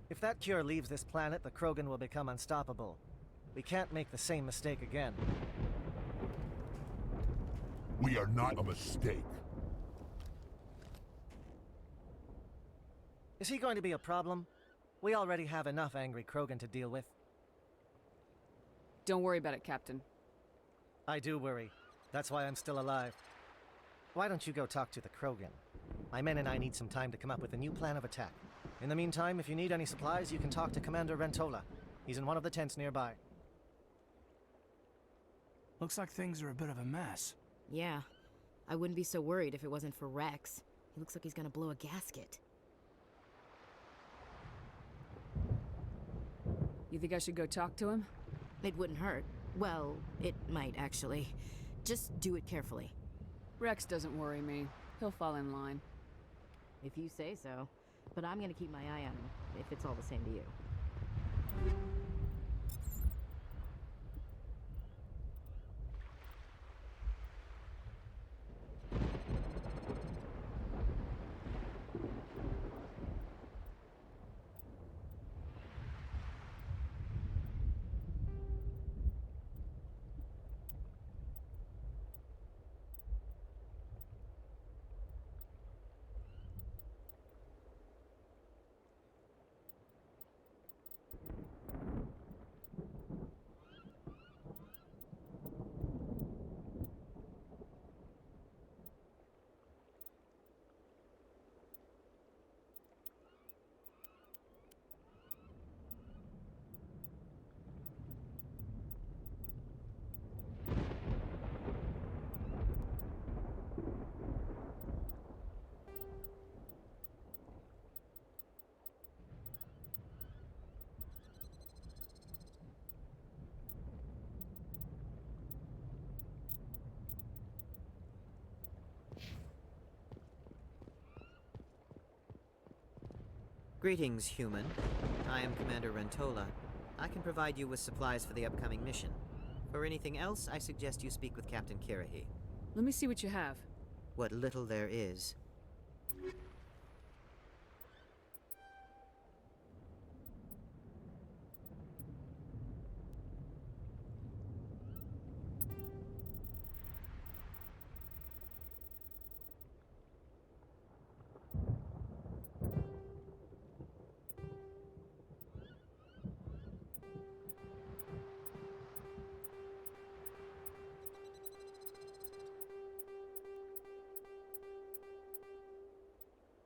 If that cure leaves this planet, the Krogan will become unstoppable. We can't make the same mistake again. We are not a mistake. Is he going to be a problem? We already have enough angry Krogan to deal with. Don't worry about it, Captain. I do worry. That's why I'm still alive. Why don't you go talk to the Krogan? My men and I need some time to come up with a new plan of attack. In the meantime, if you need any supplies, you can talk to Commander Rentola. He's in one of the tents nearby. Looks like things are a bit of a mess. Yeah. I wouldn't be so worried if it wasn't for Rex. He looks like he's gonna blow a gasket. You think I should go talk to him? It wouldn't hurt. Well, it might, actually. Just do it carefully. Rex doesn't worry me. He'll fall in line. If you say so. But I'm gonna keep my eye on him, if it's all the same to you. Greetings, human. I am Commander Rentola. I can provide you with supplies for the upcoming mission. For anything else, I suggest you speak with Captain Kirahi. Let me see what you have. What little there is.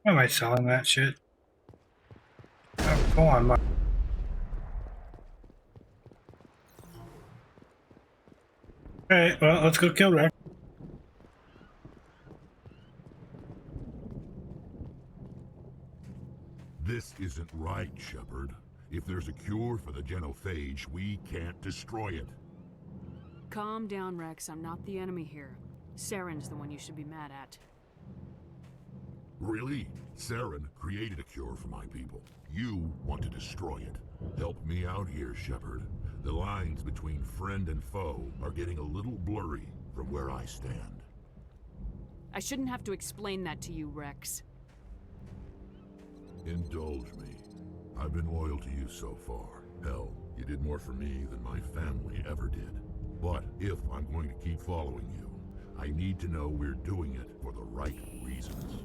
Why am I selling that shit? Oh, go on, Mark. Alright, well, let's go kill Rex. This isn't right, Shepard. If there's a cure for the genophage, we can't destroy it. Calm down, Rex. I'm not the enemy here. Saren's the one you should be mad at. Really? Saren created a cure for my people. You want to destroy it. Help me out here, Shepard. The lines between friend and foe are getting a little blurry from where I stand. I shouldn't have to explain that to you, Rex. Indulge me. I've been loyal to you so far. Hell, you did more for me than my family ever did. But if I'm going to keep following you, I need to know we're doing it for the right reasons.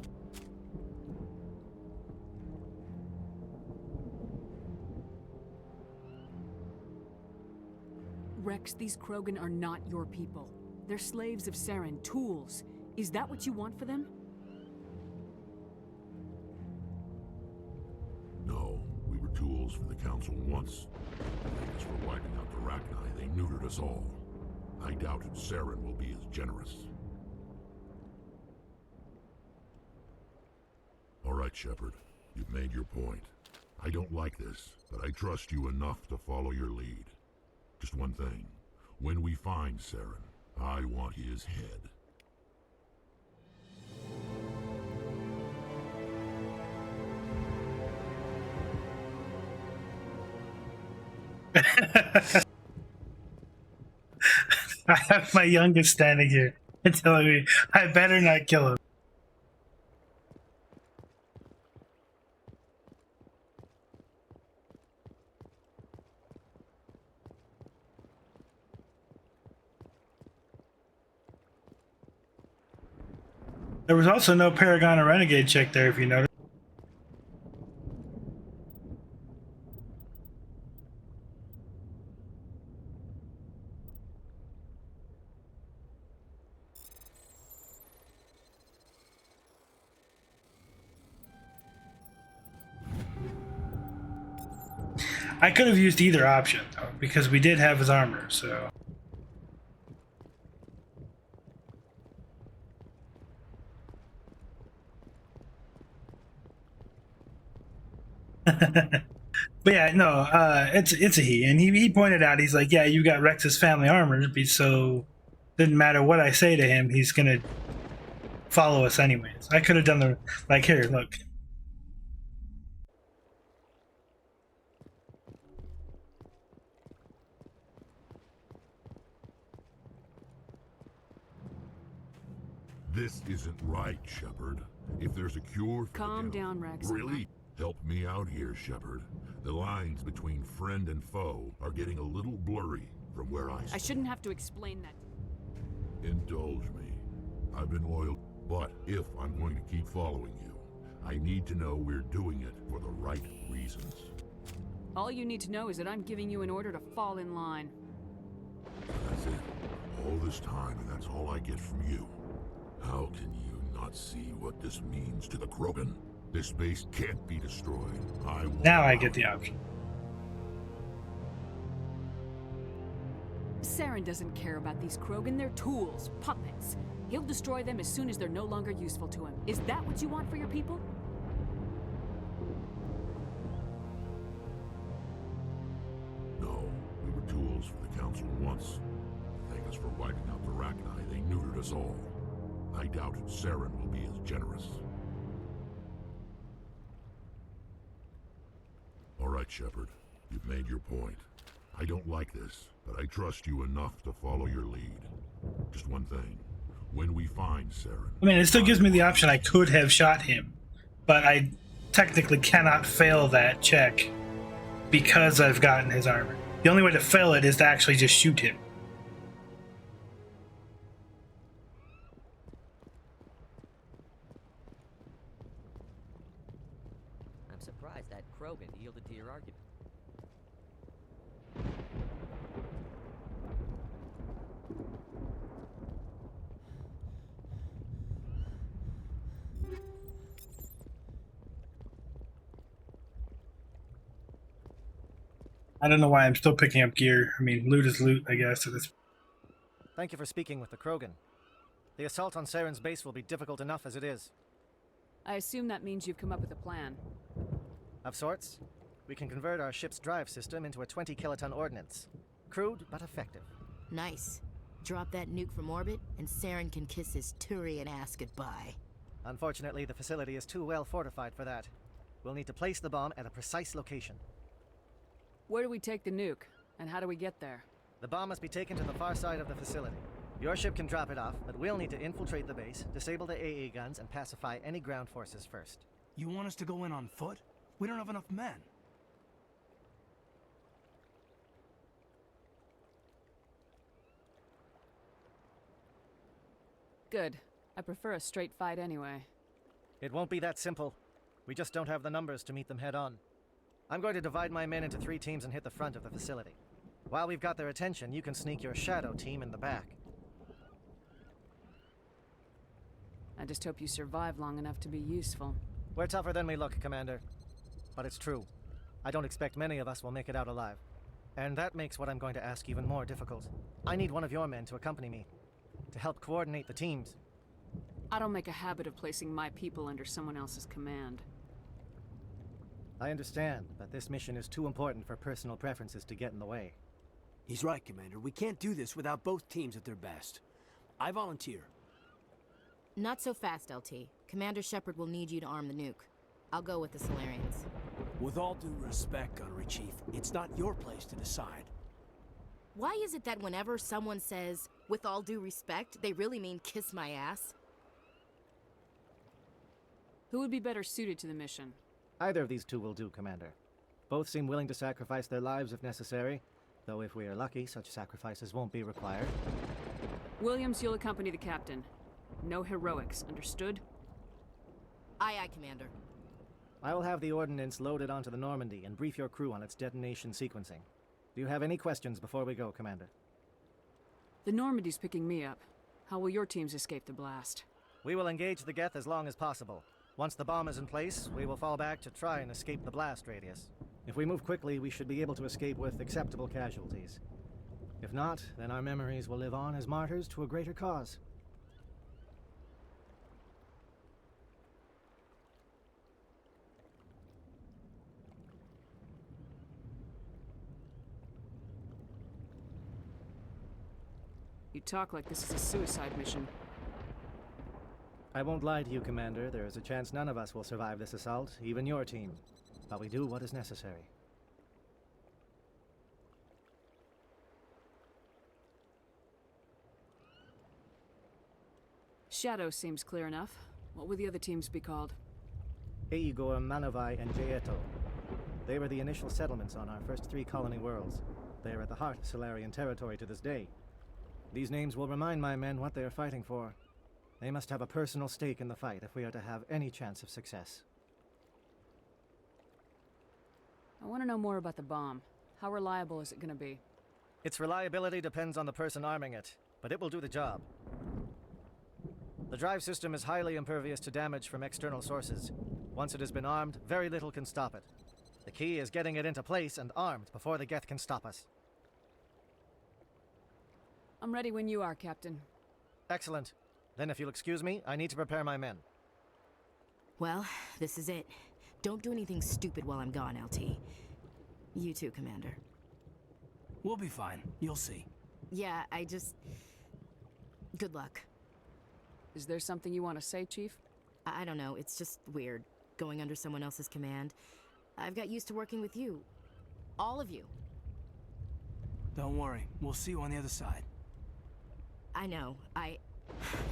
Rex, these Krogan are not your people. They're slaves of Saren, tools. Is that what you want for them? No, we were tools for the Council once. Thanks for wiping out the Rachni, they neutered us all. I doubt Saren will be as generous. All right, Shepard. You've made your point. I don't like this, but I trust you enough to follow your lead. Just one thing. When we find Saren, I want his head. I have my youngest standing here and telling me I better not kill him. There was also no Paragon or Renegade check there, if you noticed. I could have used either option, though, because we did have his armor, so... But yeah, no, it's a he, and he pointed out, he's like, yeah, you got Rex's family armor, so didn't matter what I say to him, he's gonna follow us anyways. I could have done the, like, here, look. This isn't right, Shepard. If there's a cure for Calm down, Rex. Really? Help me out here, Shepard. The lines between friend and foe are getting a little blurry from where I stand. I shouldn't have to explain that. Indulge me. I've been loyal, but if I'm going to keep following you, I need to know we're doing it for the right reasons. All you need to know is that I'm giving you an order to fall in line. That's it. All this time, and that's all I get from you. How can you not see what this means to the Krogan? This base can't be destroyed. Now I get the option. Saren doesn't care about these Krogan. They're tools, puppets. He'll destroy them as soon as they're no longer useful to him. Is that what you want for your people? No, we were tools for the Council once. Thank us for wiping out the Rachni. They neutered us all. I doubt Saren will be as generous. All right, Shepard. You've made your point. I don't like this, but I trust you enough to follow your lead. Just one thing. When we find Saren... I mean, it still gives me the option I could have shot him, but I technically cannot fail that check because I've gotten his armor. The only way to fail it is to actually just shoot him. I'm surprised that Krogan yielded to your argument. I don't know why I'm still picking up gear. I mean, loot is loot, I guess. Thank you for speaking with the Krogan. The assault on Saren's base will be difficult enough as it is. I assume that means you've come up with a plan. Of sorts. We can convert our ship's drive system into a 20-kiloton ordnance. Crude, but effective. Nice. Drop that nuke from orbit, and Saren can kiss his Turian ass goodbye. Unfortunately, the facility is too well fortified for that. We'll need to place the bomb at a precise location. Where do we take the nuke, and how do we get there? The bomb must be taken to the far side of the facility. Your ship can drop it off, but we'll need to infiltrate the base, disable the AA guns, and pacify any ground forces first. You want us to go in on foot? We don't have enough men. Good. I prefer a straight fight anyway. It won't be that simple. We just don't have the numbers to meet them head-on. I'm going to divide my men into 3 teams and hit the front of the facility. While we've got their attention, you can sneak your shadow team in the back. I just hope you survive long enough to be useful. We're tougher than we look, Commander. But it's true. I don't expect many of us will make it out alive. And that makes what I'm going to ask even more difficult. I need one of your men to accompany me, to help coordinate the teams. I don't make a habit of placing my people under someone else's command. I understand, but this mission is too important for personal preferences to get in the way. He's right, Commander. We can't do this without both teams at their best. I volunteer. Not so fast, LT. Commander Shepard will need you to arm the nuke. I'll go with the Solarians. With all due respect, Gunnery Chief, it's not your place to decide. Why is it that whenever someone says, with all due respect, they really mean kiss my ass? Who would be better suited to the mission? Either of these two will do, Commander. Both seem willing to sacrifice their lives if necessary, though if we are lucky, such sacrifices won't be required. Williams, you'll accompany the captain. No heroics, understood? Aye, aye, Commander. I will have the ordnance loaded onto the Normandy and brief your crew on its detonation sequencing. Do you have any questions before we go, Commander? The Normandy's picking me up. How will your teams escape the blast? We will engage the Geth as long as possible. Once the bomb is in place, we will fall back to try and escape the blast radius. If we move quickly, we should be able to escape with acceptable casualties. If not, then our memories will live on as martyrs to a greater cause. You talk like this is a suicide mission. I won't lie to you, Commander. There is a chance none of us will survive this assault, even your team. But we do what is necessary. Shadow seems clear enough. What would the other teams be called? Igor, Manavai, and Jaeto. They were the initial settlements on our first 3 colony worlds. They are at the heart of Solarian territory to this day. These names will remind my men what they are fighting for. They must have a personal stake in the fight if we are to have any chance of success. I want to know more about the bomb. How reliable is it going to be? Its reliability depends on the person arming it, but it will do the job. The drive system is highly impervious to damage from external sources. Once it has been armed, very little can stop it. The key is getting it into place and armed before the Geth can stop us. I'm ready when you are, Captain. Excellent. Then if you'll excuse me, I need to prepare my men. Well, this is it. Don't do anything stupid while I'm gone, LT. You too, Commander. We'll be fine. You'll see. Yeah, good luck. Is there something you want to say, Chief? I don't know, it's just weird, going under someone else's command. I've got used to working with you. All of you. Don't worry. We'll see you on the other side. I know.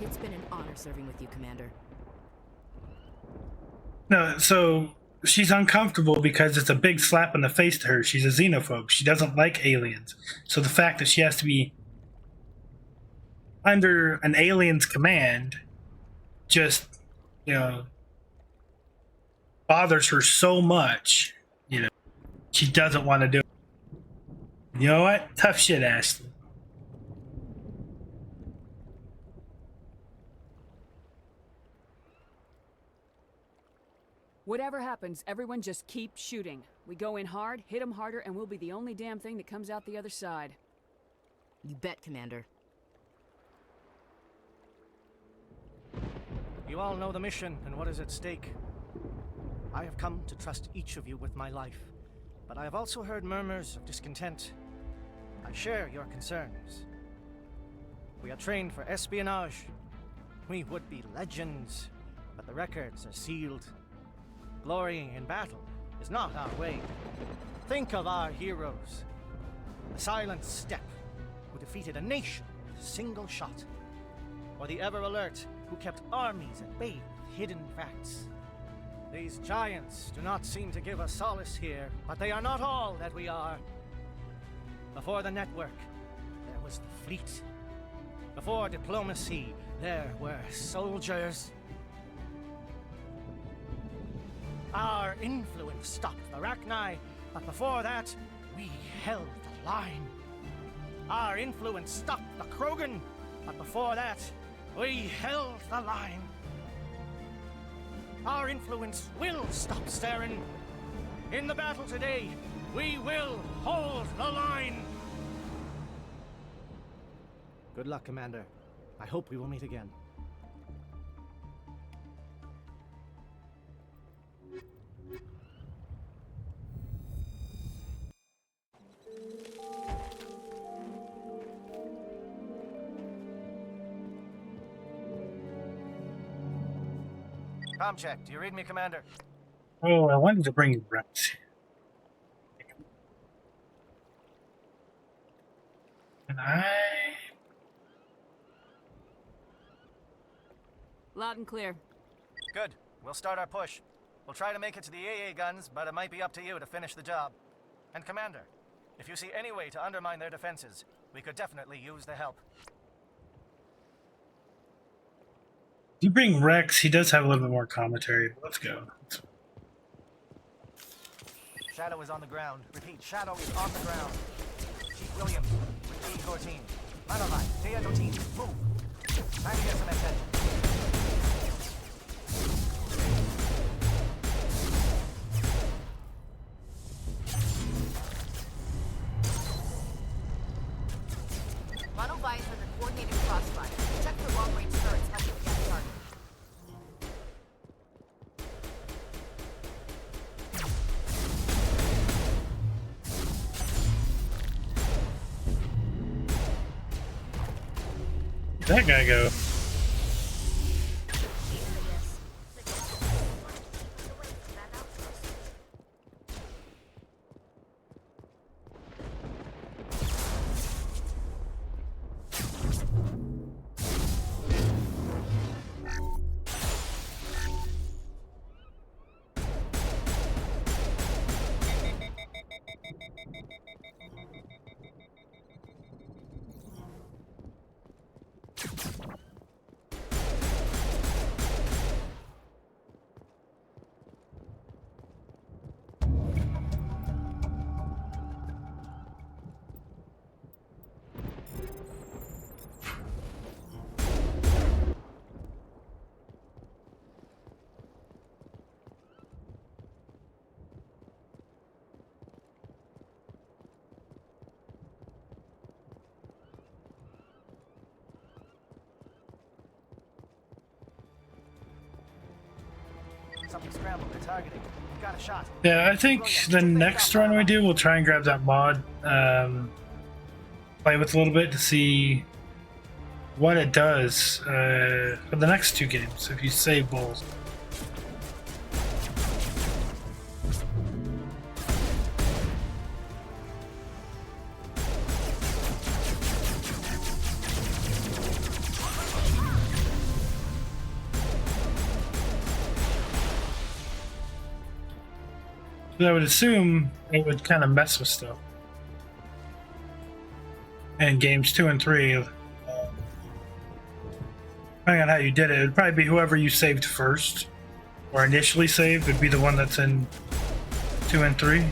It's been an honor serving with you, Commander. No, so she's uncomfortable because it's a big slap in the face to her. She's a xenophobe. She doesn't like aliens. So the fact that she has to be under an alien's command just, bothers her so much, she doesn't want to do it. You know what? Tough shit, Ashley. Whatever happens, everyone just keep shooting. We go in hard, hit them harder, and we'll be the only damn thing that comes out the other side. You bet, Commander. You all know the mission and what is at stake. I have come to trust each of you with my life, but I have also heard murmurs of discontent. I share your concerns. We are trained for espionage. We would be legends, but the records are sealed. Glorying in battle is not our way. Think of our heroes. The Silent Steppe, who defeated a nation with a single shot. Or the Ever Alert, who kept armies at bay with hidden facts. These giants do not seem to give us solace here, but they are not all that we are. Before the network, there was the fleet. Before diplomacy, there were soldiers. Our influence stopped the Rachni, but before that, we held the line. Our influence stopped the Krogan, but before that, we held the line. Our influence will stop Saren. In the battle today, we will hold the line. Good luck, Commander. I hope we will meet again. Com check. Do you read me, Commander? Oh, I wanted to bring Rex. And Loud and clear. Good. We'll start our push. We'll try to make it to the AA guns, but it might be up to you to finish the job. And Commander, if you see any way to undermine their defenses, we could definitely use the help. You bring Rex, he does have a little bit more commentary. Let's go. Shadow is on the ground. Repeat, Shadow is on the ground. Chief Williams, with E-14. Manolai, Teodotin, move. Time to get some attention. Manolai is under coordinated crossfire. Check for long-range turrets helping against target. That guy go. Something scrambled. They're targeting. We've got a shot. Yeah, I think the next run we do, we'll try and grab that mod, play with a little bit to see what it does for the next two games, if you save balls. I would assume it would kind of mess with stuff. And games 2 and 3, depending on how you did it, it would probably be whoever you saved first, or initially saved, would be the one that's in 2 and 3.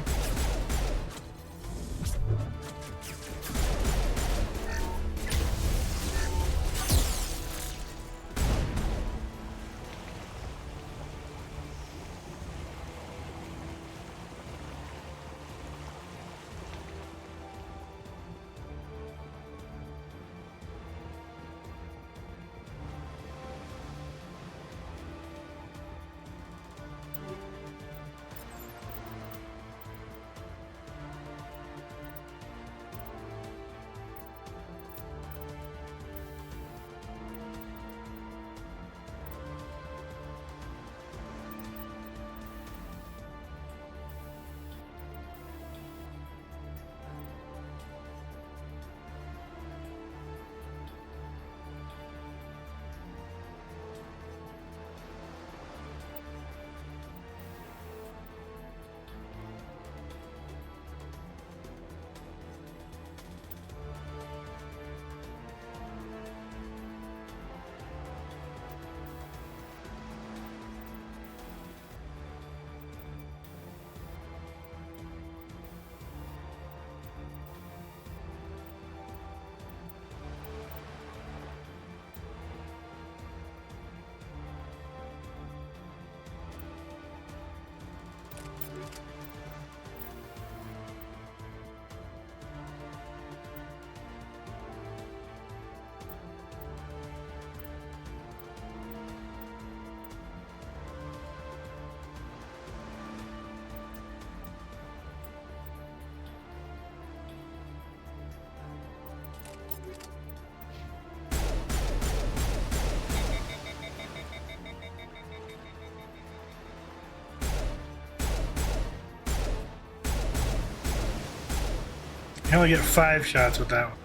I only get 5 shots with that one.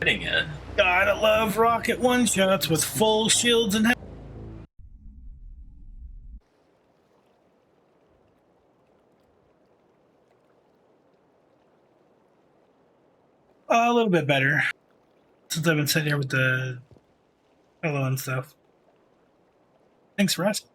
Hitting it. Gotta love rocket one-shots with full shields and a little bit better since I've been sitting here with the pillow and stuff. Thanks for asking.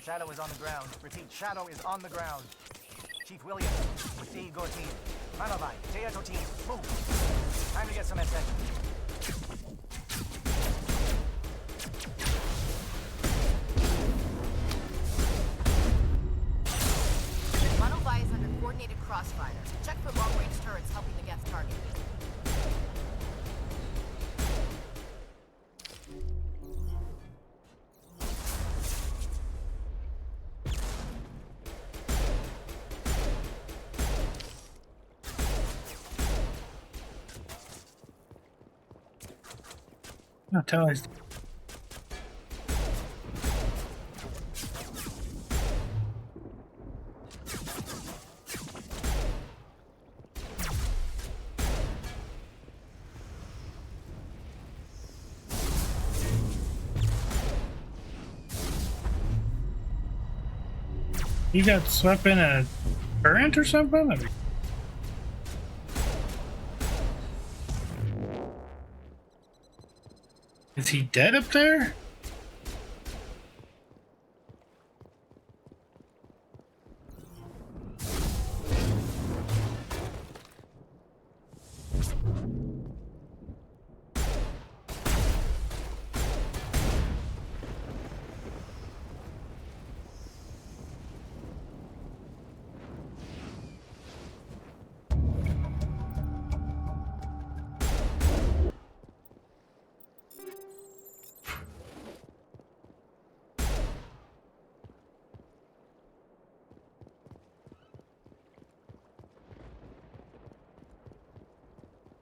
Shadow is on the ground. Repeat, Shadow is on the ground. Chief Williams, with D. Gorty. Manavai, Teato team, move. Time to get some attention. Manavai is under coordinated crossfire. Check for long-range turrets helping the Geth target. No, tell us. You got swept in a current or something? I mean, is he dead up there?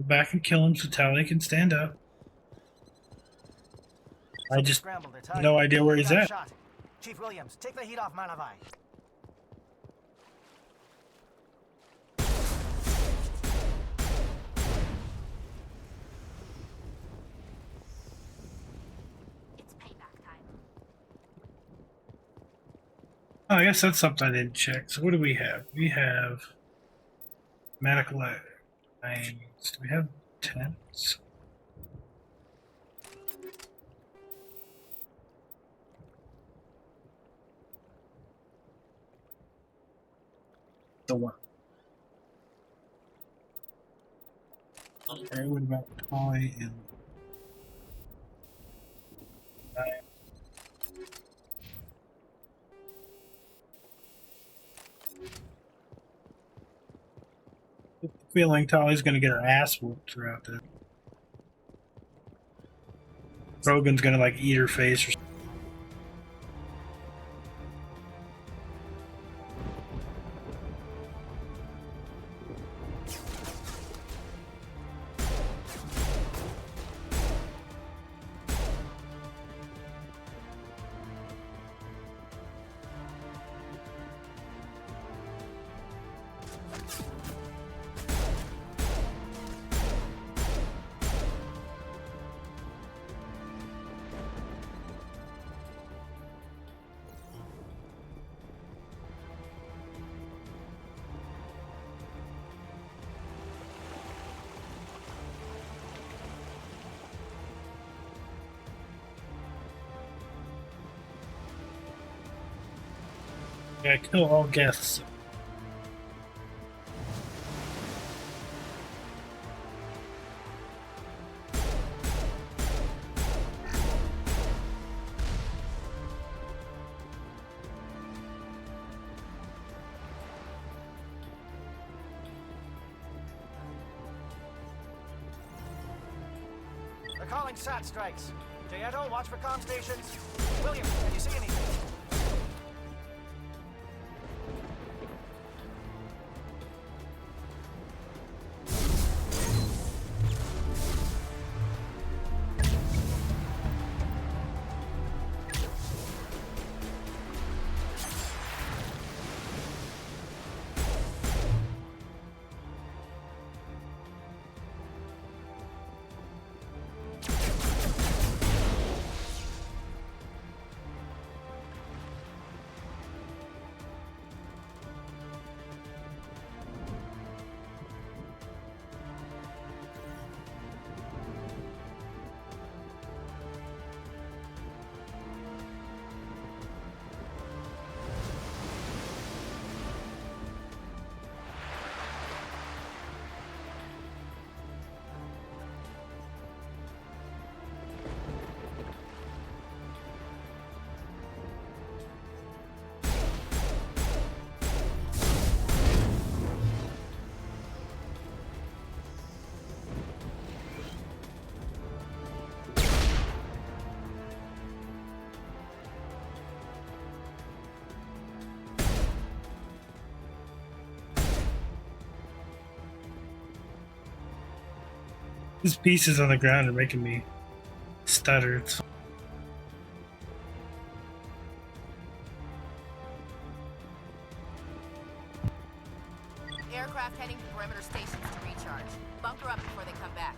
back and kill him so Tally can stand up. I just no idea where he's at. Shot. Chief Williams, take the heat off Manavai. Oh, I guess that's something I didn't check. So what do we have? We have medical lines. Do we have tents? The one. Okay, what about toy and feeling Tali's gonna get her ass whooped throughout this. Rogan's gonna like eat her face or something. Yeah, kill all guests. They're calling SAT strikes. Jayeto, watch for comm stations. William, can you see anything? These pieces on the ground are making me stutter. Aircraft heading to perimeter stations to recharge. Bunker up before they come back.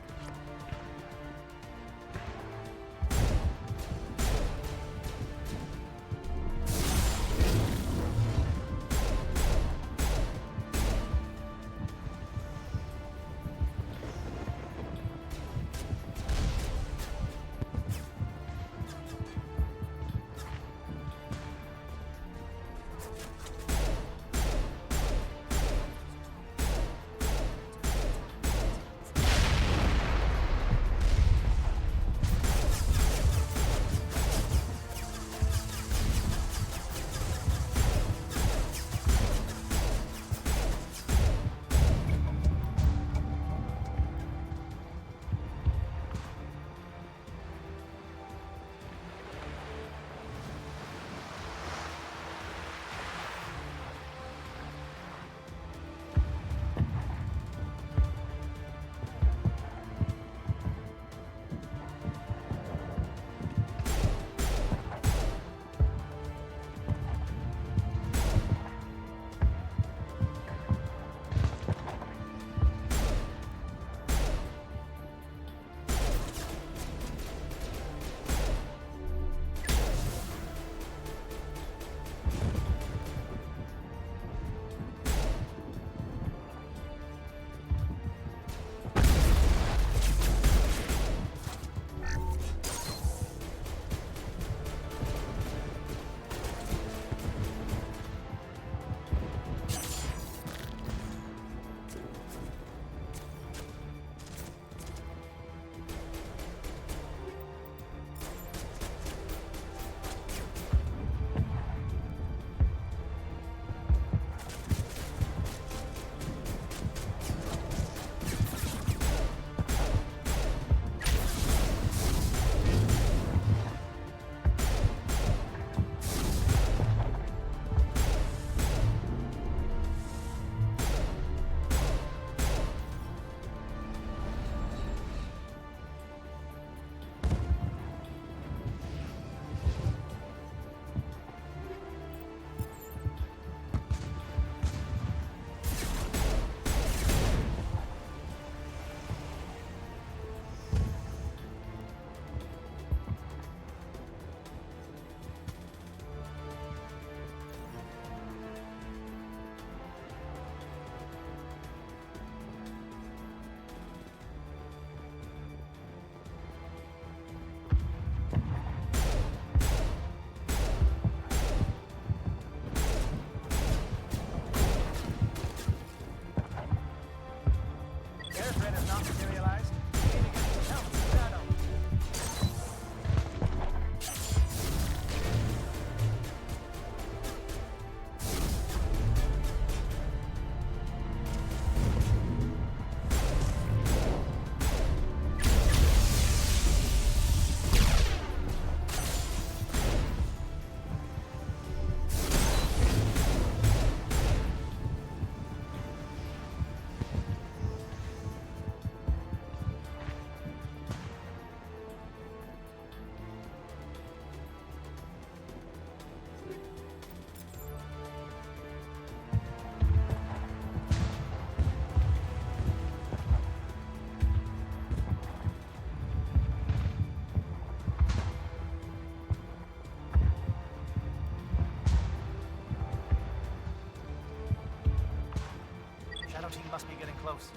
close.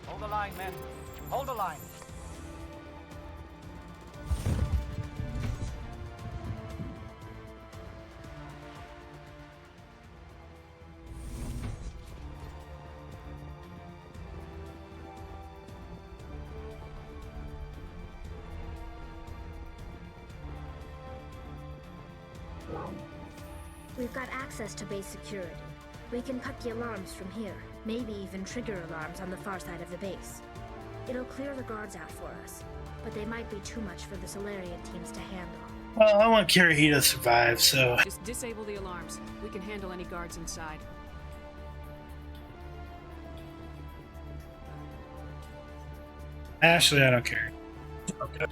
Hold the line, men. Hold the line. We've got access to base security. We can cut the alarms from here, maybe even trigger alarms on the far side of the base. It'll clear the guards out for us, but they might be too much for the Solarian teams to handle. Well, I want Kirihito to survive, so... Just disable the alarms. We can handle any guards inside. Actually, I don't care. Okay.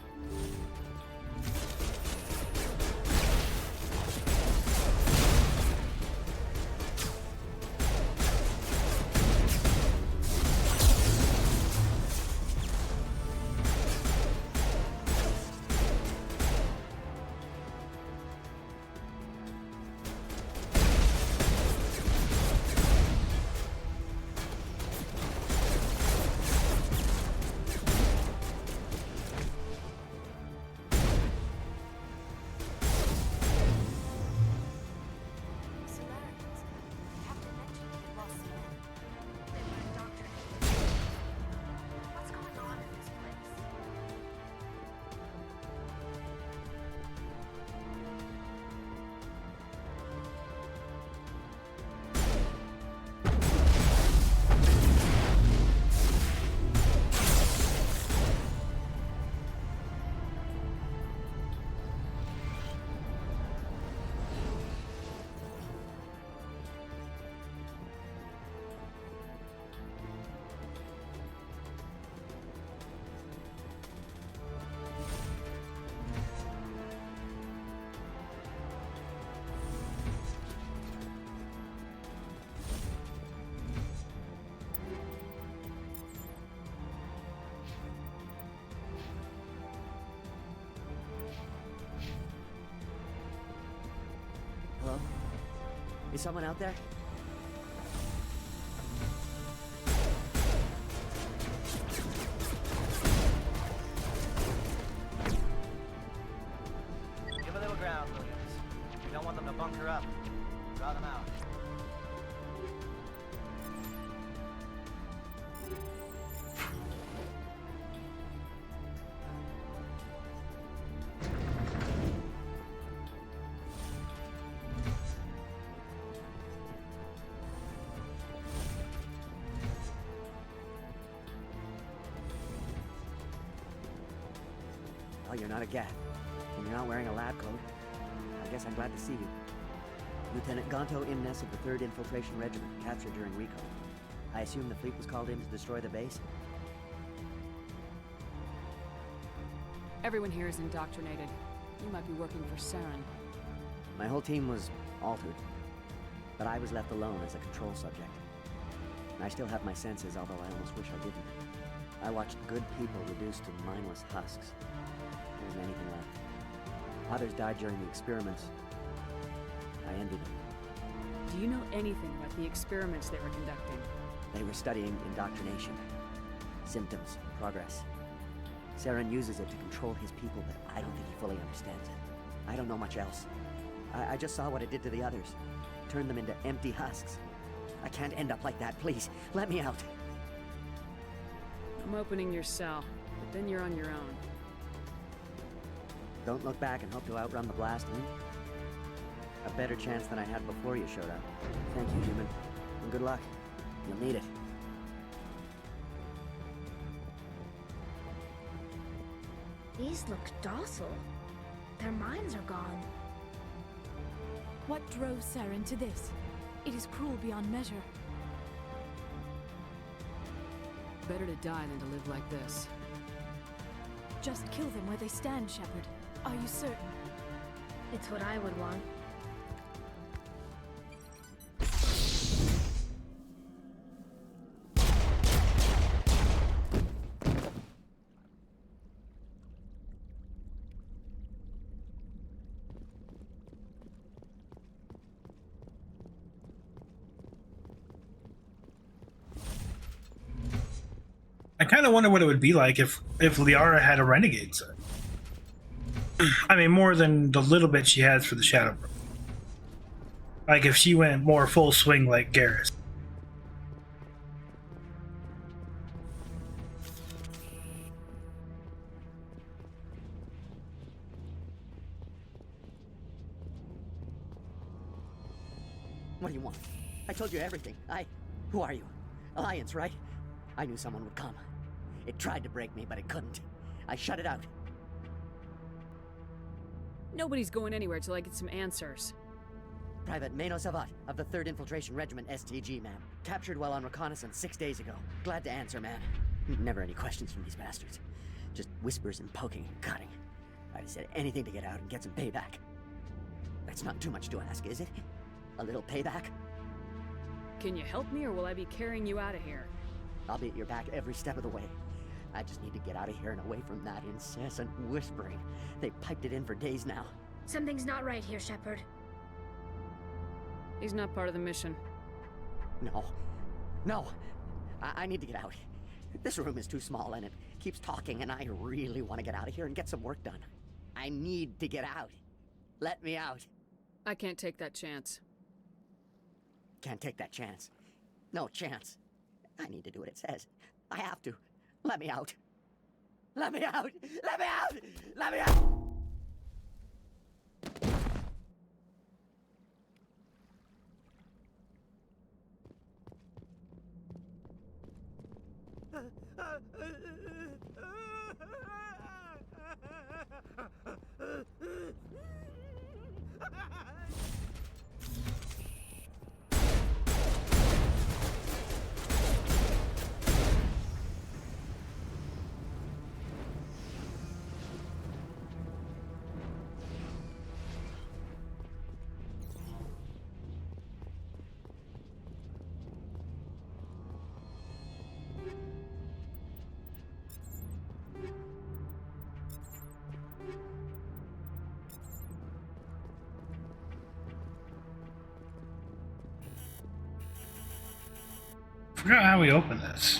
Hello? Is someone out there? Give a little ground, Williams. We don't want them to bunker up. Draw them out. Well, you're not a Geth, and you're not wearing a lab coat. I guess I'm glad to see you. Lieutenant Gonto Imnes of the 3rd Infiltration Regiment, captured during recon. I assume the fleet was called in to destroy the base? Everyone here is indoctrinated. You might be working for Saren. My whole team was altered, but I was left alone as a control subject. I still have my senses, although I almost wish I didn't. I watched good people reduced to mindless husks. There wasn't anything left. Others died during the experiments. I envied them. Do you know anything about the experiments they were conducting? They were studying indoctrination. Symptoms, progress. Saren uses it to control his people, but I don't think he fully understands it. I don't know much else. I just saw what it did to the others. Turned them into empty husks. I can't end up like that, please. Let me out. I'm opening your cell, but then you're on your own. Don't look back and hope to outrun the blast, A better chance than I had before you showed up. Thank you, human. And good luck. You'll need it. These look docile. Their minds are gone. What drove Saren to this? It is cruel beyond measure. Better to die than to live like this. Just kill them where they stand, Shepard. Are you certain? It's what I would want. kind of wonder what it would be like if Liara had a renegade set. I mean, more than the little bit she has for the Shadow Pro. Like if she went more full swing like Garrus. What do you want? I told you everything. Who are you? Alliance, right? I knew someone would come. It tried to break me, but it couldn't. I shut it out. Nobody's going anywhere till I get some answers. Private Mano Savat of the 3rd Infiltration Regiment STG, ma'am. Captured while on reconnaissance 6 days ago. Glad to answer, ma'am. Never any questions from these bastards. Just whispers and poking and cutting. I just said anything to get out and get some payback. That's not too much to ask, is it? A little payback? Can you help me, or will I be carrying you out of here? I'll be at your back every step of the way. I just need to get out of here and away from that incessant whispering. They've piped it in for days now. Something's not right here, Shepard. He's not part of the mission. No. I need to get out. This room is too small and it keeps talking, and I really want to get out of here and get some work done. I need to get out. Let me out. I can't take that chance. Can't take that chance. No chance. I need to do what it says. I have to. Let me out. Let me out! Let me out! Let me out! I forgot how we open this.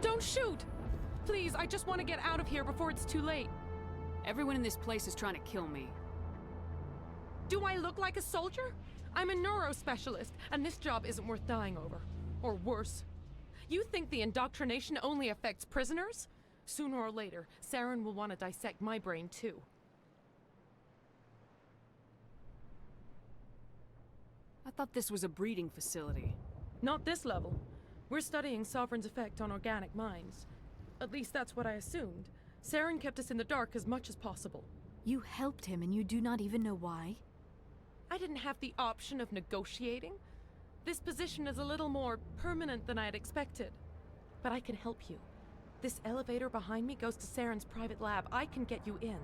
Don't shoot! Please, I just want to get out of here before it's too late. Everyone in this place is trying to kill me. Do I look like a soldier? I'm a neurospecialist, and this job isn't worth dying over. Or worse. You think the indoctrination only affects prisoners? Sooner or later, Saren will want to dissect my brain too. I thought this was a breeding facility. Not this level. We're studying Sovereign's effect on organic minds. At least that's what I assumed. Saren kept us in the dark as much as possible. You helped him and you do not even know why? I didn't have the option of negotiating. This position is a little more permanent than I had expected. But I can help you. This elevator behind me goes to Saren's private lab. I can get you in.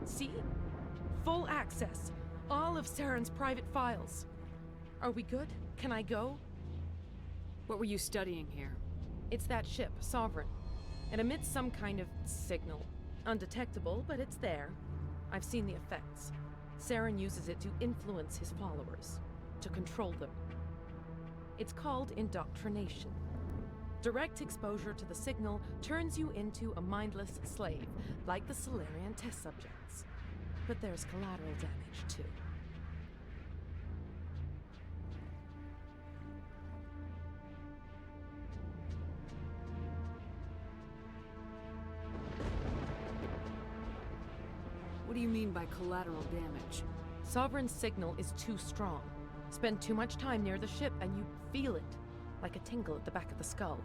See? Full access. All of Saren's private files. Are we good? Can I go? What were you studying here? It's that ship, Sovereign. It emits some kind of signal. Undetectable, but it's there. I've seen the effects. Saren uses it to influence his followers, to control them. It's called indoctrination. Direct exposure to the signal turns you into a mindless slave, like the Solarian test subjects. But there's collateral damage, too. What do you mean by collateral damage? Sovereign's signal is too strong. Spend too much time near the ship and you feel it, like a tingle at the back of the skull.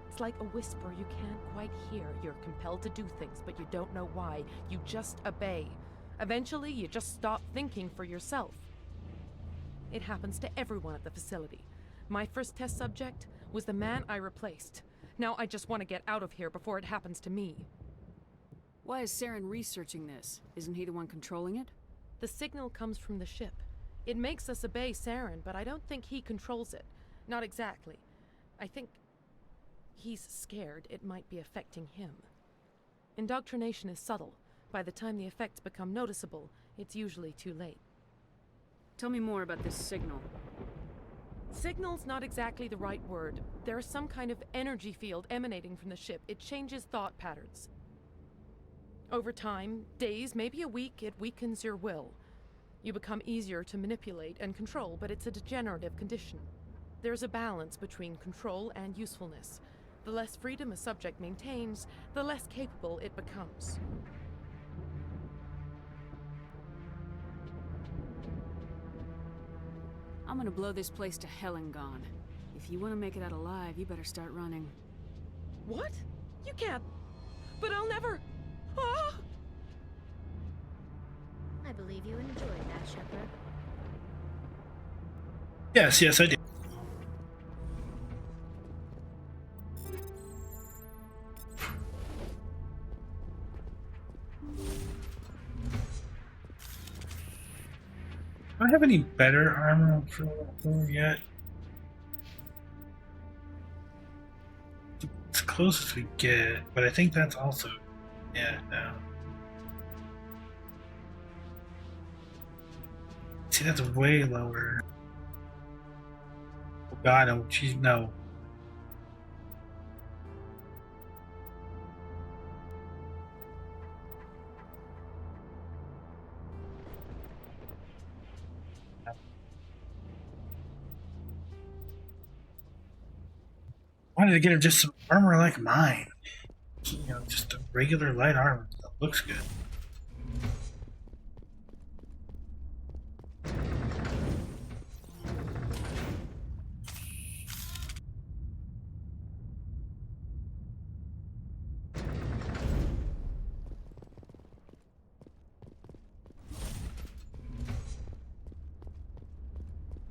It's like a whisper you can't quite hear. You're compelled to do things, but you don't know why. You just obey. Eventually, you just stop thinking for yourself. It happens to everyone at the facility. My first test subject was the man I replaced. Now I just want to get out of here before it happens to me. Why is Saren researching this? Isn't he the one controlling it? The signal comes from the ship. It makes us obey Saren, but I don't think he controls it. Not exactly. I think he's scared it might be affecting him. Indoctrination is subtle. By the time the effects become noticeable, it's usually too late. Tell me more about this signal. Signal's not exactly the right word. There's some kind of energy field emanating from the ship. It changes thought patterns. Over time, days, maybe a week, it weakens your will. You become easier to manipulate and control, but it's a degenerative condition. There's a balance between control and usefulness. The less freedom a subject maintains, the less capable it becomes. I'm gonna blow this place to hell and gone. If you want to make it out alive, you better start running. What? You can't. But I'll never. Ah! I believe you enjoyed that, Shepard. Yes, I did. Do I have any better armor for yet? It's the closest we get, but I think that's also, yeah, no. See, that's way lower. Oh God, oh, geez, no. I wanted to get her just some armor like mine. You know, just a regular light armor that looks good.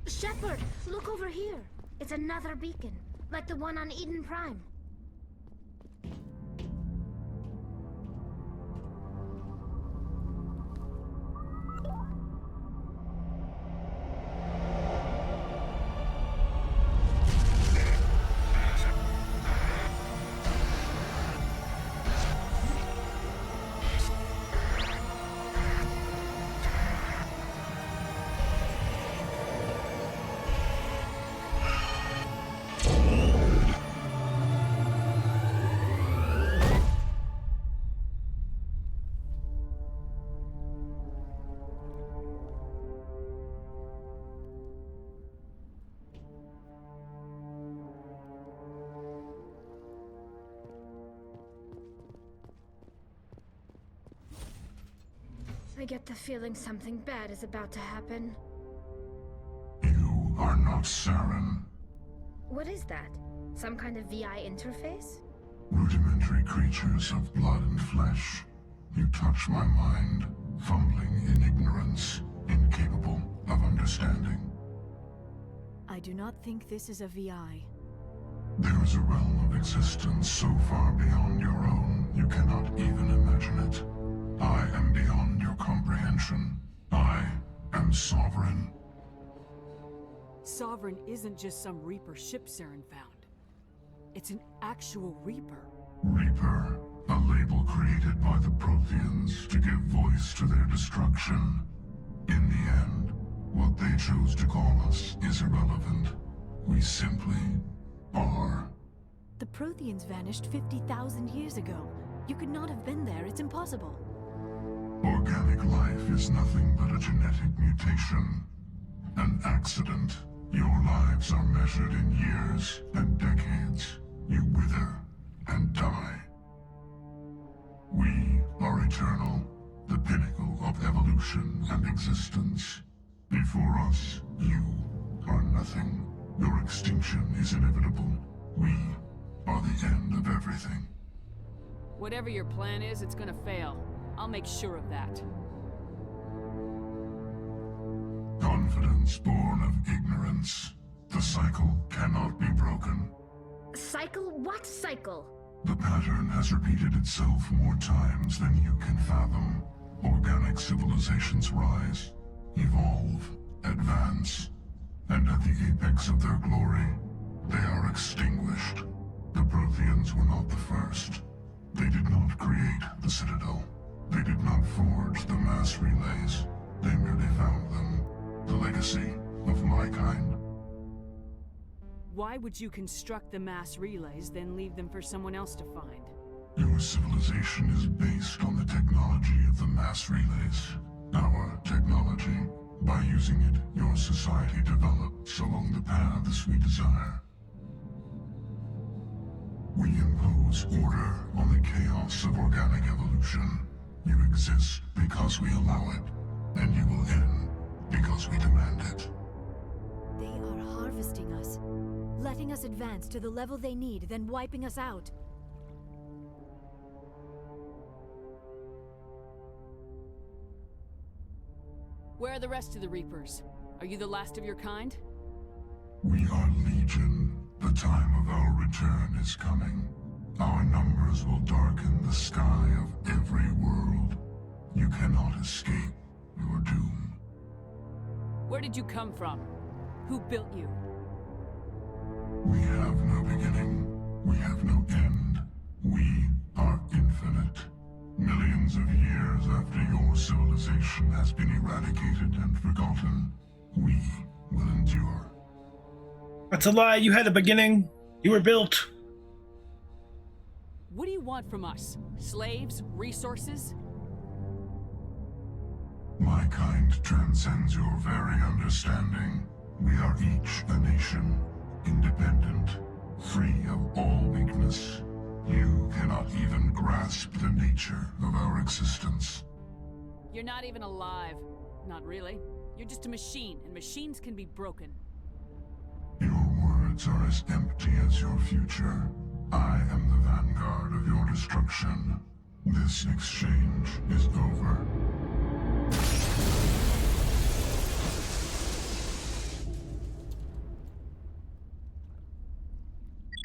Shepard, look over here. It's another beacon, like the one on Eden Prime. I get the feeling something bad is about to happen. You are not Saren. What is that? Some kind of VI interface? Rudimentary creatures of blood and flesh. You touch my mind, fumbling in ignorance, incapable of understanding. I do not think this is a VI. There is a realm of existence so far beyond your own, you cannot even imagine it. I am beyond your comprehension. I am sovereign. Sovereign isn't just some Reaper ship Saren found. It's an actual Reaper. Reaper, a label created by the Protheans to give voice to their destruction. In the end, what they chose to call us is irrelevant. We simply are. The Protheans vanished 50,000 years ago. You could not have been there. It's impossible. Organic life is nothing but a genetic mutation. An accident. Your lives are measured in years and decades. You wither and die. We are eternal, the pinnacle of evolution and existence. Before us, you are nothing. Your extinction is inevitable. We are the end of everything. Whatever your plan is, it's gonna fail. I'll make sure of that. Confidence born of ignorance. The cycle cannot be broken. Cycle? What cycle? The pattern has repeated itself more times than you can fathom. Organic civilizations rise, evolve, advance, and at the apex of their glory, they are extinguished. The Protheans were not the first. They did not create the Citadel. They did not forge the mass relays. They merely found them. The legacy of my kind. Why would you construct the mass relays, then leave them for someone else to find? Your civilization is based on the technology of the mass relays. Our technology. By using it, your society develops along the paths we desire. We impose order on the chaos of organic evolution. You exist because we allow it, and you will end because we demand it. They are harvesting us, letting us advance to the level they need, then wiping us out. Where are the rest of the Reapers? Are you the last of your kind? We are Legion. The time of our return is coming. Our numbers will darken the sky of every world. You cannot escape your doom. Where did you come from? Who built you? We have no beginning. We have no end. We are infinite. Millions of years after your civilization has been eradicated and forgotten, we will endure. That's a lie. You had a beginning. You were built. What do you want from us? Slaves? Resources? My kind transcends your very understanding. We are each a nation, independent, free of all weakness. You cannot even grasp the nature of our existence. You're not even alive. Not really. You're just a machine, and machines can be broken. Your words are as empty as your future. I am the vanguard of your destruction. This exchange is over.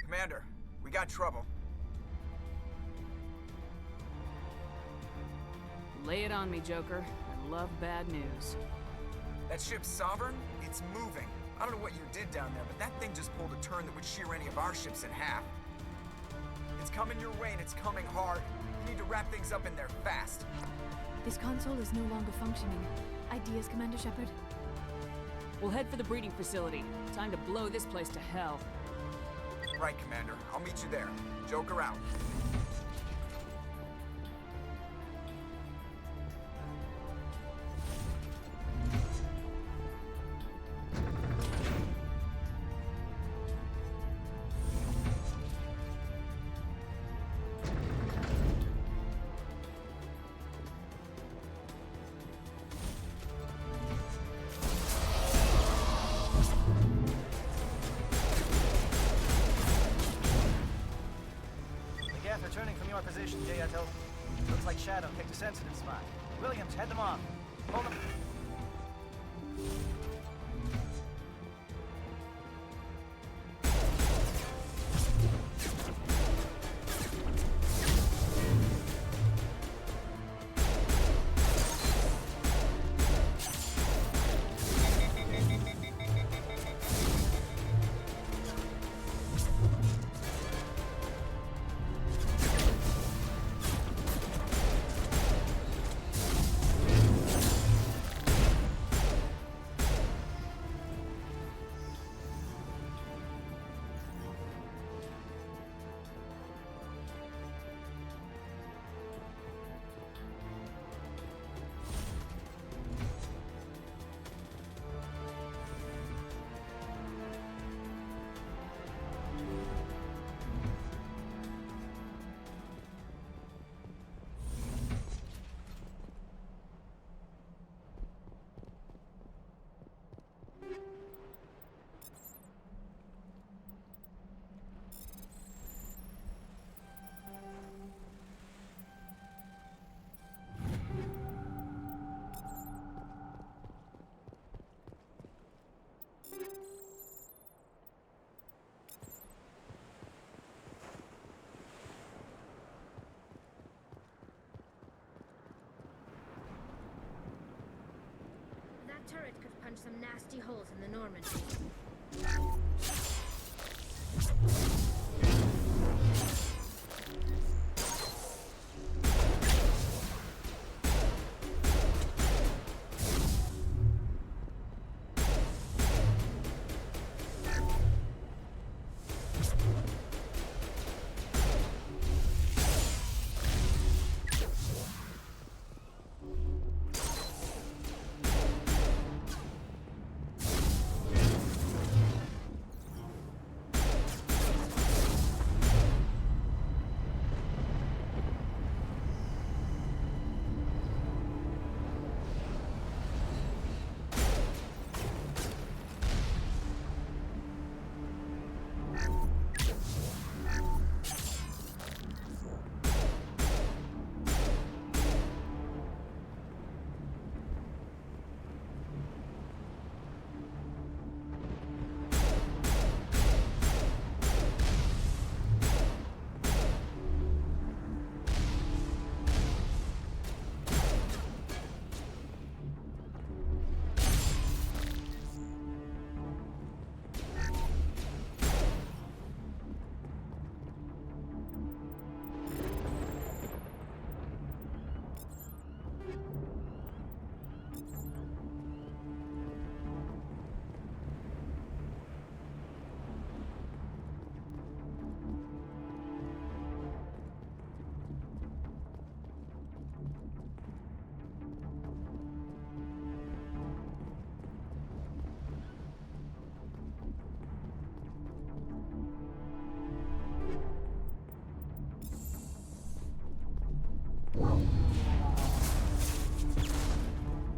Commander, we got trouble. Lay it on me, Joker. I love bad news. That ship's Sovereign? It's moving. I don't know what you did down there, but that thing just pulled a turn that would shear any of our ships in half. It's coming your way, and it's coming hard. You need to wrap things up in there fast. This console is no longer functioning. Ideas, Commander Shepard? We'll head for the breeding facility. Time to blow this place to hell. Right, Commander. I'll meet you there. Joker out. Ghetto. Looks like Shadow picked a sensitive spot. Williams, head them off. Hold them. That turret could punch some nasty holes in the Normandy.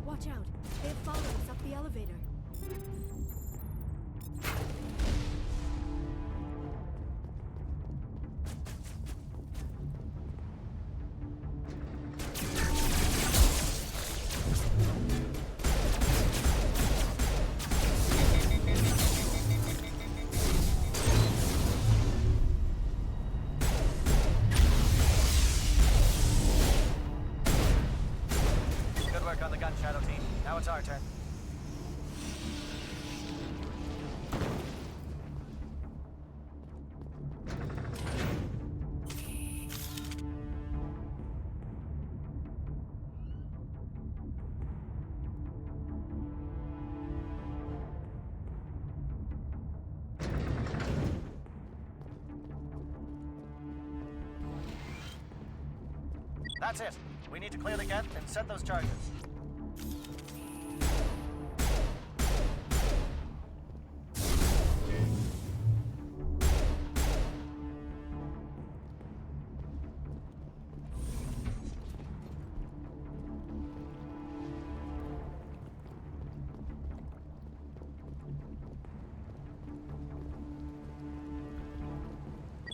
Watch out! They have followed us up the elevator. Good work on the gun, Shadow team. Now it's our turn. That's it. We need to clear the gate and set those charges.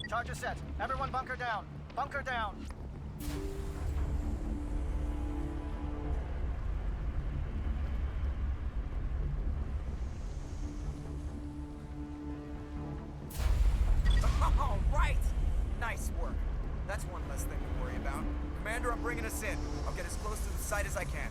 Charges set. Everyone bunker down. Bunker down. All right! Nice work. That's one less thing to worry about. Commander, I'm bringing us in. I'll get as close to the site as I can.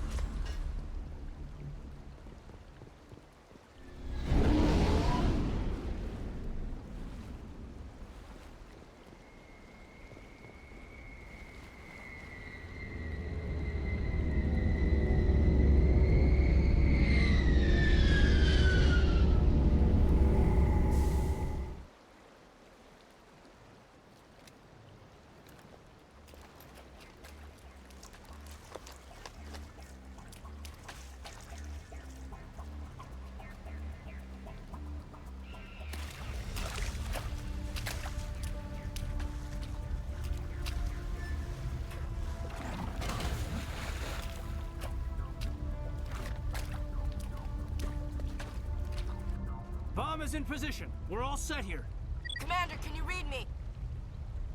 Bomb is in position. We're all set here. Commander, can you read me?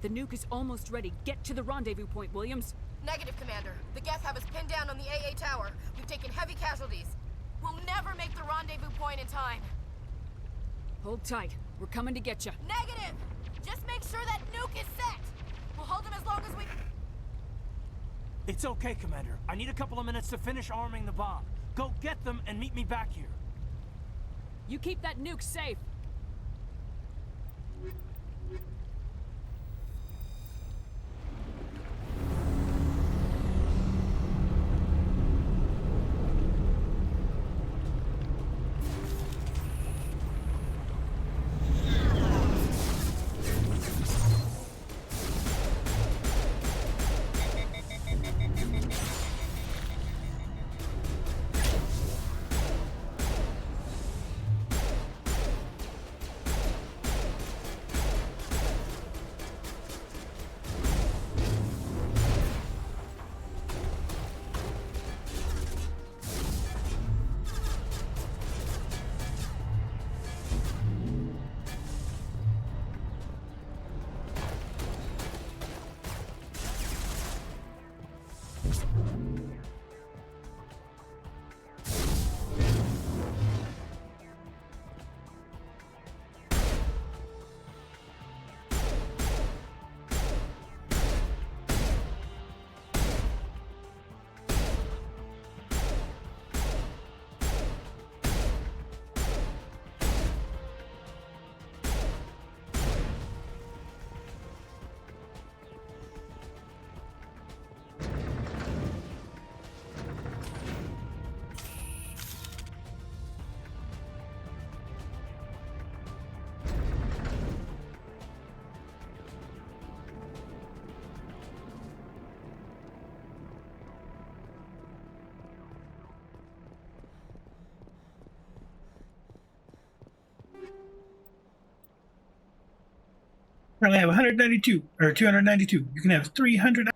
The nuke is almost ready. Get to the rendezvous point, Williams. Negative, Commander. The Geth have us pinned down on the AA tower. We've taken heavy casualties. We'll never make the rendezvous point in time. Hold tight. We're coming to get you. Negative! Just make sure that nuke is set! We'll hold them as long as we... It's okay, Commander. I need a couple of minutes to finish arming the bomb. Go get them and meet me back here. You keep that nuke safe. Currently have 192 or 292. You can have 300.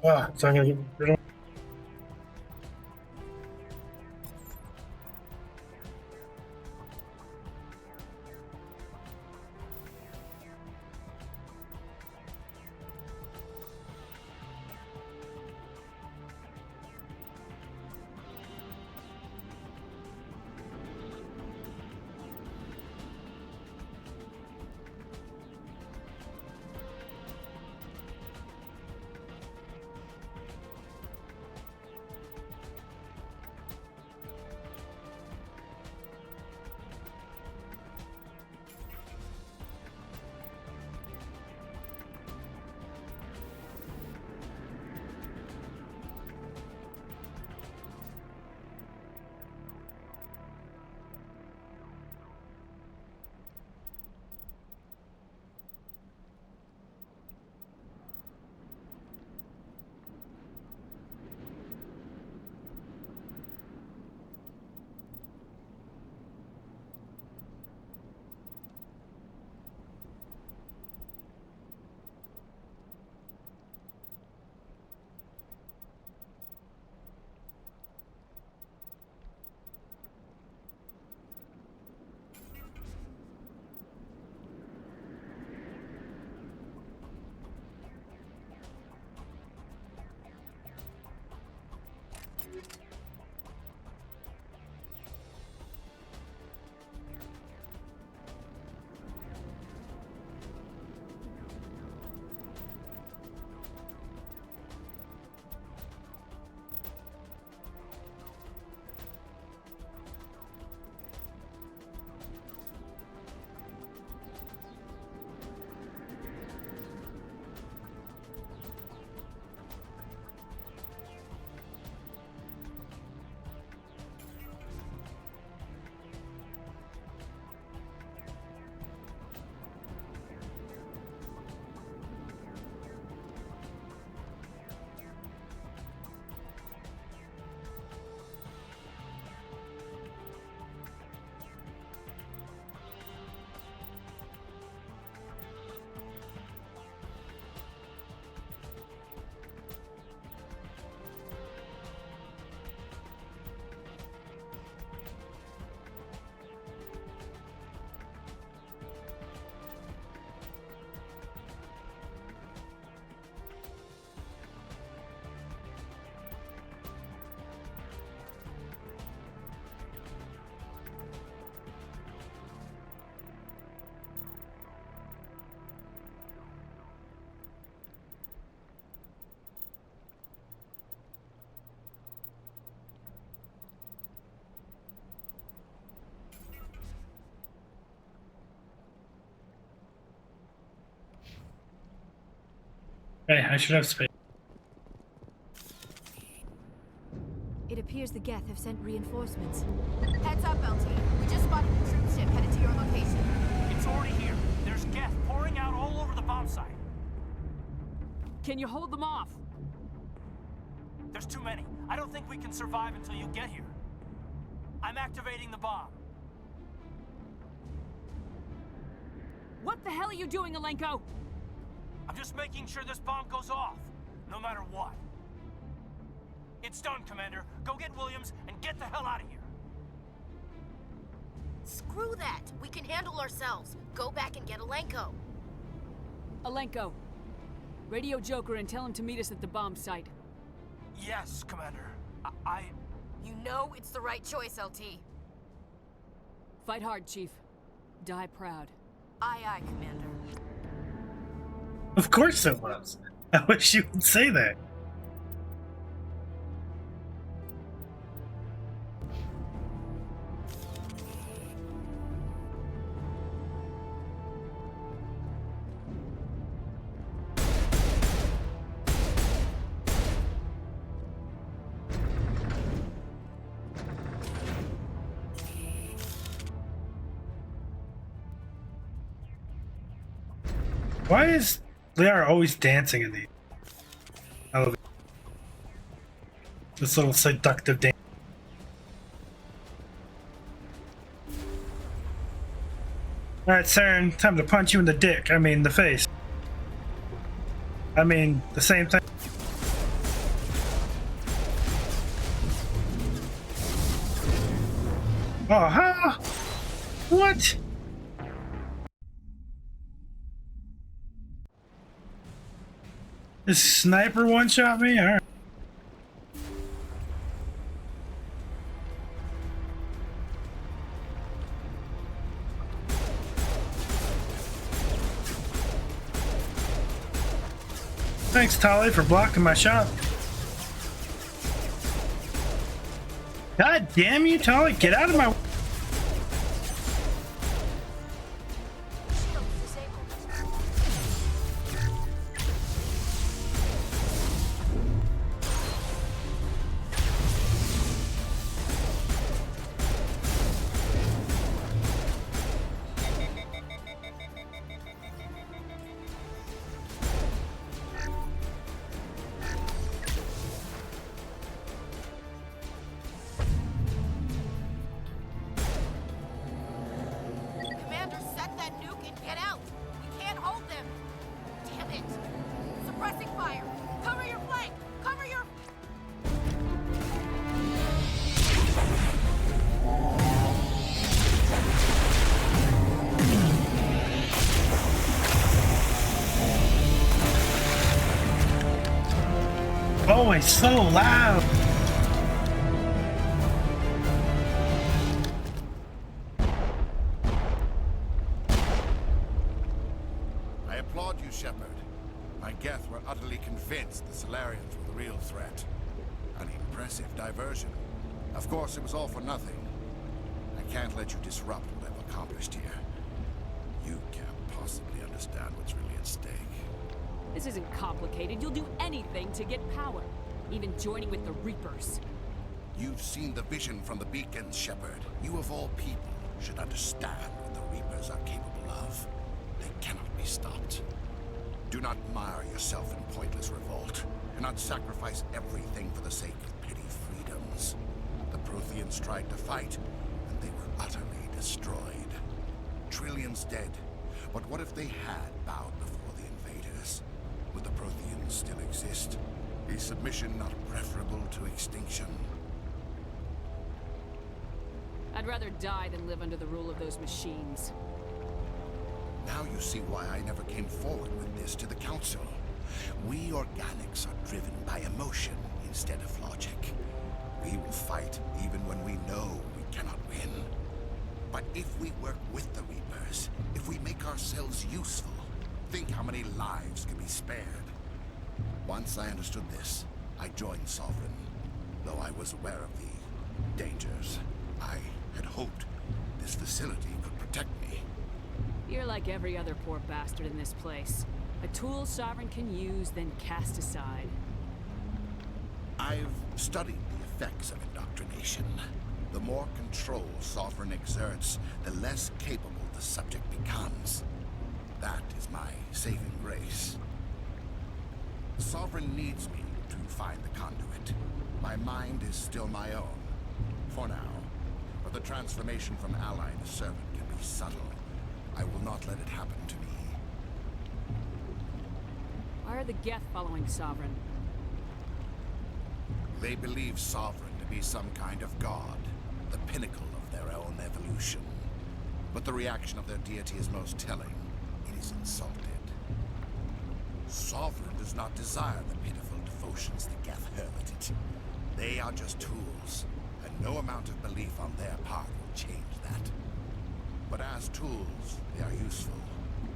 Ah, so I'm gonna get. Hey, I should have space. It appears the Geth have sent reinforcements. Heads up, LT. We just spotted a troop ship headed to your location. It's already here. There's Geth pouring out all over the bomb site. Can you hold them off? There's too many. I don't think we can survive until you get here. I'm activating the bomb. What the hell are you doing, Alenko? I'm just making sure this bomb goes off, no matter what. It's done, Commander. Go get Williams and get the hell out of here. Screw that. We can handle ourselves. Go back and get Alenko. Alenko, radio Joker and tell him to meet us at the bomb site. Yes, Commander. You know it's the right choice, LT. Fight hard, Chief. Die proud. Aye, aye, Commander. Of course it was. I wish you would say that. Why is Liara always dancing in these? I love it. This little seductive dance. Alright, Saren, time to punch you in the dick. I mean, the face. I mean, the same thing. Oh, huh? What? This sniper one-shot me? Alright. Thanks, Tali, for blocking my shot. God damn you, Tali, get out of my... Oh, it's so loud. I applaud you, Shepard. My Geth were utterly convinced the Solarians were the real threat. An impressive diversion. Of course, it was all for nothing. I can't let you disrupt what I've accomplished here. You can't possibly understand what's really at stake. This isn't complicated. You'll do anything to get power. Even joining with the Reapers. You've seen the vision from the beacons, Shepard. You of all people should understand what the Reapers are capable of. They cannot be stopped. Do not mire yourself in pointless revolt. Do not sacrifice everything for the sake of petty freedoms. The Protheans tried to fight, and they were utterly destroyed. Trillions dead. But what if they had bowed before the invaders? Would the Protheans still exist? Is submission not preferable to extinction? I'd rather die than live under the rule of those machines. Now you see why I never came forward with this to the Council. We organics are driven by emotion instead of logic. We will fight even when we know we cannot win. But if we work with the Reapers, if we make ourselves useful, think how many lives could be spared. Once I understood this, I joined Sovereign, though I was aware of the dangers. I had hoped this facility could protect me. You're like every other poor bastard in this place. A tool Sovereign can use, then cast aside. I've studied the effects of indoctrination. The more control Sovereign exerts, the less capable the subject becomes. That is my saving grace. Sovereign needs me to find the conduit. My mind is still my own, for now. But the transformation from ally to servant can be subtle. I will not let it happen to me. Why are the Geth following Sovereign? They believe Sovereign to be some kind of god, the pinnacle of their own evolution. But the reaction of their deity is most telling. It is insulted. Sovereign does not desire the pitiful devotions the Geth hurl at it. They are just tools, and no amount of belief on their part will change that. But as tools, they are useful.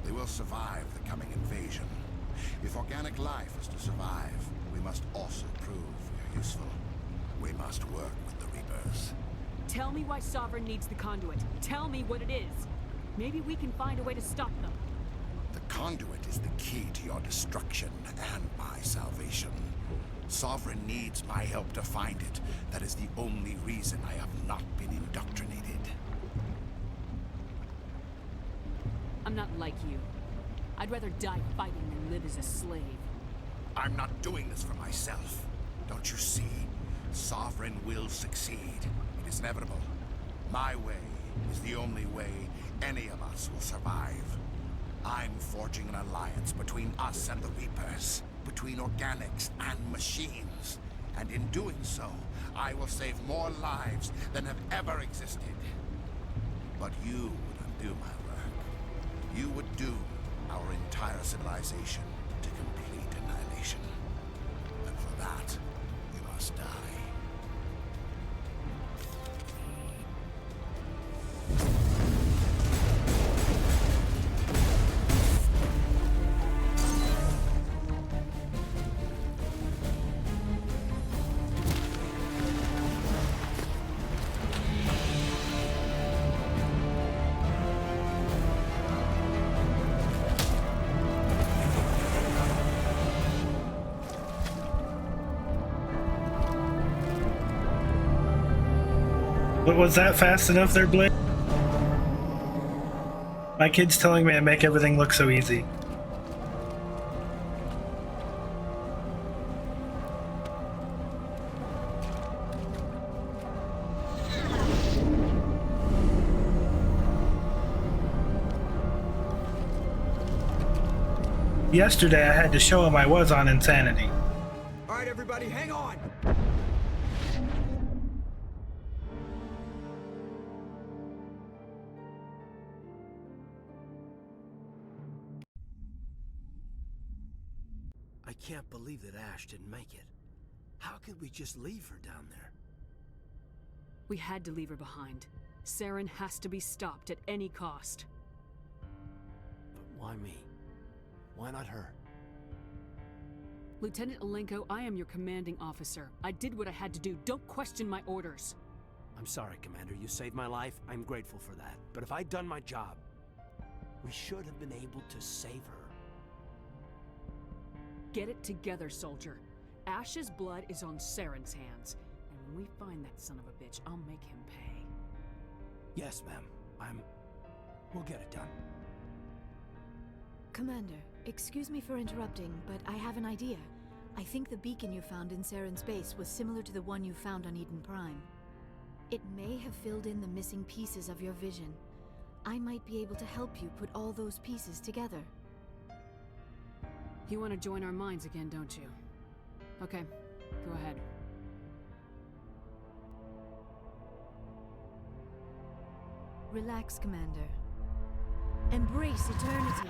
They will survive the coming invasion. If organic life is to survive, we must also prove we are useful. We must work with the Reapers. Tell me why Sovereign needs the conduit. Tell me what it is. Maybe we can find a way to stop them. The conduit is the key to your destruction and my salvation. Sovereign needs my help to find it. That is the only reason I have not been indoctrinated. I'm not like you. I'd rather die fighting than live as a slave. I'm not doing this for myself. Don't you see? Sovereign will succeed. It is inevitable. My way is the only way any of us will survive. I'm forging an alliance between us and the Reapers, between organics and machines. And in doing so, I will save more lives than have ever existed. But you would undo my work. You would doom our entire civilization to complete annihilation. And for that, you must die. But was that fast enough there, Blake? My kid's telling me I make everything look so easy. Yesterday I had to show him I was on insanity. All right, everybody, hang on. I can't believe that Ash didn't make it. How could we just leave her down there? We had to leave her behind. Saren has to be stopped at any cost. But why me? Why not her? Lieutenant Alenko, I am your commanding officer. I did what I had to do. Don't question my orders. I'm sorry, Commander. You saved my life. I'm grateful for that. But if I'd done my job, we should have been able to save her. Get it together, soldier. Ash's blood is on Saren's hands. And when we find that son of a bitch, I'll make him pay. Yes, ma'am. We'll get it done. Commander, excuse me for interrupting, but I have an idea. I think the beacon you found in Saren's base was similar to the one you found on Eden Prime. It may have filled in the missing pieces of your vision. I might be able to help you put all those pieces together. You want to join our minds again, don't you? Okay, go ahead. Relax, Commander. Embrace eternity.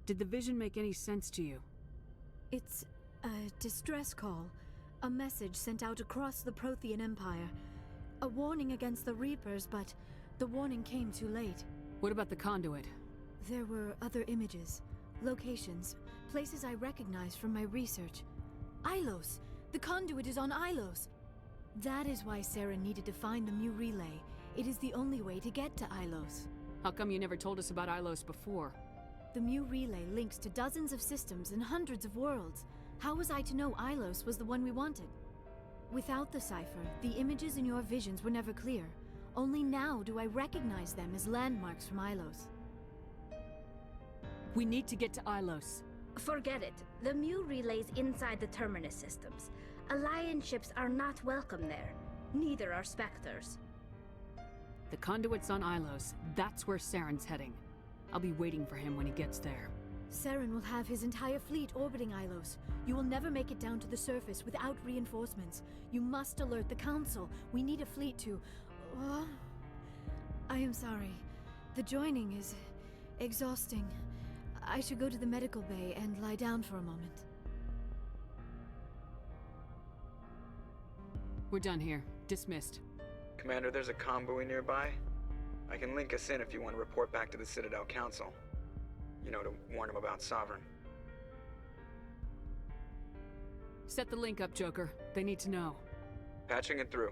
Did the vision make any sense to you? It's a distress call. A message sent out across the Prothean Empire. A warning against the Reapers, but the warning came too late. What about the conduit? There were other images, locations, places I recognized from my research. Ilos! The conduit is on Ilos! That is why Saren needed to find the Mu relay. It is the only way to get to Ilos. How come you never told us about Ilos before? The Mu relay links to dozens of systems and hundreds of worlds. How was I to know Ilos was the one we wanted? Without the cipher, the images in your visions were never clear. Only now do I recognize them as landmarks from Ilos. We need to get to Ilos. Forget it. The Mu relay's inside the Terminus systems. Alliance ships are not welcome there. Neither are Spectres. The conduit's on Ilos. That's where Saren's heading. I'll be waiting for him when he gets there. Saren will have his entire fleet orbiting Ilos. You will never make it down to the surface without reinforcements. You must alert the Council. We need a fleet to... I am sorry. The joining is exhausting. I should go to the medical bay and lie down for a moment. We're done here. Dismissed. Commander, there's a convoy nearby. I can link us in if you want to report back to the Citadel Council. You know, to warn them about Sovereign. Set the link up, Joker. They need to know. Patching it through.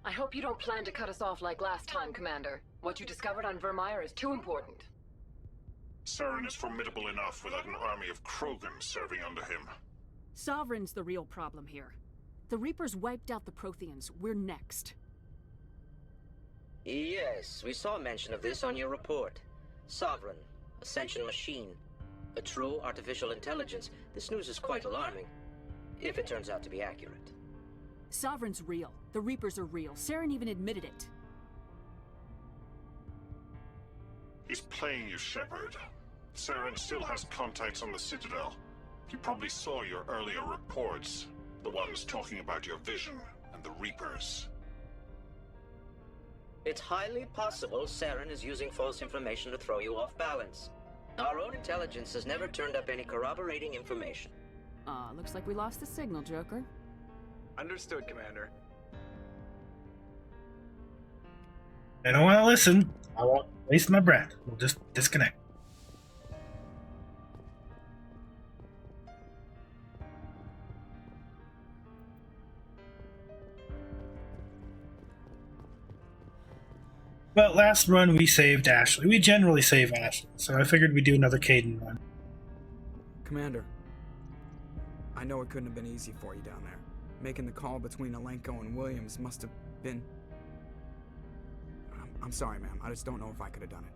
I hope you don't plan to cut us off like last time, Commander. What you discovered on Vermeer is too important. Saren is formidable enough without an army of Krogan serving under him. Sovereign's the real problem here. The Reapers wiped out the Protheans. We're next. Yes, we saw mention of this on your report. Sovereign, Ascension machine, a true artificial intelligence. This news is quite alarming, if it turns out to be accurate. Sovereign's real. The Reapers are real. Saren even admitted it. He's playing you, Shepard. Saren still has contacts on the Citadel. He probably saw your earlier reports, the ones talking about your vision and the Reapers. It's highly possible Saren is using false information to throw you off balance. Our own intelligence has never turned up any corroborating information. Looks like we lost the signal, Joker. Understood, Commander. I don't want to listen. I won't waste my breath. We'll just disconnect. But last run we saved Ashley. We generally save Ashley, so I figured we'd do another Caden run. Commander, I know it couldn't have been easy for you down there. Making the call between Alenko and Williams must have been... I'm sorry, ma'am. I just don't know if I could have done it.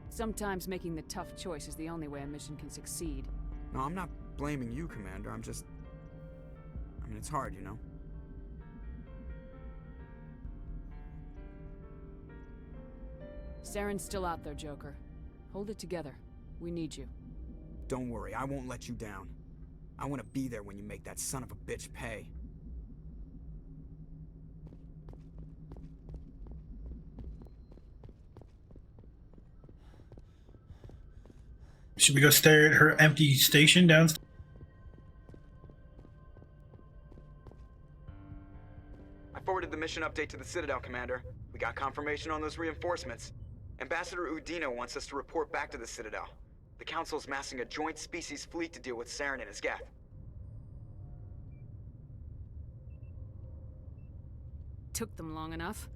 Sometimes making the tough choice is the only way a mission can succeed. No, I'm not blaming you, Commander. I'm just... I mean, it's hard, you know? Saren's still out there, Joker. Hold it together. We need you. Don't worry, I won't let you down. I want to be there when you make that son of a bitch pay. Should we go stare at her empty station downstairs? I forwarded the mission update to the Citadel, Commander. We got confirmation on those reinforcements. Ambassador Udino wants us to report back to the Citadel. The Council's massing a joint species fleet to deal with Saren and his Geth. Took them long enough.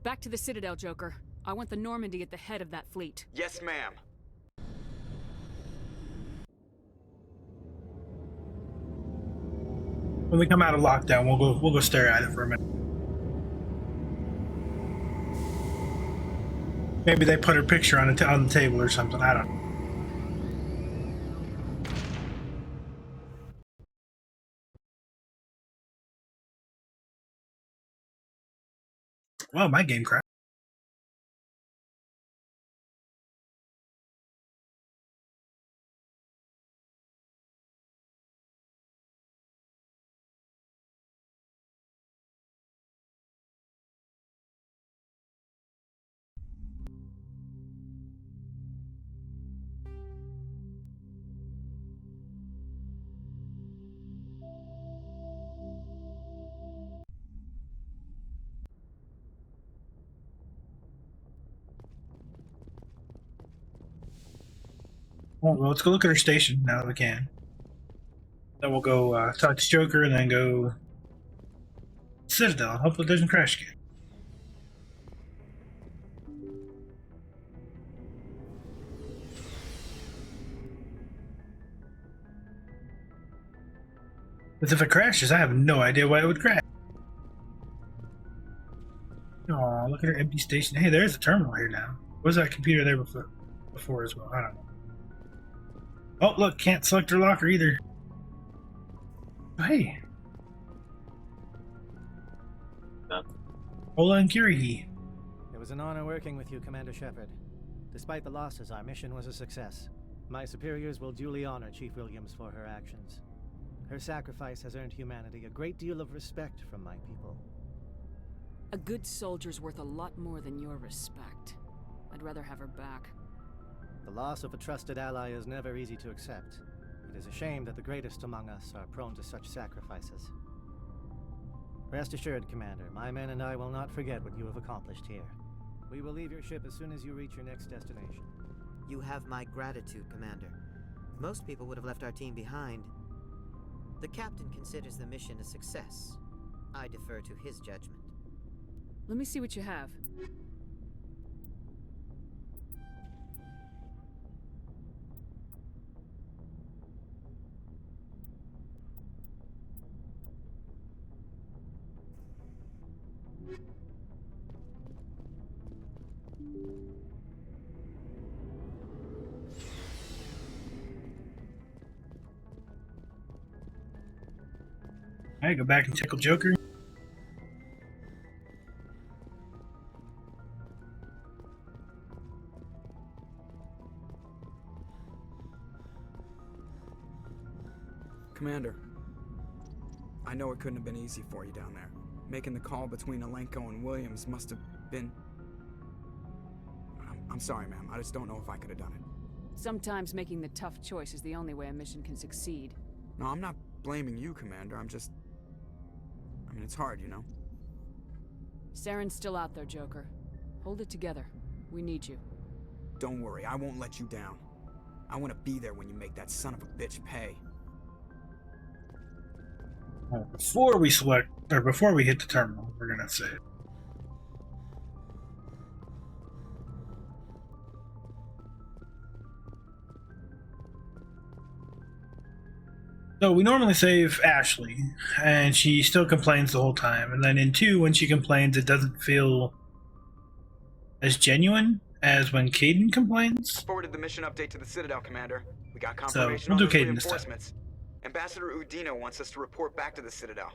Back to the Citadel, Joker. I want the Normandy at the head of that fleet. Yes, ma'am. When we come out of lockdown, we'll go stare at it for a minute. Maybe they put her picture on the table or something. I don't know. Well, my game crashed. Well, let's go look at her station now that we can. Then we'll go talk to Joker and then go Citadel. Hopefully it doesn't crash again. Because if it crashes, I have no idea why it would crash. Oh, look at her empty station. Hey, there's a terminal here now. Was that computer there before as well? I don't know. Oh, look, can't select her locker either. Oh, hey. Ola and Kirihi. It was an honor working with you, Commander Shepard. Despite the losses, our mission was a success. My superiors will duly honor Chief Williams for her actions. Her sacrifice has earned humanity a great deal of respect from my people. A good soldier's worth a lot more than your respect. I'd rather have her back. The loss of a trusted ally is never easy to accept. It is a shame that the greatest among us are prone to such sacrifices. Rest assured, Commander, my men and I will not forget what you have accomplished here. We will leave your ship as soon as you reach your next destination. You have my gratitude, Commander. Most people would have left our team behind. The captain considers the mission a success. I defer to his judgment. Let me see what you have. Alright, go back and tickle Joker. Commander, I know it couldn't have been easy for you down there. Making the call between Alenko and Williams must have been... I'm sorry, ma'am. I just don't know if I could have done it. Sometimes making the tough choice is the only way a mission can succeed. No, I'm not blaming you, Commander. I'm just... I mean, it's hard, you know? Saren's still out there, Joker. Hold it together. We need you. Don't worry, I won't let you down. I want to be there when you make that son of a bitch pay. Before we hit the terminal, we're gonna say it. So we normally save Ashley, and she still complains the whole time. And then in 2, when she complains, it doesn't feel as genuine as when Caden complains. Forwarded the mission update to the Citadel, Commander. We got So confirmation we'll do on those Caden this time. reinforcements. Ambassador Udino wants us to report back to the Citadel.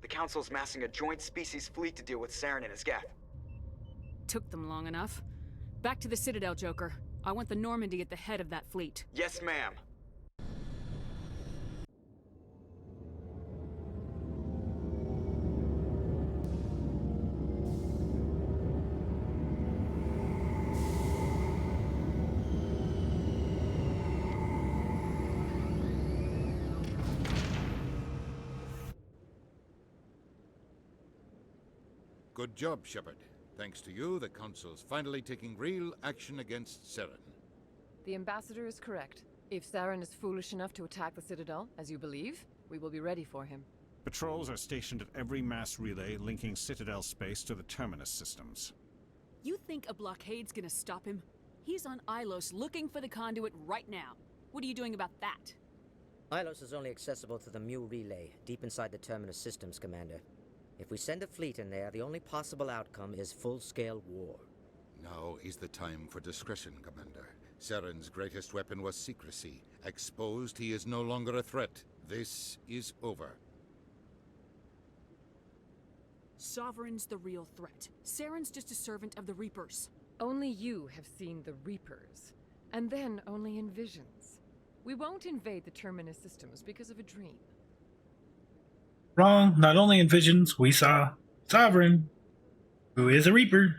The Council's massing a joint species fleet to deal with Saren and his Geth. Took them long enough. Back to the Citadel, Joker. I want the Normandy at the head of that fleet. Yes, ma'am. Good job, Shepard. Thanks to you, the Council's finally taking real action against Saren. The Ambassador is correct. If Saren is foolish enough to attack the Citadel, as you believe, we will be ready for him. Patrols are stationed at every mass relay linking Citadel space to the Terminus systems. You think a blockade's gonna stop him? He's on Ilos looking for the conduit right now. What are you doing about that? Ilos is only accessible to the MELE relay, deep inside the Terminus systems, Commander. If we send a fleet in there, the only possible outcome is full-scale war. Now is the time for discretion, Commander. Saren's greatest weapon was secrecy. Exposed, he is no longer a threat. This is over. Sovereign's the real threat. Saren's just a servant of the Reapers. Only you have seen the Reapers, and then only in visions. We won't invade the Terminus systems because of a dream. Wrong. Not only in visions, we saw Sovereign, who is a Reaper.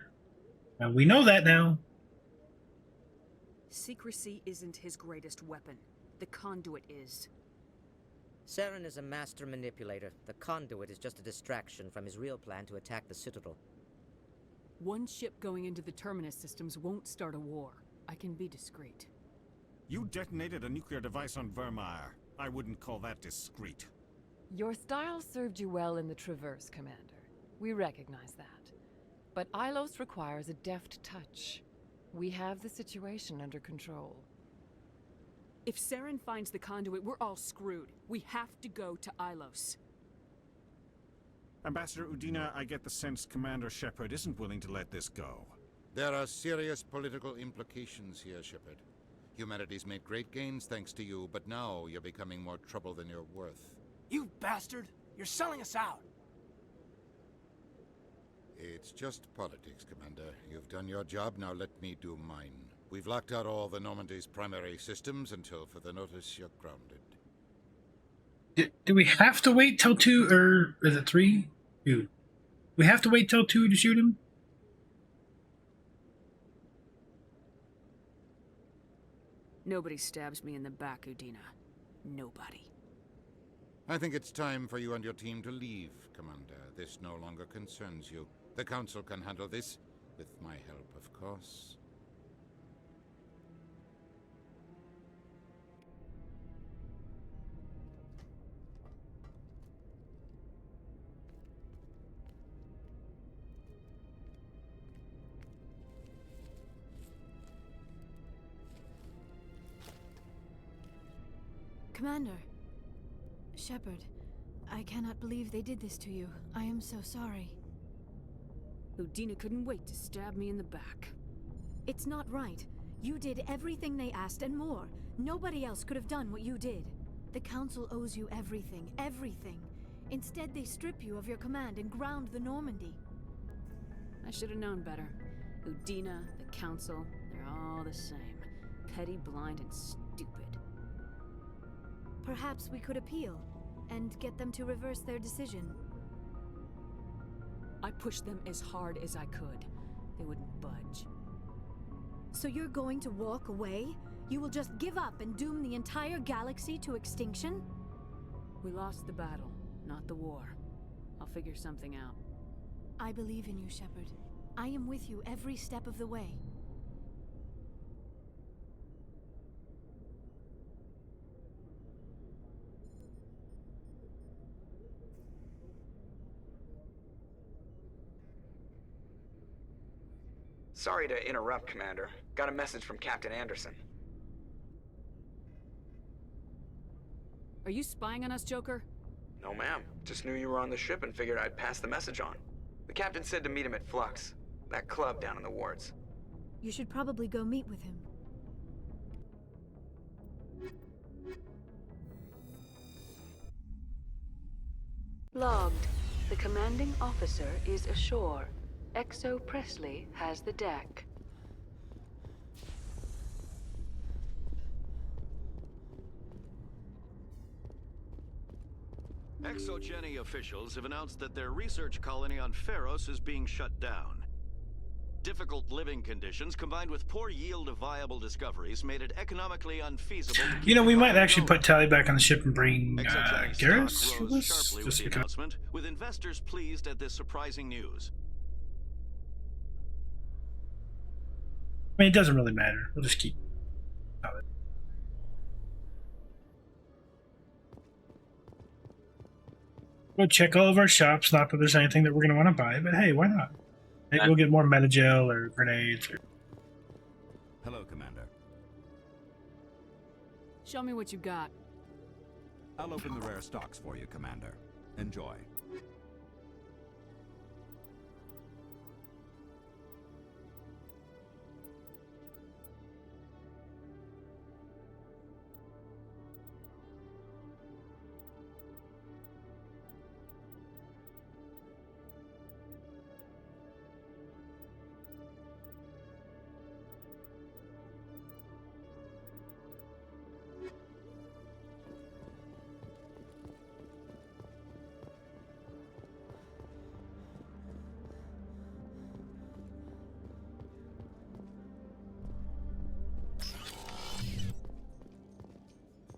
And we know that now. Secrecy isn't his greatest weapon. The conduit is. Saren is a master manipulator. The conduit is just a distraction from his real plan to attack the Citadel. One ship going into the Terminus systems won't start a war. I can be discreet. You detonated a nuclear device on Vermeer. I wouldn't call that discreet. Your style served you well in the Traverse, Commander. We recognize that. But Ilos requires a deft touch. We have the situation under control. If Saren finds the conduit, we're all screwed. We have to go to Ilos. Ambassador Udina, I get the sense Commander Shepard isn't willing to let this go. There are serious political implications here, Shepard. Humanity's made great gains thanks to you, but now you're becoming more trouble than you're worth. You bastard! You're selling us out! It's just politics, Commander. You've done your job, now let me do mine. We've locked out all the Normandy's primary systems until further notice you're grounded. Do we have to wait till 2, or is it 3? 2. We have to wait till 2 to shoot him? Nobody stabs me in the back, Udina. Nobody. I think it's time for you and your team to leave, Commander. This no longer concerns you. The Council can handle this, with my help, of course. Commander. Shepard, I cannot believe they did this to you. I am so sorry. Udina couldn't wait to stab me in the back. It's not right. You did everything they asked and more. Nobody else could have done what you did. The Council owes you everything, everything. Instead, they strip you of your command and ground the Normandy. I should have known better. Udina, the Council, they're all the same. Petty, blind, and stupid. Perhaps we could appeal, and get them to reverse their decision. I pushed them as hard as I could. They wouldn't budge. So you're going to walk away? You will just give up and doom the entire galaxy to extinction? We lost the battle, not the war. I'll figure something out. I believe in you, Shepard. I am with you every step of the way. Sorry to interrupt, Commander. Got a message from Captain Anderson. Are you spying on us, Joker? No, ma'am. Just knew you were on the ship and figured I'd pass the message on. The captain said to meet him at Flux, that club down in the wards. You should probably go meet with him. Logged. The commanding officer is ashore. Exo Presley has the deck. Exogeny officials have announced that their research colony on Pharos is being shut down. Difficult living conditions combined with poor yield of viable discoveries made it economically unfeasible. You know, we might actually put Tally back on the ship and bring Exogeny Garrus stock for rose this. sharply with Just the because. announcement, with investors pleased at this surprising news. I mean, it doesn't really matter. We'll just keep Tally. We'll check all of our shops. Not that there's anything that we're going to want to buy, but hey, why not? Maybe we'll get more metagel or grenades. Or... Hello, Commander. Show me what you got. I'll open the rare stocks for you, Commander. Enjoy.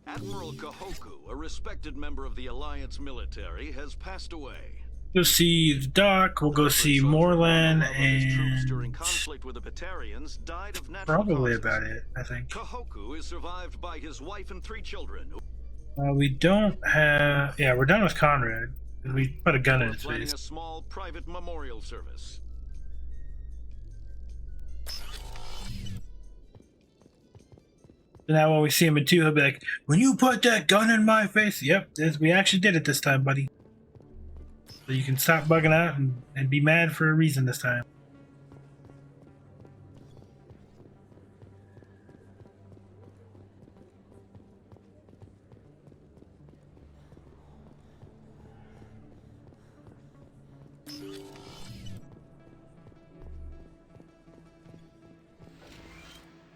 Admiral Kahoku, a respected member of the Alliance military, has passed away. Go see the doc. We'll go see Moorland, and During conflict with the Batarians died of natural probably causes. about it. I think. Kahoku is survived by his wife and 3 children. We don't have. Yeah, we're done with Conrad. We put a gun in We're his planning face. a small private memorial service. So now when we see him in 2, he'll be like, "When you put that gun in my face," yep, we actually did it this time, buddy. So you can stop bugging out and be mad for a reason this time.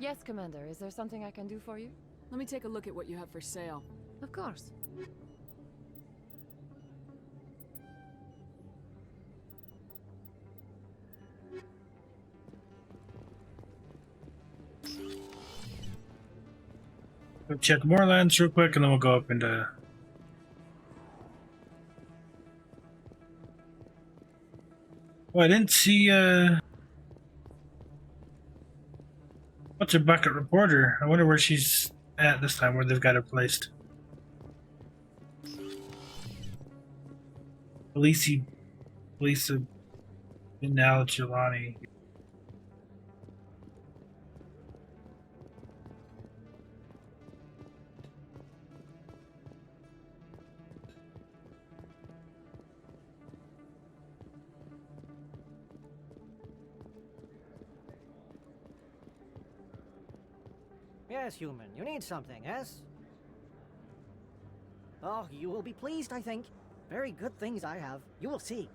Yes, Commander. Is there something I can do for you? Let me take a look at what you have for sale. Of course. Go check Moorlands real quick, and then we'll go up into. Oh, I didn't see. What's her bucket reporter? I wonder where she's at this time, where they've got her placed. Lisa Binal Jelani. Yes, human. You need something, yes? Oh, you will be pleased, I think. Very good things I have. You will see.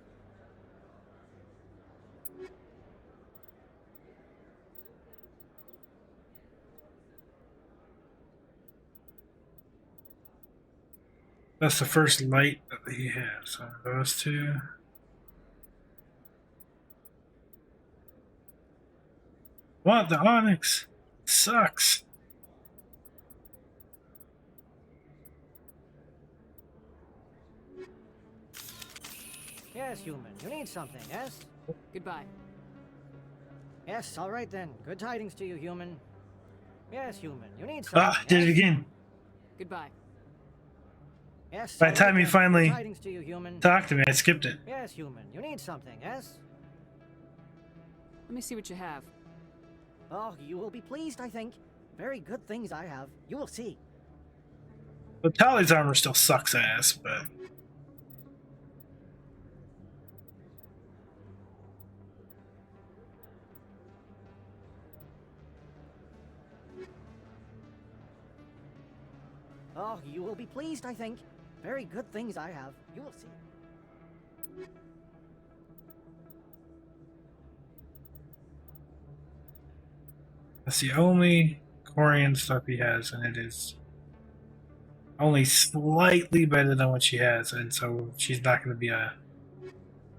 That's the first light that he has. So those 2. What? The Onyx sucks. Yes, human. You need something, yes? Goodbye. Yes, all right then. Good tidings to you, human. Yes, human. You need something. Ah, did it again. Goodbye. Yes. By the time he finally Good tidings to you, human. talked to me, I skipped it. Yes, human. You need something, yes? Let me see what you have. Oh, you will be pleased, I think. Very good things I have. You will see. But Tali's armor still sucks ass, but. Oh, you will be pleased, I think. Very good things I have. You will see. That's the only Corian stuff he has, and it is only slightly better than what she has, and so she's not going to be a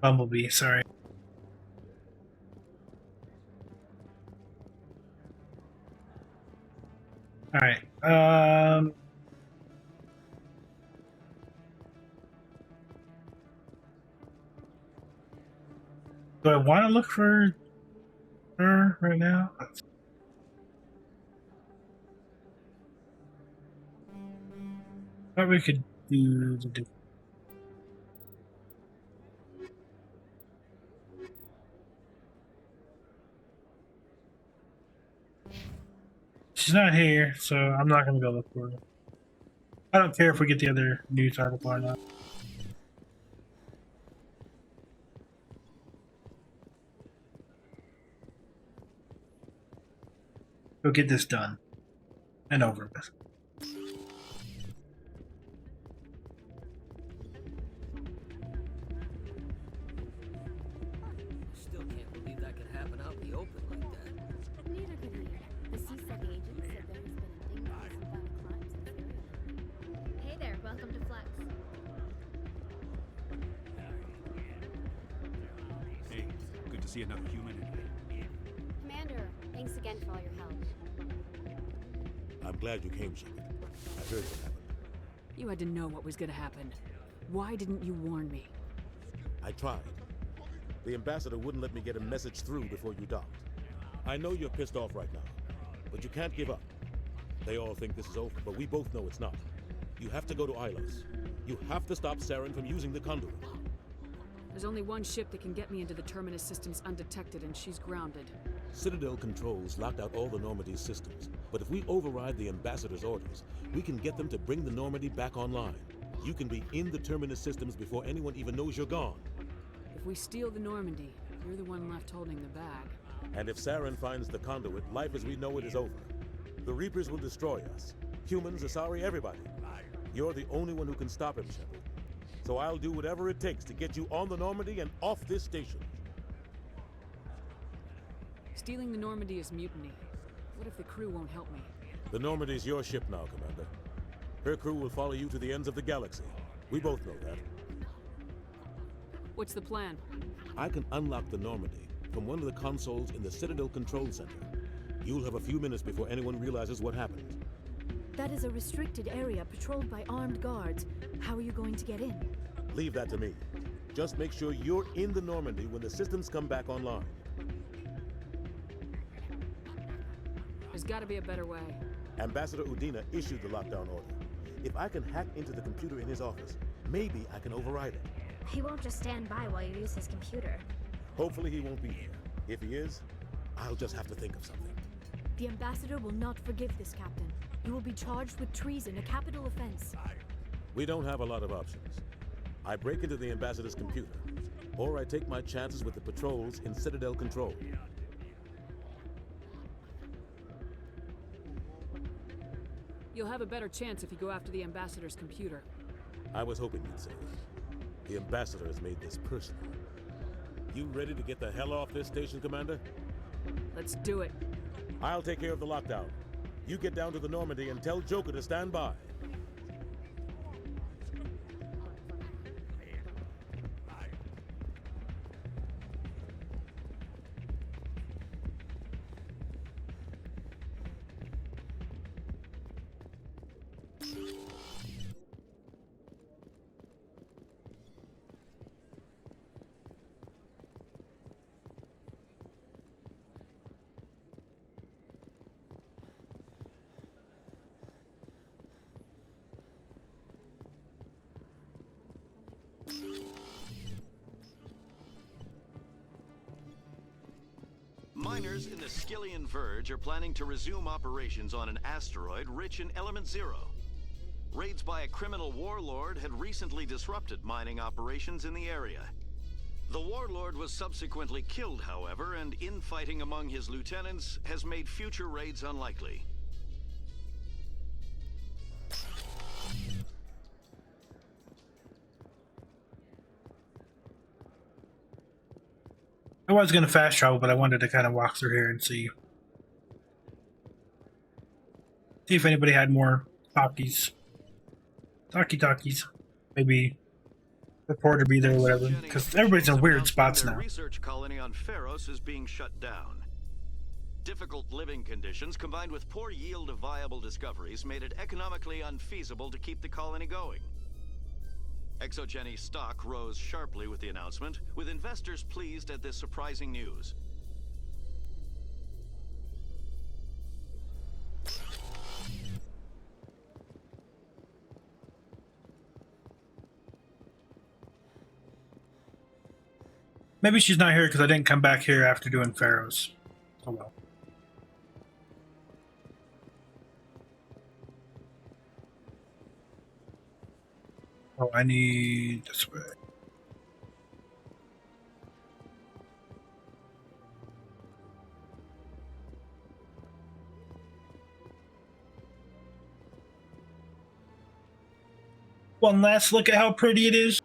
Bumblebee, sorry. Alright, do I want to look for her right now? Thought we could do the. She's not here, so I'm not gonna go look for her. I don't care if we get the other news article or not. Go get this done and over with. Still can't believe that could happen out in the open like that. Neither could we. The CSEC agent said there has been a increase in violent crimes in this area. Hey there, welcome to Flux. Hey, good to see another human in here. Commander, thanks again for all your help. I'm glad you came, Shepard. I heard what happened. You had to know what was gonna happen. Why didn't you warn me? I tried. The ambassador wouldn't let me get a message through before you docked. I know you're pissed off right now, but you can't give up. They all think this is over, but we both know it's not. You have to go to Ilos. You have to stop Saren from using the conduit. There's only one ship that can get me into the Terminus systems undetected, and she's grounded. Citadel controls locked out all the Normandy's systems, but if we override the ambassador's orders, we can get them to bring the Normandy back online. You can be in the Terminus systems before anyone even knows you're gone. If we steal the Normandy, you're the one left holding the bag. And if Saren finds the conduit, life as we know it is over. The Reapers will destroy us. Humans, Asari, everybody. You're the only one who can stop him, Shepard. So I'll do whatever it takes to get you on the Normandy and off this station. Stealing the Normandy is mutiny. What if the crew won't help me? The Normandy's your ship now, Commander. Her crew will follow you to the ends of the galaxy. We both know that. What's the plan? I can unlock the Normandy from one of the consoles in the Citadel Control Center. You'll have a few minutes before anyone realizes what happened. That is a restricted area patrolled by armed guards. How are you going to get in? Leave that to me. Just make sure you're in the Normandy when the systems come back online. There's gotta be a better way. Ambassador Udina issued the lockdown order. If I can hack into the computer in his office, maybe I can override it. He won't just stand by while you use his computer. Hopefully he won't be here. If he is, I'll just have to think of something. The ambassador will not forgive this, Captain. You will be charged with treason, a capital offense. We don't have a lot of options. I break into the ambassador's computer, or I take my chances with the patrols in Citadel Control. You'll have a better chance if you go after the ambassador's computer. I was hoping you'd say that. The ambassador has made this personal. You ready to get the hell off this station, Commander? Let's do it. I'll take care of the lockdown. You get down to the Normandy and tell Joker to stand by. Miners in the Skillian Verge are planning to resume operations on an asteroid rich in Element Zero. Raids by a criminal warlord had recently disrupted mining operations in the area. The warlord was subsequently killed, however, and infighting among his lieutenants has made future raids unlikely. I was going to fast travel, but I wanted to kind of walk through here and see if anybody had more talkies. Talkies. Maybe reporter be there or whatever, because everybody's in weird spots now. The research colony on Pharos is being shut down. Difficult living conditions combined with poor yield of viable discoveries made it economically unfeasible to keep the colony going. Exogeny stock rose sharply with the announcement, with investors pleased at this surprising news. Maybe she's not here because I didn't come back here after doing Pharaohs. Oh well. Oh, I need this way. One last look at how pretty it is.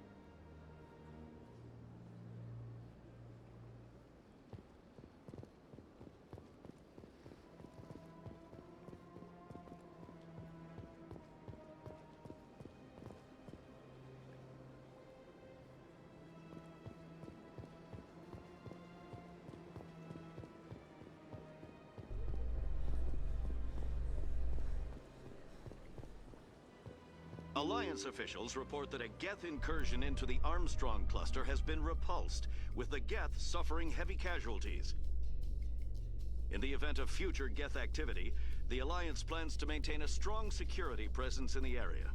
A Alliance officials report that a Geth incursion into the Armstrong cluster has been repulsed, with the Geth suffering heavy casualties. In the event of future Geth activity, the Alliance plans to maintain a strong security presence in the area.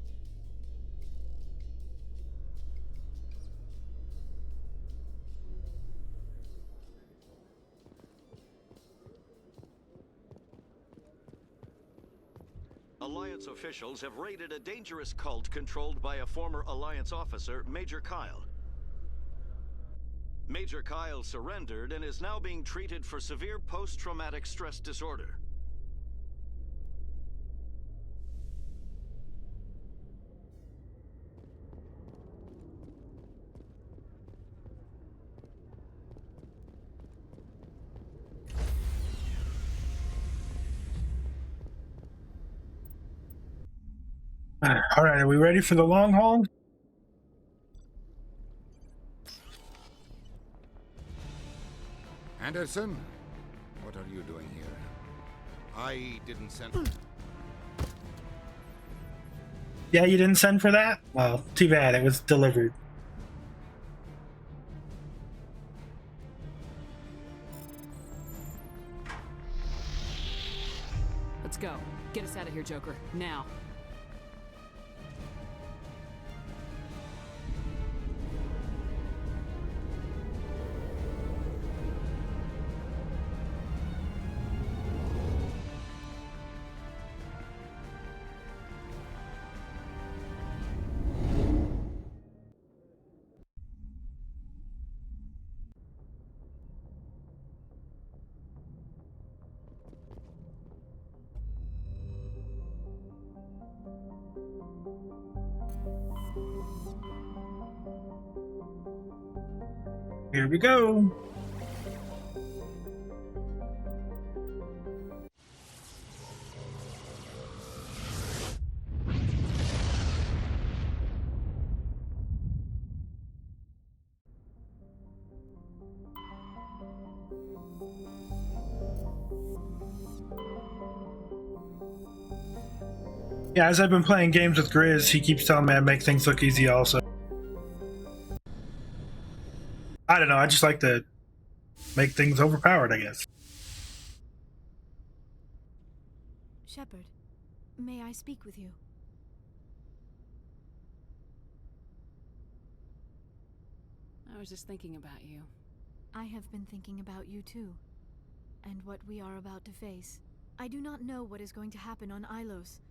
Alliance officials have raided a dangerous cult controlled by a former Alliance officer, Major Kyle. Major Kyle surrendered and is now being treated for severe post-traumatic stress disorder. All right, are we ready for the long haul? Anderson, what are you doing here? I didn't send... Yeah, you didn't send for that? Well, too bad, it was delivered. Let's go. Get us out of here, Joker. Now. Here we go. Yeah, as I've been playing games with Grizz, he keeps telling me I make things look easy also. I don't know, I just like to make things overpowered, I guess. Shepard, may I speak with you? I was just thinking about you. I have been thinking about you too, and what we are about to face. I do not know what is going to happen on Ilos.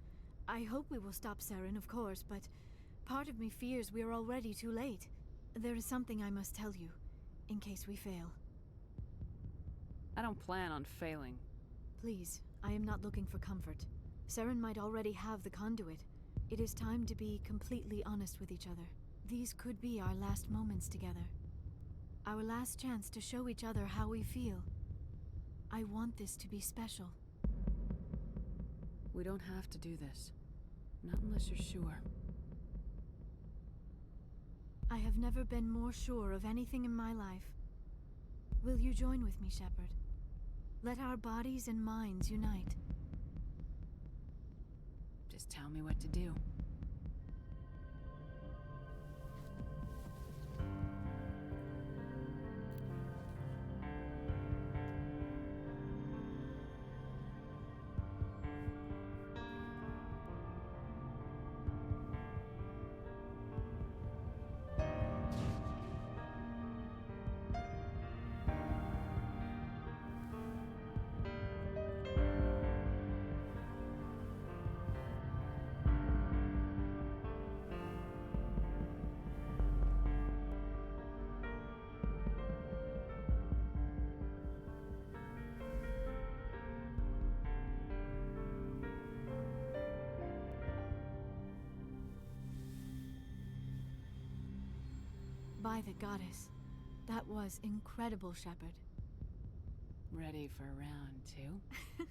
I hope we will stop Saren, of course, but part of me fears we are already too late. There is something I must tell you, in case we fail. I don't plan on failing. Please, I am not looking for comfort. Saren might already have the conduit. It is time to be completely honest with each other. These could be our last moments together. Our last chance to show each other how we feel. I want this to be special. We don't have to do this. Not unless you're sure. I have never been more sure of anything in my life. Will you join with me, Shepard? Let our bodies and minds unite. Just tell me what to do. By the goddess, that was incredible, Shepard. Ready for round 2?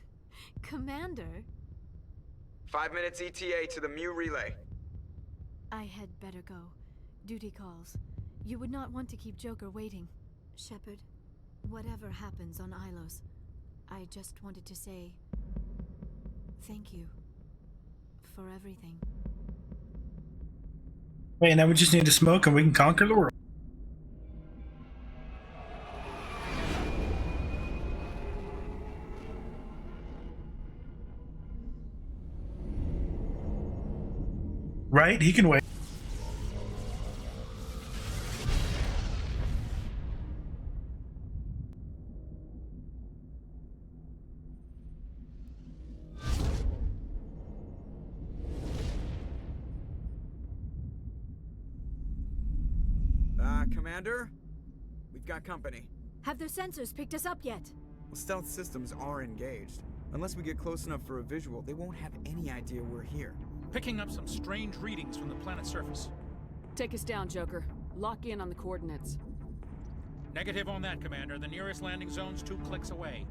Commander? 5 minutes ETA to the MELE relay. I had better go. Duty calls. You would not want to keep Joker waiting. Shepard, whatever happens on Ilos, I just wanted to say thank you for everything. Wait, now we just need to smoke and we can conquer the world. Right? He can wait. Commander? We've got company. Have their sensors picked us up yet? Well, stealth systems are engaged. Unless we get close enough for a visual, they won't have any idea we're here. Picking up some strange readings from the planet's surface. Take us down, Joker. Lock in on the coordinates. Negative on that, Commander. The nearest landing zone's 2 clicks away.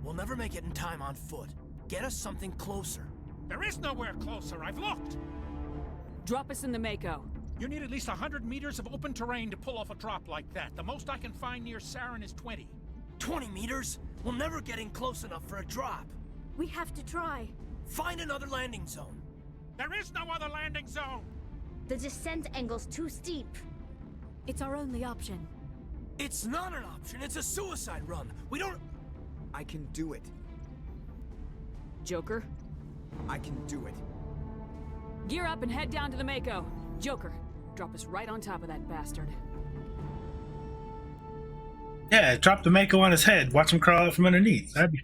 We'll never make it in time on foot. Get us something closer. There is nowhere closer. I've looked. Drop us in the Mako. You need at least 100 meters of open terrain to pull off a drop like that. The most I can find near Saren is 20. 20 meters? We'll never get in close enough for a drop. We have to try. Find another landing zone. There is no other landing zone! The descent angle's too steep. It's our only option. It's not an option. It's a suicide run. We don't... I can do it. Joker? I can do it. Gear up and head down to the Mako. Joker, drop us right on top of that bastard. Yeah, drop the Mako on his head. Watch him crawl out from underneath. That'd be...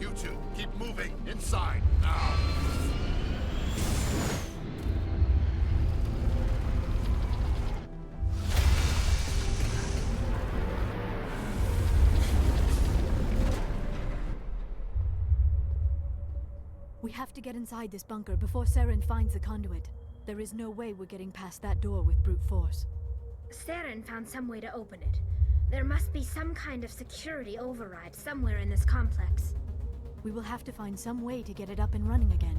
You two, keep moving. Inside, now. We have to get inside this bunker before Saren finds the conduit. There is no way we're getting past that door with brute force. Saren found some way to open it. There must be some kind of security override somewhere in this complex. We will have to find some way to get it up and running again.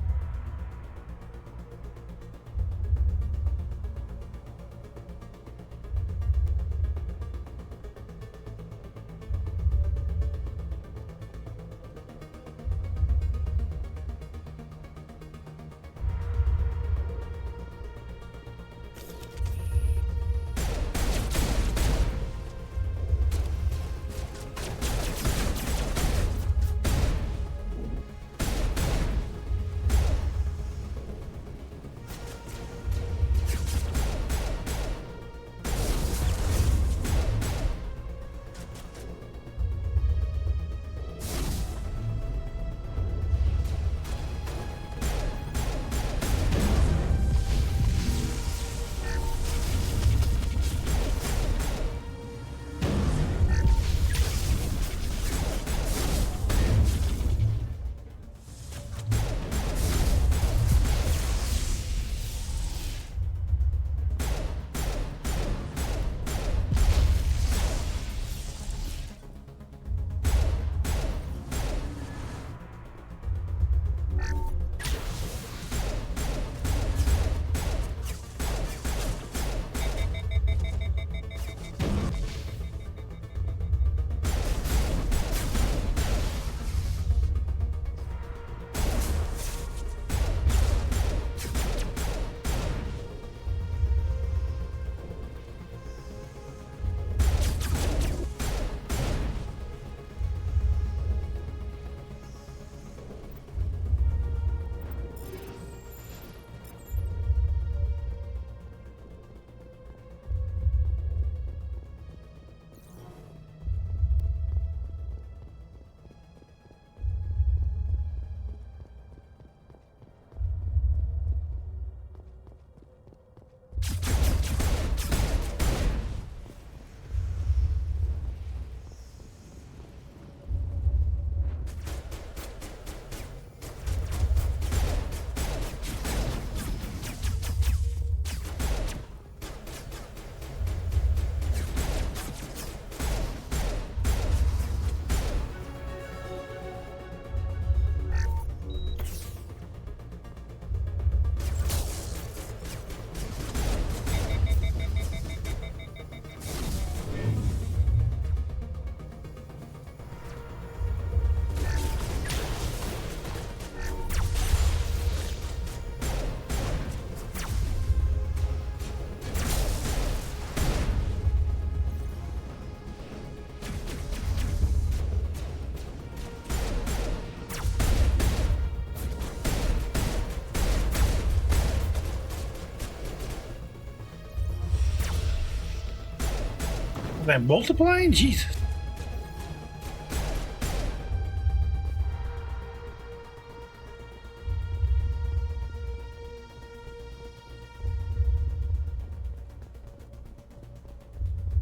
Am I multiplying? Jesus.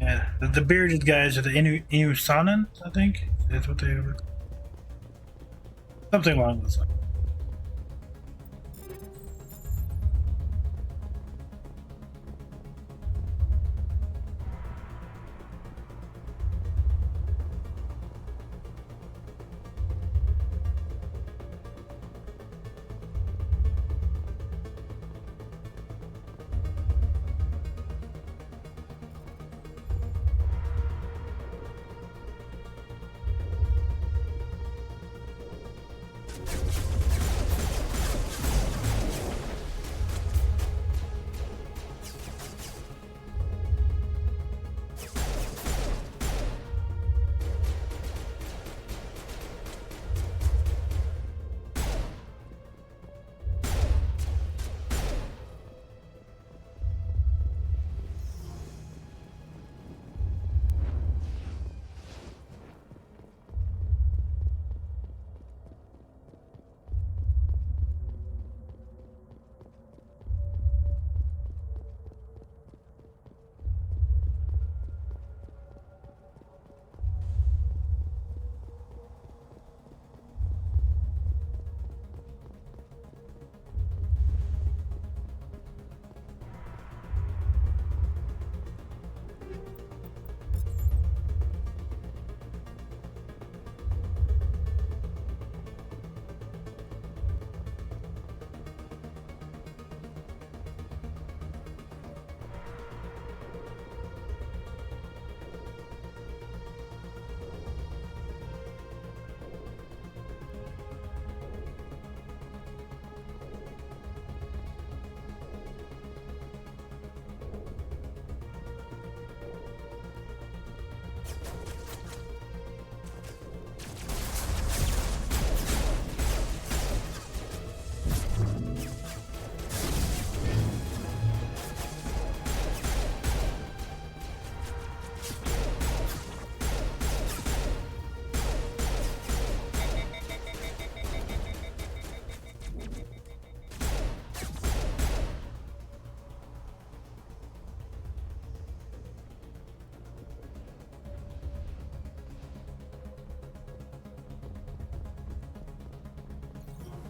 Yeah, the bearded guys are the Inusanan, I think. That's what they were. Something along those lines.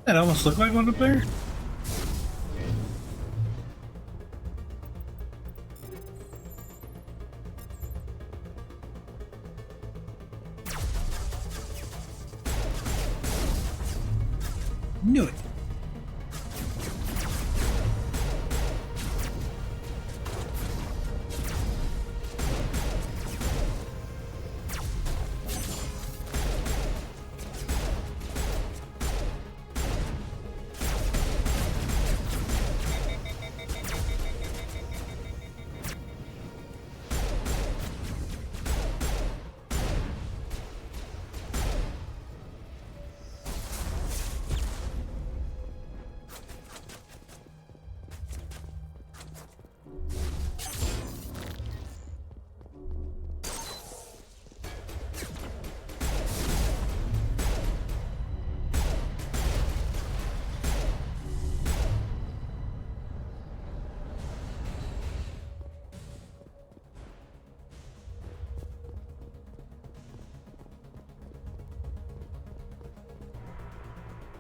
That almost looked like one up there. Knew it.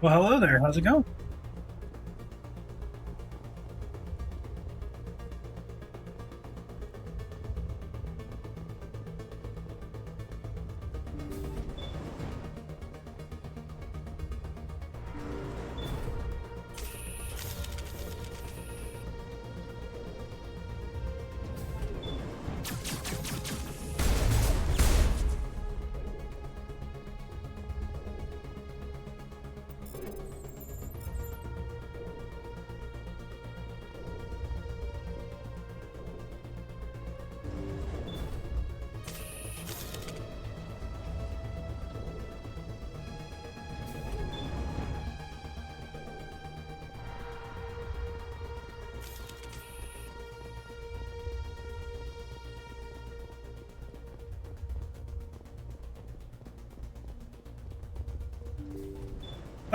Well, hello there. How's it going?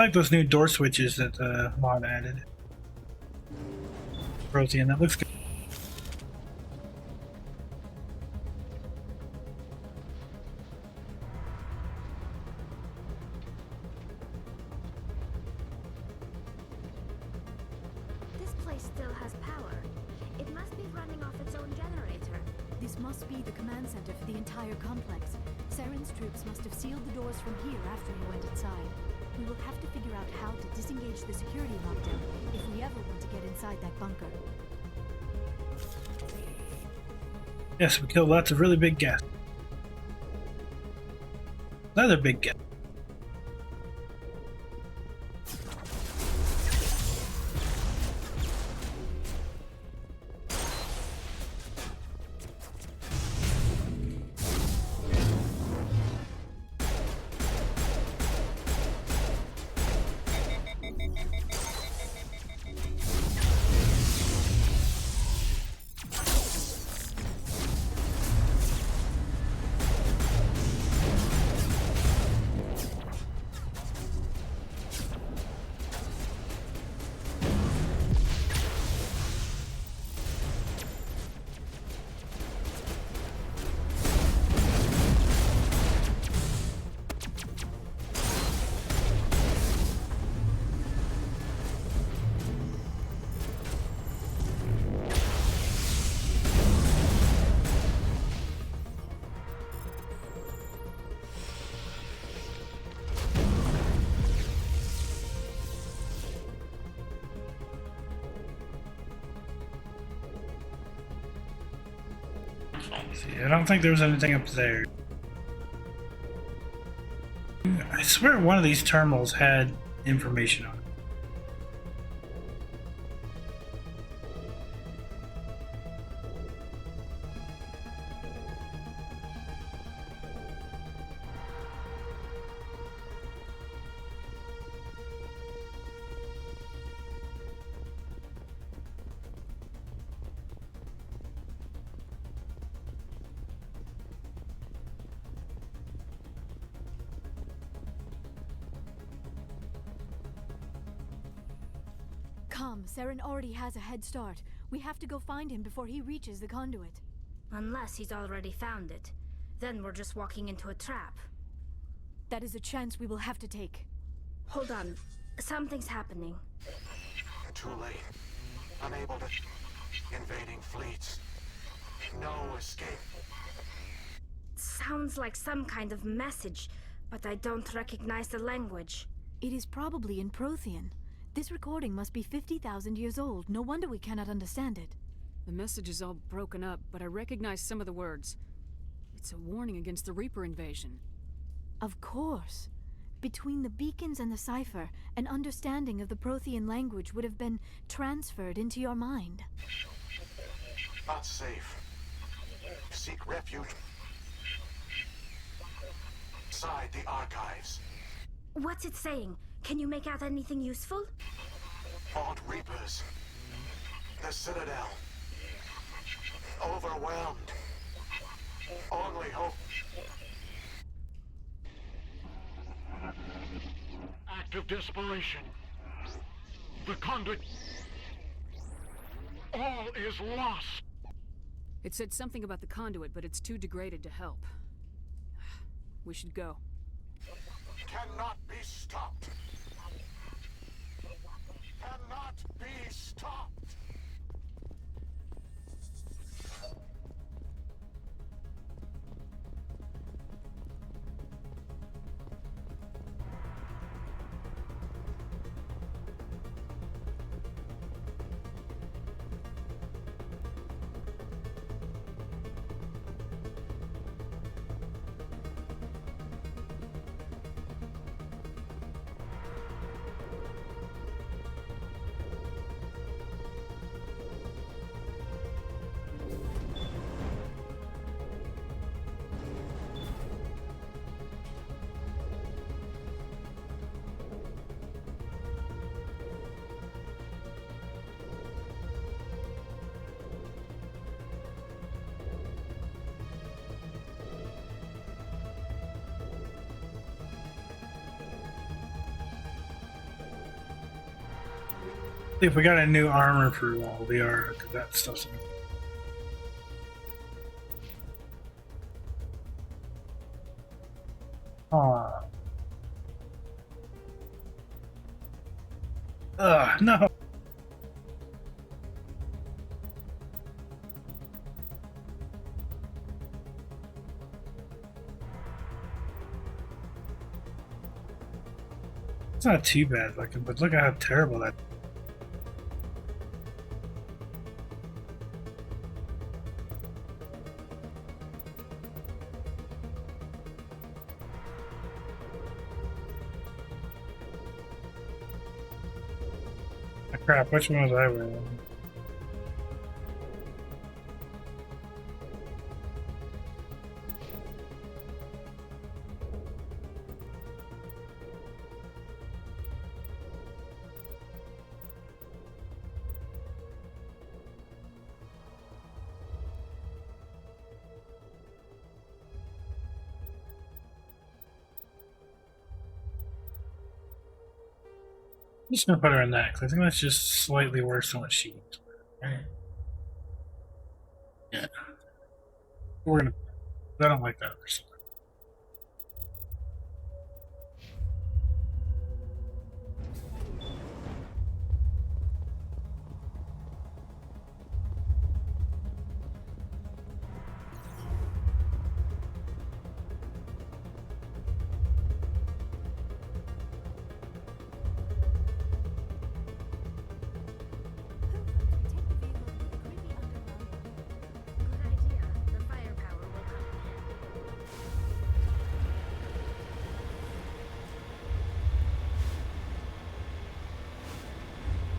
I like those new door switches that the mod added. Protein, that looks good. This place still has power. It must be running off its own generator. This must be the command center for the entire complex. Saren's troops must have sealed the doors from here after he went inside. We will have to figure out how to disengage the security lockdown if we ever want to get inside that bunker. Yes, we killed lots of really big guests. Another big guest. See, I don't think there was anything up there. I swear one of these terminals had information on it. Come, Saren already has a head start. We have to go find him before he reaches the conduit. Unless he's already found it. Then we're just walking into a trap. That is a chance we will have to take. Hold on. Something's happening. Too late. Unable to... Invading fleets. No escape. Sounds like some kind of message, but I don't recognize the language. It is probably in Prothean. This recording must be 50,000 years old. No wonder we cannot understand it. The message is all broken up, but I recognize some of the words. It's a warning against the Reaper invasion. Of course. Between the beacons and the cipher, an understanding of the Prothean language would have been transferred into your mind. Not safe. Seek refuge inside the archives. What's it saying? Can you make out anything useful? Vault Reapers. The Citadel. Overwhelmed. Only hope. Act of desperation. The conduit. All is lost. It said something about the conduit, but it's too degraded to help. We should go. Cannot be stopped. Cannot be stopped. See if we got a new armor for VR, because that stuff's. Aw. Ugh, no. It's not too bad looking, but look at how terrible that. Oh, crap, which one was I wearing? I'm just gonna put her in that because I think that's just slightly worse than what she was wearing. Right? Yeah. We're gonna. I don't like that person.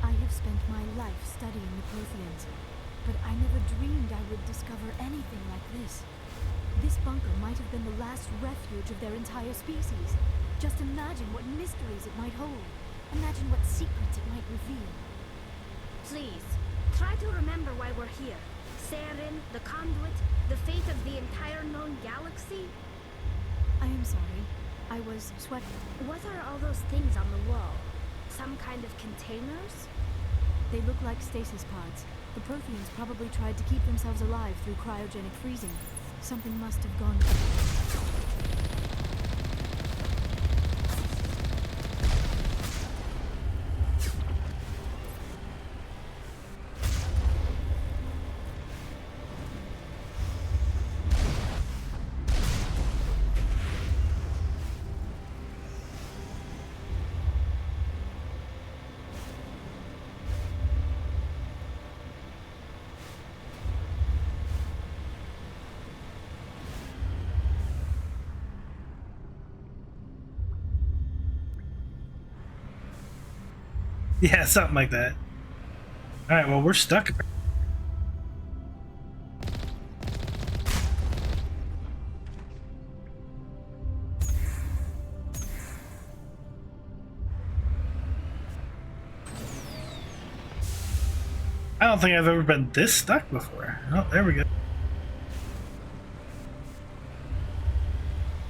I have spent my life studying the Protheans, but I never dreamed I would discover anything like this. This bunker might have been the last refuge of their entire species. Just imagine what mysteries it might hold. Imagine what secrets it might reveal. Please, try to remember why we're here. Saren, the conduit, the fate of the entire known galaxy. I am sorry. I was swept. What are all those things on the wall? Some kind of containers? They look like stasis pods. The Protheans probably tried to keep themselves alive through cryogenic freezing. Something must have gone. Yeah, something like that. Alright, well, we're stuck. I don't think I've ever been this stuck before. Oh, there we go.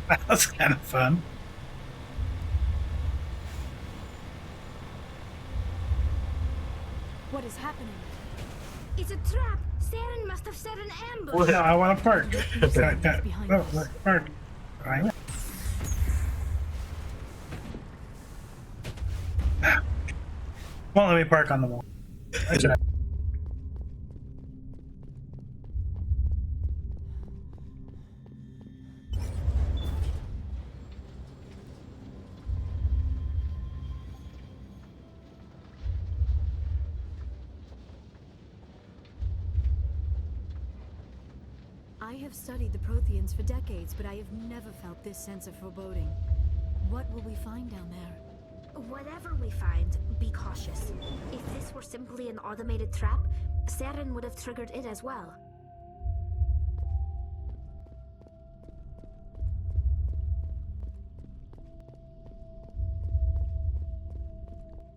That was kind of fun. What is happening? It's a trap! Saren must have set an ambush! Well, no, I want to park. Park. Right. Won't let me park on the wall. I have studied the Protheans for decades, but I have never felt this sense of foreboding. What will we find down there? Whatever we find, be cautious. If this were simply an automated trap, Saren would have triggered it as well.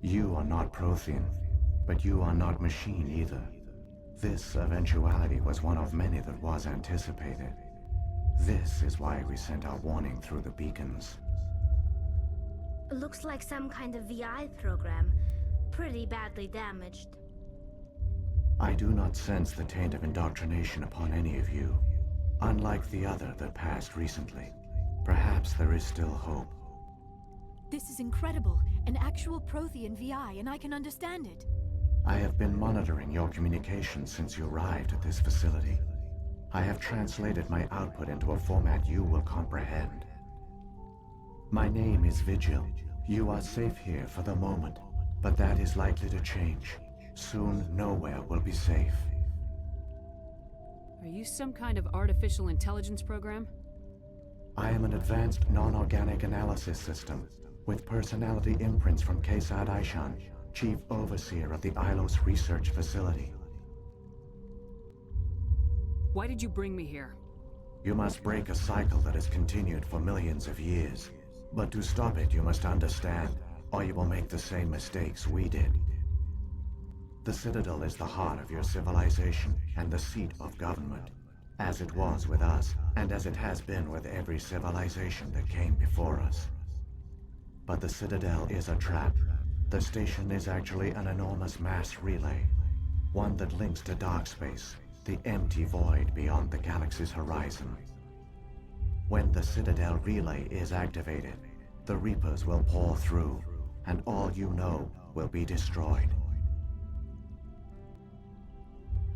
You are not Prothean, but you are not machine either. This eventuality was one of many that was anticipated. This is why we sent our warning through the beacons. Looks like some kind of VI program. pretty badly damaged. I do not sense the taint of indoctrination upon any of you, unlike the other that passed recently. Perhaps there is still hope. This is incredible. An actual Prothean VI, and I can understand it. I have been monitoring your communications since you arrived at this facility. I have translated my output into a format you will comprehend. My name is Vigil. You are safe here for the moment, but that is likely to change. Soon, nowhere will be safe. Are you some kind of artificial intelligence program? I am an advanced non-organic analysis system, with personality imprints from Kesad Aishan, Chief Overseer of the Ilos Research Facility. Why did you bring me here? You must break a cycle that has continued for millions of years. But to stop it, you must understand, or you will make the same mistakes we did. The Citadel is the heart of your civilization and the seat of government, as it was with us, and as it has been with every civilization that came before us. But the Citadel is a trap. The station is actually an enormous mass relay, one that links to dark space, the empty void beyond the galaxy's horizon. When the Citadel relay is activated, the Reapers will pour through, and all you know will be destroyed.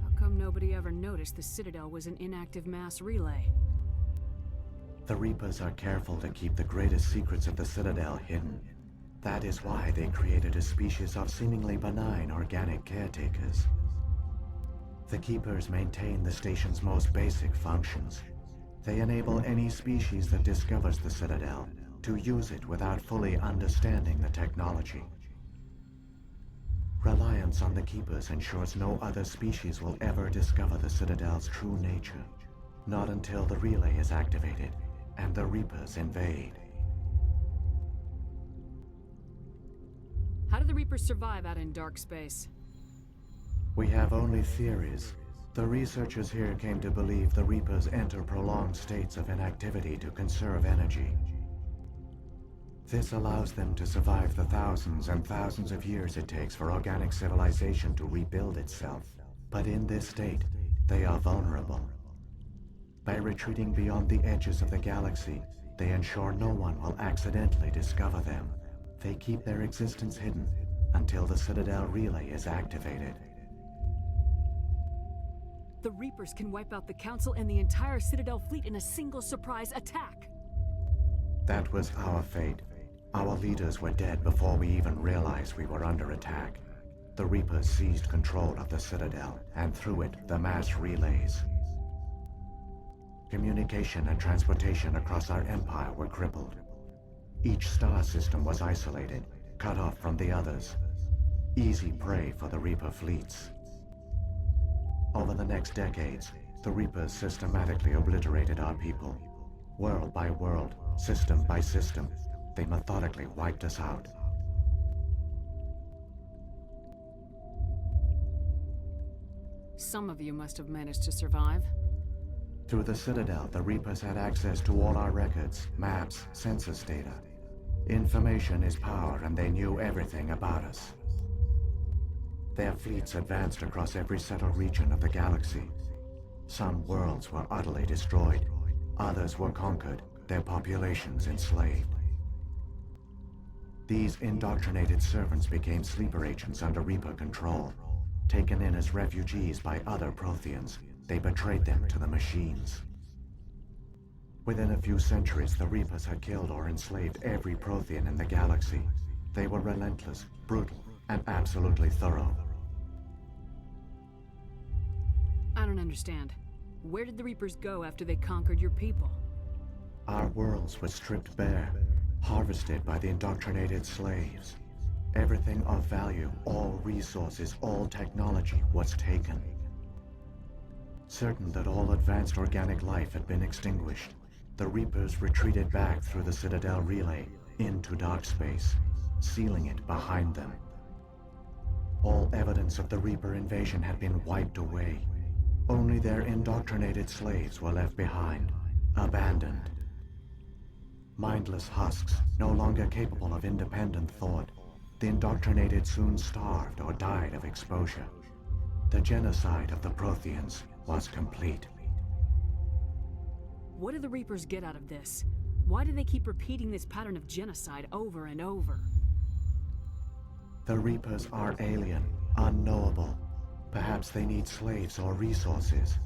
How come nobody ever noticed the Citadel was an inactive mass relay? The Reapers are careful to keep the greatest secrets of the Citadel hidden. That is why they created a species of seemingly benign organic caretakers. The Keepers maintain the station's most basic functions. They enable any species that discovers the Citadel to use it without fully understanding the technology. Reliance on the Keepers ensures no other species will ever discover the Citadel's true nature, not until the relay is activated and the Reapers invade. How do the Reapers survive out in dark space? We have only theories. The researchers here came to believe the Reapers enter prolonged states of inactivity to conserve energy. This allows them to survive the thousands and thousands of years it takes for organic civilization to rebuild itself. But in this state, they are vulnerable. By retreating beyond the edges of the galaxy, they ensure no one will accidentally discover them. They keep their existence hidden until the Citadel relay is activated. The Reapers can wipe out the Council and the entire Citadel fleet in a single surprise attack. That was our fate. Our leaders were dead before we even realized we were under attack. The Reapers seized control of the Citadel, and through it, the mass relays. Communication and transportation across our empire were crippled. Each star system was isolated, cut off from the others. Easy prey for the Reaper fleets. Over the next decades, the Reapers systematically obliterated our people. World by world, system by system, they methodically wiped us out. Some of you must have managed to survive. Through the Citadel, the Reapers had access to all our records, maps, census data. Information is power, and they knew everything about us. Their fleets advanced across every settled region of the galaxy. Some worlds were utterly destroyed. Others were conquered, their populations enslaved. These indoctrinated servants became sleeper agents under Reaper control. Taken in as refugees by other Protheans, they betrayed them to the machines. Within a few centuries, the Reapers had killed or enslaved every Prothean in the galaxy. They were relentless, brutal, and absolutely thorough. I don't understand. Where did the Reapers go after they conquered your people? Our worlds were stripped bare, harvested by the indoctrinated slaves. Everything of value, all resources, all technology was taken. Certain that all advanced organic life had been extinguished, the Reapers retreated back through the Citadel relay into dark space, sealing it behind them. All evidence of the Reaper invasion had been wiped away. Only their indoctrinated slaves were left behind, abandoned. Mindless husks, no longer capable of independent thought. The indoctrinated soon starved or died of exposure. The genocide of the Protheans was complete. What do the Reapers get out of this? Why do they keep repeating this pattern of genocide over and over? The Reapers are alien, unknowable. Perhaps they need slaves or resources.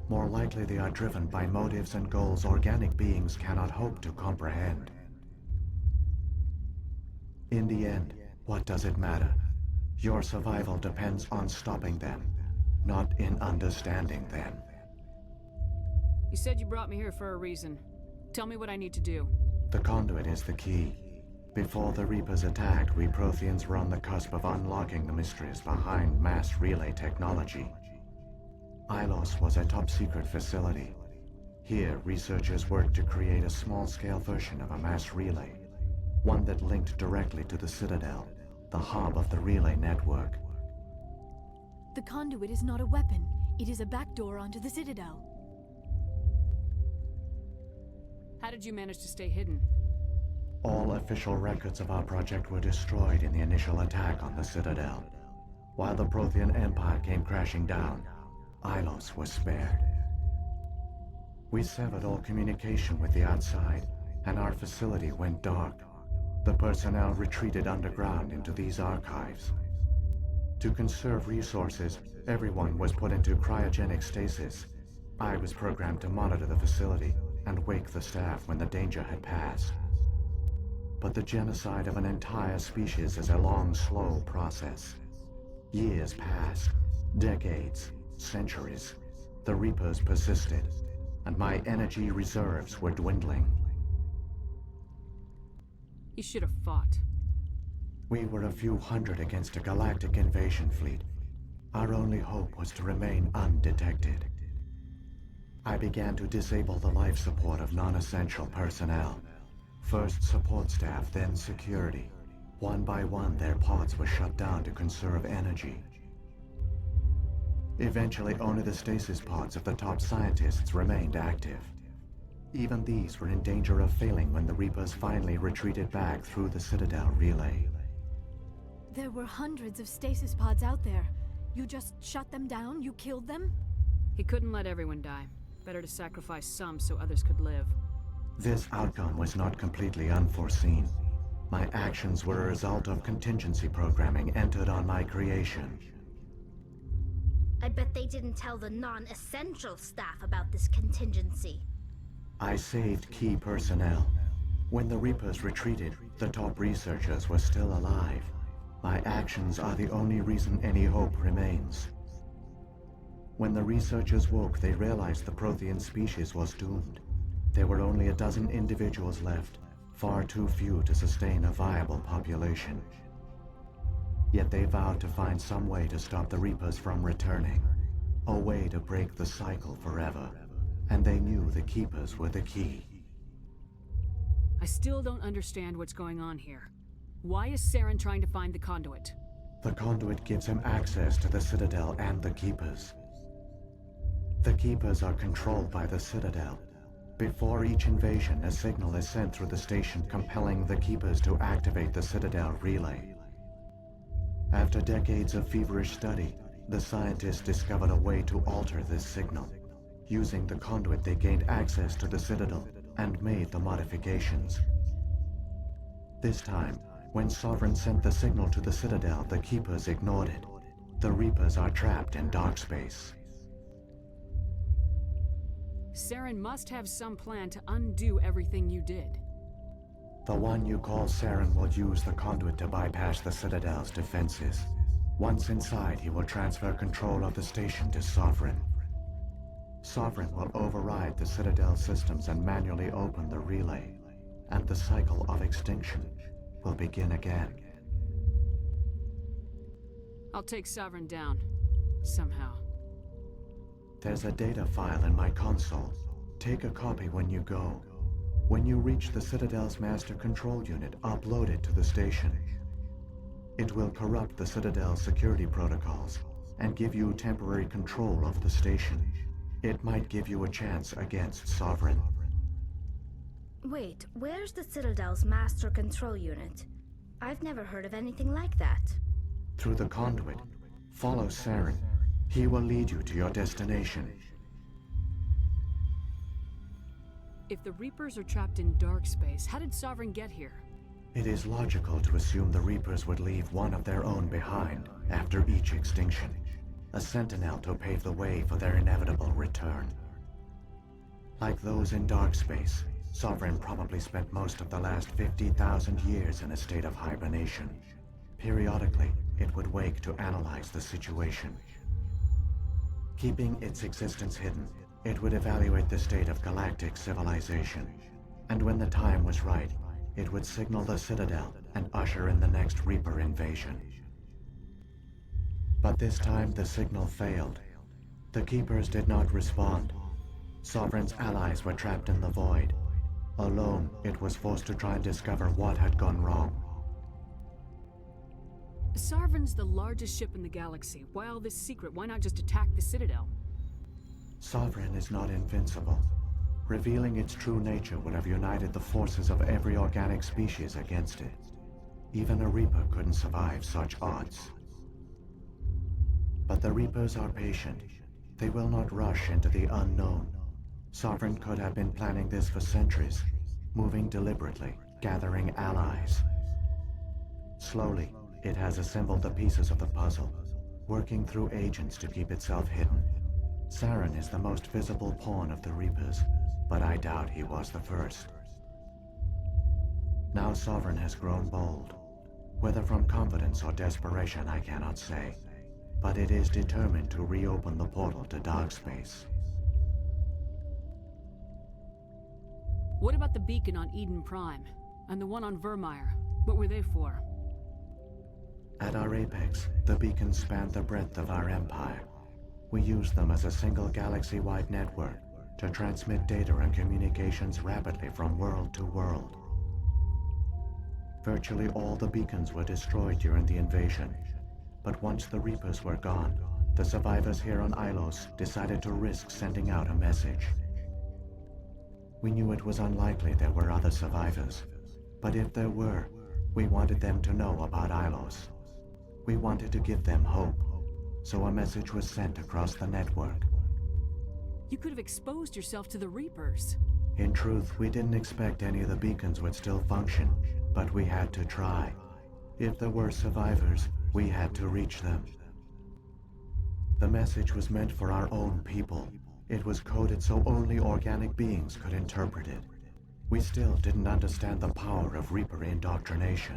More likely they are driven by motives and goals organic beings cannot hope to comprehend. In the end, what does it matter? Your survival depends on stopping them, not in understanding them. You said you brought me here for a reason. Tell me what I need to do. The conduit is the key. Before the Reapers attacked, we Protheans were on the cusp of unlocking the mysteries behind mass relay technology. Ilos was a top-secret facility. Here, researchers worked to create a small-scale version of a mass relay, one that linked directly to the Citadel, the hub of the relay network. The conduit is not a weapon. It is a backdoor onto the Citadel. How did you manage to stay hidden? All official records of our project were destroyed in the initial attack on the Citadel. While the Prothean Empire came crashing down, Ilos was spared. We severed all communication with the outside, and our facility went dark. The personnel retreated underground into these archives. To conserve resources, everyone was put into cryogenic stasis. I was programmed to monitor the facility and wake the staff when the danger had passed. But the genocide of an entire species is a long, slow process. Years passed, decades, centuries. The Reapers persisted, and my energy reserves were dwindling. You should have fought. We were a few hundred against a galactic invasion fleet. Our only hope was to remain undetected. I began to disable the life support of non-essential personnel. First support staff, then security. One by one, their pods were shut down to conserve energy. Eventually, only the stasis pods of the top scientists remained active. Even these were in danger of failing when the Reapers finally retreated back through the Citadel relay. There were hundreds of stasis pods out there. You just shut them down? You killed them? He couldn't let everyone die. Better to sacrifice some so others could live. This outcome was not completely unforeseen. My actions were a result of contingency programming entered on my creation. I bet they didn't tell the non-essential staff about this contingency. I saved key personnel. When the Reapers retreated, the top researchers were still alive. My actions are the only reason any hope remains. When the researchers woke, they realized the Prothean species was doomed. There were only a dozen individuals left, far too few to sustain a viable population. Yet they vowed to find some way to stop the Reapers from returning, a way to break the cycle forever. And they knew the Keepers were the key. I still don't understand what's going on here. Why is Saren trying to find the conduit? The conduit gives him access to the Citadel and the Keepers. The Keepers are controlled by the Citadel. Before each invasion, a signal is sent through the station compelling the Keepers to activate the Citadel relay. After decades of feverish study, the scientists discovered a way to alter this signal. Using the conduit, they gained access to the Citadel and made the modifications. This time, when Sovereign sent the signal to the Citadel, the Keepers ignored it. The Reapers are trapped in dark space. Saren must have some plan to undo everything you did. The one you call Saren will use the conduit to bypass the Citadel's defenses. Once inside, he will transfer control of the station to Sovereign. Sovereign will override the Citadel systems and manually open the relay, and the cycle of extinction will begin again. I'll take Sovereign down. Somehow. There's a data file in my console. Take a copy when you go. When you reach the Citadel's master control unit, upload it to the station. It will corrupt the Citadel's security protocols and give you temporary control of the station. It might give you a chance against Sovereign. Wait, where's the Citadel's master control unit? I've never heard of anything like that. Through the conduit, follow Saren. He will lead you to your destination. If the Reapers are trapped in dark space, how did Sovereign get here? It is logical to assume the Reapers would leave one of their own behind after each extinction. A sentinel to pave the way for their inevitable return. Like those in dark space, Sovereign probably spent most of the last 50,000 years in a state of hibernation. Periodically, it would wake to analyze the situation. Keeping its existence hidden, it would evaluate the state of galactic civilization. And when the time was right, it would signal the Citadel and usher in the next Reaper invasion. But this time the signal failed. The Keepers did not respond. Sovereign's allies were trapped in the void. Alone, it was forced to try and discover what had gone wrong. Sovereign's the largest ship in the galaxy. Why all this secret? Why not just attack the Citadel? Sovereign is not invincible. Revealing its true nature would have united the forces of every organic species against it. Even a Reaper couldn't survive such odds. But the Reapers are patient. They will not rush into the unknown. Sovereign could have been planning this for centuries, moving deliberately, gathering allies. Slowly, it has assembled the pieces of the puzzle, working through agents to keep itself hidden. Saren is the most visible pawn of the Reapers, but I doubt he was the first. Now Sovereign has grown bold. Whether from confidence or desperation, I cannot say. But it is determined to reopen the portal to dark space. What about the beacon on Eden Prime? And the one on Vermeer? What were they for? At our apex, the beacons spanned the breadth of our empire. We used them as a single galaxy-wide network to transmit data and communications rapidly from world to world. Virtually all the beacons were destroyed during the invasion, but once the Reapers were gone, the survivors here on Ilos decided to risk sending out a message. We knew it was unlikely there were other survivors, but if there were, we wanted them to know about Ilos. We wanted to give them hope, so a message was sent across the network. You could have exposed yourself to the Reapers. In truth, we didn't expect any of the beacons would still function, but we had to try. If there were survivors, we had to reach them. The message was meant for our own people. It was coded so only organic beings could interpret it. We still didn't understand the power of Reaper indoctrination.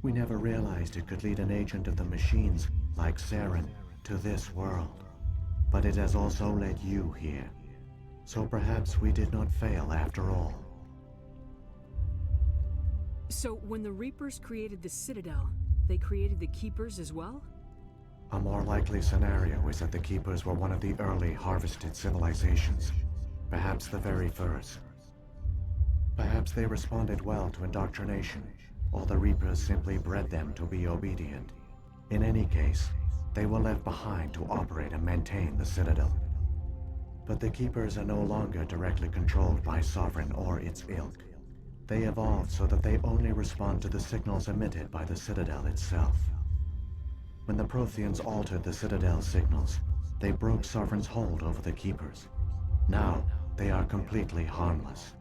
We never realized it could lead an agent of the machines, like Saren, to this world. But it has also led you here. So perhaps we did not fail after all. So when the Reapers created the Citadel, they created the Keepers as well? A more likely scenario is that the Keepers were one of the early harvested civilizations. Perhaps the very first. Perhaps they responded well to indoctrination, or the Reapers simply bred them to be obedient. In any case, they were left behind to operate and maintain the Citadel. But the Keepers are no longer directly controlled by Sovereign or its ilk. They evolved so that they only respond to the signals emitted by the Citadel itself. When the Protheans altered the Citadel's signals, they broke Sovereign's hold over the Keepers. Now, they are completely harmless.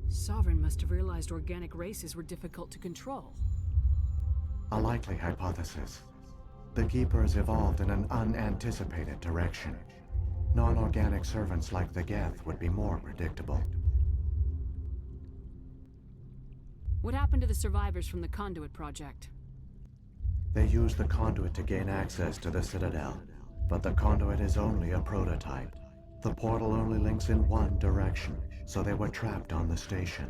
Sovereign must have realized organic races were difficult to control. A likely hypothesis. The Keepers evolved in an unanticipated direction. Non-organic servants like the Geth would be more predictable. What happened to the survivors from the Conduit project? They used the conduit to gain access to the Citadel, but the conduit is only a prototype. The portal only links in one direction, so they were trapped on the station.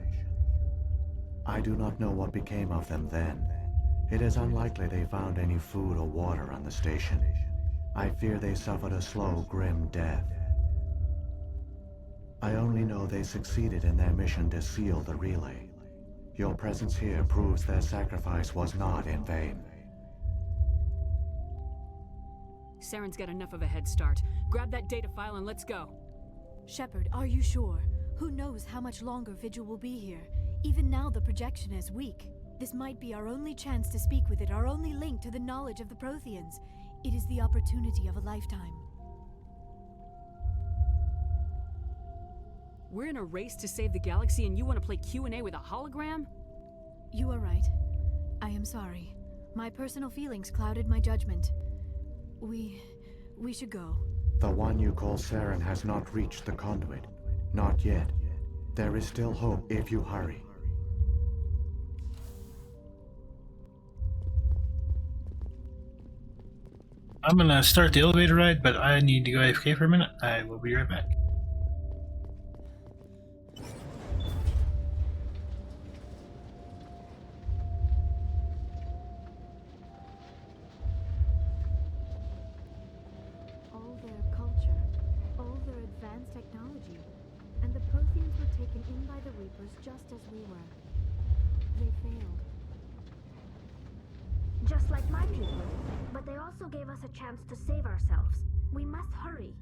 I do not know what became of them then. It is unlikely they found any food or water on the station. I fear they suffered a slow, grim death. I only know they succeeded in their mission to seal the relay. Your presence here proves their sacrifice was not in vain. Saren's got enough of a head start. Grab that data file and let's go. Shepard, are you sure? Who knows how much longer Vigil will be here? Even now the projection is weak. This might be our only chance to speak with it, our only link to the knowledge of the Protheans. It is the opportunity of a lifetime. We're in a race to save the galaxy and you want to play Q&A with a hologram? You are right. I am sorry. My personal feelings clouded my judgment. We should go. The one you call Saren has not reached the conduit. Not yet. There is still hope if you hurry. I'm gonna start the elevator ride, but I need to go AFK for a minute. I will be right back. All their culture, all their advanced technology, and the Protheans were taken in by the Reapers just as we were. They failed. Just like my people. But they also gave us a chance to save ourselves. We must hurry.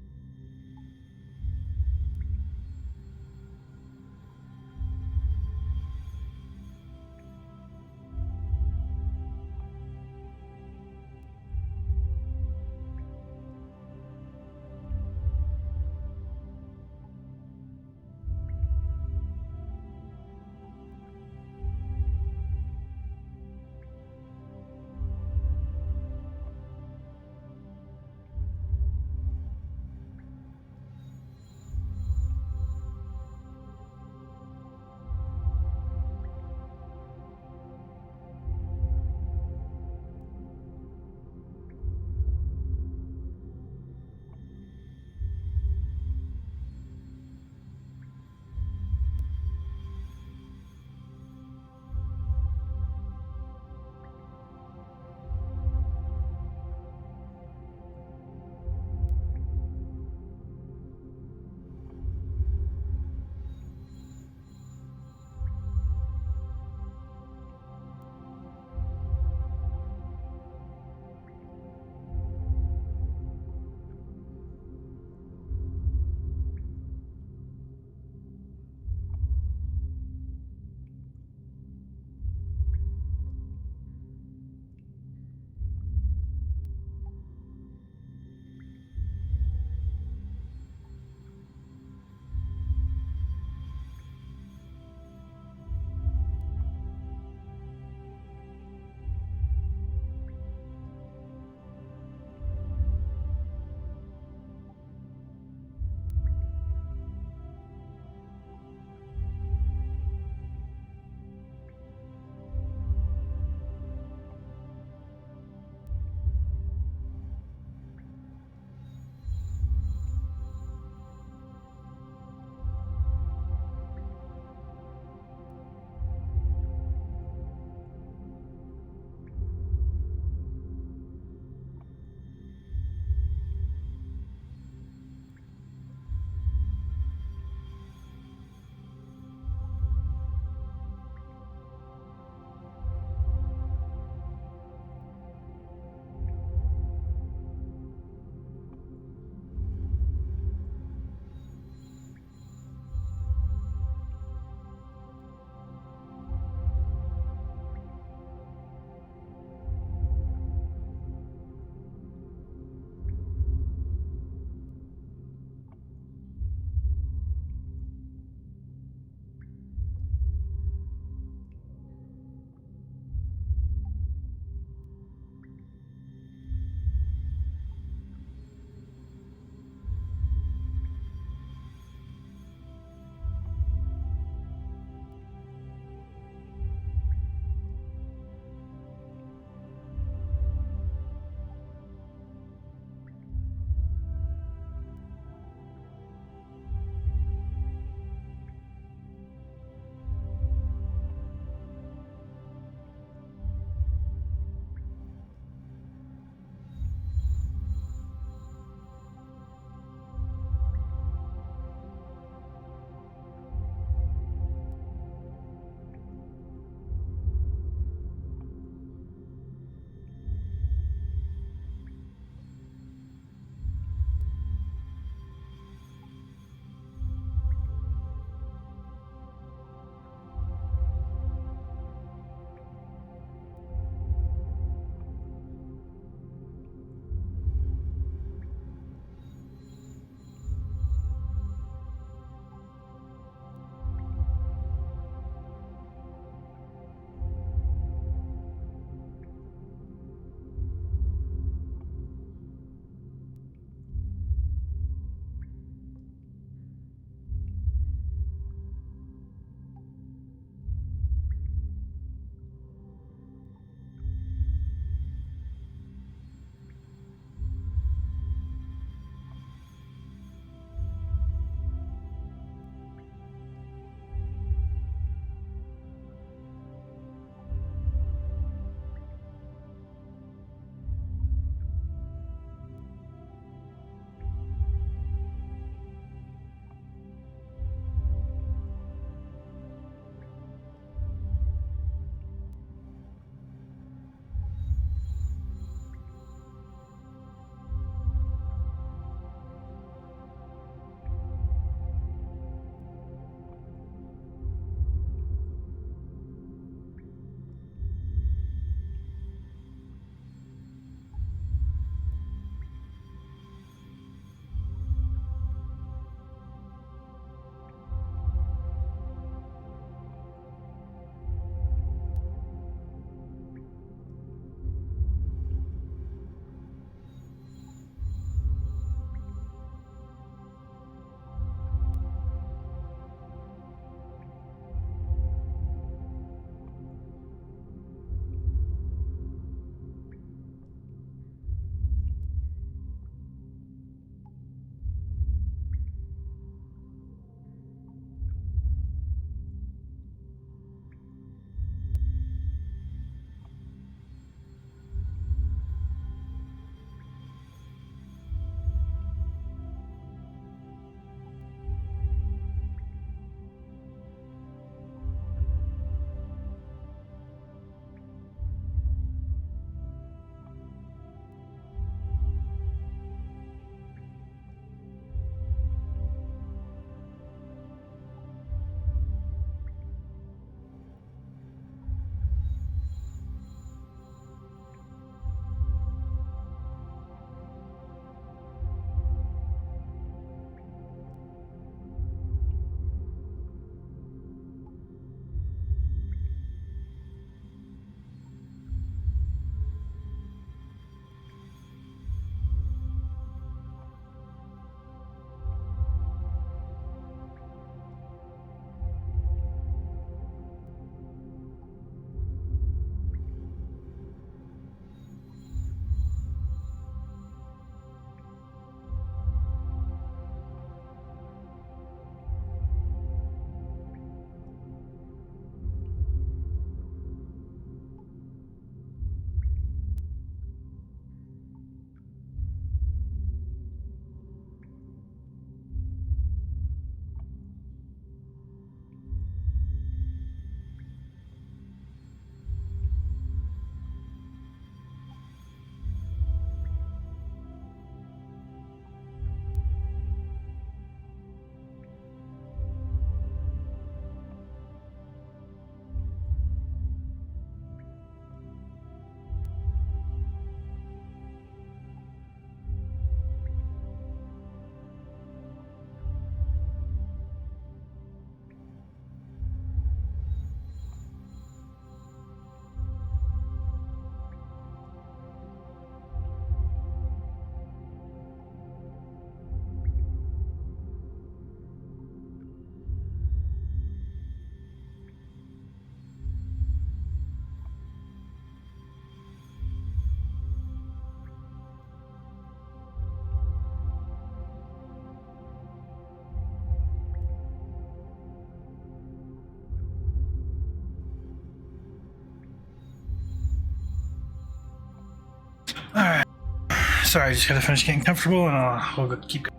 Sorry, I just gotta finish getting comfortable and we'll keep going.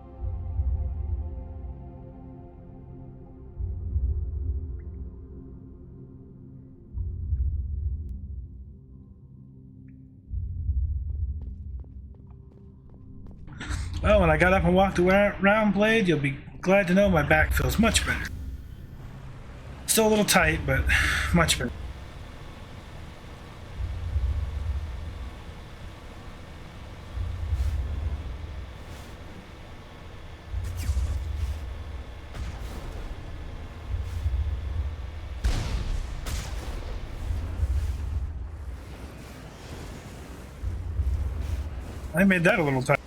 Well, when I got up and walked around, Blade, you'll be glad to know my back feels much better. Still a little tight, but much better. I made that a little tight.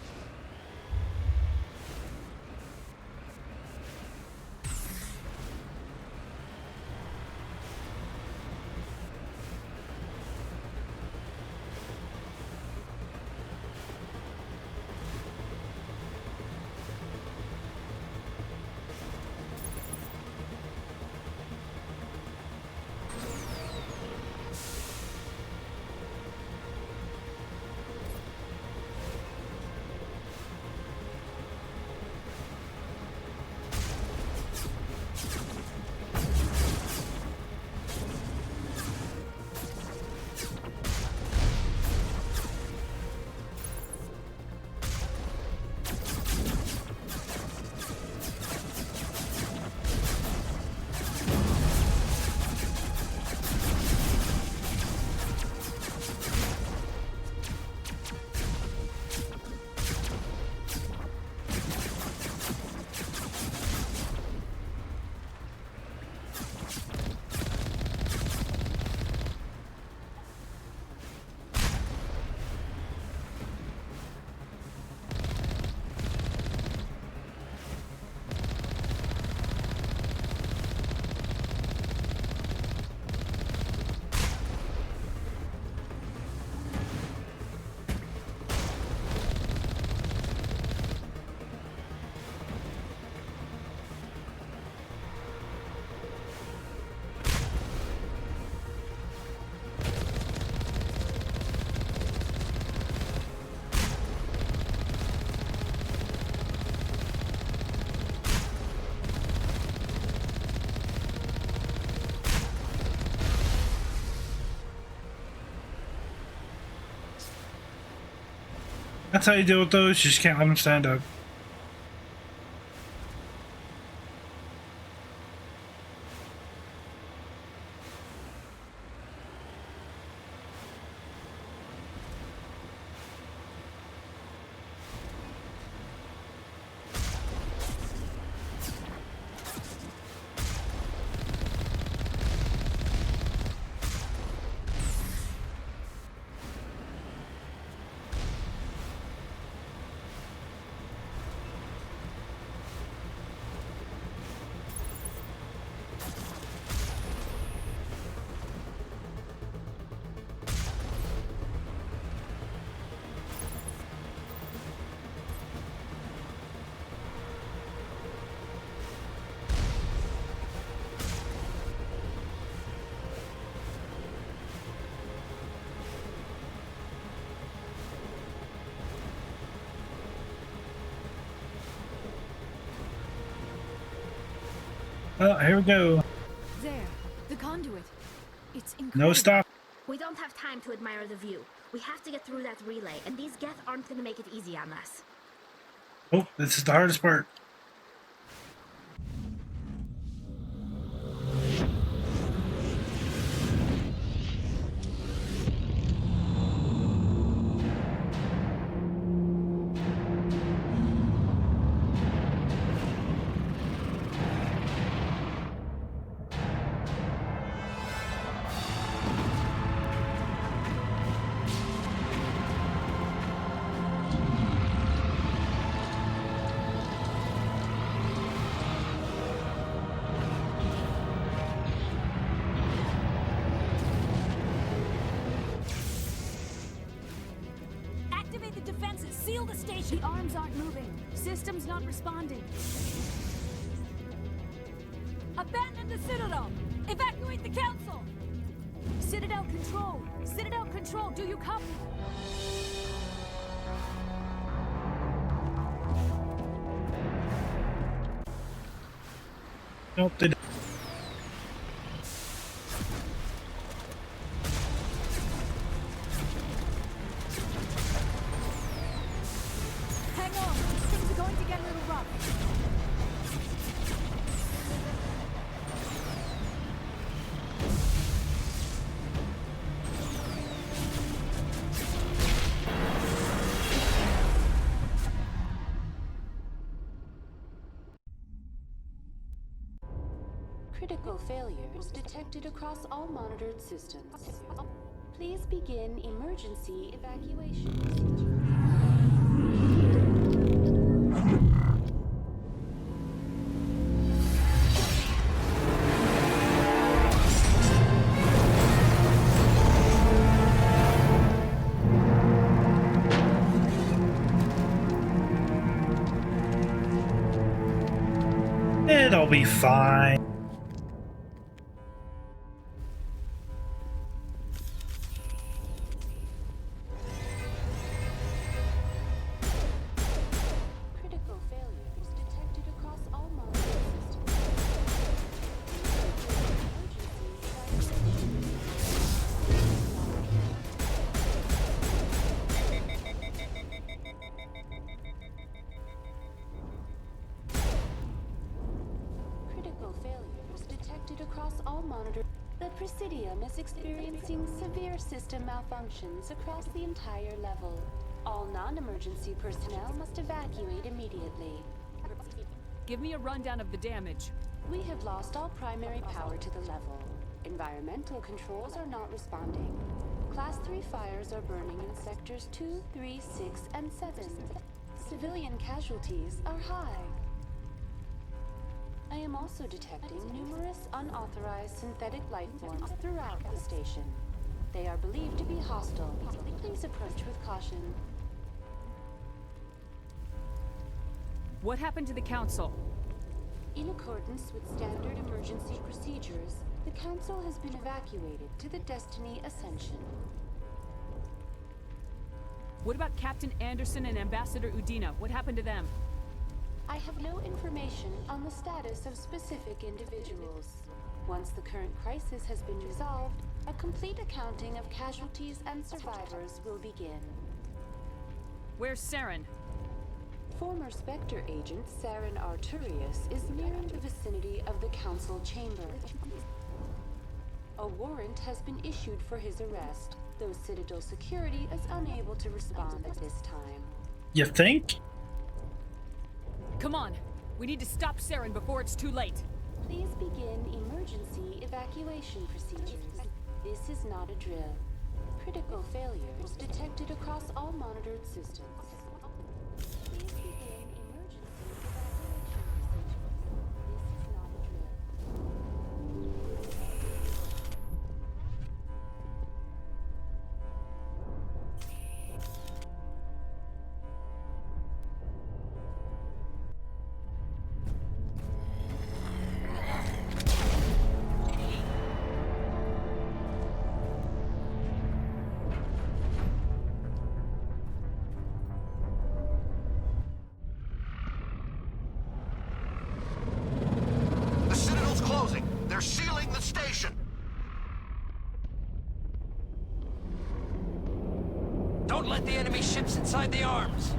That's how you deal with those. You just can't let them stand up. Oh, here we go. There, the conduit. It's incredible. No stop. We don't have time to admire the view. We have to get through that relay, and these Geth aren't gonna make it easy on us. Oh, this is the hardest part. Activate the defenses. Seal the station. The arms aren't moving. Systems not responding. Abandon the Citadel. Evacuate the Council. Citadel Control. Citadel Control. Do you copy? Nope, they don't. Hang on! Things are going to get a little rough. Critical failures detected across all monitored systems. Please begin emergency evacuation procedure. It'll be fine. Critical failures detected across all monitored systems. Critical failures detected across all monitored. The Presidium is experiencing severe system malfunctions across the entire level. All non-emergency personnel must evacuate immediately. Give me a rundown of the damage. We have lost all primary power to the level. Environmental controls are not responding. Class 3 fires are burning in sectors 2, 3, 6, and 7. Civilian casualties are high. I am also detecting numerous unauthorized synthetic life forms throughout the station. They are believed to be hostile. Please approach with caution. What happened to the Council? In accordance with standard emergency procedures, the Council has been evacuated to the Destiny Ascension. What about Captain Anderson and Ambassador Udina? What happened to them? I have no information on the status of specific individuals. Once the current crisis has been resolved, a complete accounting of casualties and survivors will begin. Where's Saren? Former Spectre agent Saren Arturius is nearing the vicinity of the Council chamber. A warrant has been issued for his arrest, though Citadel security is unable to respond at this time. You think? Come on! We need to stop Saren before it's too late! Please begin emergency evacuation procedures. This is not a drill. Critical failures detected across all monitored systems. Please begin emergency evacuation procedures. This is not a drill. The Citadel's closing. They're sealing the station. Don't let the enemy ships inside the arms.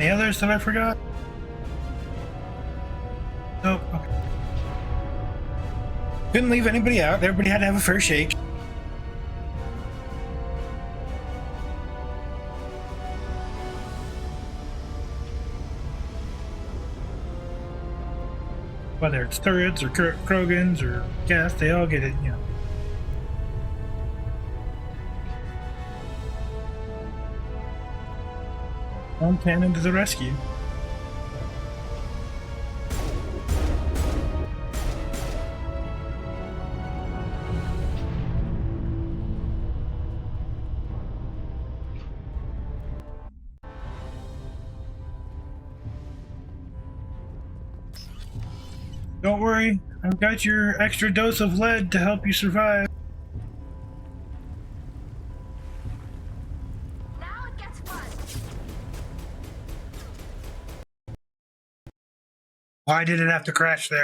Any others that I forgot? Nope. Okay. Couldn't leave anybody out. Everybody had to have a fair shake. Whether it's turrets or Krogans or gas, they all get it, you know. One cannon to the rescue. Don't worry, I've got your extra dose of lead to help you survive. Now it gets fun. Why did it have to crash there?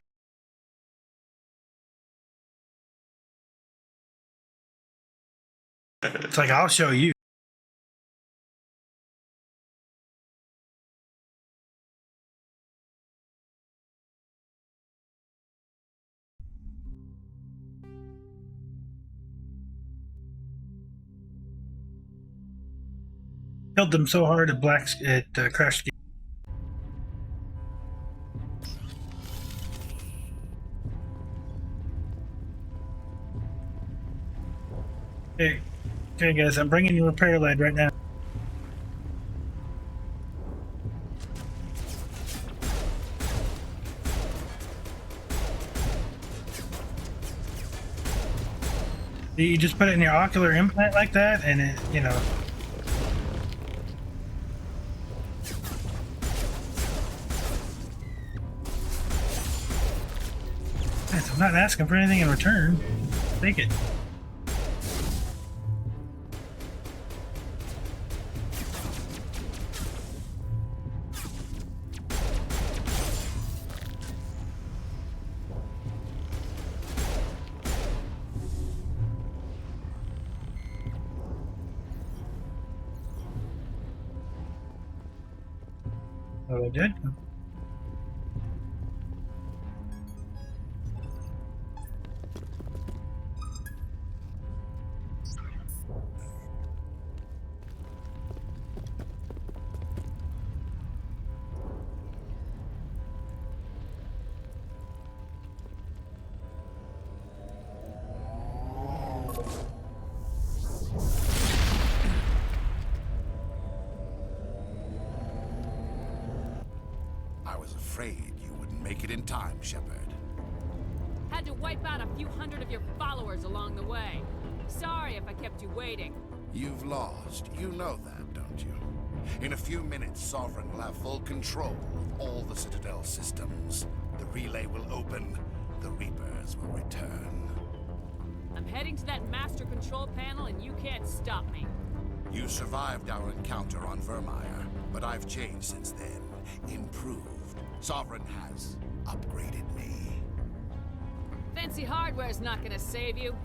It's like, I'll show you. Killed them so hard it crashed. Okay, guys, I'm bringing you repair lead right now. You just put it in your ocular implant like that, and it, you know. I'm not asking for anything in return. Take it. Oh, I did? I was afraid you wouldn't make it in time, Shepard. Had to wipe out a few hundred of your followers along the way. Sorry if I kept you waiting. You've lost. You know that, don't you? In a few minutes, Sovereign will have full control of all the Citadel systems. The relay will open. The Reapers will return. I'm heading to that master control panel and you can't stop me. You survived our encounter on Vermeer, but I've changed since then. Improved. Sovereign has upgraded me. Fancy hardware's not gonna save you.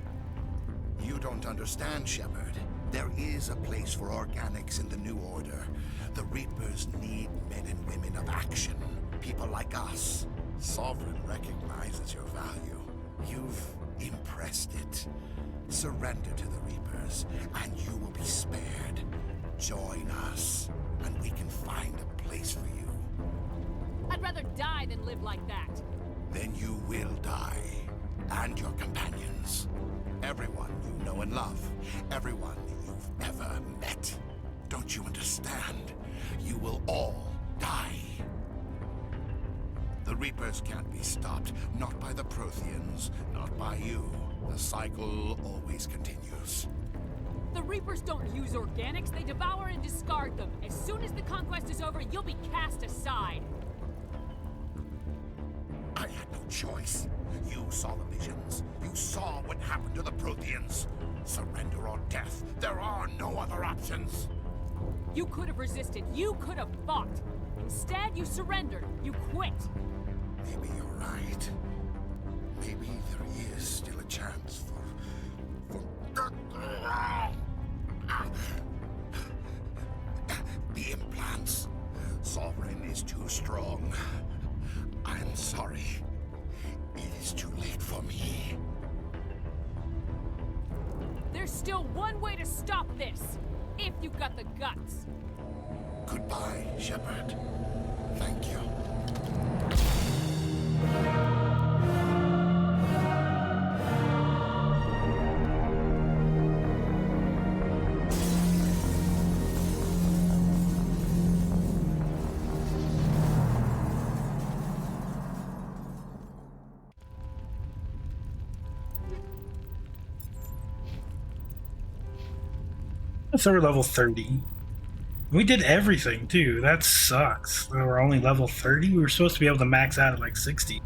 You don't understand, Shepard. There is a place for organics in the New Order. The Reapers need men and women of action. People like us. Sovereign recognizes your value. You've impressed it. Surrender to the Reapers, and you will be spared. Join us, and we can find a place for you. I'd rather die than live like that. Then you will die. And your companions. Everyone you know and love. Everyone you've ever met. Don't you understand? You will all die. The Reapers can't be stopped. Not by the Protheans. Not by you. The cycle always continues. The Reapers don't use organics, they devour and discard them. As soon as the conquest is over, you'll be cast aside. I had no choice. You saw the visions. You saw what happened to the Protheans. Surrender or death. There are no other options. You could have resisted. You could have fought. Instead, you surrendered. You quit. Maybe you're right. Maybe there is still a chance for... The implants. Saw is too strong. I'm sorry. It is too late for me. There's still one way to stop this, if you've got the guts. Goodbye, Shepard. Thank you. So we're level 30. We did everything too. That sucks. We're only level 30. We were supposed to be able to max out at like 60.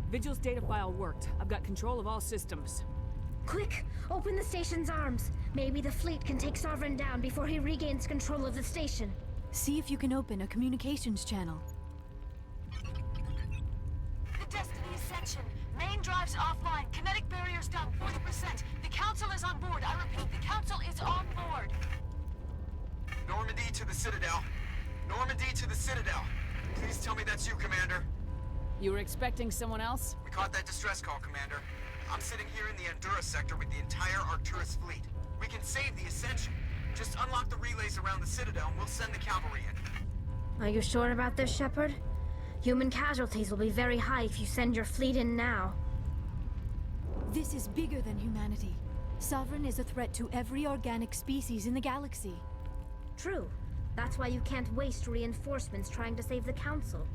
Vigil's data file worked. I've got control of all systems. Quick! Open the station's arms. Maybe the fleet can take Sovereign down before he regains control of the station. See if you can open a communications channel. The Destiny Ascension. Main drives offline. Kinetic barriers down 40%. The Council is on board. I repeat, the Council is on board. Normandy to the Citadel. Normandy to the Citadel. Please tell me that's you, Commander. You were expecting someone else? We caught that distress call, Commander. I'm sitting here in the Endura sector with the entire Arcturus fleet. We can save the Ascension. Just unlock the relays around the Citadel and we'll send the cavalry in. Are you sure about this, Shepard? Human casualties will be very high if you send your fleet in now. This is bigger than humanity. Sovereign is a threat to every organic species in the galaxy. True. That's why you can't waste reinforcements trying to save the Council.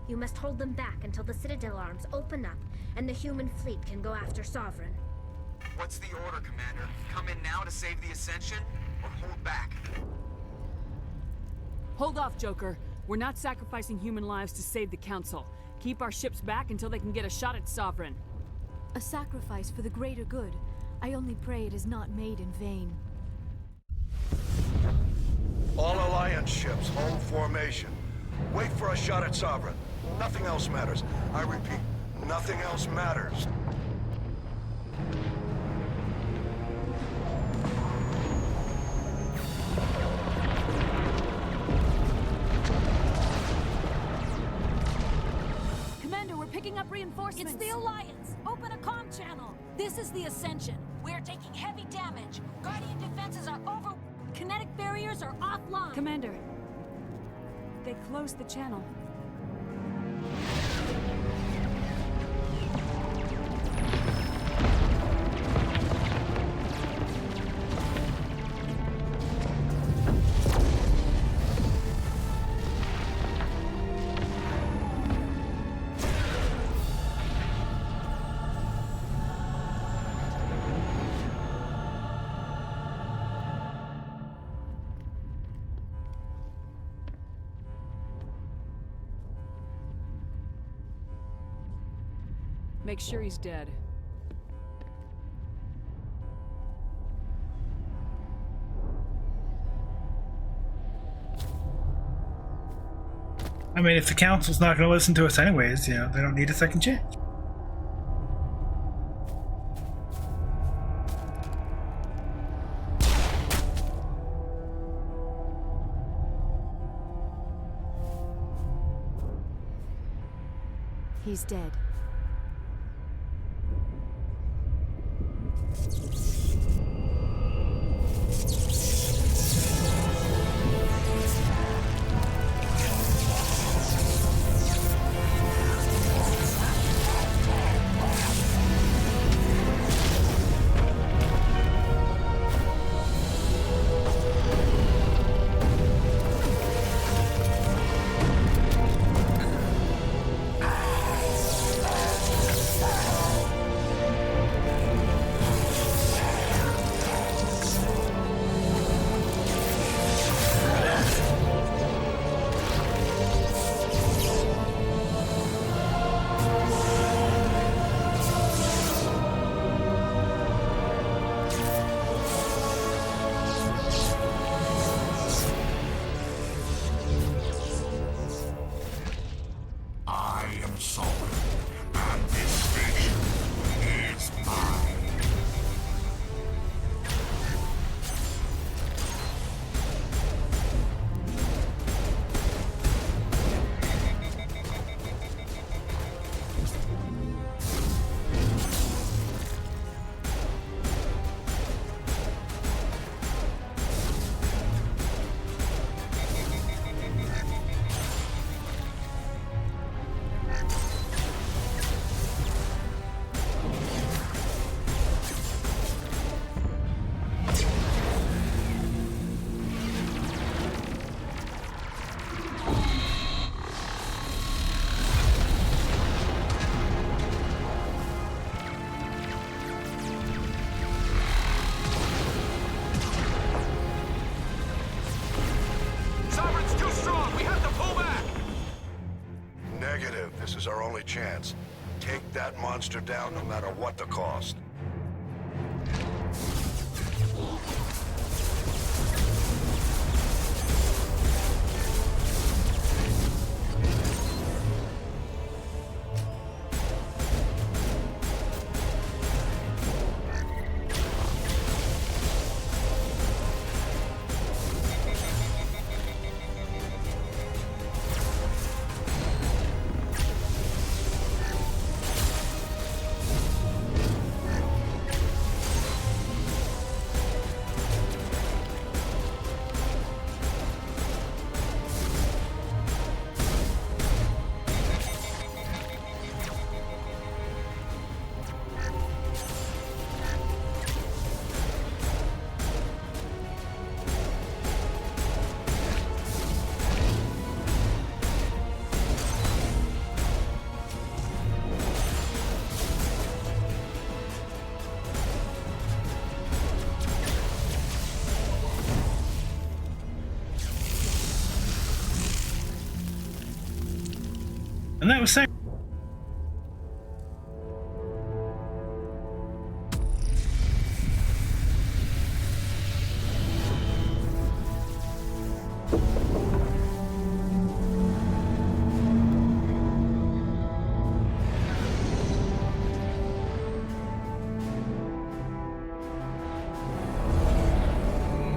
You must hold them back until the Citadel arms open up and the human fleet can go after Sovereign. What's the order, Commander? Come in now to save the Ascension, or hold back? Hold off, Joker. We're not sacrificing human lives to save the Council. Keep our ships back until they can get a shot at Sovereign. A sacrifice for the greater good. I only pray it is not made in vain. All Alliance ships, hold formation. Wait for a shot at Sovereign. Nothing else matters. I repeat, nothing else matters. Commander, we're picking up reinforcements. It's the Alliance. Open a comm channel. This is the Ascension. We're taking heavy damage. Guardian defenses are over. Kinetic barriers are offline. Commander, they closed the channel. Make sure he's dead. I mean, if the Council's not going to listen to us anyways, you know, they don't need a second chance. He's dead. our only chance. Take that monster down no matter what the cost. And that was second.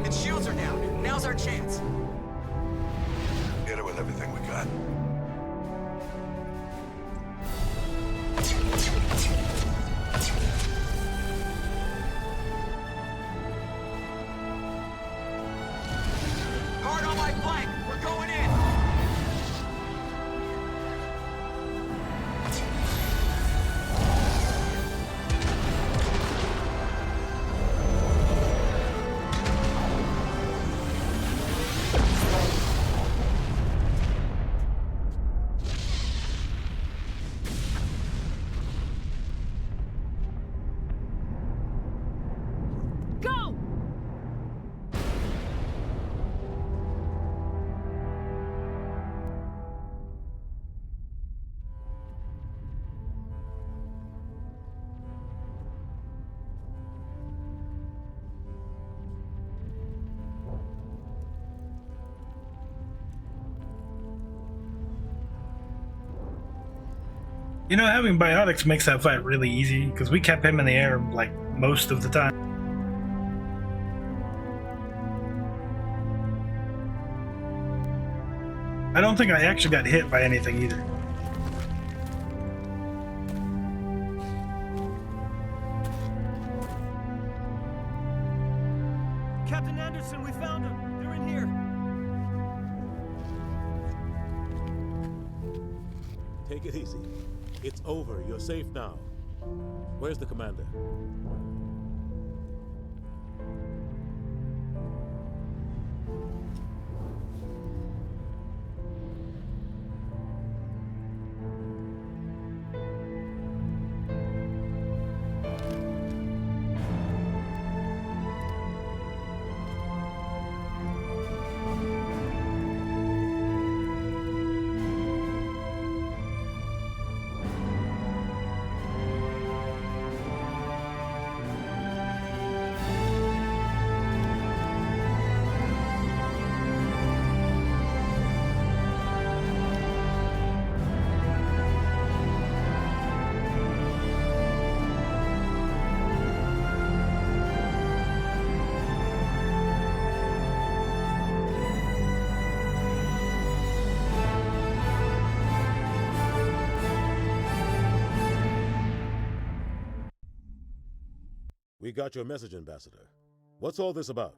Its shields are down. Now's our chance. Hit it with everything we got. Hard on my flank. We're going in. Go! You know, having biotics makes that fight really easy because we kept him in the air like most of the time. I don't think I actually got hit by anything either. Captain Anderson, we found them. They're in here. Take it easy. It's over. You're safe now. Where's the commander? We got your message, Ambassador. What's all this about?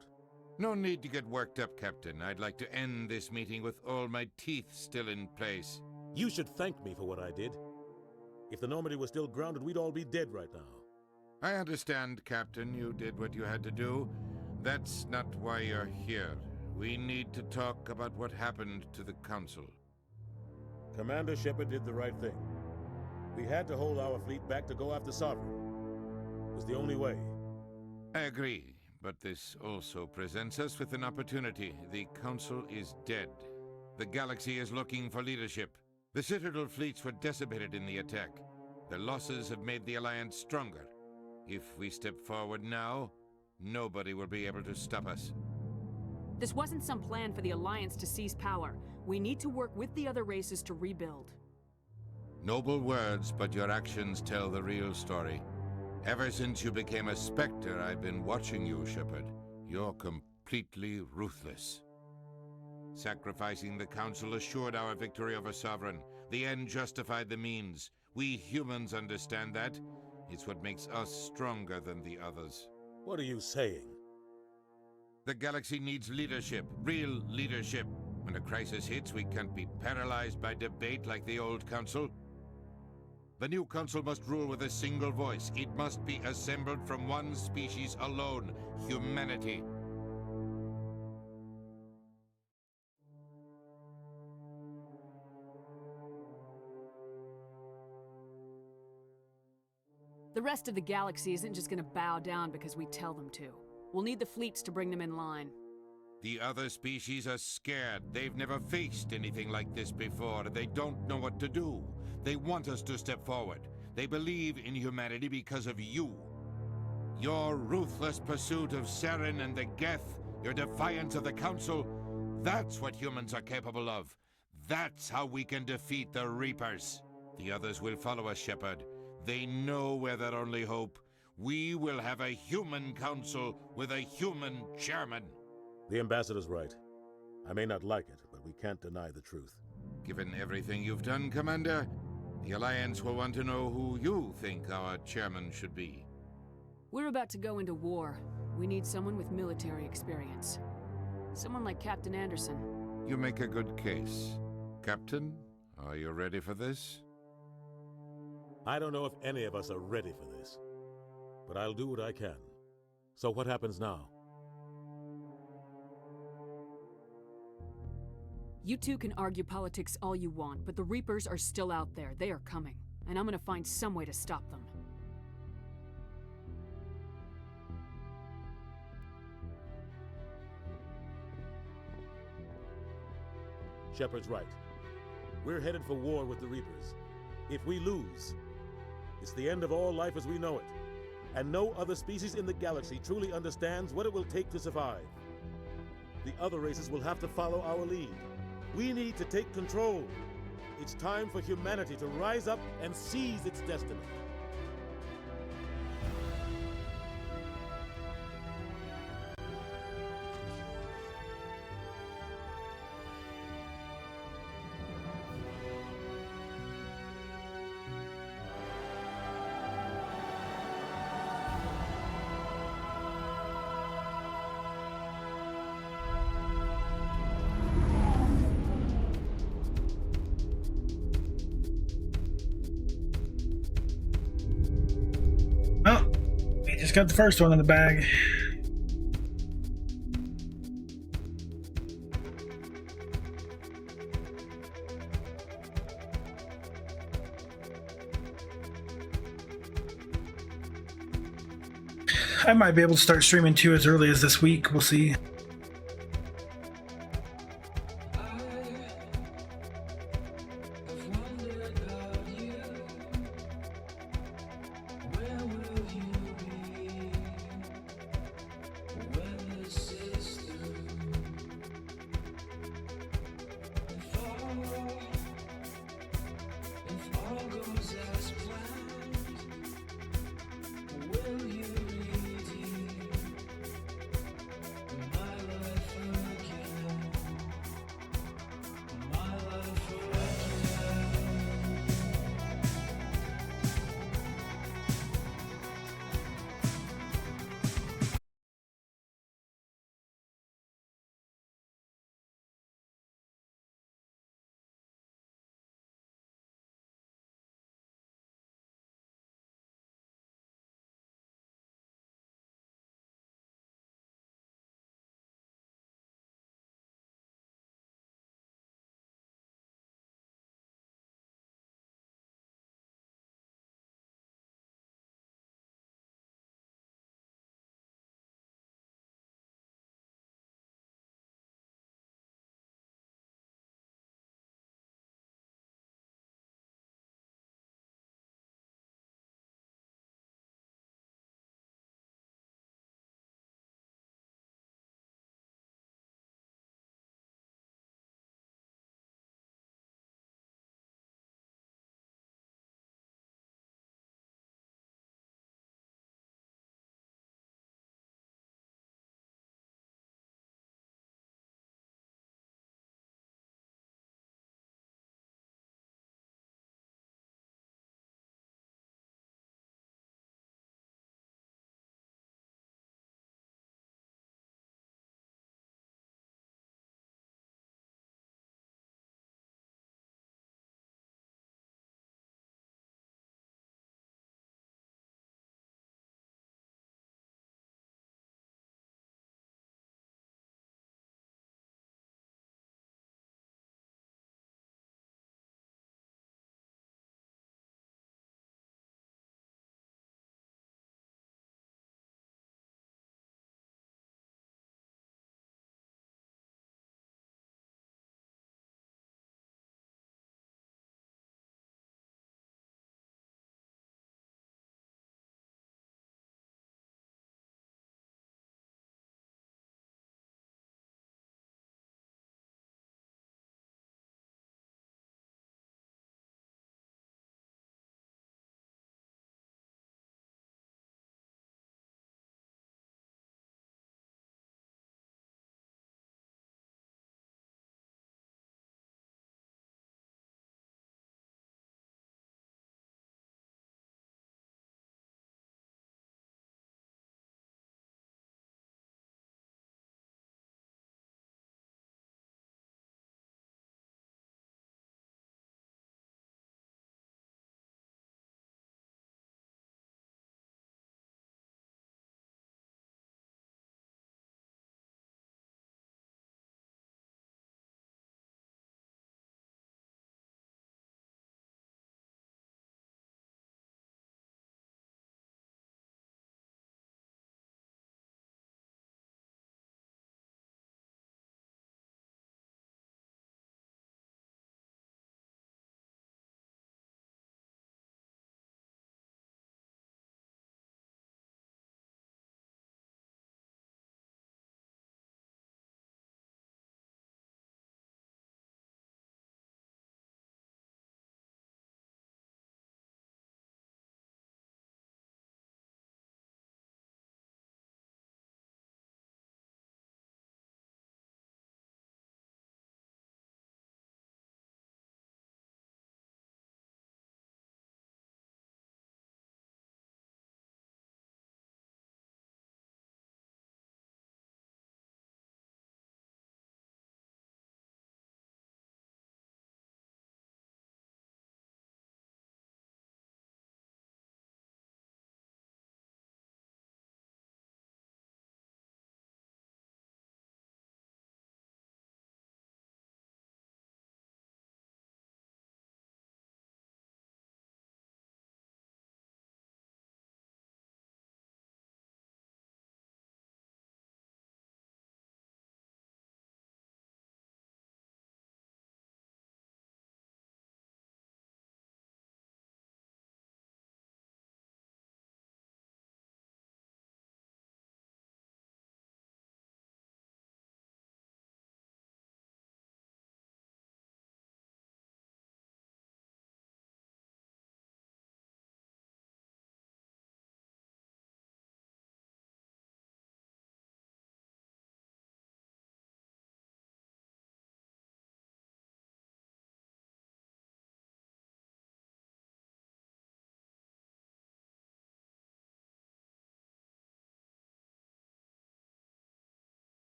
No need to get worked up, Captain. I'd like to end this meeting with all my teeth still in place. You should thank me for what I did. If the Normandy was still grounded, we'd all be dead right now. I understand, Captain. You did what you had to do. That's not why you're here. We need to talk about what happened to the Council. Commander Shepard did the right thing. We had to hold our fleet back to go after Sovereign. It was the only way. I agree, but this also presents us with an opportunity. The Council is dead. The galaxy is looking for leadership. The Citadel fleets were decimated in the attack. The losses have made the Alliance stronger. If we step forward now, nobody will be able to stop us. This wasn't some plan for the Alliance to seize power. We need to work with the other races to rebuild. Noble words, but your actions tell the real story. Ever since you became a Spectre, I've been watching you, Shepard. You're completely ruthless. Sacrificing the Council assured our victory over Sovereign. The end justified the means. We humans understand that. It's what makes us stronger than the others. What are you saying? The galaxy needs leadership, real leadership. When a crisis hits, we can't be paralyzed by debate like the old Council. The new Council must rule with a single voice. It must be assembled from one species alone, humanity. The rest of the galaxy isn't just gonna bow down because we tell them to. We'll need the fleets to bring them in line. The other species are scared. They've never faced anything like this before. They don't know what to do. They want us to step forward. They believe in humanity because of you. Your ruthless pursuit of Saren and the Geth, your defiance of the Council, that's what humans are capable of. That's how we can defeat the Reapers. The others will follow us, Shepard. They know we're their only hope. We will have a human council with a human chairman. The Ambassador's right. I may not like it, but we can't deny the truth. Given everything you've done, Commander, the Alliance will want to know who you think our chairman should be. We're about to go into war. We need someone with military experience. Someone like Captain Anderson. You make a good case. Captain, are you ready for this? I don't know if any of us are ready for this, but I'll do what I can. So what happens now? You two can argue politics all you want, but the Reapers are still out there. They are coming, and I'm gonna find some way to stop them. Shepard's right. We're headed for war with the Reapers. If we lose, it's the end of all life as we know it. And no other species in the galaxy truly understands what it will take to survive. The other races will have to follow our lead. We need to take control. It's time for humanity to rise up and seize its destiny. Oh, we just got the first one in the bag. I might be able to start streaming too as early as this week. We'll see.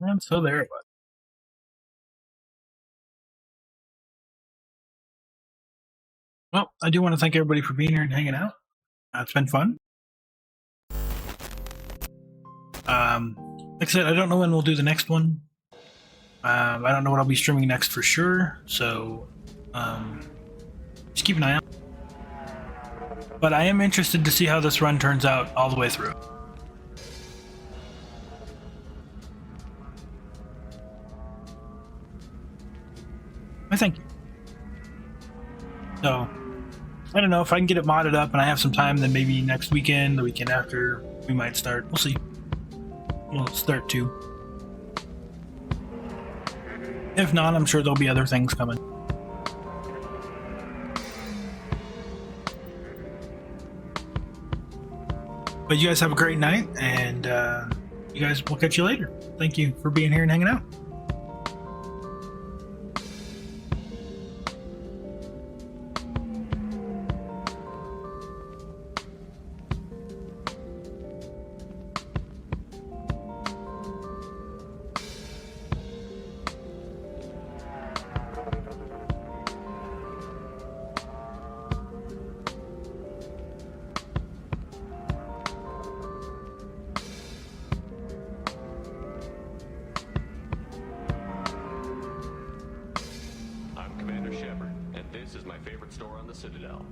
I'm still there, but well, I do want to thank everybody for being here and hanging out. It's been fun. Like I said, I don't know when we'll do the next one. I don't know what I'll be streaming next for sure, so just keep an eye out. But I am interested to see how this run turns out all the way through. I think. So, I don't know if I can get it modded up and I have some time, then maybe next weekend, the weekend after, we might start. We'll see. We'll start too. If not, I'm sure there'll be other things coming. But you guys have a great night, and you guys, we'll catch you later. Thank you for being here and hanging out. I'm Commander Shepard, and this is my favorite store on the Citadel.